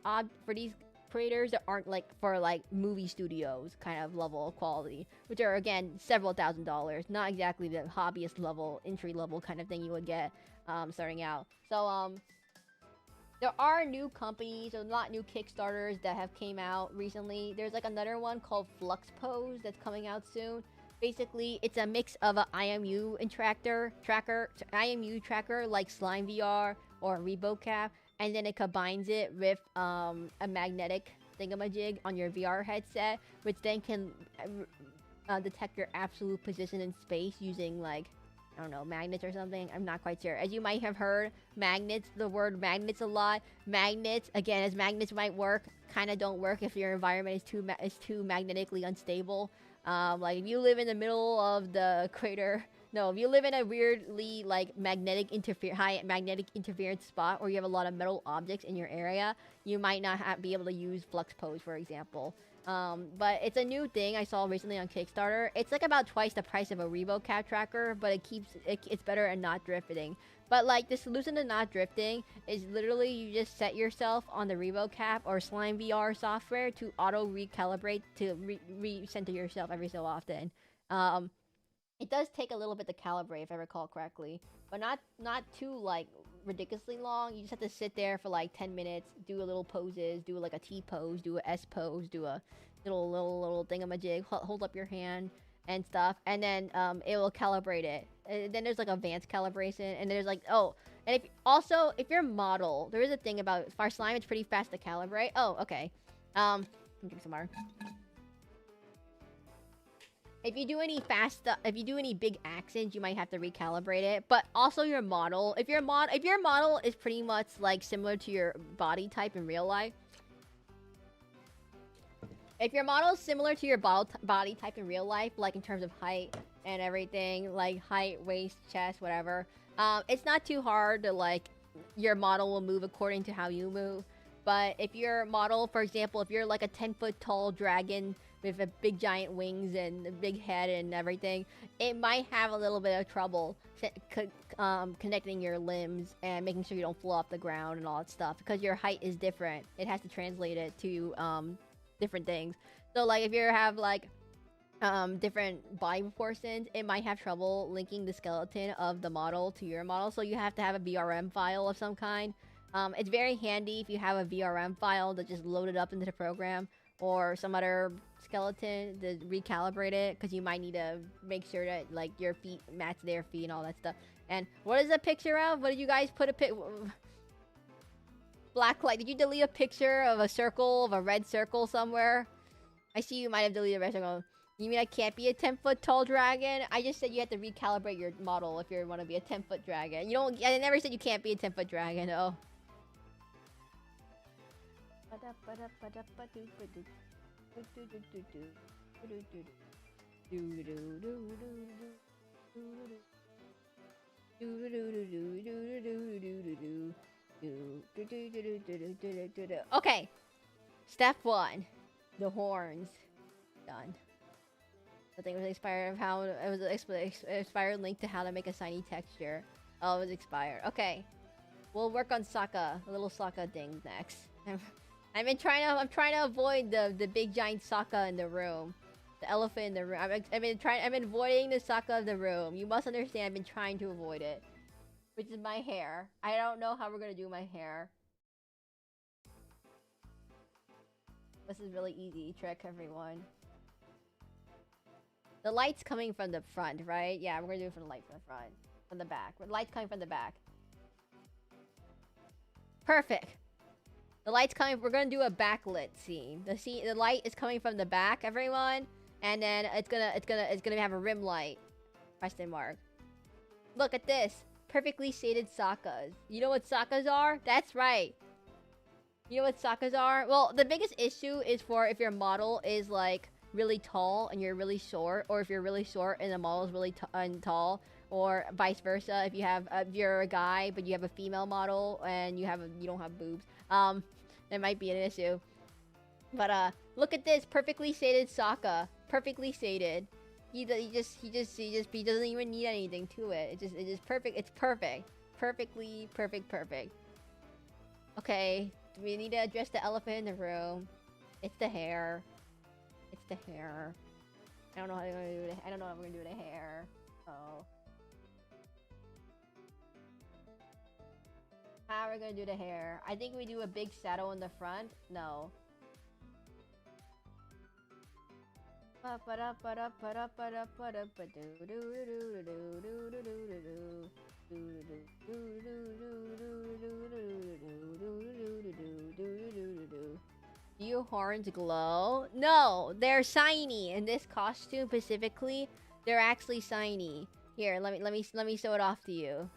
creators that aren't like for like movie studios kind of level of quality, which are again several $1,000s, not exactly the hobbyist level, entry level kind of thing you would get starting out. So there are new companies, or not new Kickstarters that have came out recently. There's like another one called FluxPose that's coming out soon. Basically, it's a mix of an IMU tracker like Slime VR or ReboCap, and then it combines it with a magnetic thingamajig on your VR headset, which then can detect your absolute position in space using like, I don't know, magnets or something. I'm not quite sure. As you might have heard, the word magnets a lot. Magnets, again, as magnets might work, kind of don't work if your environment is too magnetically unstable. Like if you live in the middle of the crater, no, if you live in a weirdly like high magnetic interference spot, or you have a lot of metal objects in your area, you might not be able to use FluxPose, for example. But it's a new thing I saw recently on Kickstarter. It's like about twice the price of a ReboCap tracker, but it's better at not drifting. But like the solution to not drifting is literally you just set yourself on the ReboCap or Slime VR software to auto recalibrate to recenter yourself every so often. It does take a little bit to calibrate if I recall correctly, but not too like ridiculously long. You just have to sit there for like 10 minutes, do a little poses, do like a T pose, do a S pose, do a little thingamajig, hold up your hand and stuff, and then it will calibrate it. And then there's like advanced calibration, and there's like, oh, and if your model, there is a thing about Fire Slime, it's pretty fast to calibrate. Oh, okay. Let me drink some water. If you do any big accents, you might have to recalibrate it. But also your model, if your model is pretty much like similar to your body type in real life, if your model is similar to your body type in real life, like in terms of height and everything, like height, waist, chest, whatever, it's not too hard to like, your model will move according to how you move. But if your model, for example, if you're like a 10-foot tall dragon with a big giant wings and a big head and everything, it might have a little bit of trouble connecting your limbs and making sure you don't fall off the ground and all that stuff, because your height is different. It has to translate it to different things. So like if you have like different body proportions, it might have trouble linking the skeleton of the model to your model. So you have to have a VRM file of some kind. It's very handy if you have a VRM file to just load it up into the program, or some other skeleton to recalibrate it, because you might need to make sure that like your feet match their feet and all that stuff. And what is a picture of? What did you guys put a Blacklight, did you delete a picture of a circle, of a red circle somewhere? I see you might have deleted a red circle. You mean I can't be a 10-foot tall dragon? I just said you have to recalibrate your model if you want to be a 10-foot dragon. You don't. I never said you can't be a 10-foot dragon. Oh. Okay. Step 1. The horns. Done. I think it was expired of how it was expired link to how to make a shiny texture. Oh, it was expired. Okay. We'll work on Sokka, a little Sokka thing next. I'm trying to avoid the big giant Sokka in the room. The elephant in the room. I've been avoiding the Sokka of the room. You must understand, I've been trying to avoid it. Which is my hair. I don't know how we're gonna do my hair. This is really easy trick, everyone. The light's coming from the front, right? Yeah, we're gonna do it from the light from the front. From the back. The light's coming from the back. Perfect. The light's coming. We're gonna do a backlit scene. The light is coming from the back, everyone, and then it's gonna have a rim light. Question mark. Look at this. Perfectly shaded Sokkas. You know what Sokkas are? That's right. You know what Sokkas are? Well, the biggest issue is for if your model is like really tall and you're really short, or if you're really short and the model is really tall, or vice versa. If you're a guy but you have a female model and you don't have boobs, that might be an issue. But look at this perfectly shaded Sokka. Perfectly shaded. He doesn't even need anything to it. It's just perfect. It's perfect. Perfect. Okay, we need to address the elephant in the room. It's the hair. I don't know how I'm gonna do it. I don't know how I'm gonna do the hair. Oh. How are we gonna do the hair? I think we do a big shadow in the front. No. Do your horns glow? No, they're shiny. In this costume specifically, they're actually shiny. Here, let me show it off to you.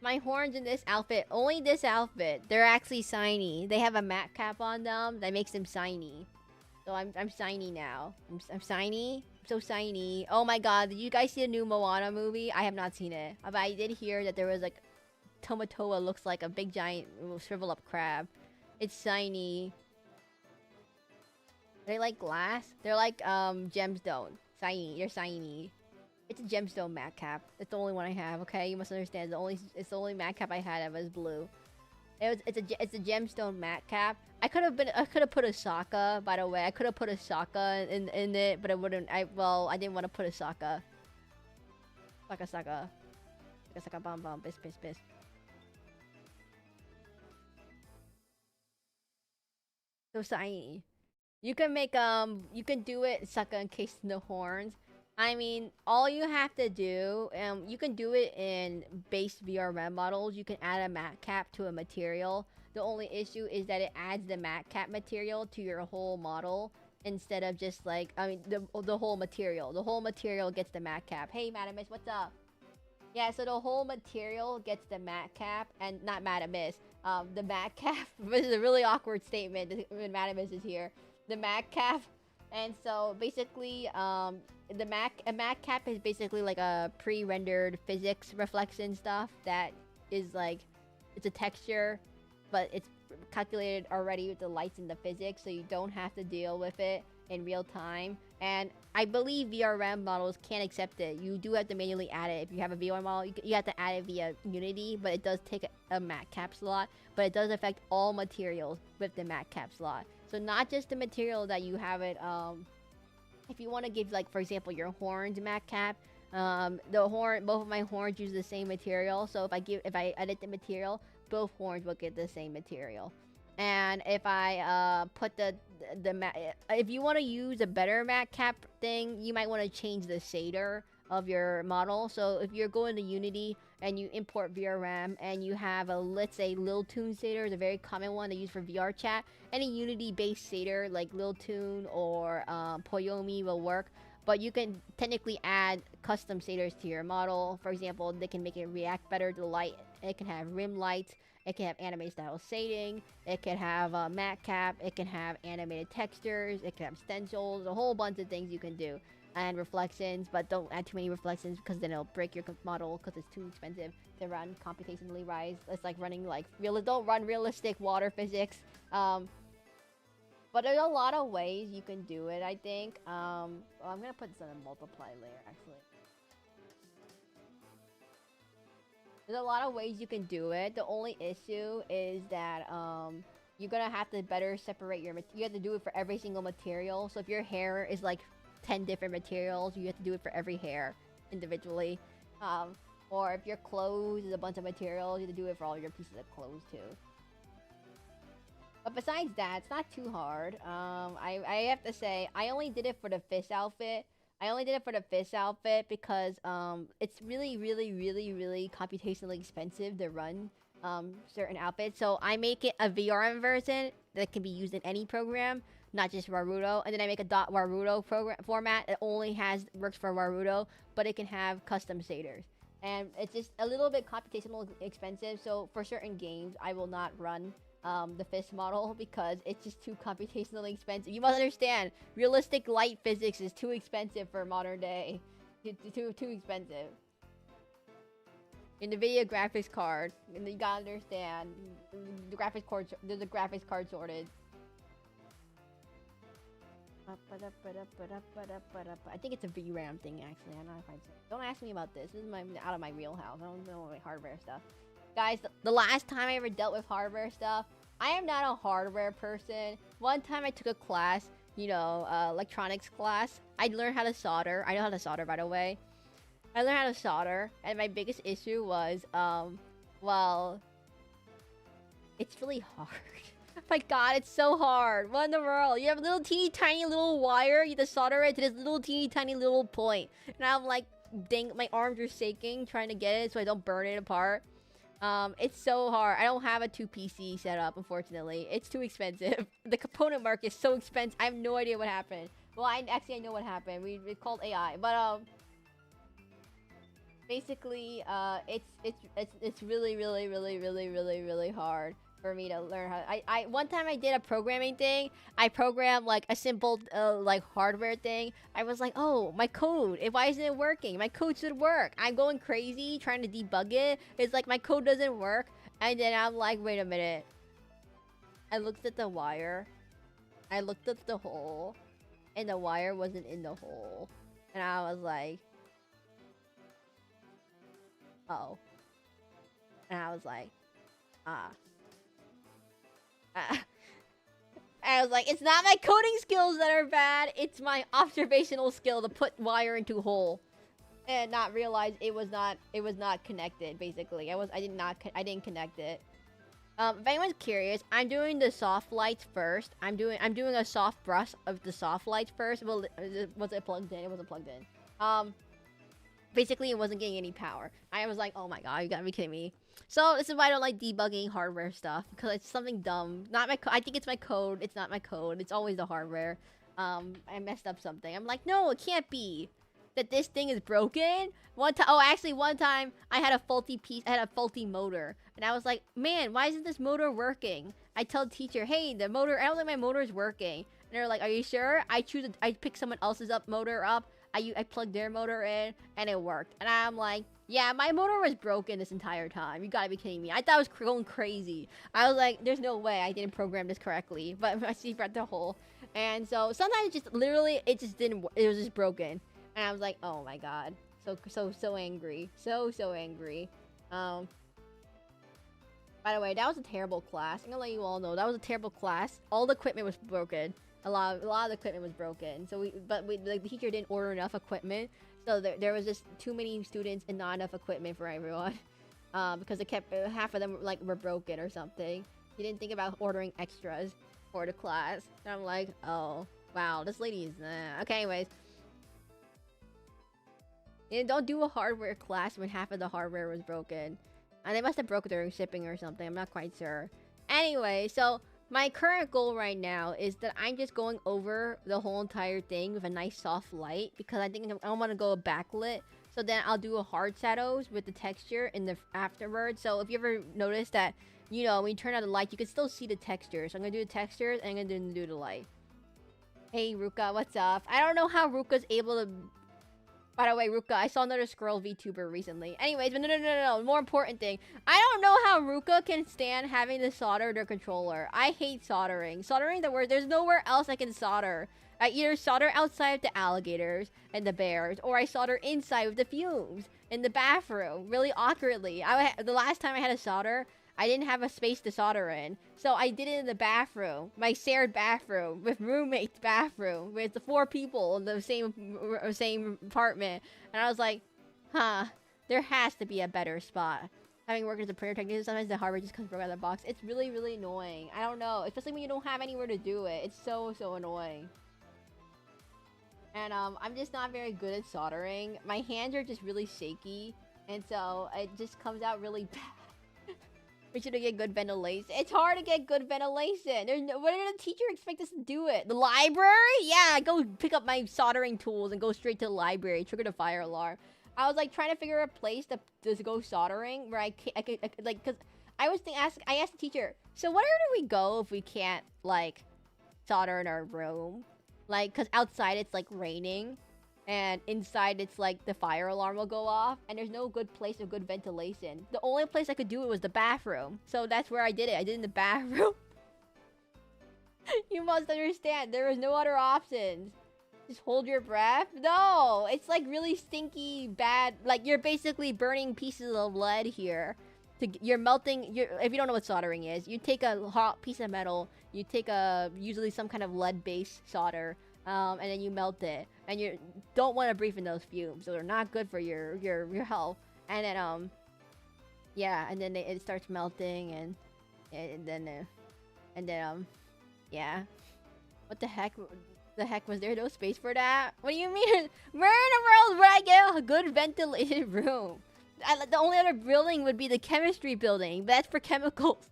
My horns in this outfit, only this outfit, they're actually shiny. They have a matte cap on them that makes them shiny. So I'm shiny now. I'm shiny. I'm so shiny. Oh my god, did you guys see the new Moana movie? I have not seen it. But I did hear that there was like Tomatoa looks like a big giant shrivel up crab. It's shiny. Are they like glass? They're like gemstone. Shiny. They're shiny. It's a gemstone matte cap. It's the only one I have, okay? You must understand. It's the only matte cap I had that was blue. It's a gemstone matte cap. I could have put a Sokka, by the way. I could have put a Sokka in it, but I wouldn't. I didn't want to put a Sokka. SacabamBASSpis. So shiny. You can make you can do it Sokka encased in the horns. I mean, all you have to do, you can do it in base VRM models. You can add a matte cap to a material. The only issue is that it adds the matte cap material to your whole model instead of just like, I mean, the whole material. The whole material gets the matte cap. Hey, Madamus, what's up? Yeah, so the whole material gets the matte cap, and not Madamus. The matte cap. This is a really awkward statement when Madamus is here. The matte cap. And so basically, a matte cap is basically like a pre-rendered physics reflection stuff that is like, it's a texture but it's calculated already with the lights and the physics, so you don't have to deal with it in real time. And I believe VRM models can't accept it. You do have to manually add it. If you have a VRM model, you have to add it via Unity, but it does take a mat cap slot. But it does affect all materials with the mat cap slot. So not just the material that you have it. If you want to give, like, for example, your horns mat cap, both of my horns use the same material. So if I edit the material, both horns will get the same material. And if I put the mat, if you want to use a better mat cap thing, you might want to change the shader of your model. So if you're going to Unity and you import VRM and you have a, let's say, Lil Tune shader is a very common one they use for VR chat. Any Unity based shader like Lil Tune or Poyomi will work. But you can technically add custom shaders to your model. For example, they can make it react better to light. It can have rim lights. It can have anime style shading. It can have matte cap. It can have animated textures. It can have stencils. A whole bunch of things you can do. And reflections, but don't add too many reflections because then it'll break your model because it's too expensive to run computationally rise. It's like running like don't run realistic water physics. But there's a lot of ways you can do it, I think. Well, I'm gonna put this on a multiply layer, actually. There's a lot of ways you can do it. The only issue is that you're gonna have to better separate your you have to do it for every single material. So if your hair is like 10 different materials, you have to do it for every hair individually. Or if your clothes is a bunch of materials, you have to do it for all your pieces of clothes too. But besides that, it's not too hard. I have to say, I only did it for the fish outfit. Because it's really, really, really, really computationally expensive to run certain outfits. So I make it a VRM version that can be used in any program, not just Warudo. And then I make a .warudo program format that only works for Warudo, but it can have custom shaders. And it's just a little bit computationally expensive. So for certain games, I will not run the fish model because it's just too computationally expensive. You must understand, realistic light physics is too expensive for modern day. Too expensive. NVIDIA graphics card, and you gotta understand, the graphics card, there's a graphics card shortage. I think it's a VRAM thing, actually. I don't know if don't ask me about this. This is out of my wheelhouse. I don't know my hardware stuff. Guys, the last time I ever dealt with hardware stuff, I am not a hardware person. One time I took a class, electronics class. I learned how to solder. I know how to solder, by the way. I learned how to solder, and my biggest issue was, well, it's really hard. My god, it's so hard. What in the world? You have a little teeny tiny little wire, you have to solder it to this little teeny tiny little point. And I'm like, dang, my arms are shaking trying to get it so I don't burn it apart. It's so hard. I don't have a 2PC setup, unfortunately. It's too expensive. The component market is so expensive. I have no idea what happened. Well, I know what happened. We called AI, but basically, it's really, really, really, really, really, really hard for me to learn how. One time I did a programming thing. I programmed like a simple like hardware thing. I was like, oh, my code. Why isn't it working? My code should work. I'm going crazy trying to debug it. It's like my code doesn't work. And then I'm like, wait a minute. I looked at the wire. I looked at the hole, and the wire wasn't in the hole. And I was like, oh. And I was like, I was like, it's not my coding skills that are bad. It's my observational skill to put wire into a hole, and not realize it was not connected. Basically, I didn't connect it. If anyone's curious, I'm doing the soft lights first. I'm doing a soft brush of the soft lights first. Well, was it plugged in? It wasn't plugged in. Basically, it wasn't getting any power. I was like, oh my god, you gotta be kidding me. So this is why I don't like debugging hardware stuff, because it's something dumb. I think it's my code. It's not my code. It's always the hardware. I messed up something. I'm like, no, it can't be that this thing is broken. One time I had a faulty piece. I had a faulty motor, and I was like, man, why isn't this motor working? I tell the teacher, hey, the motor. I don't think my motor is working. And they're like, are you sure? I picked someone else's motor up. I plugged their motor in and it worked. And I'm like, yeah, my motor was broken this entire time. You gotta be kidding me. I thought I was going crazy. I was like, there's no way I didn't program this correctly. But I see brought the hole. And so sometimes it just literally, it just didn't, it was just broken. And I was like, oh my god. So angry. So angry. By the way, that was a terrible class. I'm gonna let you all know that was a terrible class. All the equipment was broken. A lot of the equipment was broken. So the teacher didn't order enough equipment. So there was just too many students and not enough equipment for everyone. Because it kept half of them like were broken or something. He didn't think about ordering extras for the class. And I'm like, oh wow, this lady is okay. Anyways, and don't do a hardware class when half of the hardware was broken. And they must have broke during shipping or something. I'm not quite sure. Anyway, so my current goal right now is that I'm just going over the whole entire thing with a nice soft light. Because I think I want to go backlit. So then I'll do a hard shadows with the texture in the afterwards. So if you ever notice that, you know, when you turn on the light, you can still see the texture. So I'm going to do the textures and I'm going to do the light. Hey, Ruka, what's up? I don't know how Ruka's able to... By the way, Ruka, I saw another Skrull VTuber recently. Anyways, but no. More important thing. I don't know how Ruka can stand having to solder their controller. I hate soldering. Soldering the word. There's nowhere else I can solder. I either solder outside with the alligators and the bears, or I solder inside with the fumes in the bathroom. Really awkwardly. The last time I had to solder, I didn't have a space to solder in. So I did it in the bathroom. My shared bathroom. With roommate's bathroom. With the 4 people in the same apartment. And I was like, huh. There has to be a better spot. Having worked as a printer technician, sometimes the hardware just comes broken out of the box. It's really annoying. I don't know. Especially when you don't have anywhere to do it. It's so annoying. And I'm just not very good at soldering. My hands are just really shaky. And so it just comes out really bad. We should get good ventilation. It's hard to get good ventilation. What did the teacher expect us to do it? The library? Yeah, go pick up my soldering tools and go straight to the library. Trigger the fire alarm. I was like trying to figure a place to go soldering where I could like, cause I asked the teacher, so where do we go if we can't like solder in our room? Like, cause outside it's like raining. And inside, it's like the fire alarm will go off. And there's no good place of good ventilation. The only place I could do it was the bathroom. So that's where I did it. I did it in the bathroom. You must understand. There was no other options. Just hold your breath. No. It's like really stinky, bad. Like you're basically burning pieces of lead here. You're melting. If you don't know what soldering is, you take a hot piece of metal. You take usually some kind of lead-based solder. And then you melt it, and you don't want to breathe in those fumes, so they're not good for your health. And then yeah, and then it starts melting, and then yeah. What the heck? The heck, was there no space for that? What do you mean? Where in the world would I get a good ventilated room? The only other building would be the chemistry building, but that's for chemicals.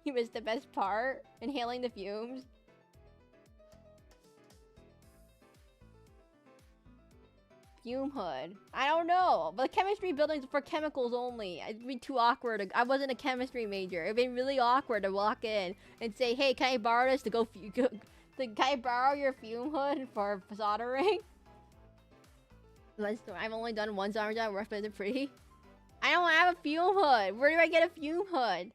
You missed the best part, inhaling the fumes. Fume hood. I don't know. But the chemistry building's for chemicals only. It'd be too awkward. I wasn't a chemistry major. It'd be really awkward to walk in and say, hey, can I borrow this to go... Can I borrow your fume hood for soldering? I've only done one soldering job. Rough, is it pretty? I don't have a fume hood. Where do I get a fume hood?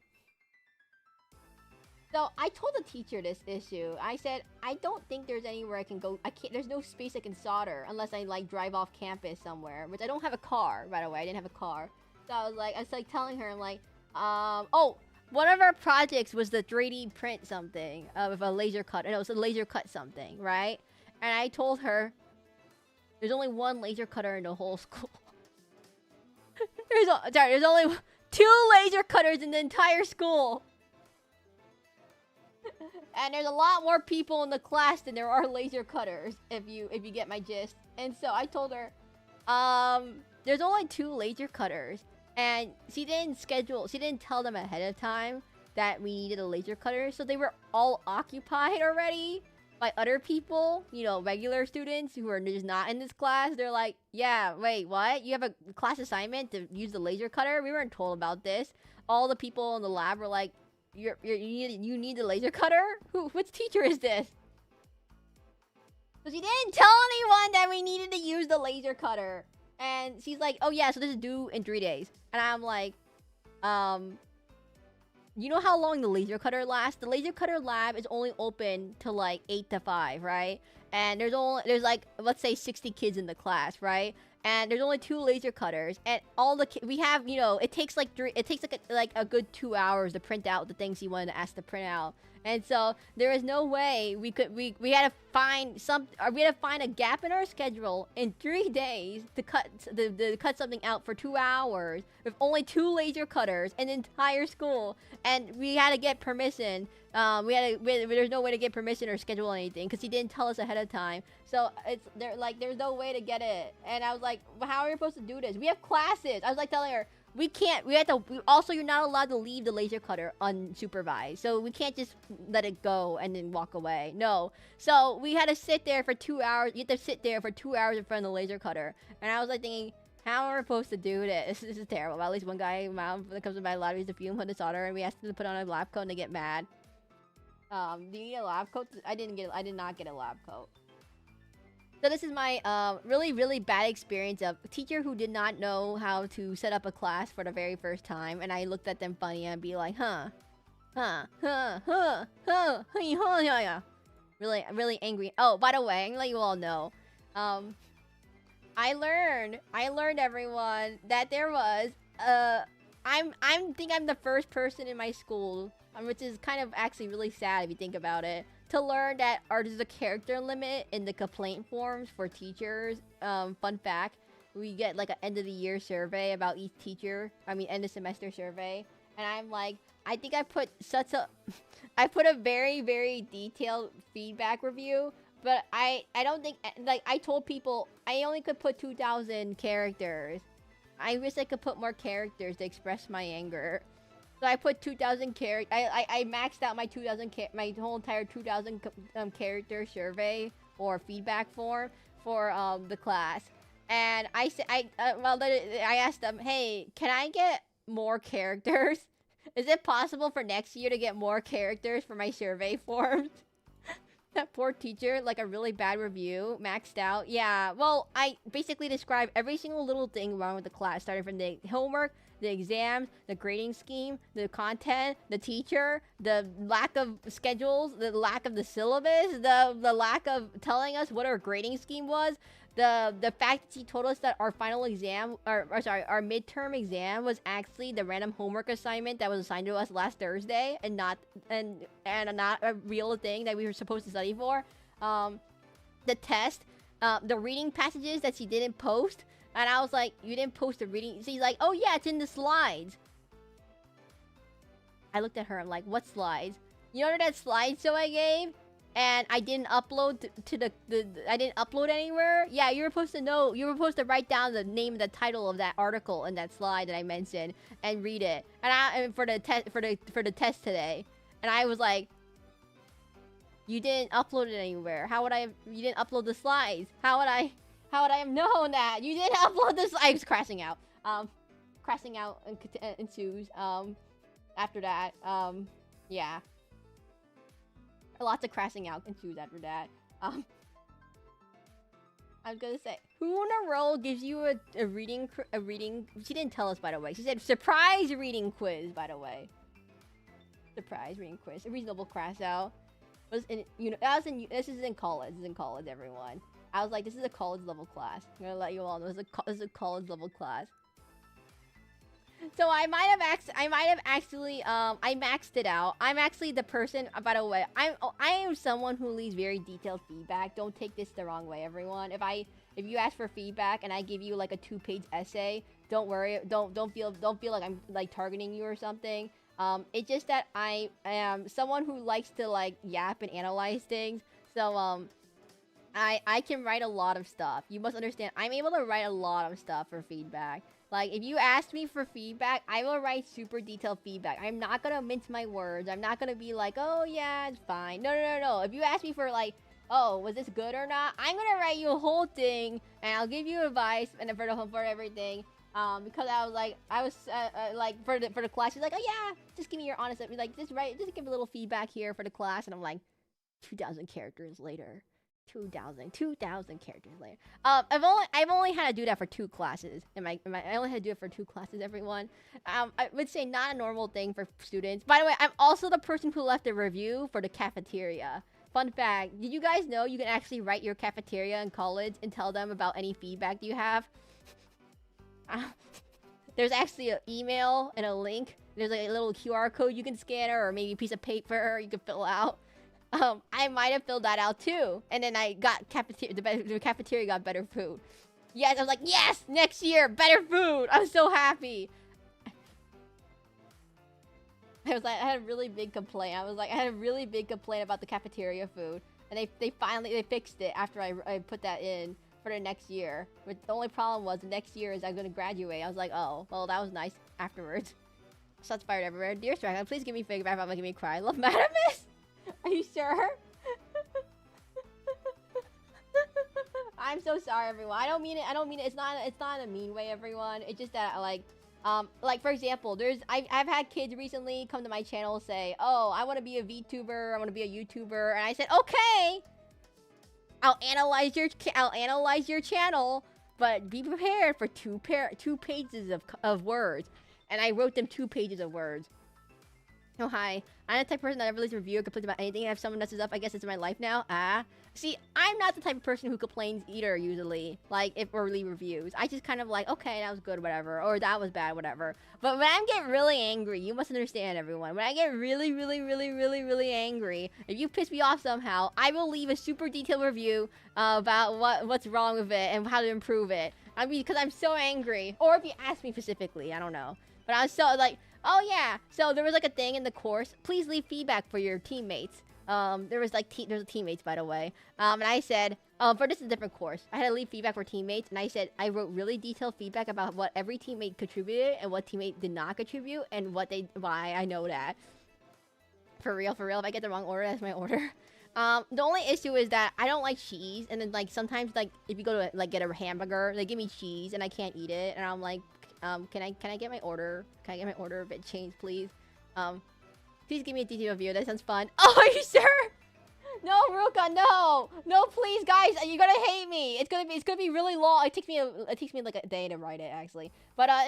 So I told the teacher this issue. I said, I don't think there's anywhere I can go. There's no space I can solder unless I like drive off campus somewhere. Which I don't have a car, by the way. I didn't have a car. So I was like telling her, I'm like, oh, one of our projects was the 3D print something of a laser cut. And it was a laser cut something, right? And I told her, there's only one laser cutter in the whole school. There's only 2 laser cutters in the entire school. And there's a lot more people in the class than there are laser cutters, if you get my gist. And so I told her, there's only 2 laser cutters. And she didn't tell them ahead of time that we needed a laser cutter. So they were all occupied already by other people, you know, regular students who are just not in this class. They're like, yeah, wait, what? You have a class assignment to use the laser cutter? We weren't told about this. All the people in the lab were like, you need the laser cutter? Which teacher is this? So she didn't tell anyone that we needed to use the laser cutter. And she's like, oh yeah, so this is due in 3 days. And I'm like, you know how long the laser cutter lasts? The laser cutter lab is only open till like 8 to 5, right? And there's like, let's say 60 kids in the class, right? And there's only 2 laser cutters, and all the we have, you know, it takes like a good 2 hours to print out the things you wanted to ask to print out. And so there is no way we had to find a gap in our schedule in 3 days to cut something out for 2 hours with only 2 laser cutters in the entire school, and we had to get permission. There's no way to get permission or schedule anything because he didn't tell us ahead of time. So there's no way to get it. And I was like, well, how are we supposed to do this? We have classes. I was like telling her, we can't. Also, you're not allowed to leave the laser cutter unsupervised. So we can't just let it go and then walk away. No. So we had to sit there for 2 hours. You have to sit there for 2 hours in front of the laser cutter. And I was like thinking, how are we supposed to do this? This is terrible. At least one guy, mom, that comes to my lab, used to fume on the solder, and we asked him to put on a lab coat and they get mad. Do you need a lab coat? I did not get a lab coat. So this is my really, really bad experience of a teacher who did not know how to set up a class for the very first time, and I looked at them funny and be like, really, really angry. Oh, by the way, I'm gonna let you all know, I learned everyone that there was I think I'm the first person in my school, which is kind of actually really sad if you think about it, to learn that there's a character limit in the complaint forms for teachers. Fun fact, we get like an end of the year survey about each teacher. I mean, end of semester survey. And I'm like, I think I put a very, very detailed feedback review. But I don't think, like, I told people I only could put 2,000 characters. I wish I could put more characters to express my anger. So I put 2,000 characters. I maxed out my my whole entire 2,000 character survey or feedback form for the class. And I asked them, hey, can I get more characters? Is it possible for next year to get more characters for my survey forms? That poor teacher, like a really bad review, maxed out. Yeah, well, I basically described every single little thing wrong with the class, starting from the homework, the exams, the grading scheme, the content, the teacher, the lack of schedules, the lack of the syllabus, the lack of telling us what our grading scheme was, the fact that she told us that our final exam, our midterm exam was actually the random homework assignment that was assigned to us last Thursday and not a real thing that we were supposed to study for. The test, the reading passages that she didn't post. And I was like, you didn't post the reading. She's like, oh yeah, it's in the slides. I looked at her, I'm like, what slides? You know that slideshow I gave? And I didn't upload I didn't upload anywhere? Yeah, you were supposed to know, you were supposed to write down the name and the title of that article in that slide that I mentioned and read it. And for the test today. And I was like, you didn't upload it anywhere. You didn't upload the slides. How would I have known that? You didn't upload this. I was crashing out. Crashing out ensues. After that, yeah. Lots of crashing out ensues after that. I was gonna say, who in a row gives you a reading? She didn't tell us, by the way. She said surprise reading quiz. By the way, surprise reading quiz. A reasonable crash out. This is in college. This is in college, everyone. I was like, this is a college level class. I'm gonna let you all know this is a college level class. So I maxed it out. I'm actually the person, by the way, I am someone who leaves very detailed feedback. Don't take this the wrong way, everyone. If you ask for feedback and I give you like a 2-page essay, don't worry, don't feel like I'm like targeting you or something. It's just that I am someone who likes to like yap and analyze things. So I can write a lot of stuff. You must understand, I'm able to write a lot of stuff for feedback. Like, if you ask me for feedback, I will write super detailed feedback. I'm not gonna mince my words. I'm not gonna be like, oh yeah, it's fine. No. If you ask me for like, oh, was this good or not? I'm gonna write you a whole thing, and I'll give you advice and for everything. Because I was like for the class, she's like, oh yeah, just give me your honest, like just give a little feedback here for the class, and I'm like, 2,000 characters later. 2,000 characters later. I've only had to do that for 2 classes. I only had to do it for 2 classes, everyone. I would say not a normal thing for students. By the way, I'm also the person who left a review for the cafeteria. Fun fact, did you guys know you can actually write your cafeteria in college and tell them about any feedback you have? There's actually an email and a link. There's like a little QR code you can scan or maybe a piece of paper you can fill out. I might have filled that out too. And then I got the cafeteria got better food. Yes, I was like, yes, next year, better food. I was so happy. I had a really big complaint. I had a really big complaint about the cafeteria food. And they finally fixed it after I put that in for the next year. But the only problem was the next year is I'm gonna graduate. I was like, oh, well, that was nice afterwards. Shots fired everywhere. Dear Strike, please give me feedback about making me cry. Love Madamus. Are you sure? I'm so sorry, everyone. I don't mean it. It's not in a mean way, everyone. It's just that like for example, I've had kids recently come to my channel say, "Oh, I want to be a VTuber. I want to be a YouTuber," and I said, "Okay, I'll analyze your channel, but be prepared for 2 pages of words." And I wrote them 2 pages of words. Oh, hi. I'm the type of person that never leaves a review or complains about anything. If someone messes up, I guess it's my life now. See, I'm not the type of person who complains either, usually. Like, if or leave reviews. I just kind of like, okay, that was good, whatever. Or that was bad, whatever. But when I get really angry, you must understand, everyone. When I get really, really, really, really, really angry, if you piss me off somehow, I will leave a super detailed review about what's wrong with it and how to improve it. I mean, because I'm so angry. Or if you ask me specifically, I don't know. But I was so, like... Oh yeah, so there was like a thing in the course. Please leave feedback for your teammates. There's teammates, by the way. And I said, for this is a different course. I had to leave feedback for teammates, and I said I wrote really detailed feedback about what every teammate contributed and what teammate did not contribute and why I know that. For real. If I get the wrong order, that's my order. The only issue is that I don't like cheese, and then like sometimes like if you go to like get a hamburger, they give me cheese and I can't eat it, and I'm like. Can I get my order? Can I get my order a bit changed, please? Please give me a detailed review. That sounds fun. Oh, are you sure? No, Ruka, no, please, guys, you're gonna hate me. It's gonna be really long. It takes me like a day to write it, actually. But no,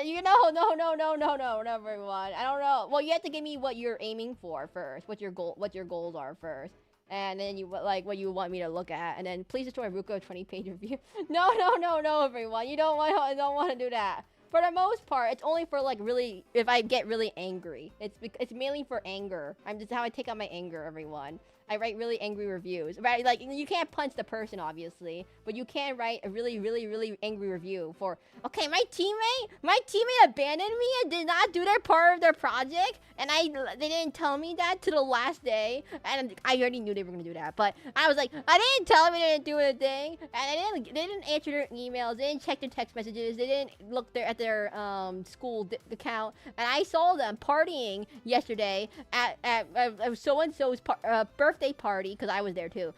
everyone. I don't know. Well, you have to give me what you're aiming for first. What your goals are first. And then what you want me to look at, and then please destroy Ruka 20-page review. No, everyone. You don't want to do that. For the most part, it's only for like really if I get really angry. It's mainly for anger. Just how I take out my anger, everyone. I write really angry reviews. Right? Like you can't punch the person, obviously, but you can write a really, really, really angry review for. Okay, my teammate abandoned me and did not do their part of their project, and they didn't tell me that to the last day, and I already knew they were gonna do that, but I was like, I didn't tell them they didn't do anything, and they didn't answer their emails, they didn't check their text messages, they didn't look at their school account, and I saw them partying yesterday at so-and-so's birthday party, because I was there too.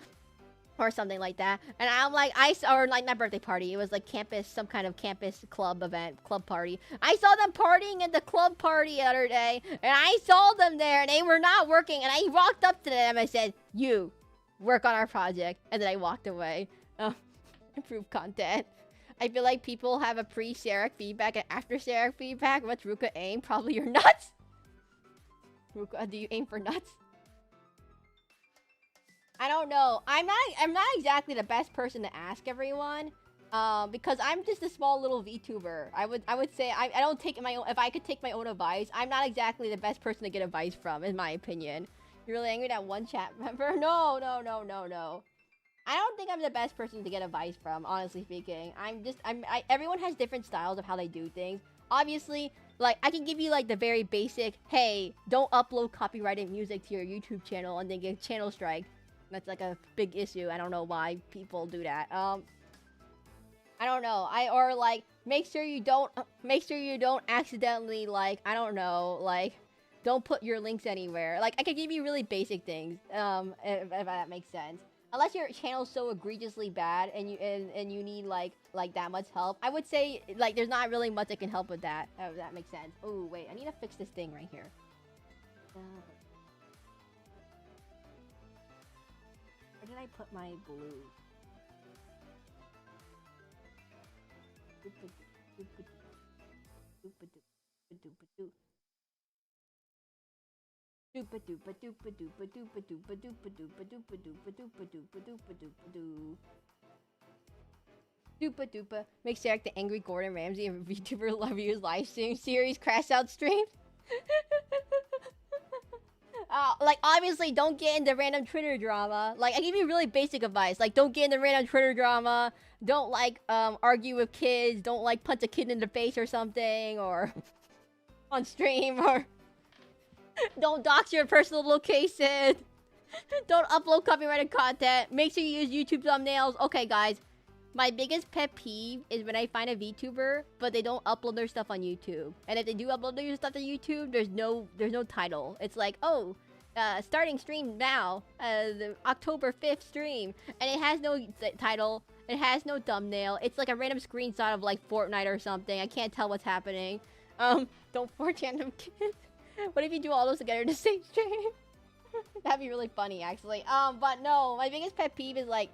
Or something like that. And I'm like, or like not birthday party. It was like some kind of campus club party. I saw them partying at the club party the other day. And I saw them there and they were not working. And I walked up to them and I said, you, work on our project. And then I walked away. Improve content. I feel like people have a pre-Sherrick feedback and after Sherrick feedback. What's Ruka aim? Probably your nuts. Ruka, do you aim for nuts? I don't know. I'm not exactly the best person to ask everyone, because I'm just a small little VTuber. I would say I don't take my own. If I could take my own advice, I'm not exactly the best person to get advice from, in my opinion. You're really angry at that one chat member? No. I don't think I'm the best person to get advice from, honestly speaking. Everyone has different styles of how they do things. Obviously, like, I can give you, like, the very basic, hey, don't upload copyrighted music to your YouTube channel and then get channel strike. That's like a big issue. I don't know why people do that. I don't know. Or like make sure you don't accidentally, like, I don't know, like, don't put your links anywhere. Like, I could give you really basic things, if that makes sense. Unless your channel's so egregiously bad and you need like that much help, I would say like there's not really much that can help with that. If that makes sense. Oh wait, I need to fix this thing right here. Where did I put my blue? Doopa doopa. Makes Derek the angry Gordon Ramsay of VTuber reviews live stream series crash out streams. Like, obviously, don't get into random Twitter drama. Like, I give you really basic advice. Like, don't get into random Twitter drama. Don't, like, argue with kids. Don't, like, punch a kid in the face or something. Or on stream. Or don't dox your personal location. Don't upload copyrighted content. Make sure you use YouTube thumbnails. Okay, guys. My biggest pet peeve is when I find a VTuber, but they don't upload their stuff on YouTube. And if they do upload their stuff to YouTube, there's no title. It's like, oh, starting stream now, the October 5th stream, and it has no title. It has no thumbnail. It's like a random screenshot of like Fortnite or something. I can't tell what's happening. Don't force random kids. What if you do all those together in the same stream? That'd be really funny, actually. But no, my biggest pet peeve is like,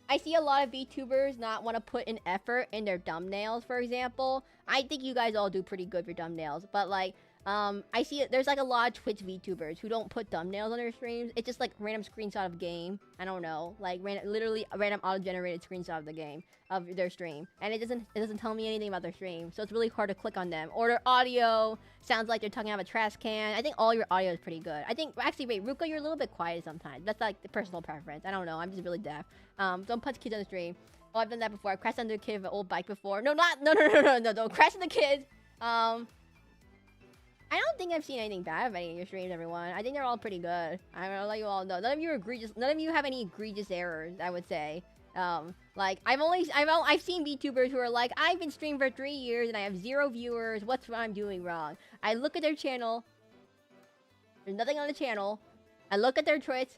I see a lot of VTubers not want to put an effort in their thumbnails, for example. I think you guys all do pretty good for thumbnails, but like, I see it, there's like a lot of Twitch VTubers who don't put thumbnails on their streams. It's just like random screenshot of game. I don't know, like literally a random auto-generated screenshot of the game, of their stream, and it doesn't tell me anything about their stream, so it's really hard to click on them. Or their audio sounds like they're talking out of a trash can. I think all your audio is pretty good. I think actually, wait, Ruka, you're a little bit quiet sometimes. That's like the personal preference. I don't know. I'm just really deaf. Don't punch kids on the stream. Oh, I've done that before. I've crashed under a kid with an old bike before. No, don't crash into kids. I don't think I've seen anything bad of any of your streams, everyone. I think they're all pretty good. I'm gonna let you all know. None of you are egregious. None of you have any egregious errors, I would say. Like, I've seen VTubers who are like, I've been streaming for 3 years and I have 0 viewers. What's I'm doing wrong? I look at their channel. There's nothing on the channel. I look at their Twitch.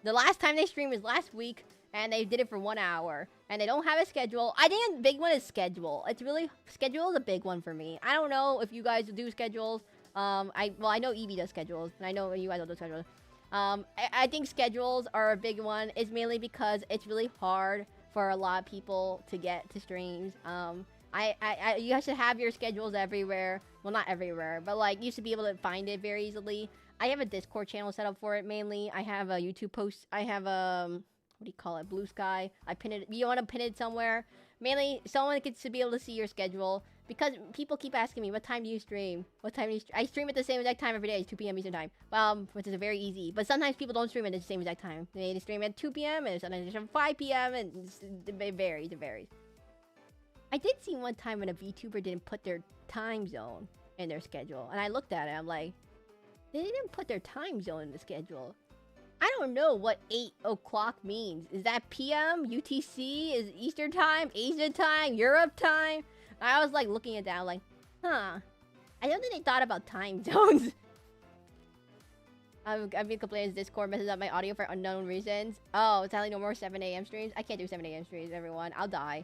The last time they streamed was last week, and they did it for 1 hour. And they don't have a schedule. I think the big one is schedule. It's really... Schedule is a big one for me. I don't know if you guys do schedules. I know Evie does schedules, and I know you guys don't do schedules. I think schedules are a big one. It's mainly because it's really hard for a lot of people to get to streams. You guys should have your schedules everywhere. Well, not everywhere, but like you should be able to find it very easily. I have a Discord channel set up for it mainly. I have a YouTube post. I have what do you call it? Blue Sky. I pin it. You want to pin it somewhere? Mainly, someone should be able to see your schedule. Because people keep asking me, what time do you stream? What time do you stream? I stream at the same exact time every day. It's 2 p.m. Eastern time. Which is very easy. But sometimes people don't stream at the same exact time. They stream at 2 p.m. and sometimes they stream at 5 p.m. and it varies. It varies. I did see one time when a VTuber didn't put their time zone in their schedule. And I looked at it, I'm like, they didn't put their time zone in the schedule. I don't know what 8 o'clock means. Is that PM? UTC? Is Eastern time? Asian time? Europe time? I was like looking at that, like, huh. I don't think they thought about time zones. I've been complaining Discord messes up my audio for unknown reasons. Oh, it's only no more 7 a.m. streams. I can't do 7 a.m. streams, everyone. I'll die.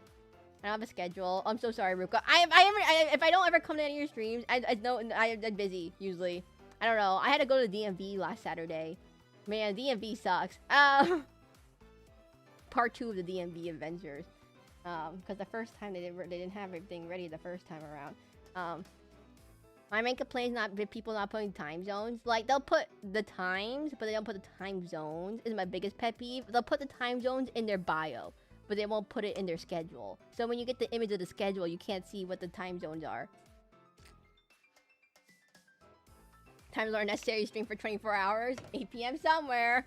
I don't have a schedule. I'm so sorry, Ruka. If I don't ever come to any of your streams, I know I'm busy usually. I don't know. I had to go to DMV last Saturday. Man, DMV sucks. Part 2 of the DMV Avengers. Because the first time they didn't have everything ready the first time around. My main complaint is not people not putting time zones. Like, they'll put the times, but they don't put the time zones. Is my biggest pet peeve. They'll put the time zones in their bio, but they won't put it in their schedule. So when you get the image of the schedule, you can't see what the time zones are. Times are necessary to stream for 24 hours. 8 p.m. somewhere.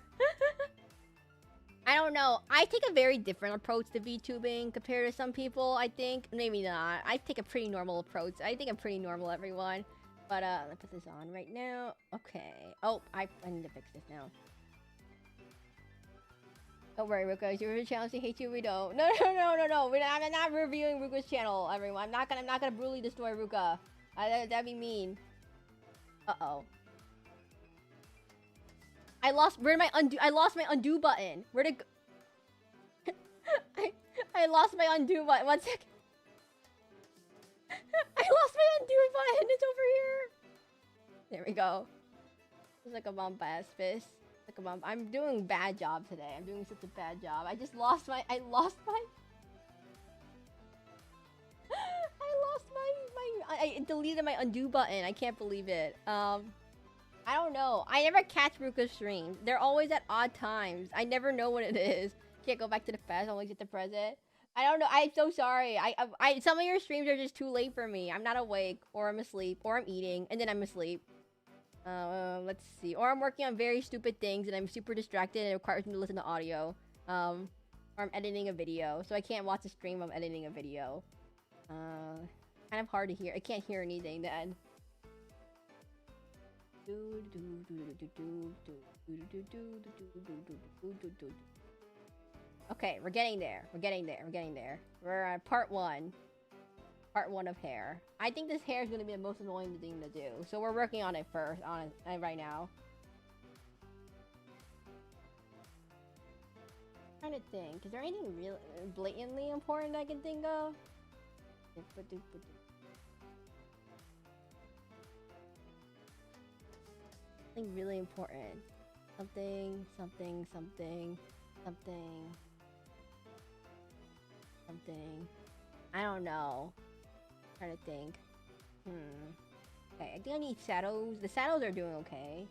I don't know. I take a very different approach to VTubing compared to some people, I think. Maybe not. I take a pretty normal approach. I think I'm pretty normal, everyone. But, let's put this on right now. Okay. Oh, I need to fix this now. Don't worry, Ruka. It's your channel. She hates you. We don't. No. I'm not reviewing Ruka's channel, everyone. I'm not gonna brutally destroy Ruka. That'd be mean. Uh-oh. I lost my undo button. Where'd it go? I lost my undo button. 1 second. I lost my undo button. It's over here. There we go. SacabamBASSpis. I'm doing a bad job today. I'm doing such a bad job. I lost my I deleted my undo button. I can't believe it. I don't know. I never catch Ruka's streams. They're always at odd times. I never know what it is. Can't go back to the past. I only get the present. I don't know. I'm so sorry. Some of your streams are just too late for me. I'm not awake, or I'm asleep, or I'm eating, and then I'm asleep. Let's see. Or I'm working on very stupid things, and I'm super distracted, and it requires me to listen to audio. Or I'm editing a video, so I can't watch the stream. I'm editing a video. Kind of hard to hear. I can't hear anything then. Okay, we're getting there. We're getting there. We're getting there. We're on part 1. Part 1 of hair. I think this hair is going to be the most annoying thing to do. So we're working on it first, right now. I'm trying to think. Is there anything real blatantly important I can think of? Something really important. Something. I don't know. I'm trying to think. Okay, I think I need shadows. The shadows are doing okay.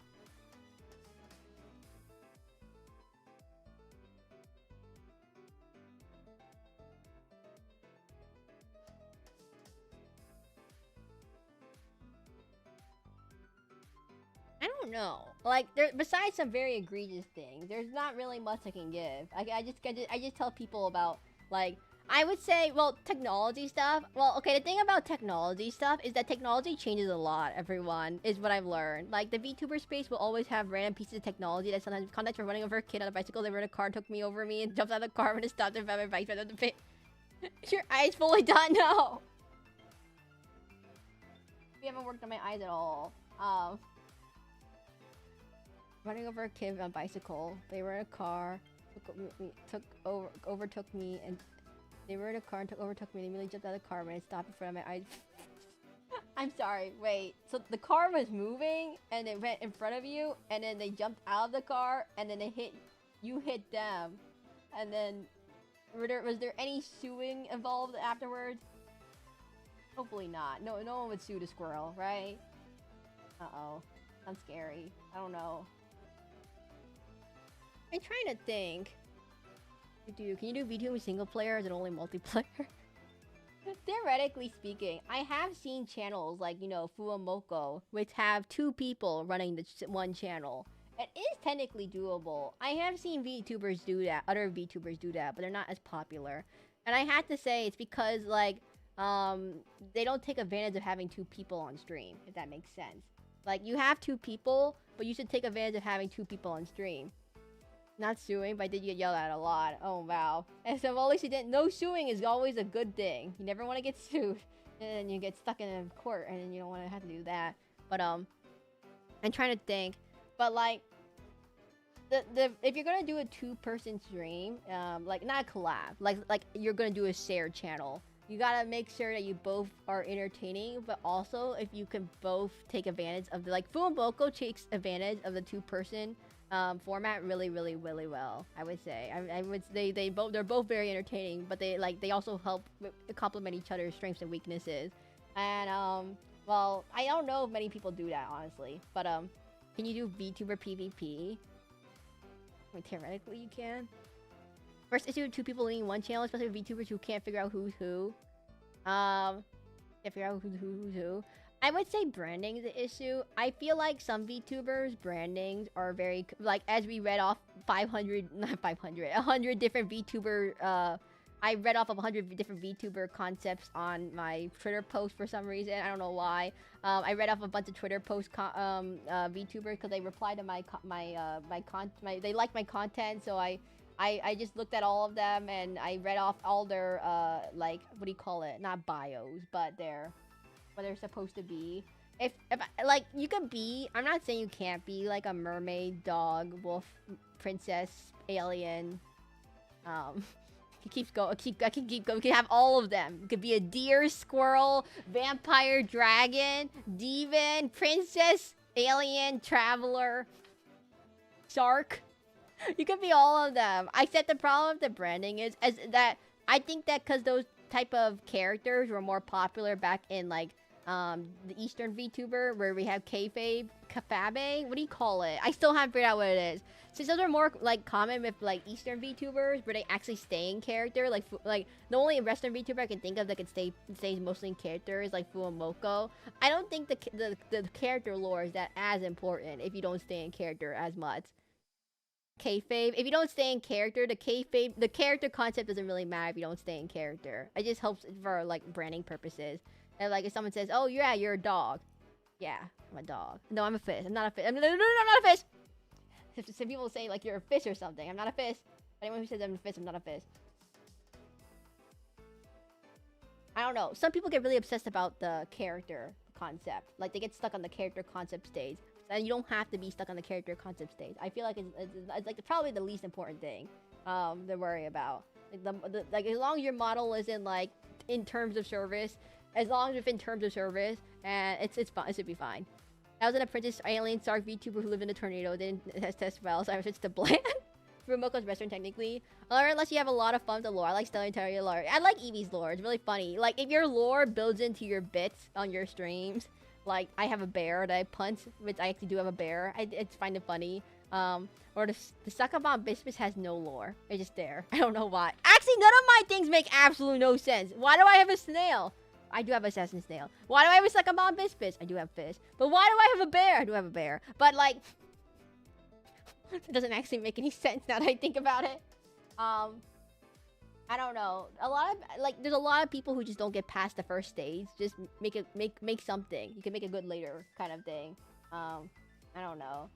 I don't know. Like, besides some very egregious things, there's not really much I can give. I just tell people about, like, I would say, well, technology stuff. Well, okay, the thing about technology stuff is that technology changes a lot, everyone, is what I've learned. Like, the VTuber space will always have random pieces of technology that sometimes context for running over a kid on a bicycle. They were in a car, took me over me, and jumped out of the car when it stopped and found my bike. Your eyes fully done? No! We haven't worked on my eyes at all. Running over a kid on a bicycle. They were in a car, overtook me, and they were in a car and overtook me. They really jumped out of the car when it stopped in front of my eyes. I'm sorry, wait. So the car was moving, and it went in front of you, and then they jumped out of the car, and then you hit them. And then, was there any suing involved afterwards? Hopefully not. No one would sue the squirrel, right? Uh-oh. Sounds scary. I don't know. I'm trying to think. Can you do VTuber single player? Or is it only multiplayer? Theoretically speaking, I have seen channels like, you know, Fuamoko, which have 2 people running the one channel. It is technically doable. I have seen VTubers do that, other VTubers do that, but they're not as popular. And I have to say, it's because, like, they don't take advantage of having 2 people on stream, if that makes sense. Like, you have 2 people, but you should take advantage of having 2 people on stream. Not suing, but I did get yelled at a lot. Oh, wow. And so, at least you didn't. No suing is always a good thing. You never want to get sued. And then you get stuck in a court, and then you don't want to have to do that. But, I'm trying to think. But, like, if you're gonna do a 2-person stream, like, not a collab. Like, you're gonna do a shared channel. You gotta make sure that you both are entertaining, but also if you can both take advantage of the, like, Fuamoko takes advantage of the 2-person format really well, I would say. They're both very entertaining, but they also help complement each other's strengths and weaknesses. And well, I don't know if many people do that, honestly, but can you do VTuber PvP? I mean, theoretically you can. First issue, 2 people leading one channel, especially with VTubers who can't figure out who's who. Can't figure out who's who. I would say branding is the issue. I feel like some VTubers' brandings are very, like, as we read off 100 different VTuber, I read off of 100 different VTuber concepts on my Twitter post for some reason. I don't know why. I read off a bunch of Twitter posts, VTubers, because they replied to they liked my content, so I just looked at all of them, and I read off all their, like, what do you call it? Not bios, but what they're supposed to be. If like, you could be, I'm not saying you can't be, like, a mermaid, dog, wolf, princess, alien, it keeps going, I can keep going, you can have all of them. You could be a deer, squirrel, vampire, dragon, demon, princess, alien, traveler, shark. You could be all of them. I said the problem with the branding is that I think that because those type of characters were more popular back in, like, the Eastern VTuber where we have kayfabe, kafabe. What do you call it? I still haven't figured out what it is. Since those are more like common with like Eastern VTubers, where they actually stay in character. Like the only Western VTuber I can think of that can stays mostly in character is like Fuamoko. I don't think the character lore is that as important if you don't stay in character as much. Kayfabe. If you don't stay in character, the character concept doesn't really matter if you don't stay in character. It just helps for like branding purposes. And like if someone says, "Oh yeah, you're a dog," yeah, I'm a dog. No, I'm a fish. I'm not a fish. No, I'm not a fish. If some people say like you're a fish or something, I'm not a fish. Anyone who says I'm a fish, I'm not a fish. I don't know. Some people get really obsessed about the character concept. Like they get stuck on the character concept stage. And you don't have to be stuck on the character concept stage. I feel like it's like probably the least important thing to worry about. Like as long as your model isn't like in terms of service, as long as it's in terms of service, and it's fine. It should be fine. I was an apprentice alien Sark VTuber who lived in a tornado. Didn't test well, so I switched to bland. Fumoko's restaurant technically. Or unless you have a lot of fun with the lore. I like Stellar Terraria lore. I like Eevee's lore. It's really funny. Like if your lore builds into your bits on your streams. Like, I have a bear that I punt, which I actually do have a bear. It's kind of funny. Or the SacabamBASSpis has no lore. It's just there. I don't know why. Actually, none of my things make absolutely no sense. Why do I have a snail? I do have assassin snail. Why do I have a SacabamBASSpis? I do have fish. But why do I have a bear? I do have a bear. But, like, it doesn't actually make any sense now that I think about it. I don't know. There's a lot of people who just don't get past the first stage. Just make something. You can make a good later kind of thing. I don't know.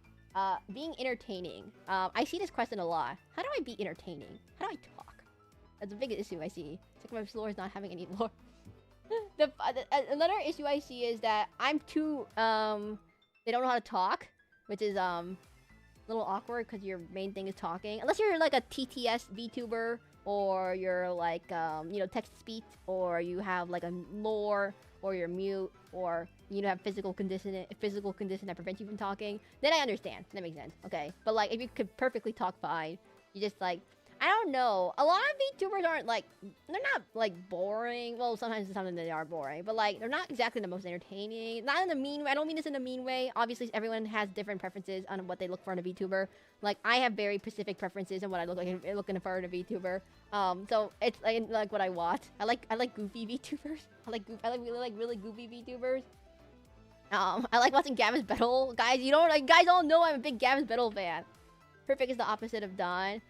Being entertaining. I see this question a lot. How do I be entertaining? How do I talk? That's the biggest issue I see. It's like my lore is not having any lore. Another issue I see is that I'm too they don't know how to talk, which is a little awkward because your main thing is talking. Unless you're like a TTS VTuber. Or you're like, you know, text to speech, or you have like a lore, or you're mute, or you have physical condition that prevents you from talking. Then I understand. That makes sense. Okay, but like if you could perfectly talk fine, you just like, I don't know. A lot of VTubers aren't like, they're not like boring. Well, sometimes they are boring, but like they're not exactly the most entertaining. Not in the mean way. I don't mean this in a mean way. Obviously, everyone has different preferences on what they look for in a VTuber. Like I have very specific preferences on what I looking for in a VTuber. So it's like what I watch. I like goofy VTubers. I like really goofy VTubers. I like watching Gavin's Battle. Guys, guys all know I'm a big Gavin's Battle fan. Perfect is the opposite of Dawn.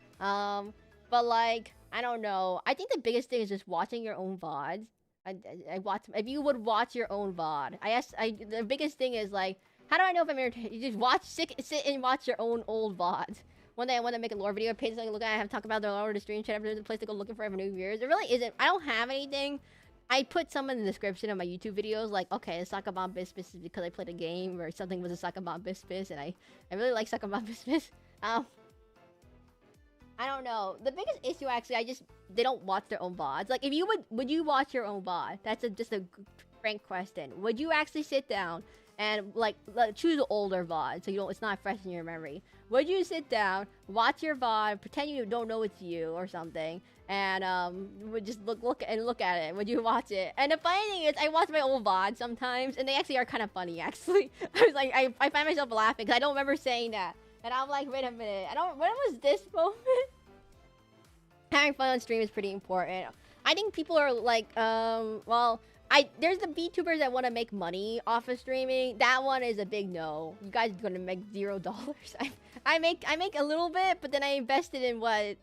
But like, I don't know. I think the biggest thing is just watching your own VODs. I watch, if you would watch your own VOD. The biggest thing is like, how do I know if I'm entertained? You just sit and watch your own old VODs. One day I want to make a lore video page so I can look at it, I have to talk about the lore, the stream chat, there's a place to go looking for new viewers. There really isn't. I don't have anything. I put some in the description of my YouTube videos, like, okay, the SacabamBASSpis is because I played a game or something was a SacabamBASSpis, and I really like SacabamBASSpis. I don't know. The biggest issue, actually, they don't watch their own VODs. Like, if you would you watch your own VOD? That's just a frank question. Would you actually sit down and, like choose an older VOD so it's not fresh in your memory? Would you sit down, watch your VOD, pretend you don't know it's you or something, and, would just look at it? Would you watch it? And the funny thing is, I watch my old VOD sometimes, and they actually are kind of funny, actually. I was like, I find myself laughing, because I don't remember saying that. And I'm like, wait a minute, when was this moment? Having fun on stream is pretty important. I think people are like, well, there's the VTubers that want to make money off of streaming. That one is a big no. You guys are gonna make $0. I make a little bit, but then I invested in what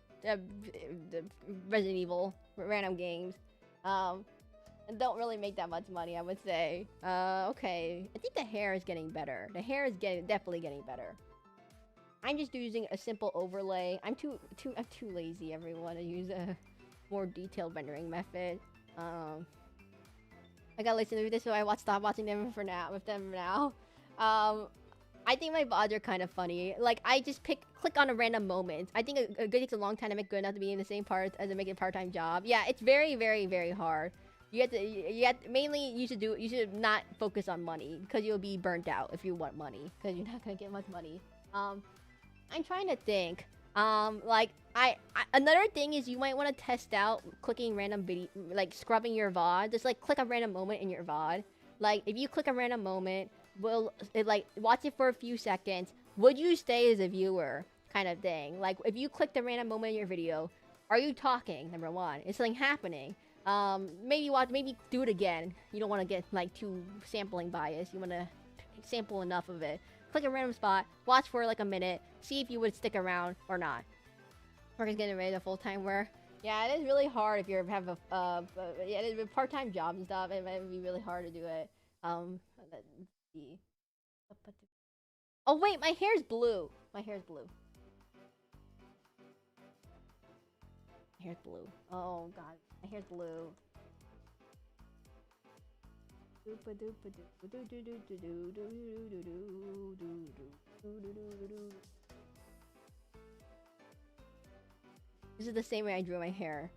Resident Evil random games. And don't really make that much money, I would say. Okay, I think the hair is getting better. The hair is definitely getting better. I'm just using a simple overlay. I'm too lazy, everyone, to use a more detailed rendering method. I gotta listen to this, so I stop watching them for now. I think my VODs are kind of funny. Like, I just click on a random moment. I think it takes a long time to make good enough to be in the same part as to make it a part-time job. Yeah, it's very, very, very hard. You should not focus on money, because you'll be burnt out if you want money, because you're not gonna get much money. I'm trying to think. Another thing is you might want to test out clicking random video, like scrubbing your VOD. Just like click a random moment in your VOD, like, if you click a random moment, will it like watch it for a few seconds? Would you stay as a viewer, kind of thing? Like, if you click the random moment in your video, are you talking? Number one, is something happening? Maybe do it again. You don't want to get like too sampling bias. You want to sample enough of it. Click a random spot, watch for like a minute, see if you would stick around or not. Morgan's getting ready to full-time work. Yeah, it is really hard if you have a yeah, it is a part-time job and stuff. It might be really hard to do it. Let's see. Oh wait, my hair's blue. My hair's blue. My hair's blue. Oh god, my hair's blue. This is the same way I drew my hair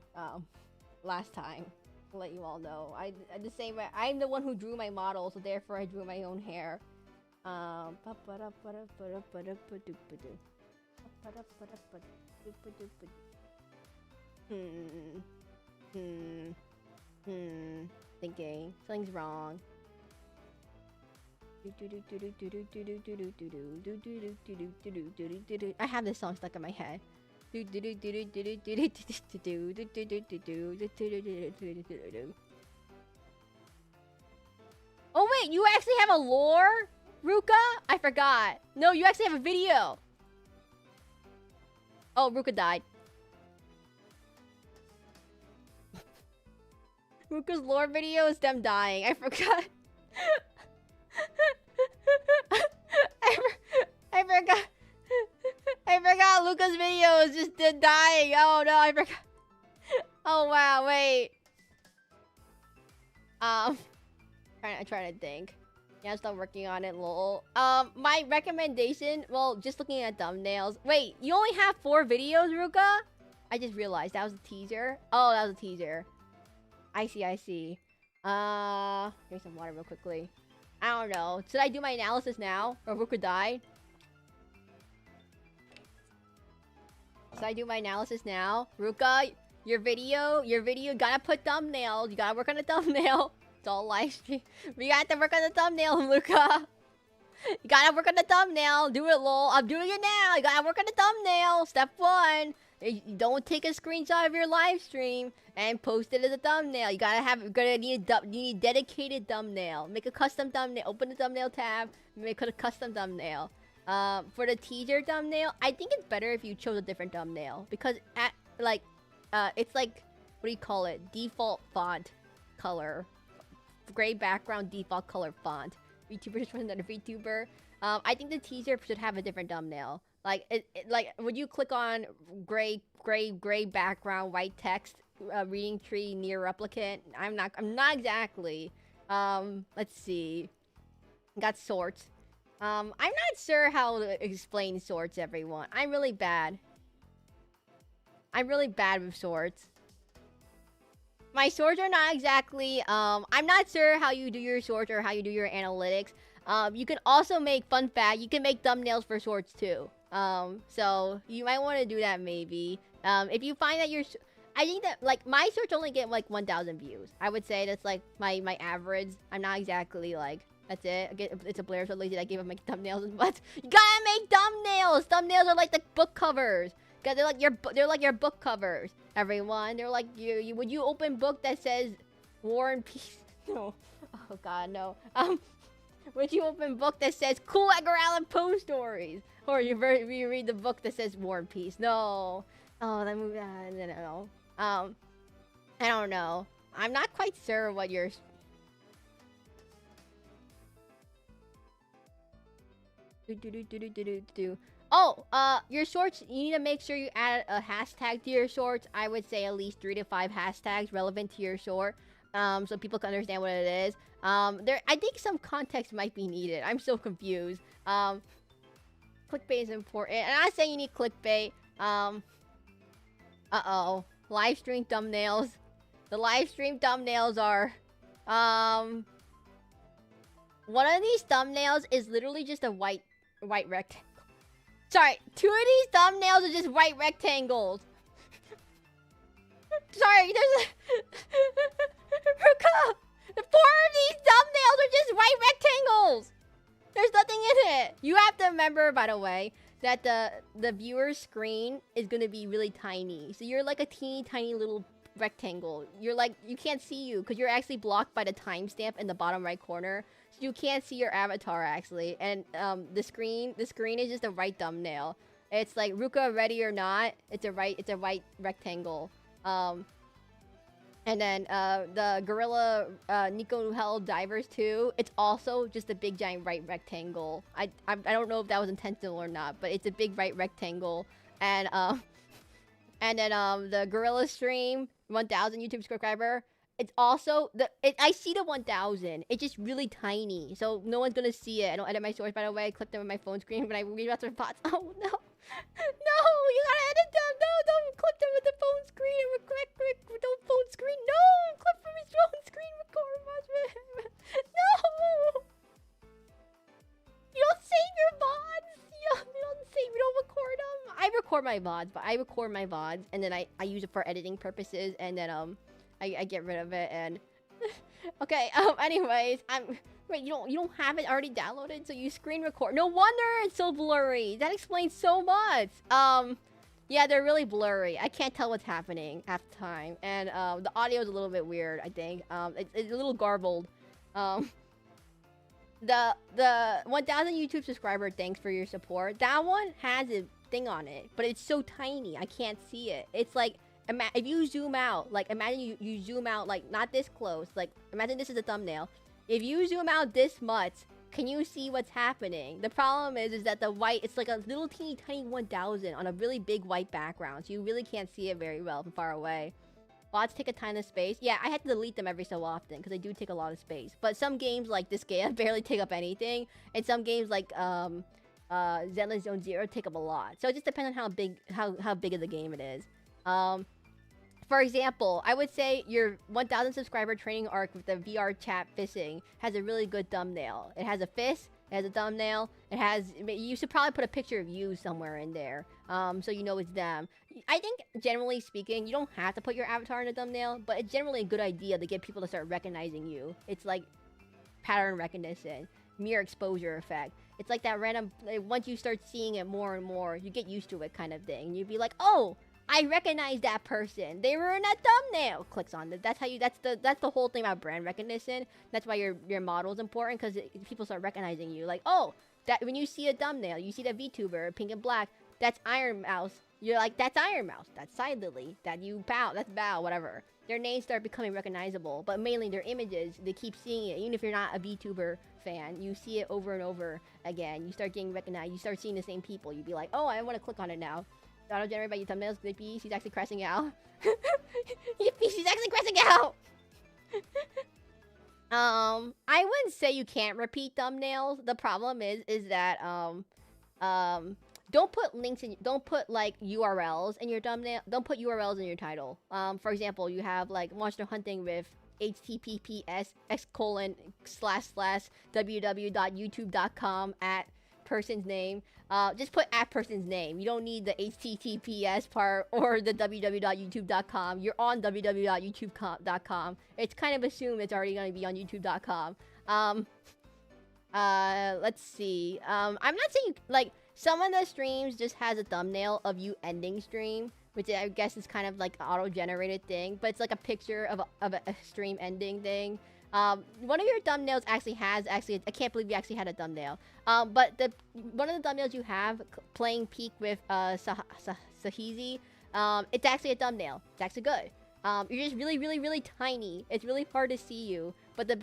last time. I'll let you all know. The same way. I'm the one who drew my model, so therefore I drew my own hair. Thinking something's wrong. I have this song stuck in my head. Oh wait, you actually have a lore, Ruka? I forgot. No, you actually have a video. Oh, Ruka died. Ruka's lore video is them dying. I forgot. I forgot Luca's video is just dying. Oh no, I forgot. Oh wow, wait. Trying to think. Yeah, I'm still working on it, lol. My recommendation, well, just looking at thumbnails. Wait, you only have 4 videos, Ruka? I just realized that was a teaser. Oh, that was a teaser. I see. Here's some water real quickly. I don't know. Should I do my analysis now? Or Ruka died? Should I do my analysis now? Ruka, your video, gotta put thumbnails. You gotta work on the thumbnail. It's all live stream. We got to work on the thumbnail, Ruka. You gotta work on the thumbnail. Do it, lol. I'm doing it now. You gotta work on the thumbnail. Step 1. You don't take a screenshot of your live stream and post it as a thumbnail. You need a dedicated thumbnail. Make a custom thumbnail. Open the thumbnail tab. Make a custom thumbnail. For the teaser thumbnail, I think it's better if you chose a different thumbnail because it's like, what do you call it? Default font color, gray background, default color font. VTuber just wasn't a VTuber. I think the teaser should have a different thumbnail. Like would you click on gray background, white text, reading tree near replicant? I'm not exactly. Let's see. Got sorts. I'm not sure how to explain sorts, everyone. I'm really bad. I'm really bad with sorts. My sorts are not exactly, I'm not sure how you do your sorts or how you do your analytics. You can also make, fun fact, you can make thumbnails for sorts too. So you might want to do that maybe. If you find that I think that, like, my sorts only get, like, 1,000 views. I would say that's, like, my average. I'm not exactly, like, that's it. It's a Blair so lazy that I gave up making thumbnails, but you gotta make thumbnails! Thumbnails are like the book covers. Cause they're like your book covers, everyone. They're like would you open book that says War and Peace? No. Oh god, no. Would you open book that says cool Edgar Allan Poe stories? Or you read the book that says War and Peace? No. Oh, that movie. No. I don't know. I'm not quite sure what your Oh, your shorts, you need to make sure you add a hashtag to your shorts. I would say at least 3 to 5 hashtags relevant to your short, so people can understand what it is. I think some context might be needed. I'm so confused. Clickbait is important. And I'm not saying you need clickbait. Uh-oh. Live stream thumbnails. The live stream thumbnails are, one of these thumbnails is literally just a white rectangle. Sorry, 2 of these thumbnails are just white rectangles. Sorry, there's a... The 4 of these thumbnails are remember, by the way, that the viewer screen is gonna be really tiny. So you're like a teeny tiny little rectangle. You're like, you can't see you because you're actually blocked by the timestamp in the bottom right corner. So you can't see your avatar actually. And the screen is just a right thumbnail. It's like Ruka ready or not. It's a white rectangle. And then the Gorilla Nico Hell Divers 2, it's also just a big giant right rectangle. I don't know if that was intentional or not, but it's a big right rectangle. And then the Gorilla Stream 1000 YouTube subscriber, it's also I see the 1000. It's just really tiny, so no one's gonna see it. I don't edit my stories, by the way. I click them on my phone screen when I read about their bots. Oh no. No, you gotta edit them. No, don't click them with the phone screen and don't phone screen. No, click from his phone screen. Record. No. You don't save your VODs. We don't record them. I record my VODs, but I record my VODs and then I use it for editing purposes, and then I get rid of it. And okay. Anyways, wait, you don't have it already downloaded, so you screen record. No wonder it's so blurry. That explains so much. Yeah, they're really blurry. I can't tell what's happening half the time, and the audio is a little bit weird. I think it's a little garbled. The 1000 YouTube subscriber, thanks for your support. That one has a thing on it, but it's so tiny I can't see it. It's like, if you zoom out, like imagine you zoom out, like not this close, like imagine this is a thumbnail. If you zoom out this much, can you see what's happening? The problem is that the white, it's like a little teeny tiny 1000 on a really big white background, so you really can't see it very well from far away. Bots take a ton of space. Yeah, I had to delete them every so often because they do take a lot of space. But some games like this game barely take up anything, and some games like Zenless Zone Zero take up a lot. So it just depends on how big of the game it is. For example, I would say your 1000 subscriber training arc with the VR chat fishing has a really good thumbnail. It has a fish, it has a thumbnail, you should probably put a picture of you somewhere in there, so you know it's them. I think, generally speaking, you don't have to put your avatar in a thumbnail, but it's generally a good idea to get people to start recognizing you. It's like pattern recognition, mere exposure effect. It's like that random, once you start seeing it more and more, you get used to it kind of thing. You'd be like, oh, I recognize that person. They were in that thumbnail. Clicks on it. That's the whole thing about brand recognition. That's why your model is important, because people start recognizing you. Like, oh, that when you see a thumbnail, you see that VTuber, pink and black. That's Iron Mouse. You're like, that's Iron Mouse. That's Side Lily. That you Bow. That's Bow. Whatever. Their names start becoming recognizable, but mainly their images. They keep seeing it, even if you're not a VTuber fan. You see it over and over again. You start getting recognized. You start seeing the same people. You'd be like, oh, I want to click on it now. Auto-generate by your thumbnails, Yippee, she's actually crashing out. Yippee, she's actually crashing out! I wouldn't say you can't repeat thumbnails. The problem is that, don't put links in, don't put, like, URLs in your thumbnail. Don't put URLs in your title. For example, you have, like, monster hunting with https://www.youtube.com at person's name. Just put at person's name. You don't need the https part or the www.youtube.com. You're on www.youtube.com. It's kind of assumed it's already going to be on youtube.com. Let's see. I'm not saying, like, some of the streams just has a thumbnail of you ending stream, which I guess is kind of like an auto-generated thing, but it's like a picture of a stream ending thing. One of your thumbnails actually has, I can't believe you actually had a thumbnail. But one of the thumbnails you have, playing Peak with, Sahizi, it's actually a thumbnail. It's actually good. You're just really, really, really tiny. It's really hard to see you. But the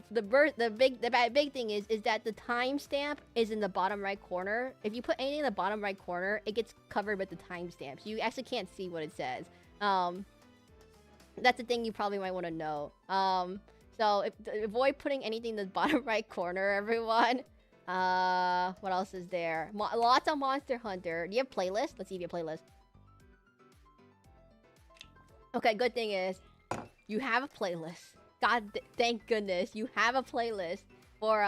big thing is that the timestamp is in the bottom right corner. If you put anything in the bottom right corner, it gets covered with the timestamp. So you actually can't see what it says. That's the thing you probably might want to know. So avoid putting anything in the bottom right corner, everyone. What else is there? Lots of Monster Hunter. Do you have playlists? Let's see if you have playlists. Okay, good thing is you have a playlist. God, thank goodness you have a playlist for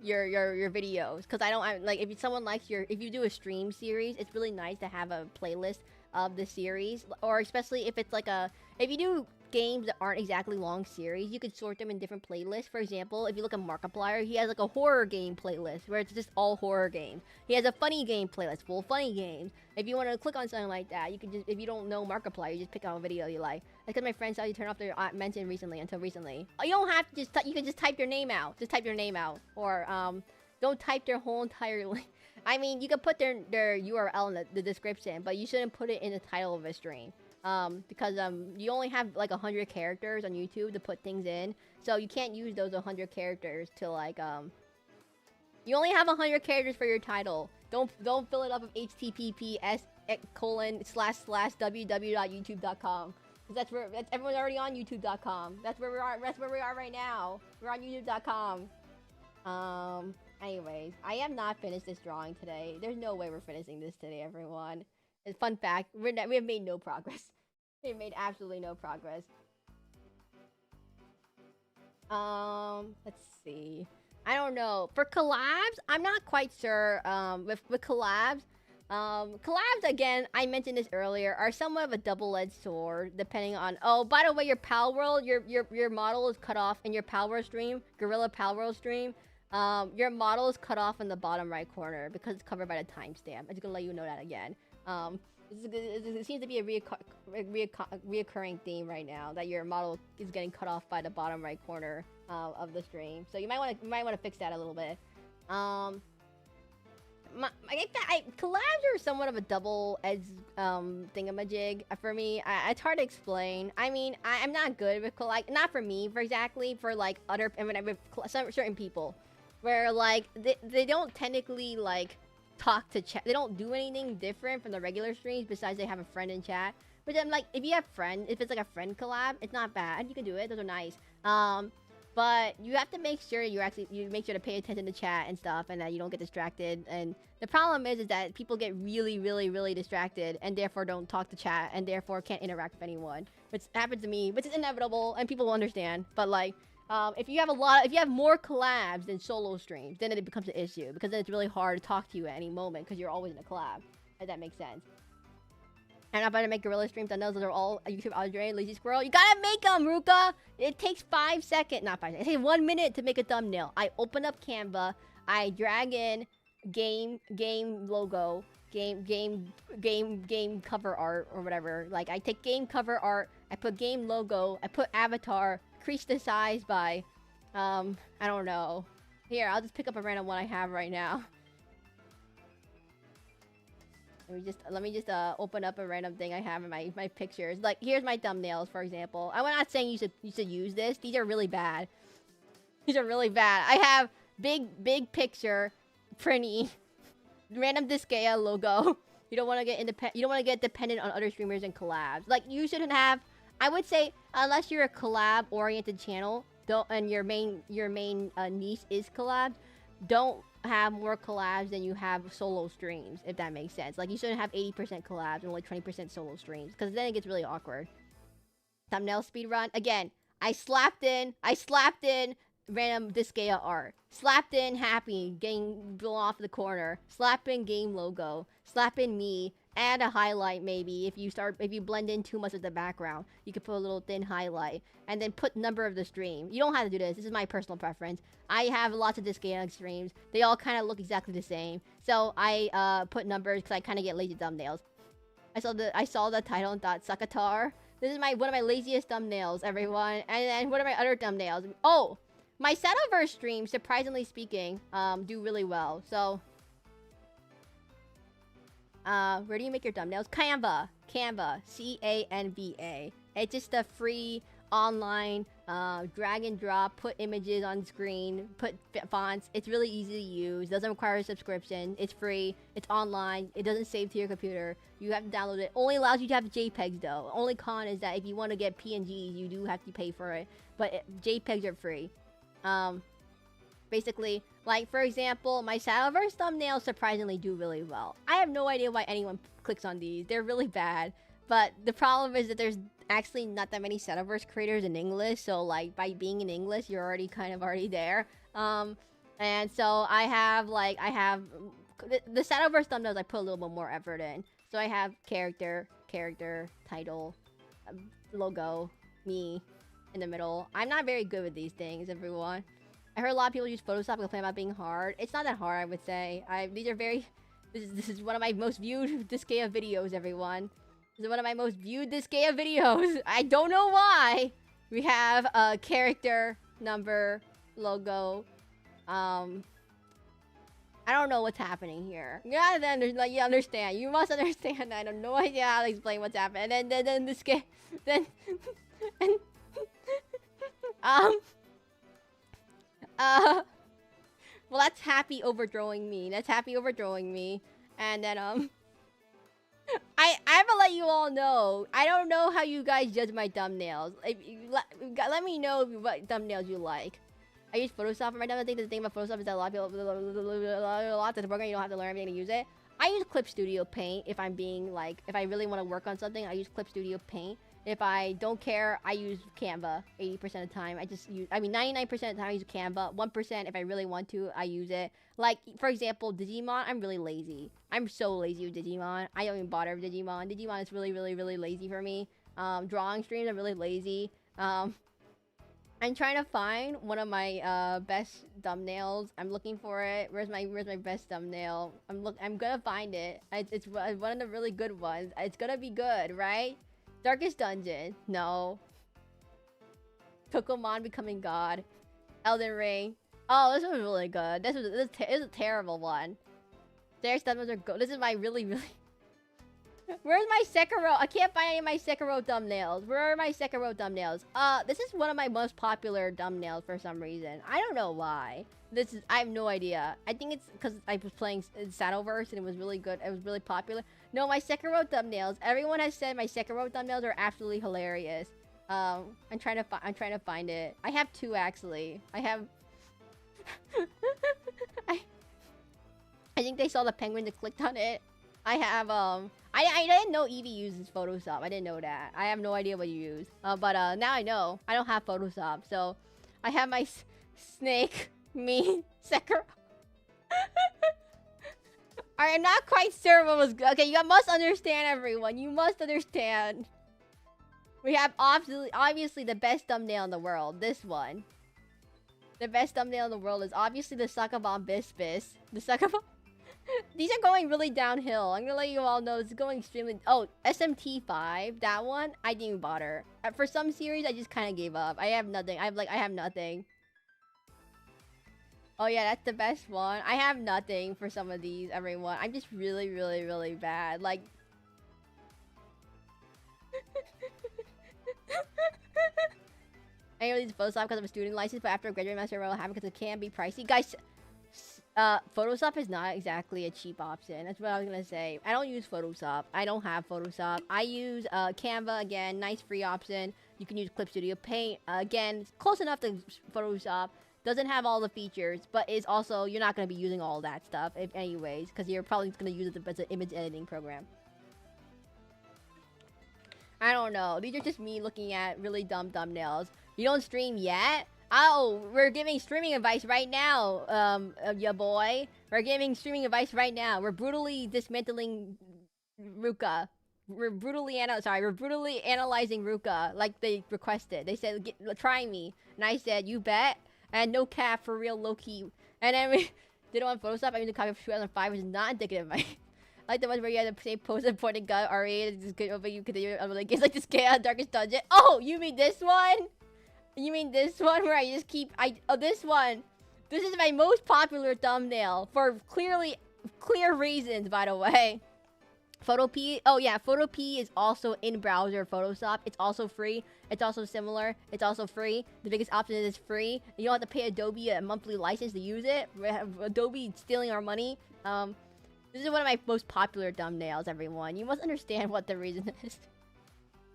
your videos. Because like, if someone likes if you do a stream series, it's really nice to have a playlist of the series, or especially if it's like if you do games that aren't exactly long series, you could sort them in different playlists. For example, if you look at Markiplier, he has like a horror game playlist where it's just all horror games. He has a funny game playlist full of funny games. If you want to click on something like that, you can just, if you don't know Markiplier, you just pick out a video you like. That's because my friends saw you turn off their mention recently until recently. You don't have to just, you can just type your name out. Just type your name out. Or, don't type their whole entire link. I mean, you can put their URL in the description, but you shouldn't put it in the title of a stream. Because you only have like 100 characters on YouTube to put things in, so you can't use those 100 characters to like you only have 100 characters for your title. Don't fill it up with https://www.youtube.com, because that's everyone's already on youtube.com. That's where we are right now. We're on youtube.com. Anyways, I have not finished this drawing today. There's no way we're finishing this today, everyone. Fun fact, we have made no progress. We have made absolutely no progress. Let's see. I don't know. For collabs, I'm not quite sure. With collabs, collabs, again, I mentioned this earlier, are somewhat of a double-edged sword, depending on... Oh, by the way, your Pal World, your model is cut off in your Pal World stream, Gorilla Pal World stream. Your model is cut off in the bottom right corner because it's covered by the timestamp. I'm just gonna let you know that again. It seems to be a reoccurring theme right now, that your model is getting cut off by the bottom right corner of the stream. So you might want to fix that a little bit. Collabs are somewhat of a double-edged thingamajig for me. It's hard to explain. I mean, I'm not good with not for me, for like other, I mean, with certain people, where like they don't technically like talk to chat. They don't do anything different from the regular streams besides they have a friend in chat. But then, like, if you have if it's like a friend collab, it's not bad. You can do it. Those are nice. But you have to make sure you make sure to pay attention to chat and stuff, and that you don't get distracted. And the problem is that people get really distracted, and therefore don't talk to chat, and therefore can't interact with anyone. Which happens to me, which is inevitable, and people will understand. But like, if you have more collabs than solo streams, then it becomes an issue, because then it's really hard to talk to you at any moment because you're always in a collab. If that makes sense. And I'm about to make gorilla stream thumbnails. Those are all YouTube Audrey, Lazy Squirrel. You gotta make them, Ruka! It takes 5 seconds, not 5 seconds. It takes 1 minute to make a thumbnail. I open up Canva, I drag in game logo, game cover art or whatever. Like, I take game cover art, I put game logo, I put avatar, increase the size by, I don't know. Here, I'll just pick up a random one I have right now. Let me just open up a random thing I have in my pictures. Like, here's my thumbnails, for example. I'm not saying you should use this. These are really bad. These are really bad. I have big picture, printy, random Disgaea logo. You don't want to get you don't want to get dependent on other streamers and collabs. Like, you shouldn't have. I would say, unless you're a collab-oriented channel, and your main niche is collabs, don't have more collabs than you have solo streams, if that makes sense. Like, you shouldn't have 80% collabs and only 20% solo streams, because then it gets really awkward. Thumbnail speedrun. Again, I slapped in random Disgaea art. Slapped in Happy getting blown off the corner. Slap in game logo. Slap in me. Add a highlight maybe if you blend in too much of the background. You could put a little thin highlight. And then put number of the stream. You don't have to do this. This is my personal preference. I have lots of Disgaea streams. They all kind of look exactly the same. So I put numbers because I kind of get lazy thumbnails. I saw the title and thought, Suckatar. This is one of my laziest thumbnails, everyone. And then what are my other thumbnails? Oh! My Shadowverse streams, surprisingly speaking, do really well. So, where do you make your thumbnails? Canva. C-A-N-V-A. It's just a free online drag and drop, put images on screen, put fonts. It's really easy to use. Doesn't require a subscription. It's free. It's online. It doesn't save to your computer. You have to download it. Only allows you to have JPEGs though. Only con is that if you want to get PNGs, you do have to pay for it. But JPEGs are free. Basically, like, for example, my Shadowverse thumbnails surprisingly do really well. I have no idea why anyone clicks on these. They're really bad. But the problem is that there's actually not that many Shadowverse creators in English. So, like, by being in English, you're already there. And so I have the Shadowverse thumbnails I put a little bit more effort in. So I have character, title, logo, me in the middle. I'm not very good with these things, everyone. I heard a lot of people use Photoshop and complain about being hard. It's not that hard, I would say. These are very... This is one of my most viewed Disgaea videos, everyone. This is one of my most viewed Disgaea videos. I don't know why. We have a character, number, logo. I don't know what's happening here. Yeah, then like you understand. You must understand. I have no idea how to explain what's happening. And then this game, then well, that's happy overdrawing me. That's happy overdrawing me. And then I have to let you all know. I don't know how you guys judge my thumbnails. Let me know what thumbnails you like. I use Photoshop for my thumbnails. I think the thing about Photoshop is that a lot of people, a lot of the program, you don't have to learn everything to use it. I use Clip Studio Paint if I'm being like, if I really want to work on something, I use Clip Studio Paint. If I don't care, I use Canva 80% of the time. 99% of the time I use Canva. 1% if I really want to, I use it. Like, for example, Digimon, I'm really lazy. I'm so lazy with Digimon. I don't even bother with Digimon. Digimon is really, really, really lazy for me. Drawing streams are really lazy. I'm trying to find one of my best thumbnails. I'm looking for it. Where's my best thumbnail? I'm gonna find it. It's one of the really good ones. It's gonna be good, right? Darkest Dungeon. No. Pokemon Becoming God. Elden Ring. Oh, this was really good. This is a terrible one. Their thumbnails are good. This is my really, really... Where's my Sekiro? I can't find any of my Sekiro thumbnails. Where are my Sekiro thumbnails? This is one of my most popular thumbnails for some reason. I don't know why. I have no idea. I think it's because I was playing Shadowverse and it was really good. It was really popular. No, my Sekiro thumbnails. Everyone has said my Sekiro thumbnails are absolutely hilarious. I'm trying to find it. I have two actually. I have. I think they saw the penguin that clicked on it. I have I didn't know Eevee uses Photoshop. I didn't know that. I have no idea what you use. But now I know. I don't have Photoshop, so I have my snake me Sekiro. I'm not quite sure what was good. Okay, you must understand, everyone. You must understand. We have obviously the best thumbnail in the world. This one. The best thumbnail in the world is obviously the SacabamBASSpis. The Sakabam. These are going really downhill. I'm gonna let you all know it's going extremely... Oh, SMT5. That one, I didn't even bother. For some series, I just kind of gave up. I have nothing. I have nothing. Oh yeah, that's the best one. I have nothing for some of these, everyone. I'm just really, really, really bad. Like... I only use Photoshop because of a student license, but after graduating master I will have it because it can be pricey. Guys... Photoshop is not exactly a cheap option. That's what I was gonna say. I don't use Photoshop. I don't have Photoshop. I use Canva, again, nice free option. You can use Clip Studio Paint. Again, it's close enough to Photoshop. Doesn't have all the features, but it's also, you're not gonna be using all that stuff anyways, because you're probably gonna use it as an image editing program. I don't know. These are just me looking at really dumb thumbnails. You don't stream yet? Oh, we're giving streaming advice right now, ya boy. We're giving streaming advice right now. We're brutally dismantling Ruka. We're brutally analyzing Ruka like they requested. They said, try me. And I said, you bet. And no cap, for real, low-key. And then we did it on Photoshop. I mean, the copy of 2005 was not indicative of my... like the ones where you had the same pose and pointing gun, RA, just good over you continue on like games like Disgaea, Darkest Dungeon. Oh, you mean this one? You mean this one where I just keep... this one. This is my most popular thumbnail for clear reasons, by the way. Photopea. Oh, yeah. Photopea is also in-browser Photoshop. It's also free. It's also similar. It's also free. The biggest option is it's free. You don't have to pay Adobe a monthly license to use it. We have Adobe stealing our money. This is one of my most popular thumbnails, everyone. You must understand what the reason is.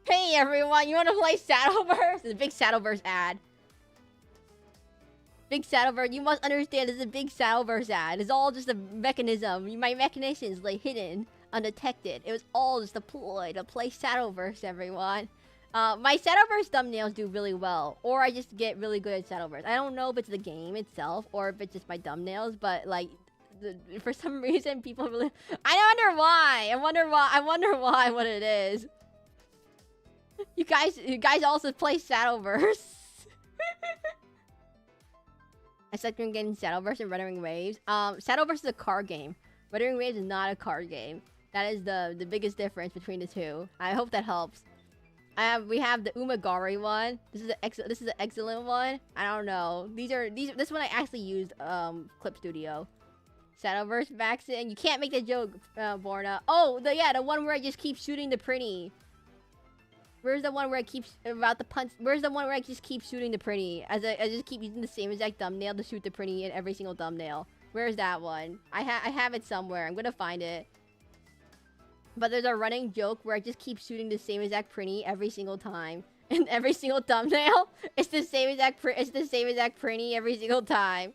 Hey everyone, you want to play Shadowverse? It's a big Shadowverse ad. Big Shadowverse, you must understand this is a big Shadowverse ad. It's all just a mechanism. My mechanism is like hidden, undetected. It was all just a ploy to play Shadowverse, everyone. My Shadowverse thumbnails do really well. Or I just get really good at Shadowverse. I don't know if it's the game itself or if it's just my thumbnails, but like... for some reason, people really... I wonder why! I wonder why what it is. You guys also play Shadowverse. I suck from getting Shadowverse and Wuthering Waves. Shadowverse is a card game. Wuthering Waves is not a card game. That is the biggest difference between the two. I hope that helps. We have the Umagari one. This is an excellent one. I don't know. This one I actually used Clip Studio. Shadowverse vaccine. You can't make that joke, Borna. Oh, the one where I just keep shooting the pretty. Where's the one where I keep about the punch? Where's the one where I just keep shooting the pretty? I just keep using the same exact thumbnail to shoot the pretty in every single thumbnail. Where's that one? I have it somewhere. I'm gonna find it. But there's a running joke where I just keep shooting the same exact pretty every single time. In every single thumbnail, it's the same exact pretty every single time.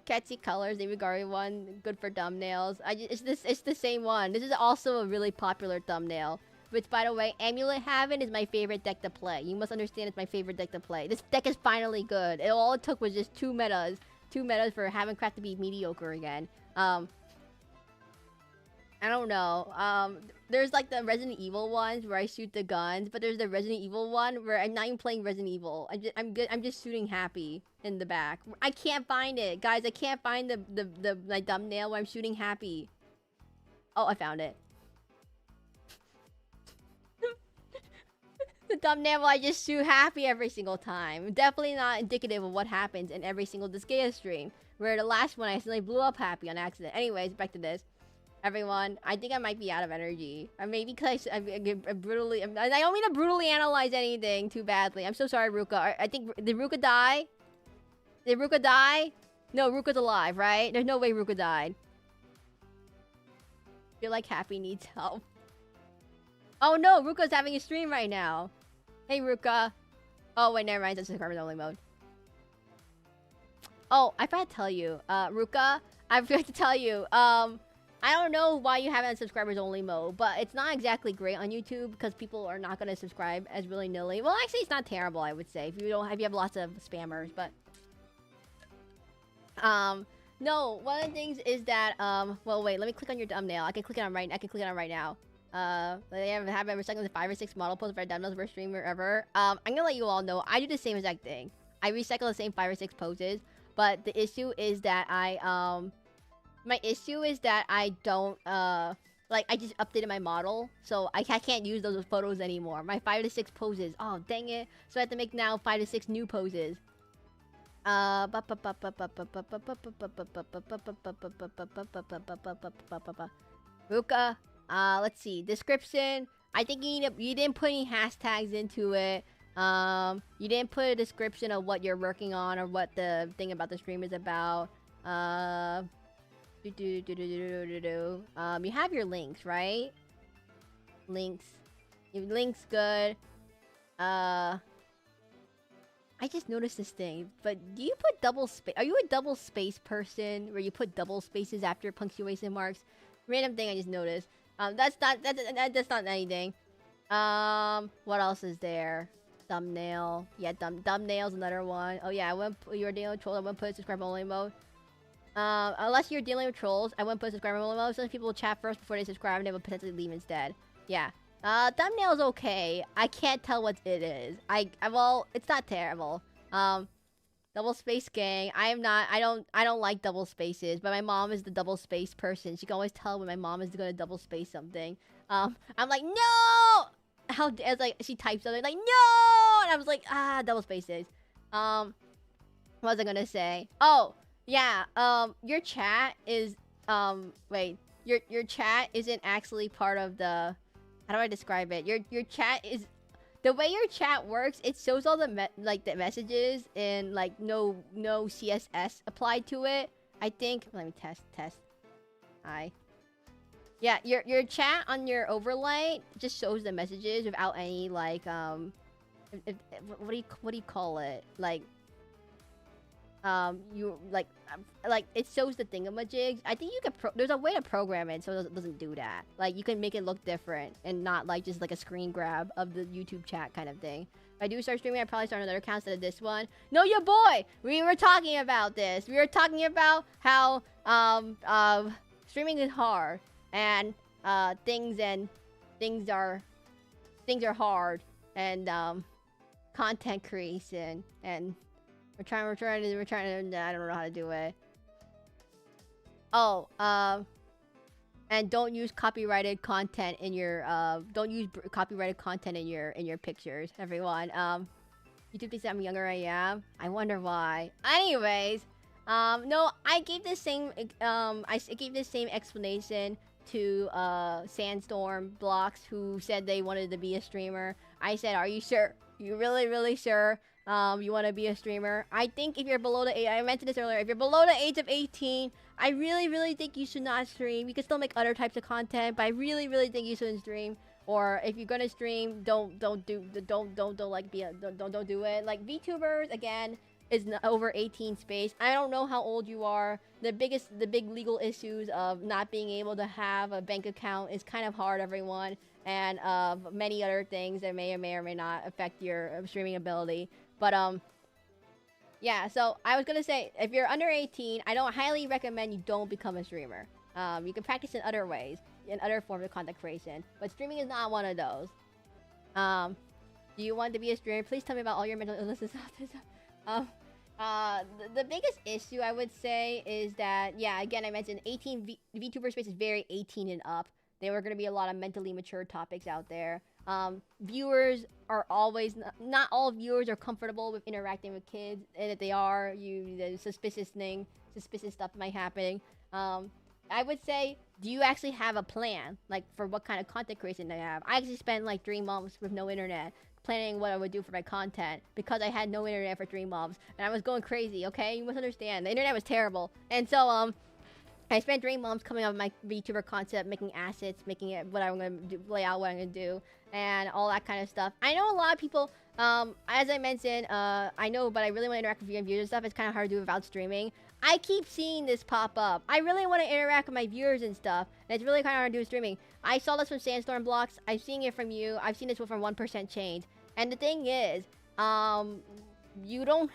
Catchy colors, the Umagari one, good for thumbnails. It's the same one. This is also a really popular thumbnail. Which, by the way, Amulet Haven is my favorite deck to play. You must understand it's my favorite deck to play. This deck is finally good. All it took was just 2 metas. 2 metas for Havencraft to be mediocre again. I don't know. There's like the Resident Evil ones where I shoot the guns, but there's the Resident Evil one where I'm not even playing Resident Evil. I'm just shooting Happy in the back. I can't find it, guys. I can't find my thumbnail where I'm shooting Happy. Oh, I found it. The thumbnail where I just shoot Happy every single time. Definitely not indicative of what happens in every single Disgaea stream. Where the last one I accidentally blew up Happy on accident. Anyways, back to this. Everyone, I think I might be out of energy. Maybe because I don't mean to brutally analyze anything too badly. I'm so sorry, Ruka. I think, did Ruka die? Did Ruka die? No, Ruka's alive, right? There's no way Ruka died. I feel like Happy needs help. Oh no, Ruka's having a stream right now. Hey, Ruka. Oh, wait, never mind. That's subscribers only mode. Oh, I forgot to tell you. Ruka, I forgot to tell you. I don't know why you have it on subscribers only mode, but it's not exactly great on YouTube because people are not going to subscribe as willy-nilly. Well, actually, it's not terrible, I would say, if you have lots of spammers, but no, one of the things is that well, wait, let me click on your thumbnail. I can click it on right now. They have been recycling the 5 or 6 model posts for thumbnails for a streamer ever. I'm gonna let you all know I do the same exact thing. I recycle the same 5 or 6 poses, but the issue is that my issue is that I don't, like, I just updated my model, so I can't use those photos anymore. My 5 to 6 poses. Oh, dang it. So I have to make now 5 to 6 new poses. Ruka, let's see. Description. I think you didn't put any hashtags into it. You didn't put a description of what you're working on or what the thing about the stream is about. You have your links, right? Links. Your links good. I just noticed this thing, but do you put double space? Are you a double space person where you put double spaces after punctuation marks? Random thing I just noticed. That's not anything. What else is there? Thumbnail. Yeah, thumbnail's another one. Oh yeah, you're dealing with trolls. I wouldn't put subscribe only mode. Unless you're dealing with trolls, I wouldn't put subscriber only mode. Some people will chat first before they subscribe and they will potentially leave instead. Yeah. Thumbnail's okay. I can't tell what it is. Well, it's not terrible. Double space gang. I don't like double spaces, but my mom is the double space person. She can always tell when my mom is gonna double space something. I'm like, no! It's like, she types something like, no! And I was like, double spaces. What was I gonna say? Oh! Yeah, your chat is, wait, your chat isn't actually part of the, how do I describe it? Your chat is, the way your chat works, it shows all the, the messages and, like, no CSS applied to it. I think, let me test. Yeah, your chat on your overlay just shows the messages without any, like, what do you call it? Like, you like it shows the thingamajigs. I think you could there's a way to program it so it doesn't do that. Like, you can make it look different and not like just like a screen grab of the YouTube chat kind of thing. If I do start streaming, I probably start another account instead of this one. No, your boy, we were talking about this. We were talking about how streaming is hard and things are things are hard and content creation and we're trying to I don't know how to do it. Oh, and don't use copyrighted content in your copyrighted content in your pictures, everyone. YouTube thinks I'm younger I am. I wonder why. Anyways, no, I gave this same explanation to Sandstorm Blocks, who said they wanted to be a streamer. I said, "Are you sure? You really sure? You want to be a streamer?" I think if you're below the age, I mentioned this earlier, if you're below the age of 18, I really think you should not stream. You can still make other types of content, but I really think you shouldn't stream. Or if you're gonna stream, don't do it. Like VTubers again is over 18 space. I don't know how old you are. The big legal issues of not being able to have a bank account is kind of hard, everyone, and of many other things that may or may not affect your streaming ability. But yeah. So I was gonna say, if you're under 18, I don't highly recommend you don't become a streamer. You can practice in other ways, in other forms of content creation, but streaming is not one of those. Do you want to be a streamer? Please tell me about all your mental illnesses. The biggest issue I would say is that, yeah, again, I mentioned 18 VTuber space is very 18 and up. There were going to be a lot of mentally mature topics out there. Viewers are always, not all viewers are comfortable with interacting with kids, and if they are, the suspicious stuff might happen. I would say, do you actually have a plan, like, for what kind of content creation they have? I actually spent like 3 months with no internet, planning what I would do for my content, because I had no internet for 3 months, and I was going crazy, okay? You must understand, the internet was terrible. And so, I spent 3 months coming up with my VTuber concept, making assets, making it what I'm going to do, lay out what I'm going to do, and all that kind of stuff. I know a lot of people, as I mentioned, I know, but I really want to interact with you and viewers and stuff. It's kind of hard to do without streaming. I keep seeing this pop up. I really want to interact with my viewers and stuff, and it's really kind of hard to do with streaming. I saw this from Sandstorm Blocks. I've seen it from you. I've seen this from 1% Change. And the thing is, you don't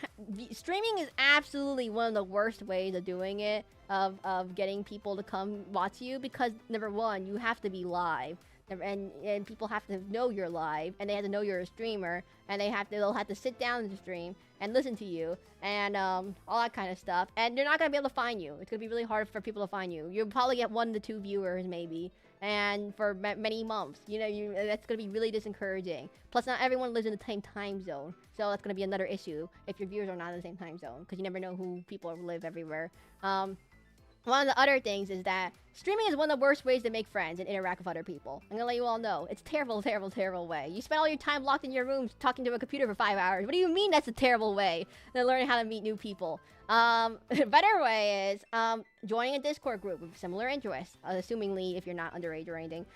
streaming is absolutely one of the worst ways of doing it, of getting people to come watch you, because number one, you have to be live, and people have to know you're live, and they have to know you're a streamer, and they'll have to sit down in the stream and listen to you, and all that kind of stuff, and they're not gonna be able to find you. It's gonna be really hard for people to find you. You'll probably get 1 to 2 viewers maybe, and for many months, that's gonna be really discouraging. Plus, not everyone lives in the same time zone, so that's gonna be another issue if your viewers are not in the same time zone, because you never know who people live everywhere. One of the other things is that streaming is one of the worst ways to make friends and interact with other people. I'm gonna let you all know. It's a terrible way. You spend all your time locked in your room talking to a computer for 5 hours. What do you mean that's a terrible way than learning how to meet new people? A better way is joining a Discord group with similar interests, assumingly if you're not underage or anything.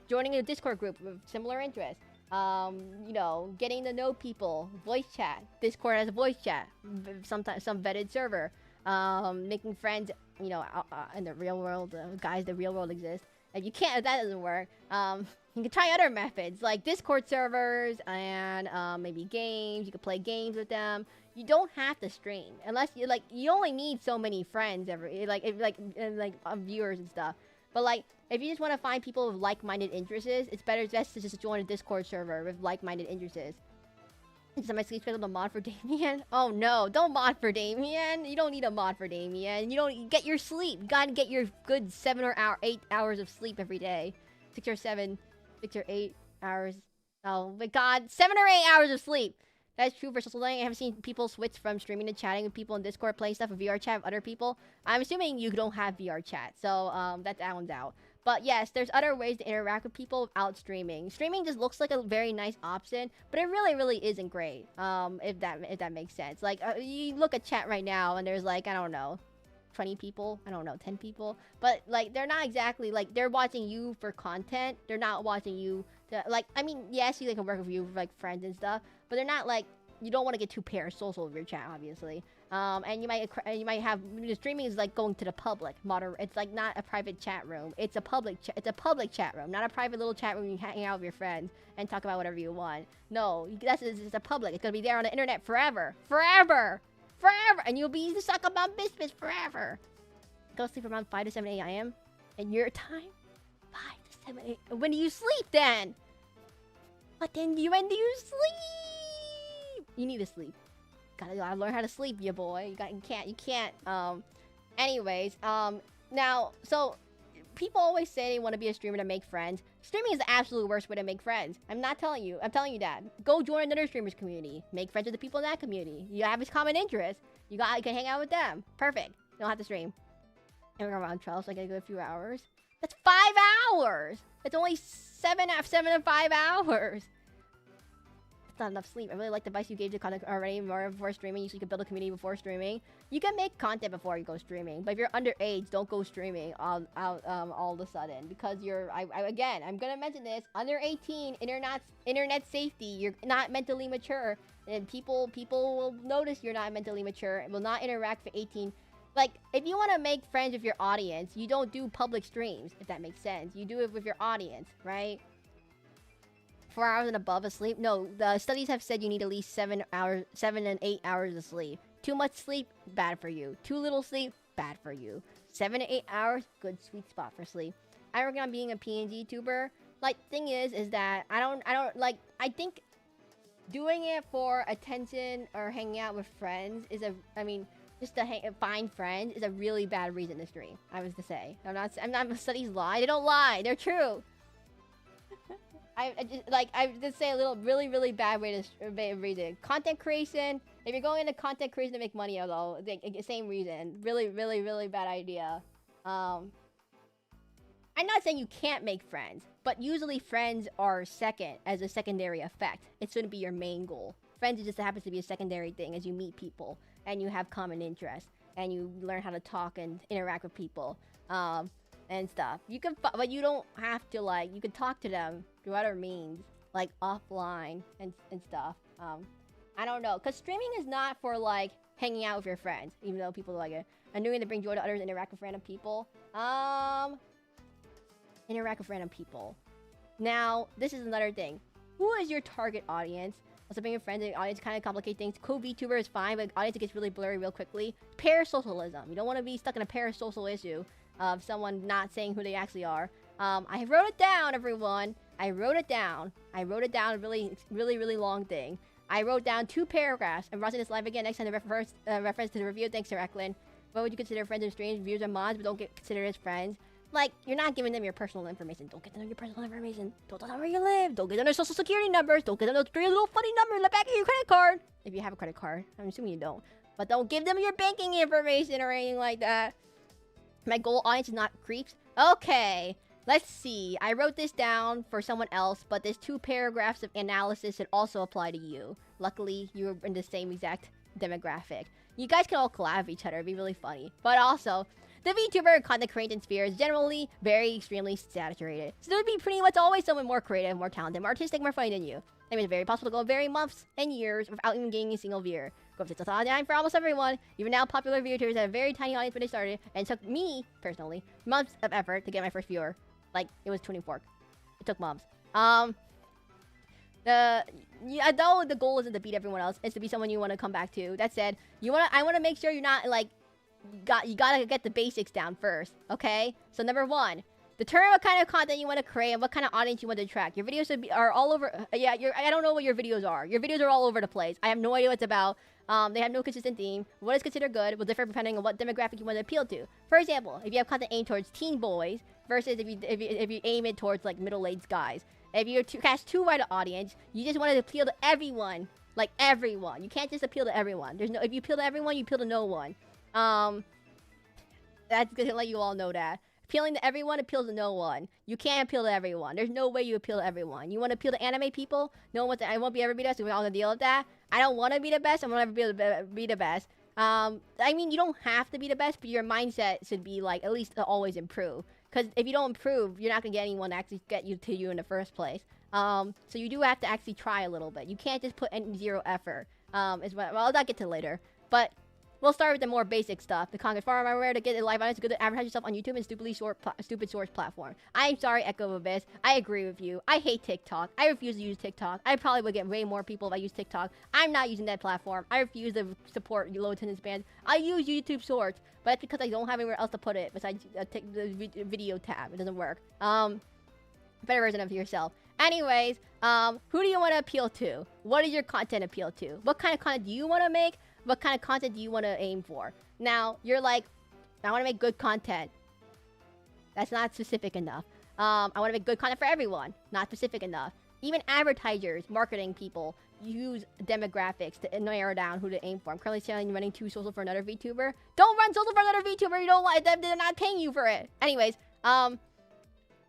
Joining a Discord group with similar interests. Getting to know people, voice chat. Discord has a voice chat, sometimes some vetted server. Making friends, in the real world, guys, the real world exists. If that doesn't work, you can try other methods, like Discord servers, and maybe games. You can play games with them. You don't have to stream, unless you only need so many friends viewers and stuff. But if you just want to find people with like-minded interests, it's best to just join a Discord server with like-minded interests. Is my sleep schedule to mod for Damien? Oh no, don't mod for Damien. You don't need a mod for Damien. Get your sleep. You gotta get your good 7 or 8 hours of sleep every day. 6 or 8 hours. Oh my god, 7 or 8 hours of sleep. That's true for social learning. I haven't seen people switch from streaming to chatting with people in Discord, playing stuff with VR chat with other people. I'm assuming you don't have VR chat, so that one's out. But yes, there's other ways to interact with people without streaming. Streaming just looks like a very nice option, but it really isn't great. If that makes sense. You look at chat right now, and there's I don't know, 20 people, I don't know, 10 people, but they're not exactly they're watching you for content. They're not watching you to I mean, yes, they can work with you with friends and stuff, but they're not you don't want to get too parasocial with your chat, obviously. And you might have streaming is going to the public. It's not a private chat room. It's a public chat room, not a private little chat room you hang out with your friends and talk about whatever you want. No, it's a public. It's gonna be there on the internet forever, and you'll be the SacabamBASSpis forever. Go sleep around 5 to 7 a.m. in your time. 5 to 7 a.m. When do you sleep then? But then when do you sleep? You need to sleep. Gotta learn how to sleep, ya boy. You can't. Anyways, now, so people always say they want to be a streamer to make friends. Streaming is the absolute worst way to make friends. I'm not telling you. I'm telling you that. Go join another streamers community. Make friends with the people in that community. You have this common interest. You can hang out with them. Perfect. You don't have to stream. And we're around 12, so I gotta go a few hours. That's 5 hours. It's only 7 and 5 hours. Not enough sleep. I really like the advice you gave to content already more before streaming. You could build a community before streaming. You can make content before you go streaming, but if you're underage, don't go streaming all of a sudden, because you're again, I'm gonna mention this, under 18, internet safety, you're not mentally mature, and people will notice you're not mentally mature and will not interact for 18. Like, if you want to make friends with your audience, you don't do public streams, if that makes sense. You do it with your audience, right? 4 hours and above of sleep? No, the studies have said you need at least 7 and 8 hours of sleep. Too much sleep, bad for you. Too little sleep, bad for you. 7 to 8 hours, good sweet spot for sleep. I work on being a PNG tuber. Like, thing is that I think doing it for attention or hanging out with friends is just to find friends is a really bad reason to stream. I was to say. I'm not studies lie. They don't lie. They're true. I just say a little really bad way to read it. Content creation. If you're going into content creation to make money, although same reason. Really bad idea. I'm not saying you can't make friends, but usually friends are second as a secondary effect. It shouldn't be your main goal. Friends just happens to be a secondary thing as you meet people and you have common interests and you learn how to talk and interact with people. And stuff. But you don't have to, like, you can talk to them through other means, like offline and stuff. I don't know, because streaming is not for, like, hanging out with your friends, even though people like it. I'm doing it to bring joy to others and interact with random people. Interact with random people. Now, this is another thing. Who is your target audience? Also, being your friends and audience kind of complicate things. Co-VTuber is fine, but audience gets really blurry real quickly. Parasocialism. You don't want to be stuck in a parasocial issue of someone not saying who they actually are. I wrote it down, everyone. I wrote it down. A really long thing. I wrote down 2 paragraphs. I'm watching this live again next time to reference to the review. Thanks, Sir Eklund. What would you consider friends and strange viewers and mods, but don't get considered as friends? Like, you're not giving them your personal information. Don't get them your personal information. Don't tell them where you live. Don't get them their social security numbers. Don't get them those 3 little funny numbers in the back of your credit card. If you have a credit card. I'm assuming you don't. But don't give them your banking information or anything like that. My goal audience is not creeps. Okay, let's see. I wrote this down for someone else, but there's 2 paragraphs of analysis that also apply to you. Luckily, you're in the same exact demographic. You guys can all collab with each other. It'd be really funny. But also, the VTuber and content creation sphere is generally extremely saturated. So there would be pretty much always someone more creative, more talented, more artistic, more funny than you. I mean, it's very possible to go very months and years without even gaining a single viewer. It's a lot of time for almost everyone. Even now, popular VTubers had a very tiny audience when they started, and it took me, personally, months of effort to get my first viewer. Like, it was tuning fork. It took months. Though the goal isn't to beat everyone else, it's to be someone you want to come back to. That said, I want to make sure you're not, like, you gotta get the basics down first, okay? So number 1, determine what kind of content you want to create and what kind of audience you want to attract. Your videos are all over. I don't know what your videos are. Your videos are all over the place. I have no idea what it's about. They have no consistent theme. What is considered good will differ depending on what demographic you want to appeal to. For example, if you have content aimed towards teen boys versus if you aim it towards, like, middle-aged guys. If you cast too wide an audience, you just want to appeal to everyone, like everyone. You can't just appeal to everyone. If you appeal to everyone, you appeal to no one. That's gonna let you all know that. Appealing to everyone appeals to no one. You can't appeal to everyone. There's no way you appeal to everyone. You want to appeal to anime people? No one wants to. I won't ever be the best. We're all gonna deal with that. I don't want to be the best. I won't ever be the best. I mean, you don't have to be the best, but your mindset should be, like, at least to always improve. Because if you don't improve, you're not gonna get anyone to actually get you to you in the first place. So you do have to actually try a little bit. You can't just put any 0 effort. Well, I'll get to later, but. We'll start with the more basic stuff. The content farm I wear to get a live audience. It's good to advertise yourself on YouTube and stupid source platform. I'm sorry, SacabamBASS. I agree with you. I hate TikTok. I refuse to use TikTok. I probably would get way more people if I use TikTok. I'm not using that platform. I refuse to support low attendance bands. I use YouTube Shorts, but that's because I don't have anywhere else to put it besides the video tab. It doesn't work. Better version of yourself. Anyways, who do you want to appeal to? What does your content appeal to? What kind of content do you want to make? What kind of content do you want to aim for? Now, you're like, I want to make good content. That's not specific enough. I want to make good content for everyone. Not specific enough. Even advertisers, marketing people, use demographics to narrow down who to aim for. I'm currently running 2 social for another VTuber. Don't run social for another VTuber. You don't want them. They're not paying you for it. Anyways,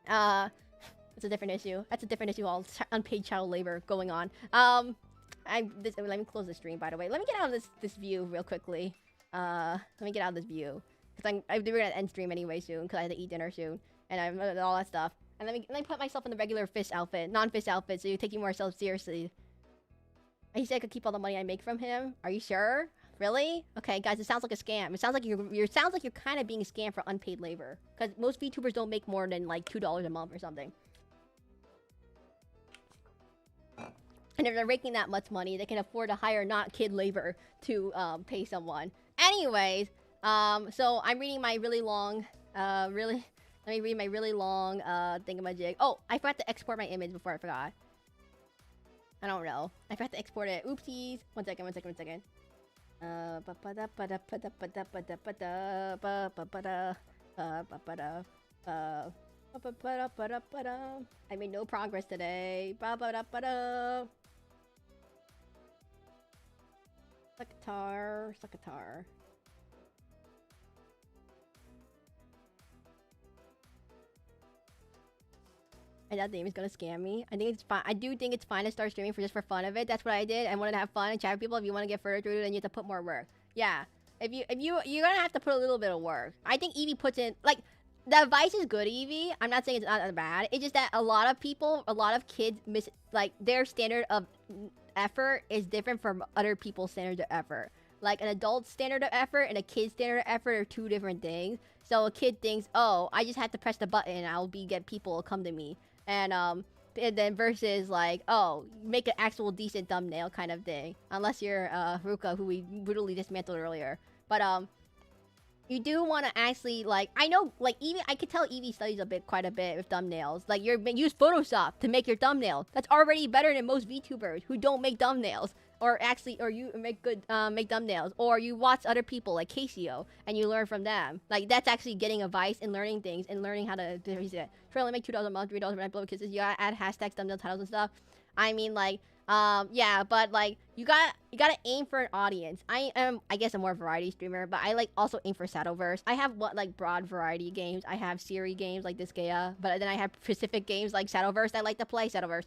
it's a different issue. That's a different issue. All unpaid child labor going on. Let me close the stream, by the way. Let me get out of this view real quickly. Let me get out of this view because we're gonna end stream anyway soon because I have to eat dinner soon and I'm all that stuff. And let me put myself in the regular fish outfit, non-fish outfit, so you take yourself seriously. He said I could keep all the money I make from him. Are you sure? Really? Okay, guys, it sounds like a scam. It sounds like you're kind of being scammed for unpaid labor because most VTubers don't make more than like $2 a month or something. And if they're making that much money, they can afford to hire not kid labor to pay someone. Anyways, so I'm reading my really long, let me read my really long thingamajig. Oh, I forgot to export my image before I forgot. I don't know. I forgot to export it. Oopsies. One second. I made no progress today. Suckatar. And that name is gonna scam me. I think it's fine. I do think it's fine to start streaming just for fun of it. That's what I did. I wanted to have fun and chat with people. If you want to get further through it, then you have to put more work. Yeah. You're gonna have to put a little bit of work. I think Evie puts in like the advice is good, Evie. I'm not saying it's not bad. It's just that a lot of kids miss like their standard of effort is different from other people's standards of effort. Like an adult standard of effort and a kid's standard of effort are 2 different things. So a kid thinks, oh, I just have to press the button and I'll get people to come to me. And then versus like, oh, make an actual decent thumbnail kind of thing. Unless you're Ruka, who we brutally dismantled earlier. But you do want to actually like, I know like Evie, I could tell Evie studies quite a bit with thumbnails. Like use Photoshop to make your thumbnail. That's already better than most VTubers who don't make thumbnails. Or you make good make thumbnails, or you watch other people like Casio and you learn from them. Like that's actually getting advice and learning things and learning how to do it. Try to make $2 a month, $3 when I blow kisses. You gotta add hashtags, thumbnail titles and stuff. I mean, like, yeah, but like you gotta aim for an audience. I guess a more variety streamer, but I like also aim for Shadowverse. I have like broad variety games. I have Siri games like Disgaea, but then I have specific games like Shadowverse. I like to play Shadowverse.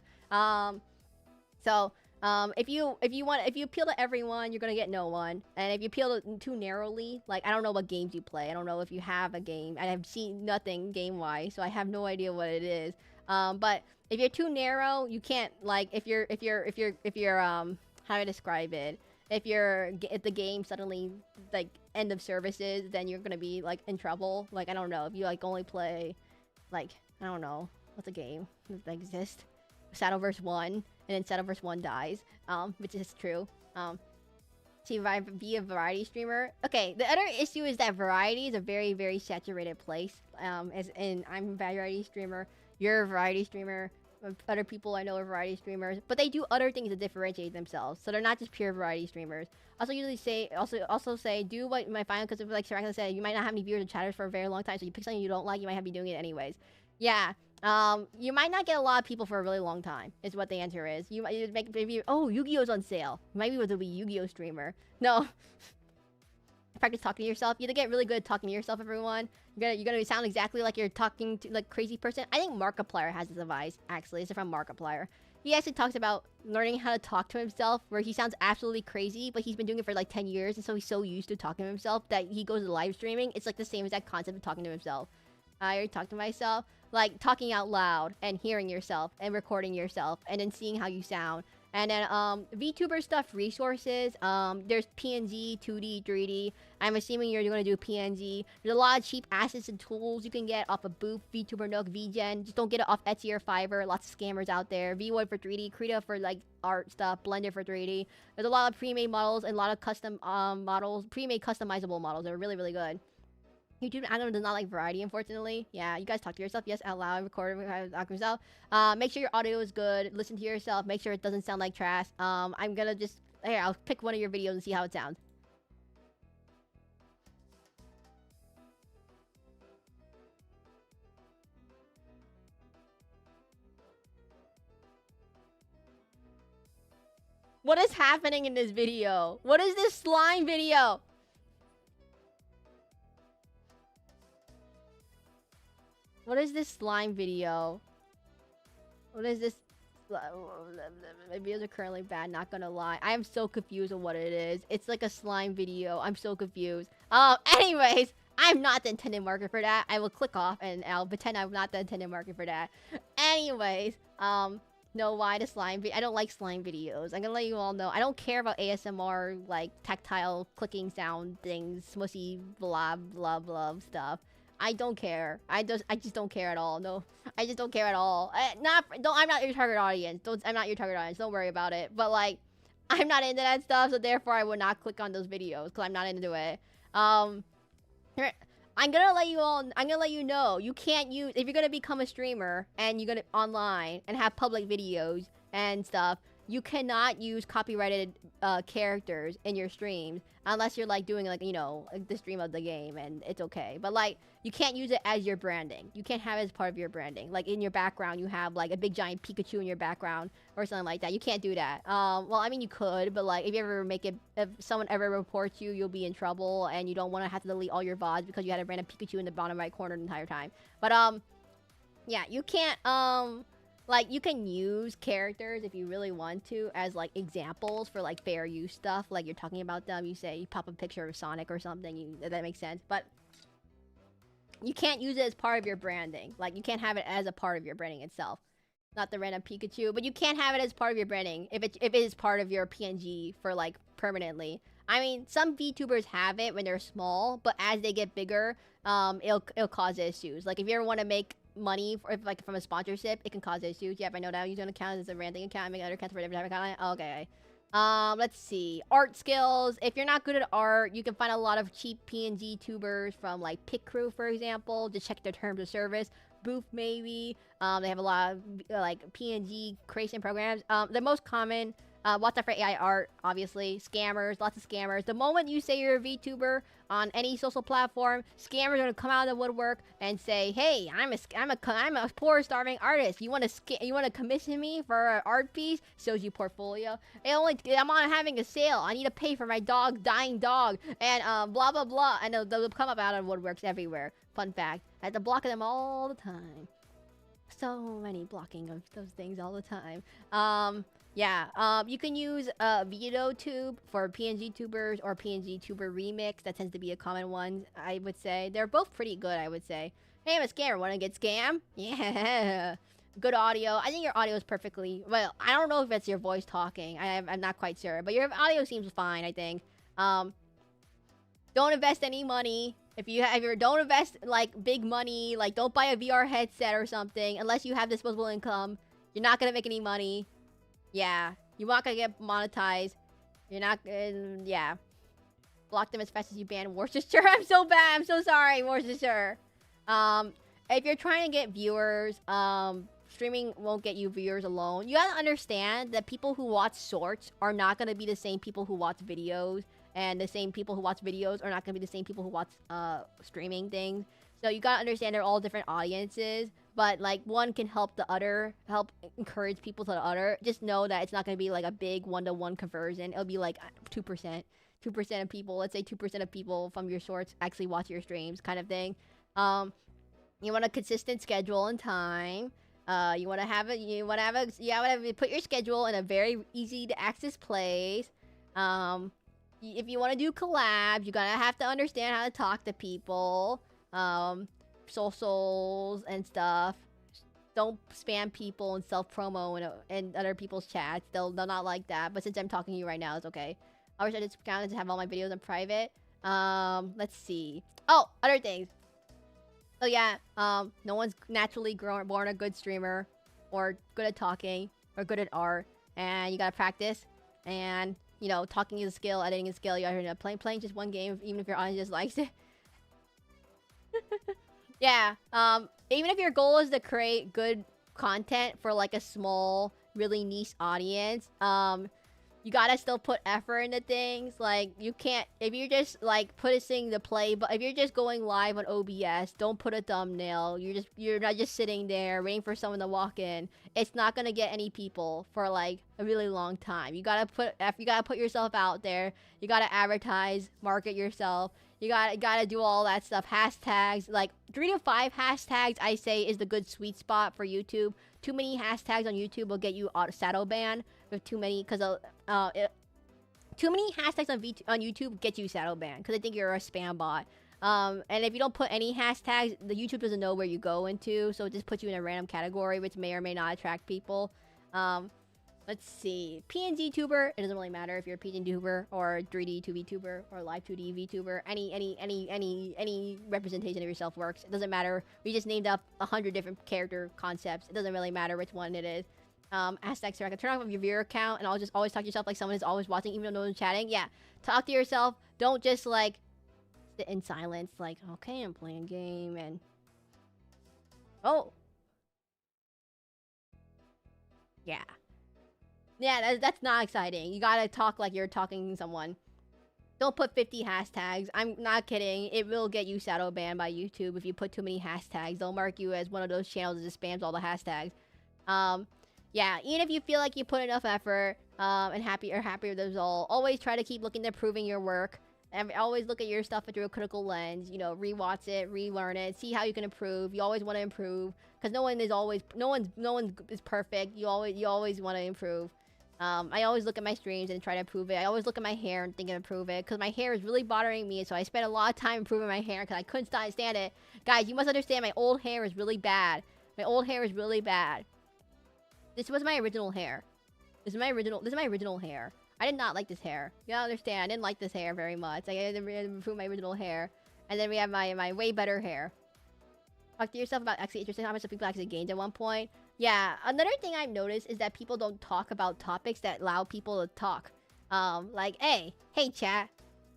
If you appeal to everyone, you're gonna get no one. And if you appeal too narrowly, like I don't know what games you play. I don't know if you have a game. I have seen nothing game-wise, so I have no idea what it is. But if you're too narrow, you can't like if you're how do I describe it? If the game suddenly like end of services, then you're gonna be like in trouble. Like I don't know if you like only play like I don't know what's a game that exists. Shadowverse 1, and then Shadowverse 1 dies, which is true. To be a variety streamer. Okay, the other issue is that variety is a very, very saturated place. As in, I'm a variety streamer, you're a variety streamer, other people I know are variety streamers, but they do other things to differentiate themselves, so they're not just pure variety streamers. Also say, do what my final, because like Saraka said, you might not have any viewers or chatters for a very long time, so you pick something you don't like, you might have to be doing it anyways. Yeah. You might not get a lot of people for a really long time, is what the answer is. You might make maybe, oh, Yu-Gi-Oh's on sale. You might be able to be a Yu-Gi-Oh streamer. No. Practice talking to yourself. You have to get really good at talking to yourself, everyone. You're gonna sound exactly like you're talking to like crazy person. I think Markiplier has this advice, actually. It's from Markiplier. He actually talks about learning how to talk to himself, where he sounds absolutely crazy, but he's been doing it for like 10 years, and so he's so used to talking to himself that he goes to live streaming. It's like the same exact concept of talking to himself. I already talked to myself. Like talking out loud and hearing yourself and recording yourself and then seeing how you sound. And then VTuber stuff, resources, there's PNG, 2D, 3D. I'm assuming you're going to do PNG. There's a lot of cheap assets and tools you can get off of Boop, VTuber Nook, VGen. Just don't get it off Etsy or Fiverr. Lots of scammers out there. VWood for 3D, Krita for like art stuff, Blender for 3D. There's a lot of pre-made models and a lot of custom models, pre-made customizable models. They're really, really good. YouTube algorithm does not like variety, unfortunately. Yeah, you guys talk to yourself. Yes, out loud, record yourself. Make sure your audio is good. Listen to yourself. Make sure it doesn't sound like trash. I'm gonna just here. I'll pick one of your videos and see how it sounds. What is happening in this video? What is this slime video? What is this slime video? What is this? My videos are currently bad, not gonna lie. I am so confused on what it is. It's like a slime video. I'm so confused. Anyways, I'm not the intended market for that. I will click off and I'll pretend I'm not the intended market for that. Anyways, no, why the slime I don't like slime videos. I'm gonna let you all know. I don't care about ASMR, like tactile clicking sound things, smushy blah blah blah stuff. I don't care. I just don't care at all. No, I just don't care at all. I'm not your target audience. I'm not your target audience. Don't worry about it. But like, I'm not into that stuff, so therefore I would not click on those videos because I'm not into it. Here, I'm gonna let you know. You can't use if you're gonna become a streamer and you're gonna online and have public videos and stuff. You cannot use copyrighted characters in your streams unless you're like doing like, you know, like the stream of the game, and it's okay. But like, you can't use it as your branding. You can't have it as part of your branding. Like in your background, you have like a big giant Pikachu in your background or something like that. You can't do that. Well, I mean you could, but like if you ever make it, if someone ever reports you, you'll be in trouble, and you don't want to have to delete all your VODs because you had a random Pikachu in the bottom right corner the entire time. But yeah, you can't like, you can use characters if you really want to as, like, examples for, like, fair use stuff. Like, you're talking about them, you say, you pop a picture of Sonic or something, that makes sense. But you can't use it as part of your branding. Like, you can't have it as a part of your branding itself. Not the random Pikachu, but you can't have it as part of your branding if it is part of your PNG for, like, permanently. I mean, some VTubers have it when they're small, but as they get bigger, it'll cause issues. Like, if you ever want to make money from a sponsorship, it can cause issues. Yep, I know that. Use an account as a ranting account. Make other accounts for different type of content. Okay. Let's see. Art skills. If you're not good at art, you can find a lot of cheap PNG tubers from like Pick Crew, for example. Just check their terms of service. Booth maybe. They have a lot of like PNG creation programs. The most common. Watch out for AI art, obviously. Scammers, lots of scammers. The moment you say you're a VTuber on any social platform, scammers are gonna come out of the woodwork and say, "Hey, I'm a poor, starving artist. You wanna commission me for an art piece? Shows you portfolio. I'm on having a sale. I need to pay for my dying dog, and blah blah blah." And they'll come up out of woodworks everywhere. Fun fact: I have to block them all the time. So many blocking of those things all the time. Yeah, you can use Btw for PNG tubers or PNG tuber remix. That tends to be a common one, I would say. They're both pretty good, I would say. Hey, I'm a scammer. Want to get scammed? Yeah. Good audio. I think your audio is perfectly... Well, I don't know if it's your voice talking. I'm not quite sure. But your audio seems fine, I think. Don't invest any money. If you don't invest, like, big money. Like, don't buy a VR headset or something. Unless you have disposable income. You're not going to make any money. Yeah, you're not gonna get monetized. You're not gonna, yeah. Block them as fast as you ban Worcestershire. I'm so bad. I'm so sorry, Worcestershire. If you're trying to get viewers, streaming won't get you viewers alone. You gotta understand that people who watch shorts are not gonna be the same people who watch videos, and the same people who watch videos are not gonna be the same people who watch streaming things. So you gotta understand they're all different audiences. But, like, one can help the other, help encourage people to the other. Just know that it's not going to be, like, a big one-to-one conversion. It'll be, like, 2%. 2% of people, let's say 2% of people from your shorts actually watch your streams, kind of thing. You want a consistent schedule and time. You want to put your schedule in a very easy-to-access place. If you want to do collabs, you're going to have to understand how to talk to people. Socials and stuff. Don't spam people and self-promo in other people's chats. They'll not like that. But since I'm talking to you right now, it's okay. I wish I just counted to have all my videos in private. Let's see. Oh, other things. So yeah, no one's naturally born a good streamer, or good at talking, or good at art. And you gotta practice. And, you know, talking is a skill, editing is a skill. You gotta playing just one game, even if your audience just likes it. Yeah. Even if your goal is to create good content for like a small, really niche audience, you gotta still put effort into things. Like, you can't, if you're just like putting the play, but if you're just going live on OBS, don't put a thumbnail. You're not just sitting there waiting for someone to walk in. It's not gonna get any people for like a really long time. You gotta put yourself out there. You gotta advertise, market yourself. You gotta do all that stuff. Hashtags, like 3 to 5 hashtags, I say is the good sweet spot for YouTube. Too many hashtags on YouTube will get you shadow banned. With too many, because too many hashtags on YouTube get you shadow banned because they think you're a spam bot. And if you don't put any hashtags, the YouTube doesn't know where you go into, so it just puts you in a random category, which may or may not attract people. Let's see. PNG tuber, it doesn't really matter if you're a PNG tuber or 3D 2V tuber or live 2D VTuber. Any representation of yourself works. It doesn't matter. We just named up 100 different character concepts. It doesn't really matter which one it is. Hashtag Sarah, turn off your viewer account and I'll just always talk to yourself like someone is always watching even though no one's chatting. Yeah. Talk to yourself. Don't just like sit in silence like, okay, I'm playing a game and oh. Yeah. Yeah, that's not exciting. You gotta talk like you're talking to someone. Don't put 50 hashtags. I'm not kidding. It will get you shadow banned by YouTube if you put too many hashtags. They'll mark you as one of those channels that just spams all the hashtags. Yeah, even if you feel like you put enough effort, and happy with the result, always try to keep looking to improving your work. And always look at your stuff through a critical lens. You know, re-watch it, relearn it, see how you can improve. You always want to improve because no one is perfect. You always want to improve. I always look at my streams and try to improve it. I always look at my hair and think of improve it because my hair is really bothering me. So I spent a lot of time improving my hair because I couldn't stand it. Guys, you must understand my old hair is really bad. My old hair is really bad. This was my original hair. This is my original hair. I did not like this hair. You gotta understand, I didn't like this hair very much. I had to improve my original hair. And then we have my way better hair. Talk to yourself about actually interesting how much people actually gained at one point. Yeah, another thing I've noticed is that people don't talk about topics that allow people to talk. Like, hey chat,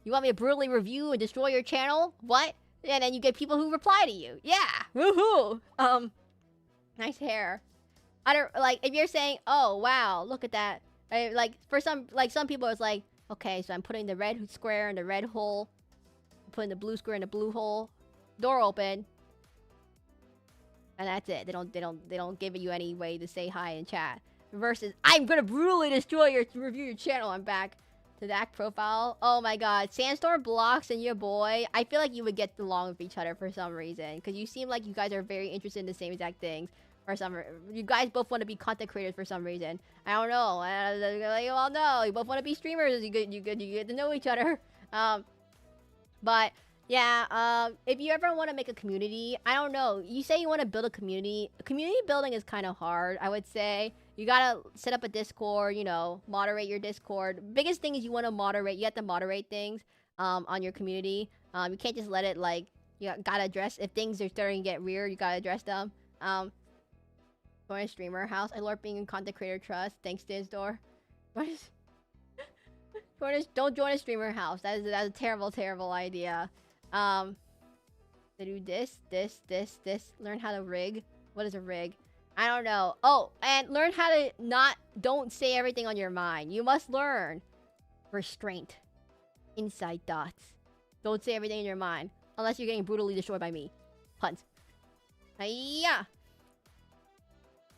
you want me to brutally review and destroy your channel? What? And then you get people who reply to you. Yeah, woohoo! Nice hair. I don't, like, if you're saying, oh, wow, look at that. Like, for some people, it's like, okay, so I'm putting the red square in the red hole. I'm putting the blue square in the blue hole. Door open. And that's it. They don't give you any way to say hi in chat. Versus, I'm gonna brutally review your channel. I'm back to that profile. Oh my god. Sandstorm Blocks and your boy. I feel like you would get along with each other for some reason. Because you seem like you guys are very interested in the same exact things. For some you guys both want to be content creators for some reason. I don't know. You all know. You both want to be streamers. You get to know each other. But yeah, if you ever want to make a community, I don't know. You say you want to build a community. Community building is kind of hard, I would say. You gotta set up a Discord, you know, moderate your Discord. Biggest thing is you want to moderate. You have to moderate things on your community. You can't just let it, like, you gotta address, if things are starting to get weird, you gotta address them. Join a streamer house. I love being in content creator trust. Thanks, Dizdor. Don't join a streamer house. That's a terrible idea. To do this. Learn how to rig. What is a rig? I don't know. Oh, and learn how to don't say everything on your mind. You must learn restraint. Inside thoughts. Don't say everything in your mind. Unless you're getting brutally destroyed by me. Puns. Yeah.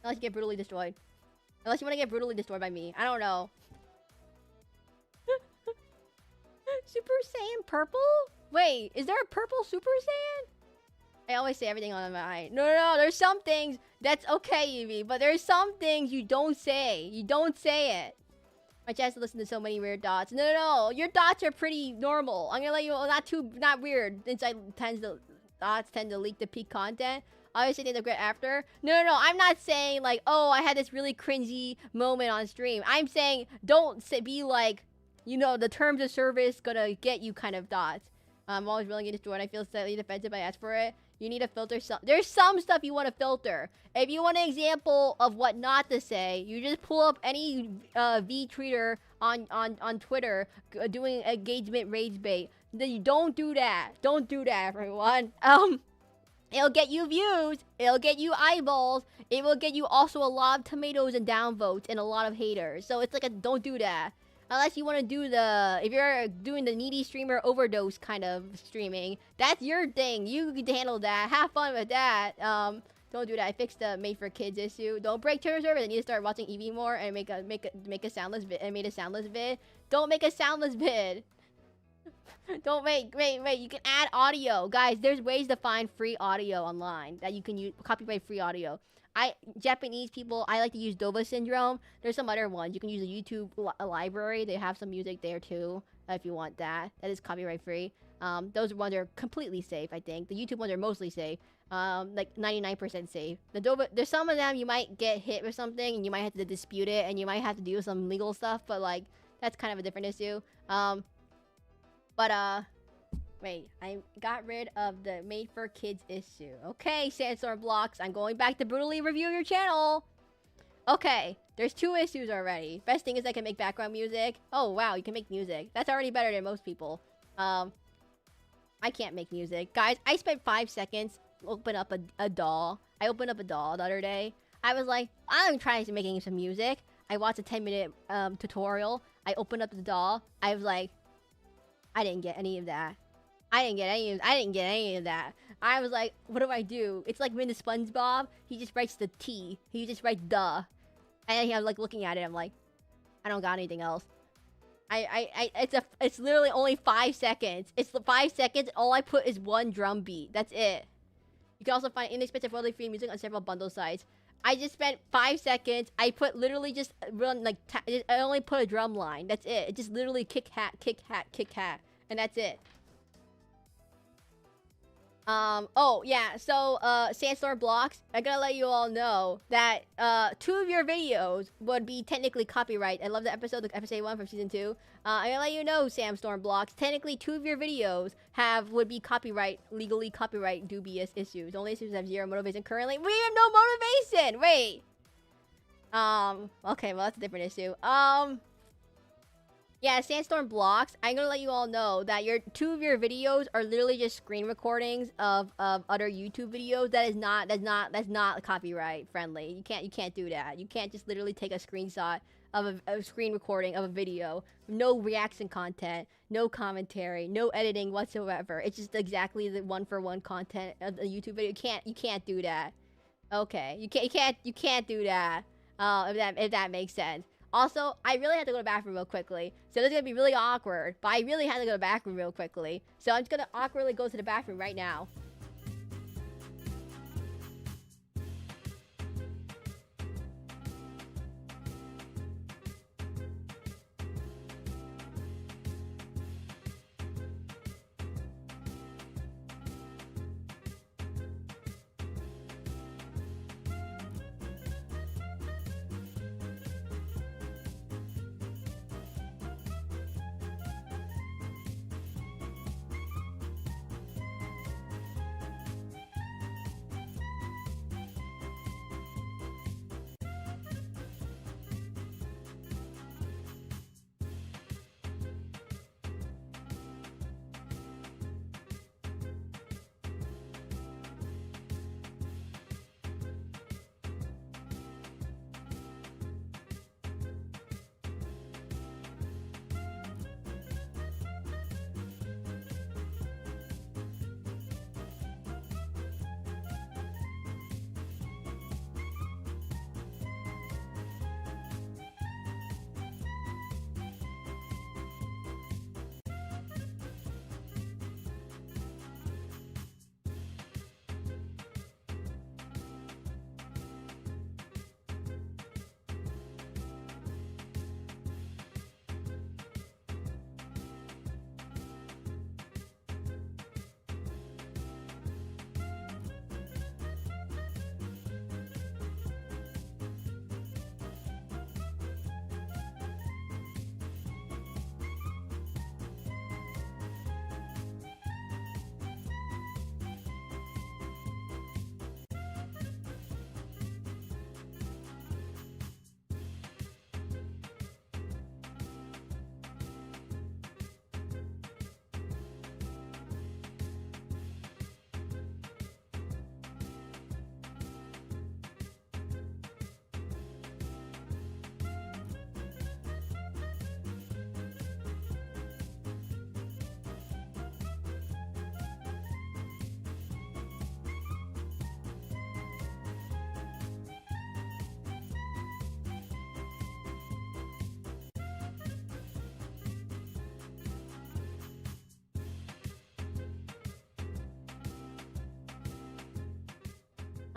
Unless you get brutally destroyed. Unless you want to get brutally destroyed by me. I don't know. Super Saiyan purple? Wait, is there a purple Super Saiyan? I always say everything on my mind. No. There's some things that's okay, Evie. But there's some things you don't say. You don't say it. My chance to listen to so many weird dots. No. Your dots are pretty normal. I'm gonna let you not weird. Dots tend to leak the peak content. Obviously, they look great after. No. I'm not saying, like, oh, I had this really cringy moment on stream. I'm saying, don't be like, you know, the terms of service gonna get you kind of dots. I'm always willing to destroy it. I feel slightly defensive. I ask for it. You need to filter some. There's some stuff you want to filter. If you want an example of what not to say, you just pull up any V-treater on Twitter doing engagement rage bait. Then you don't do that. Don't do that, everyone. It'll get you views. It'll get you eyeballs. It will get you also a lot of tomatoes and downvotes and a lot of haters. So it's like a don't do that. Unless you want to do if you're doing the needy streamer overdose kind of streaming, that's your thing. You can handle that. Have fun with that. Don't do that. I fixed the made for kids issue. Don't break terms server. They need to start watching Eevee more and make a soundless vid. And made a soundless vid. Don't make a soundless vid. Don't wait. You can add audio, guys. There's ways to find free audio online that you can use. Copyright free audio. Japanese people, I like to use Dova Syndrome. There's some other ones. You can use a YouTube library. They have some music there too, if you want that. That is copyright free. Those ones are completely safe, I think. The YouTube ones are mostly safe. Like 99% safe. The Dova, there's some of them you might get hit with something and you might have to dispute it and you might have to do some legal stuff, but like that's kind of a different issue. Wait, I got rid of the made for kids issue. Okay, Sandstorm Blocks, I'm going back to brutally review your channel. Okay, there's 2 issues already. Best thing is I can make background music. Oh wow, you can make music. That's already better than most people. I can't make music. Guys, I spent 5 seconds open up a DAW. I opened up a DAW the other day. I was like, I'm trying to making some music. I watched a 10-minute tutorial. I opened up the DAW. I was like, I didn't get any of that. I didn't get any of that. I was like, what do I do? It's like when the SpongeBob, he just writes the T. He just writes duh. And I'm like looking at it, I'm like, I don't got anything else. It's literally only 5 seconds. It's 5 seconds, all I put is 1 drum beat. That's it. You can also find inexpensive royalty free music on several bundle sites. I just spent 5 seconds. I put literally just run like I only put a drum line. That's it. It just literally kick hat, and that's it. Oh yeah, so Sandstorm Blocks, I gotta let you all know that 2 of your videos would be technically copyright. I love the episode 1 from season 2. I'm gonna let you know, Sandstorm Blocks, technically 2 of your videos would be legally copyright dubious issues. Only issues have 0 motivation currently. We have no motivation! Wait! Okay, well that's a different issue. Yeah, Sandstorm Blocks, I'm gonna let you all know that 2 of your videos are literally just screen recordings of other YouTube videos. That's not copyright friendly. You can't do that. You can't just literally take a screenshot of a screen recording of a video. No reaction content, no commentary, no editing whatsoever. It's just exactly the 1-for-1 content of the YouTube video. You can't do that. Okay, you can't do that. If that makes sense. Also, I really had to go to the bathroom real quickly. So this is gonna be really awkward, but I really had to go to the bathroom real quickly. So I'm just gonna awkwardly go to the bathroom right now.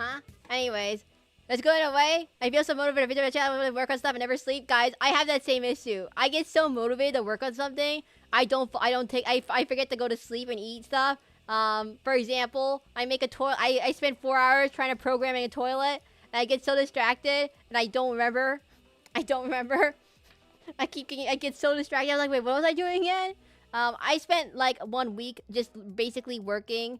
Huh? Anyways, let's go away. I feel so motivated to work on stuff and never sleep. Guys, I have that same issue. I get so motivated to work on something. I forget to go to sleep and eat stuff. For example, I make a toilet. I spend 4 hours trying to program a toilet. And I get so distracted and I don't remember. I get so distracted. I was like, wait, what was I doing again? I spent like 1 week just basically working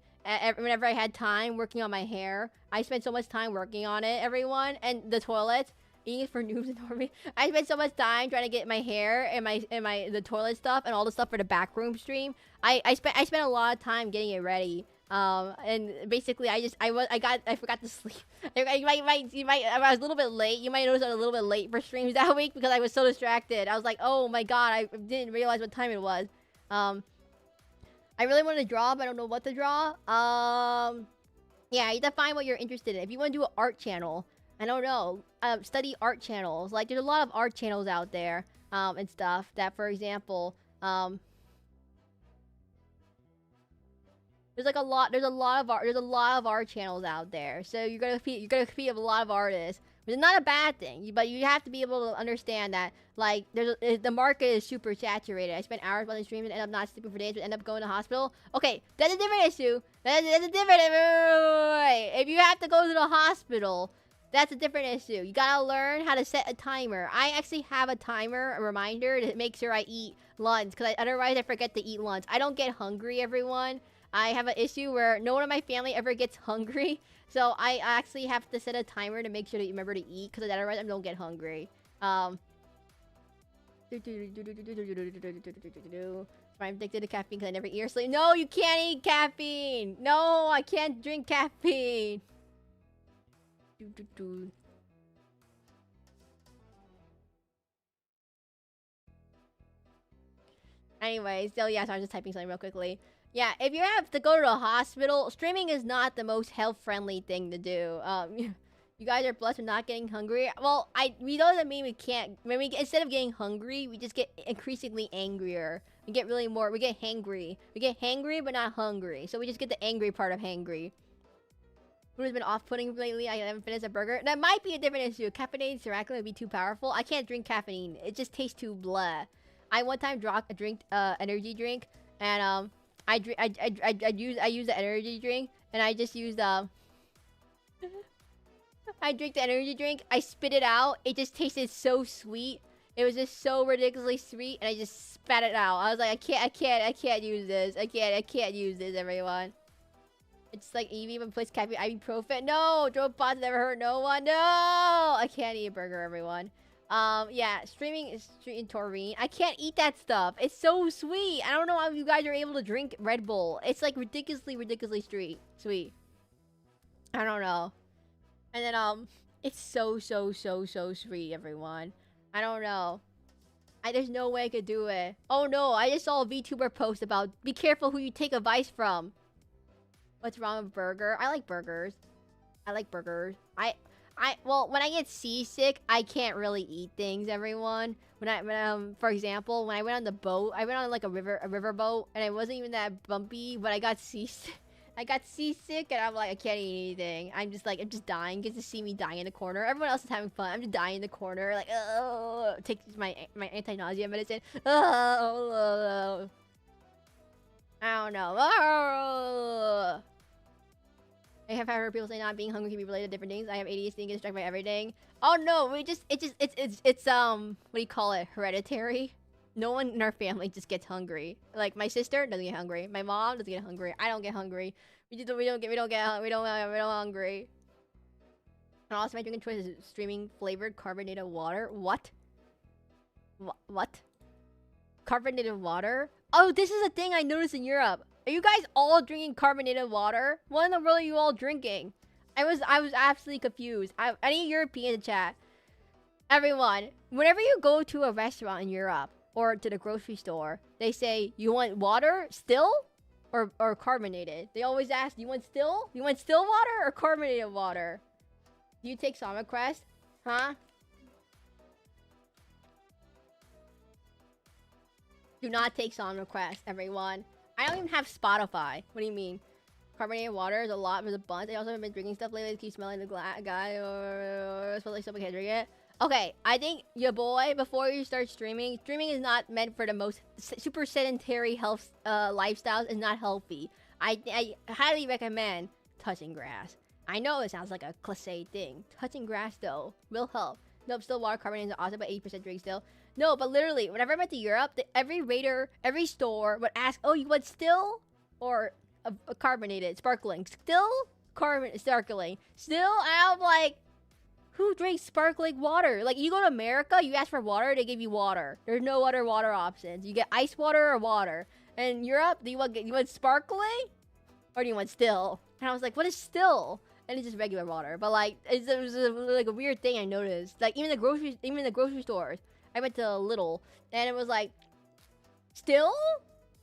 whenever I had time working on my hair. I spent so much time working on it, everyone, and the toilet. Eating it for noobs and normies. I spent so much time trying to get my hair and the toilet stuff and all the stuff for the backroom stream. I spent a lot of time getting it ready. And basically I forgot to sleep. I was a little bit late. You might notice I was a little bit late for streams that week because I was so distracted. I was like, oh my god, I didn't realize what time it was. I really wanted to draw, but I don't know what to draw. Yeah, you define what you're interested in. If you want to do an art channel, I don't know, study art channels. Like, there's a lot of art channels out there, and stuff that, for example, there's a lot of art channels out there. So you're gonna compete with a lot of artists. Which is not a bad thing, but you have to be able to understand that, like, the market is super saturated. I spent hours watching streams and end up not sleeping for days, but end up going to the hospital. Okay, that's a different issue. That's a different. Wait. If you have to go to the hospital, that's a different issue. You gotta learn how to set a timer. I actually have a timer, a reminder to make sure I eat lunch, because otherwise I forget to eat lunch. I don't get hungry, everyone. I have an issue where no one in my family ever gets hungry. So I actually have to set a timer to make sure that you remember to eat, because otherwise I don't get hungry. I'm addicted to caffeine because I never eat or sleep. No, you can't eat caffeine. No, I can't drink caffeine. Anyways, so yeah, so I was just typing something real quickly. Yeah, if you have to go to the hospital, streaming is not the most health-friendly thing to do. You guys are blessed with not getting hungry. Well, we doesn't mean we can't. Instead of getting hungry, we just get increasingly angrier. We get hangry. We get hangry, but not hungry. So we just get the angry part of hangry. Food has been off-putting lately. I haven't finished a burger. That might be a different issue. Caffeinated Sirac would be too powerful. I can't drink caffeine. It just tastes too blah. I one time drank energy drink, and I used the energy drink, and I just used I drank the energy drink. I spit it out. It just tasted so sweet. It was just so ridiculously sweet, and I just spat it out. I was like, I can't use this. I can't use this, everyone. It's like Evie even plays caffeine, ibuprofen. No, drone pods never hurt no one. No, I can't eat a burger, everyone. Yeah, streaming is in taurine. I can't eat that stuff. It's so sweet. I don't know how you guys are able to drink Red Bull. It's like ridiculously sweet. I don't know. And then it's so sweet, everyone. I don't know. There's no way I could do it. Oh no, I just saw a VTuber post about be careful who you take advice from. What's wrong with burger? I like burgers. Well, when I get seasick, I can't really eat things, everyone. For example, when I went on the boat, I went on like a river boat, and it wasn't even that bumpy, but I got seasick. And I'm like, I can't eat anything. I'm just dying. You get to see me dying in the corner. Everyone else is having fun. I'm just dying in the corner, like, oh, take my anti-nausea medicine. Oh, I don't know. Oh. I have heard people say not being hungry can be related to different things. I have ADHD and get distracted by everything. Oh no, it's what do you call it? Hereditary. No one in our family just gets hungry. Like my sister doesn't get hungry. My mom doesn't get hungry. I don't get hungry. We don't hungry. And also my drinking choice is streaming flavored carbonated water. What? What? Carbonated water? Oh, this is a thing I noticed in Europe. Are you guys all drinking carbonated water? What in the world are you all drinking? I was absolutely confused. I need European to chat. Everyone, whenever you go to a restaurant in Europe or to the grocery store, they say, you want water still or carbonated? They always ask, you want still? You want still water or carbonated water? Do you take SomnoQuest? Huh? Do not take SomnoQuest, everyone. I don't even have Spotify. What do you mean? carbonated water is a lot for the buns. I also have been drinking stuff lately to keep smelling the guy or smells like someone can't drink it. Okay, I think your boy, before you start streaming is not meant for the most super sedentary health lifestyles. Is not healthy. I highly recommend touching grass. I know it sounds like a cliche thing. Touching grass though will help. Nope, still water carbonated is awesome, but 80% drink still. No, but literally, whenever I went to Europe, every raider, every store would ask, "Oh, you want still or a carbonated, sparkling? Still, sparkling, still?" And I'm like, who drinks sparkling water? Like, you go to America, you ask for water, they give you water. There's no other water options. You get ice water or water. And Europe, you want sparkling or do you want still? And I was like, what is still? And it's just regular water. But like, it was like a weird thing I noticed. Like even the grocery stores. I went to Little, and it was like, still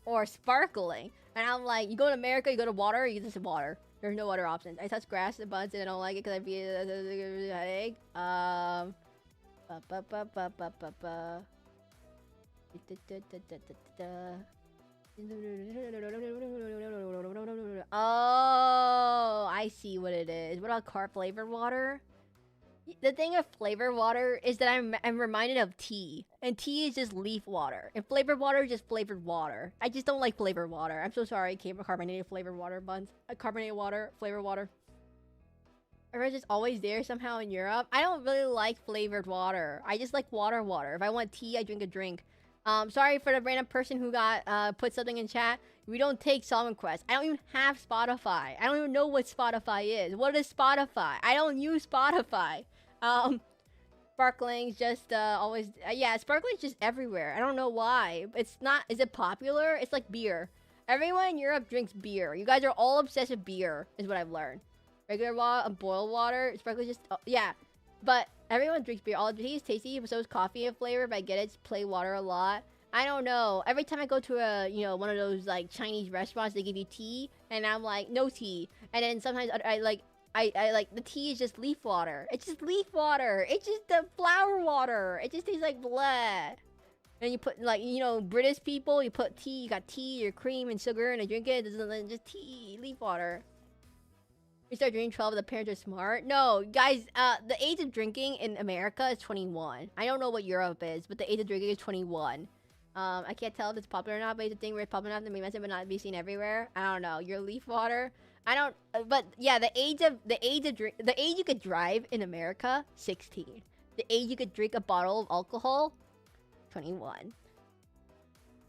or sparkling? And I'm like, you go to America, you go to water, you just water. There's no other options. I touch grass and buds, and I don't like it because I feel a headache. Oh, I see what it is. What about flavored water? The thing of flavored water is that I'm reminded of tea, and tea is just leaf water, and flavored water is just flavored water. I just don't like flavored water. I'm so sorry, carbonated flavored water buns. Carbonated water, flavored water. It's just always there somehow in Europe. I don't really like flavored water. I just like water. If I want tea, I drink a drink. Sorry for the random person who got put something in chat. We don't take song requests. I don't even have Spotify. I don't even know what Spotify is. What is Spotify? I don't use Spotify. Sparkling's just always yeah, sparkling's just everywhere. I don't know why. It's not. Is it popular? It's like beer. Everyone in Europe drinks beer. You guys are all obsessed with beer, is what I've learned. Regular water, boiled water, sparkling just yeah. But everyone drinks beer. All the tea is tasty, but so is coffee and flavor. But I get it. It's plain water a lot. I don't know. Every time I go to a one of those like Chinese restaurants, they give you tea, and I'm like, no tea. And then sometimes I like the tea is just leaf water. It's just leaf water. It's just the flower water. It just tastes like bleh. And you put like British people, you put tea. You got tea, your cream and sugar, and I drink it. It's just tea, leaf water. We start drinking 12. The parents are smart. No, guys. The age of drinking in America is 21. I don't know what Europe is, but the age of drinking is 21. I can't tell if it's popular or not, but it's a thing where it's popular enough to be mentioned but not be seen everywhere. I don't know. Your leaf water. I don't. But yeah, the age you could drive in America, 16. The age you could drink a bottle of alcohol, 21.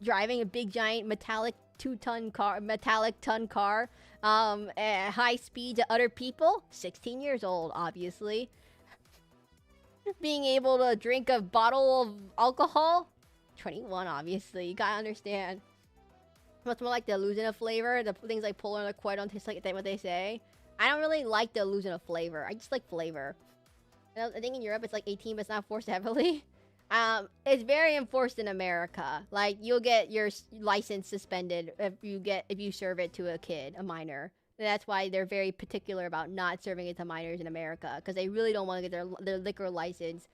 Driving a big giant metallic 2-ton car, at high speed to other people, 16 years old, obviously. Being able to drink a bottle of alcohol, 21, obviously. You gotta understand. It's more like the illusion of flavor. The things like polar and liqueur don't taste like what they say. I don't really like the illusion of flavor. I just like flavor. I think in Europe it's like 18, but it's not forced heavily. It's very enforced in America. Like you'll get your license suspended if you serve it to a kid, a minor. And that's why they're very particular about not serving it to minors in America, because they really don't want to get their liquor license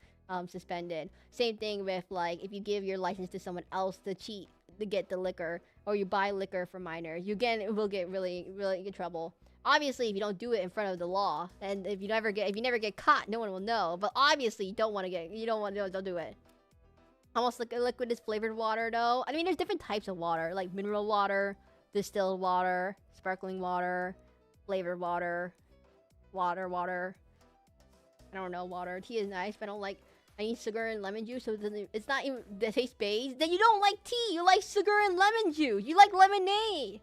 suspended. Same thing with like if you give your license to someone else to cheat to get the liquor, or you buy liquor for minors, you will get really in trouble. Obviously, if you don't do it in front of the law, and if you never get caught, no one will know. But obviously, you don't do it. Almost like a liquid is flavored water, though. I mean, there's different types of water, like mineral water, distilled water, sparkling water, flavored water, water. I don't know, water. Tea is nice, but I don't like. I need sugar and lemon juice, so it's not even the taste base. Then you don't like tea. You like sugar and lemon juice. You like lemonade.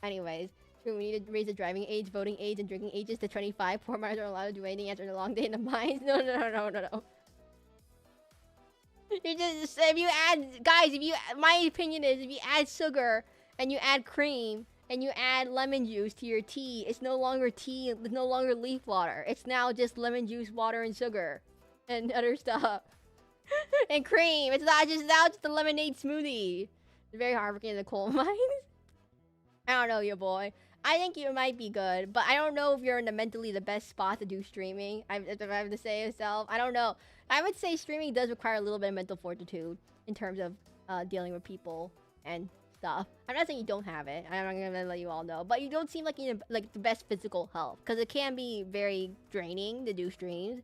Anyways, we need to raise the driving age, voting age, and drinking ages to 25. Poor minors are allowed to do anything after a long day in the mines. No. You just my opinion is if you add sugar and you add cream and you add lemon juice to your tea, it's no longer tea. It's no longer leaf water. It's now just lemon juice, water, and sugar. And other stuff. And cream. It's now just a lemonade smoothie. It's very hard working in the coal mines. I don't know, your boy. I think you might be good, but I don't know if you're in mentally the best spot to do streaming. If I have to say myself, I don't know. I would say streaming does require a little bit of mental fortitude in terms of dealing with people and stuff. I'm not saying you don't have it. I'm not gonna let you all know, but you don't seem like you like the best physical health because it can be very draining to do streams.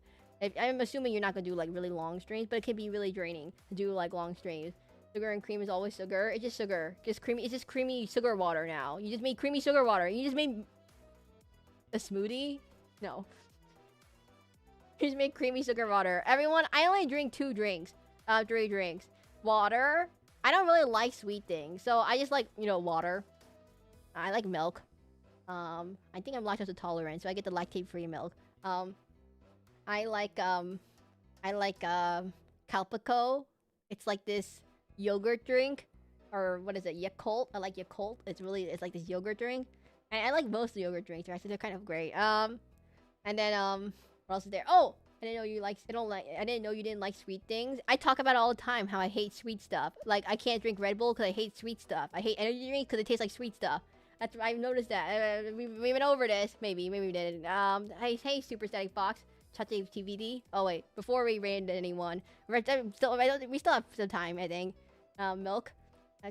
I'm assuming you're not gonna do like really long streams, but it can be really draining to do like long streams. Sugar and cream is always sugar. It's just sugar, just creamy. It's just creamy sugar water now. You just made creamy sugar water. You just made a smoothie. No, you just made creamy sugar water. Everyone, I only drink 3 drinks. Water. I don't really like sweet things, so I just like, you know, water. I like milk. I think I'm lactose intolerant, so I get the lactate-free milk. I like Calpico. It's like this yogurt drink, or what is it? Yakult. I like Yakult. It's like this yogurt drink, and I like most of the yogurt drinks. Actually, they're kind of great. And then what else is there? Oh, I didn't know you like. I didn't know you didn't like sweet things. I talk about it all the time how I hate sweet stuff. Like I can't drink Red Bull because I hate sweet stuff. I hate energy drinks because it tastes like sweet stuff. I've noticed that. We've been over this. Maybe we didn't. Hey, Super Static Fox. Chatty TVD. Oh wait, before we ran into anyone, we still have some time. I think. Milk,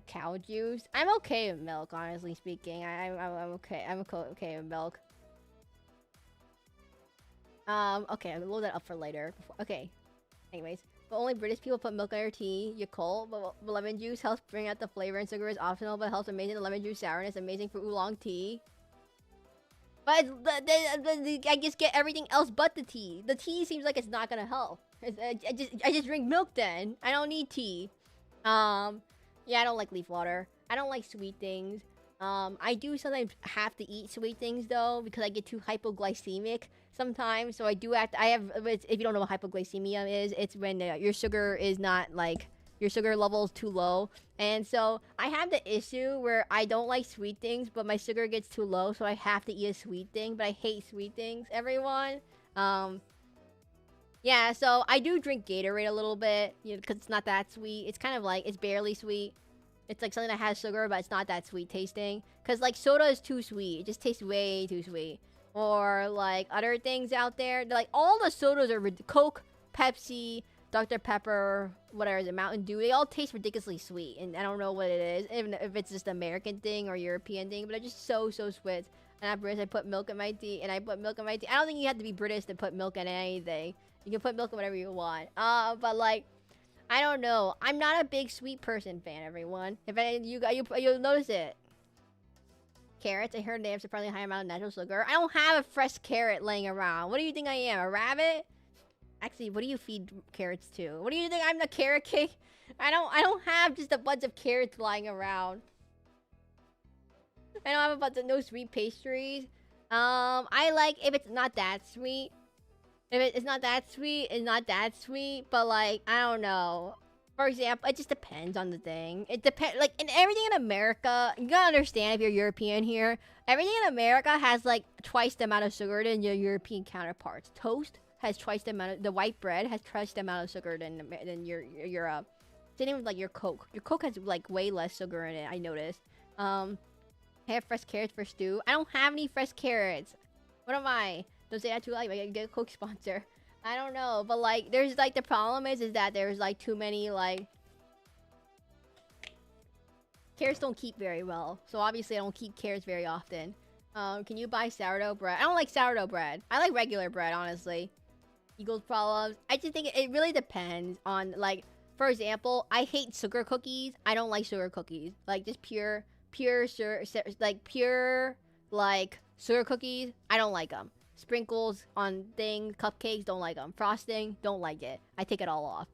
cow juice. I'm okay with milk, honestly speaking. I'm okay. I'm okay with milk. Okay, I'll load that up for later. Okay. Anyways, but only British people put milk in their tea. Yakult, but lemon juice helps bring out the flavor, and sugar is optional, but helps amazing the lemon juice sourness, amazing for oolong tea. But I just get everything else but the tea. The tea seems like it's not gonna help. I just drink milk then. I don't need tea. Yeah, I don't like leaf water. I don't like sweet things. I do sometimes have to eat sweet things though because I get too hypoglycemic sometimes. So I do have to. If you don't know what hypoglycemia is, it's when your sugar is not like your sugar level is too low. And so I have the issue where I don't like sweet things, but my sugar gets too low, so I have to eat a sweet thing. But I hate sweet things, everyone. Yeah, so I do drink Gatorade a little bit, you know, because it's not that sweet. It's kind of like, it's barely sweet. It's like something that has sugar, but it's not that sweet tasting. Because, like, soda is too sweet. It just tastes way too sweet. Or, like, other things out there. Like, all the sodas are Coke, Pepsi, Dr. Pepper, whatever is it, Mountain Dew. They all taste ridiculously sweet. And I don't know what it is. Even if it's just an American thing or European thing. But they're just so sweet. And I'm British. I put milk in my tea. And I put milk in my tea. I don't think you have to be British to put milk in anything. You can put milk in whatever you want. But like, I don't know. I'm not a big sweet person fan, everyone. If you'll notice it. Carrots. I heard they have surprisingly high amount of natural sugar. I don't have a fresh carrot laying around. What do you think I am? A rabbit? Actually, what do you feed carrots to? What do you think? I'm the carrot king? I don't have just a bunch of carrots lying around. I don't have a bunch of no sweet pastries. I like if it's not that sweet. If it's not that sweet, it's not that sweet. But like, I don't know. For example, it just depends on the thing. It depends. Like, in everything in America, you gotta understand if you're European here. Everything in America has like twice the amount of sugar than your European counterparts. Toast has twice the amount of, the white bread has twice the amount of sugar than your Europe. Same with like your Coke. Your Coke has like way less sugar in it, I noticed. I have fresh carrots for stew. I don't have any fresh carrots. What am I? Don't say that too loud. I get a Coke sponsor. I don't know, but like, there's like the problem is that there's like too many like carrots don't keep very well. So obviously I don't keep carrots very often. Can you buy sourdough bread? I don't like sourdough bread. I like regular bread, honestly. Equals problems. I just think it really depends on like, for example, I hate sugar cookies. I don't like sugar cookies. Like just pure sugar, like sugar cookies. I don't like them. Sprinkles on things, cupcakes, don't like them. Frosting, don't like it. I take it all off.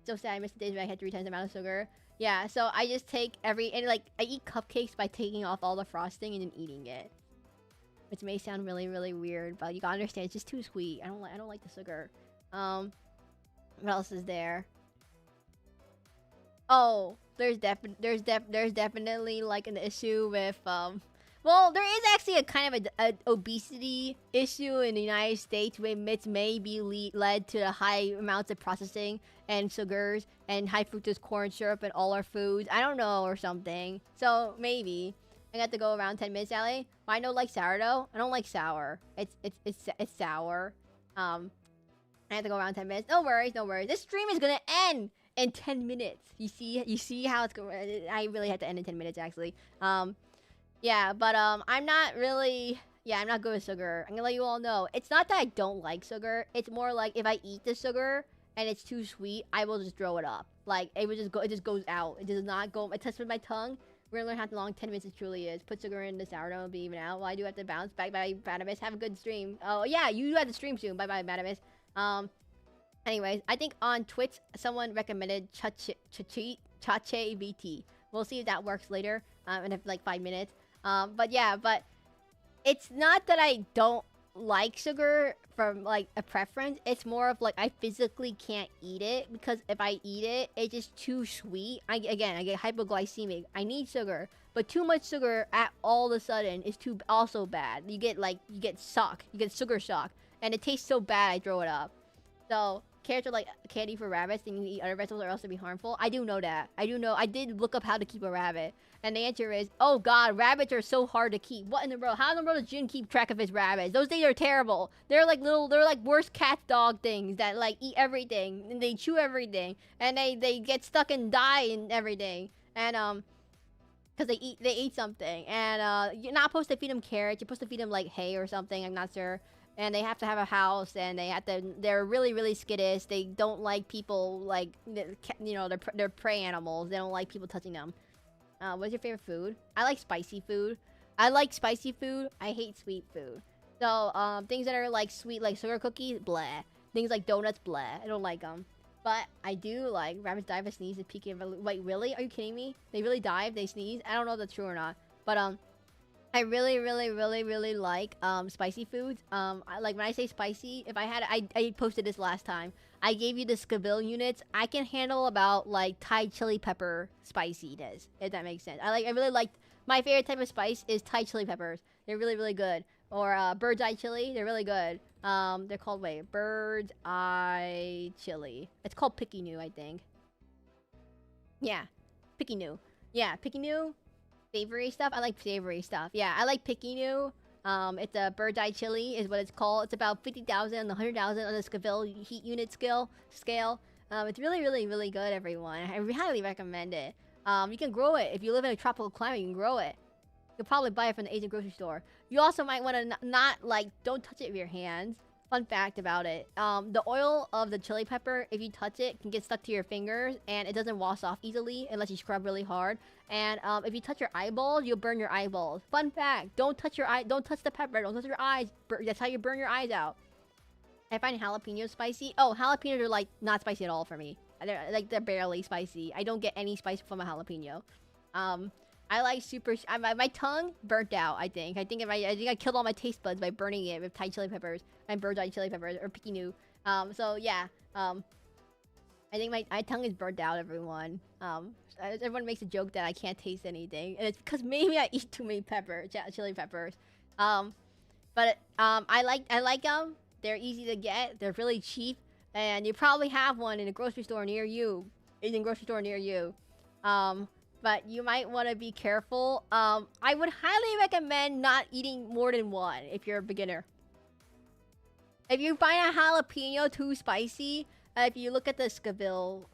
So sad I missed the days when I had 3 times the amount of sugar. Yeah, so I just take and like, I eat cupcakes by taking off all the frosting and then eating it. Which may sound really, really weird, but you gotta understand, it's just too sweet. I don't like the sugar. What else is there? Oh, there's definitely like an issue with, well, there is actually a kind of a obesity issue in the United States, which may be led to the high amounts of processing and sugars and high fructose corn syrup in all our foods. I don't know, or something. So maybe I got to go around 10 minutes, Allie. Why don't like sourdough? I don't like sour. It's sour. I have to go around 10 minutes. No worries, no worries. This stream is gonna end in 10 minutes. You see how it's going. I really had to end in 10 minutes actually. Yeah, but I'm not really. Yeah, I'm not good with sugar. I'm gonna let you all know. It's not that I don't like sugar. It's more like if I eat the sugar and it's too sweet, I will just throw it up. Like it would just go. It just goes out. It does not go. It touches with my tongue. We're gonna learn how long 10 minutes it truly is. Put sugar in the sourdough and be even out. Well, I do have to bounce back. Bye, Btw. Have a good stream. Oh yeah, you have to stream soon. Bye, Btw. Anyways, I think on Twitch someone recommended Chache VT. We'll see if that works later. In like 5 minutes. But yeah, but it's not that I don't like sugar from like a preference. It's more of like I physically can't eat it because if I eat it, it's just too sweet. I get hypoglycemic. I need sugar, but too much sugar at all of a sudden is too also bad. You get sugar shock, and it tastes so bad I throw it up. So carrots are like candy for rabbits, and you eat other vegetables or else to be harmful. I do know that. I do know. I did look up how to keep a rabbit. And the answer is, oh god, rabbits are so hard to keep. What in the world? How in the world does Jin keep track of his rabbits? Those things are terrible. They're like worse cat dog things that like eat everything. And they chew everything. And they get stuck and die and everything. And because they eat something. And you're not supposed to feed them carrots. You're supposed to feed them like hay or something. I'm not sure. And they have to have a house, and they're really skittish. They don't like people, like, you know, they're prey animals. They don't like people touching them. What's your favorite food? I like spicy food. I like spicy food. I hate sweet food. So, things that are like sweet, like sugar cookies, bleh. Things like donuts, bleh. I don't like them. But I do like rabbits die if they sneeze and peek. Wait, really? Are you kidding me? They really die if they sneeze? I don't know if that's true or not. But, I really like spicy foods. Like when I say spicy, if I had I posted this last time. I gave you the skeb-like units. I can handle about like Thai chili pepper spiciness, if that makes sense. I really like my favorite type of spice is Thai chili peppers. They're really good. Or bird's eye chili, they're really good. They're called bird's eye chili. It's called picky-new, I think. Yeah, picky-new. Yeah, picky-new. Savory stuff? I like savory stuff. Yeah, I like picky-new. It's a bird's eye chili is what it's called. It's about 50,000 and 100,000 on the skeb-like heat unit scale. It's really good, everyone. I highly recommend it. You can grow it. If you live in a tropical climate, you can grow it. You'll probably buy it from the Asian grocery store. You also might want to not like, don't touch it with your hands. Fun fact about it. The oil of the chili pepper, if you touch it, can get stuck to your fingers, and it doesn't wash off easily unless you scrub really hard. And if you touch your eyeballs, you'll burn your eyeballs. Fun fact: don't touch the pepper. Don't touch your eyes. That's how you burn your eyes out. I find jalapenos spicy. Oh, jalapenos are like not spicy at all for me. They're barely spicy. I don't get any spice from a jalapeno. I like my tongue burnt out. I think I killed all my taste buds by burning it with Thai chili peppers and bird's eye chili peppers or picky-new. So yeah. I think my tongue is burnt out, everyone. Everyone makes a joke that I can't taste anything, and it's because maybe I eat too many chili peppers. But I like them. They're easy to get. They're really cheap, and you probably have one in a grocery store near you. But you might want to be careful. I would highly recommend not eating more than one if you're a beginner. If you find a jalapeno too spicy, if you look at the skeb-like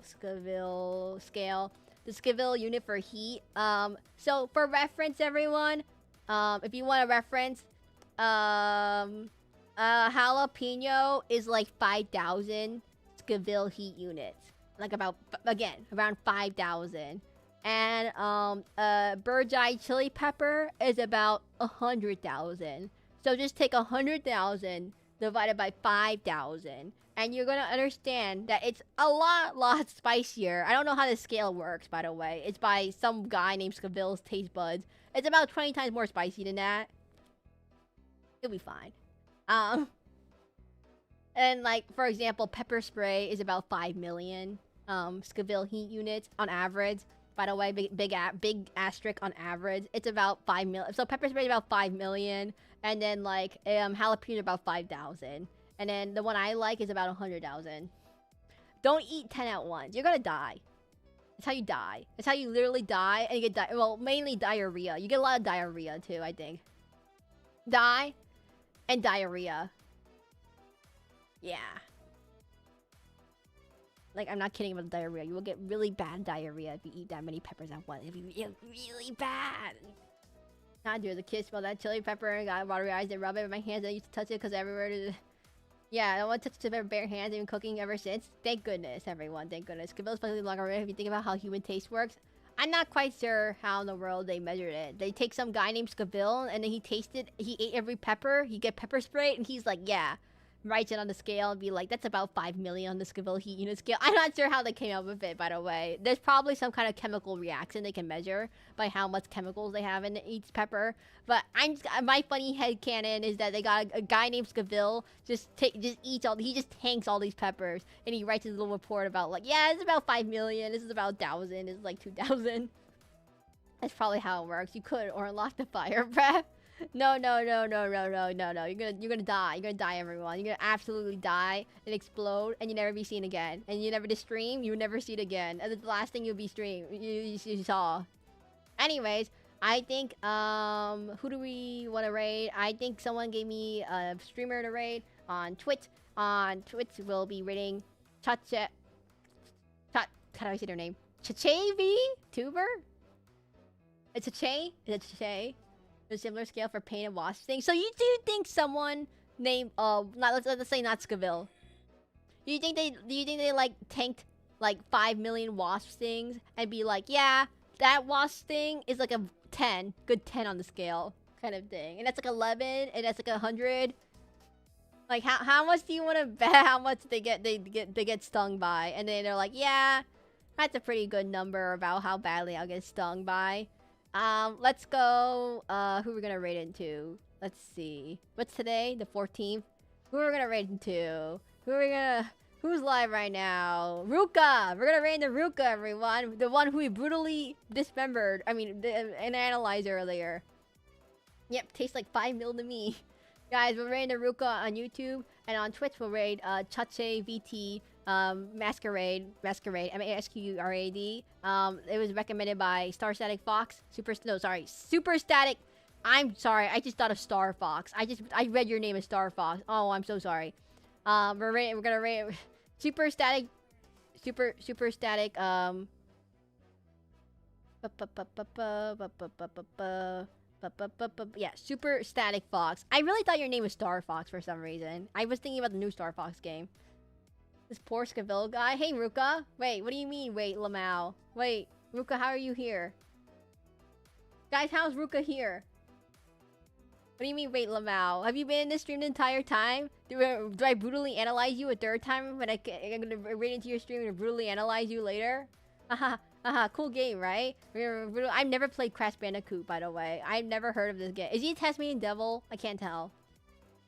scale, the skeb-like unit for heat. So for reference, everyone, if you want a reference, a jalapeno is like 5,000 skeb-like heat units. Like around 5,000. And bird's eye chili pepper is about 100,000. So just take 100,000 divided by 5,000, and you're gonna understand that it's a lot spicier. I don't know how the scale works, by the way. It's by some guy named skeb-like's taste buds. It's about 20 times more spicy than that. You'll be fine. And like for example, pepper spray is about 5 million skeb-like heat units on average. By the way, big asterisk on average. It's about 5 million. So pepper spray is about 5 million, and then like jalapeno about 5,000, and then the one I like is about 100,000. Don't eat 10 at once. You're gonna die. It's how you die. It's how you literally die, and you get well, mainly diarrhea. You get a lot of diarrhea too, I think. Die and diarrhea. Yeah. Like, I'm not kidding about the diarrhea. You will get really bad diarrhea if you eat that many peppers at once. It'll be really bad. Not do the kids smell that chili pepper and got watery eyes. They rub it with my hands. I used to touch it because everywhere. Yeah, I don't want to touch it with bare hands. I've been cooking ever since. Thank goodness, everyone. Thank goodness. Skeb-like is supposed to be longer. If you think about how human taste works, I'm not quite sure how in the world they measured it. They take some guy named Skeb-like and then he tasted. He ate every pepper. He get pepper sprayed and he's like, yeah. Writes it on the scale and be like, that's about 5 million on the Skeb-like heat unit scale. I'm not sure how they came up with it, by the way. There's probably some kind of chemical reaction they can measure by how much chemicals they have in each pepper. But my funny headcanon is that they got a guy named Skeb-like just eats all. He just tanks all these peppers and he writes his little report about like, yeah, it's about 5 million. This is about 1,000. This is like 2,000. That's probably how it works. You could or unlock the fire breath. No. You're gonna die. You're gonna die, everyone. You're gonna absolutely die and explode, and you never be seen again. And you never did stream. You would never see it again. And it's the last thing you'll be you saw. Anyways, I think who do we want to raid? I think someone gave me a streamer to raid on Twitch. On Twitch, we'll be raiding how do I say their name? Chache Tuber. It's a Che. It's a Che. A similar scale for pain and wasp things. So you do think someone named let's say not Skeb-like. Do you think they like tanked like 5 million wasp things and be like, yeah, that wasp thing is like a 10, good 10 on the scale kind of thing, and that's like 11, and that's like 100. Like how much do you want to bet how much they get stung by? And then they're like, yeah, that's a pretty good number about how badly I'll get stung by. Let's go, who we're gonna raid into. Let's see. What's today? The 14th? Who are we gonna raid into? Who's live right now? Ruka! We're gonna raid into Ruka, everyone. The one who we brutally dismembered. I mean, an analyzer earlier. Yep, tastes like 5 mil to me. Guys, we're raiding Ruka on YouTube, and on Twitch we'll raid, Chache VT. Masquerade, M-A-S-Q-U-R-A-D. It was recommended by Star Static Fox. Super Static. I'm sorry, I just thought of Star Fox. I read your name as Star Fox. Oh, I'm so sorry. We're gonna rate Super Static. Yeah, Super Static Fox. I really thought your name was Star Fox for some reason. I was thinking about the new Star Fox game. This poor Skeb-like guy. Hey, Ruka. Wait, what do you mean? Wait, Lamau. Wait, Ruka, how are you here? Guys, how's Ruka here? What do you mean, wait, Lamau? Have you been in this stream the entire time? Do I brutally analyze you a third time when I'm gonna raid into your stream and brutally analyze you later? Cool game, right? I've never played Crash Bandicoot, by the way. I've never heard of this game. Is he a Tasmanian Devil? I can't tell.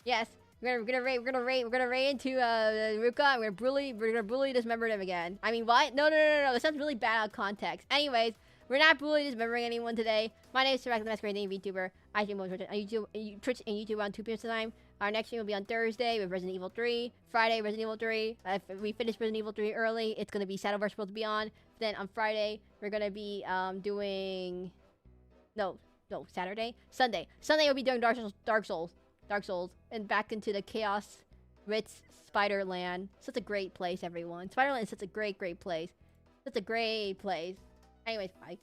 Yes. We're gonna raid into Ruka, and we're gonna brutally dismember him again. I mean, what? No. This sounds really bad out of context. Anyways, we're not brutally dismembering anyone today. My name is SacabamBASSpis, VTuber. I stream on Twitch and YouTube on 2 p.m. time. Our next stream will be on Thursday with Resident Evil 3. Friday, Resident Evil 3. If we finish Resident Evil 3 early, it's gonna be Shadowverse supposed to be on. Then on Friday, we're gonna be doing Saturday. Sunday we'll be doing Dark Souls, and back into the Chaos Ritz Spiderland. Such a great place, everyone. Spiderland is such a great place. Such a great place. Anyways, bye.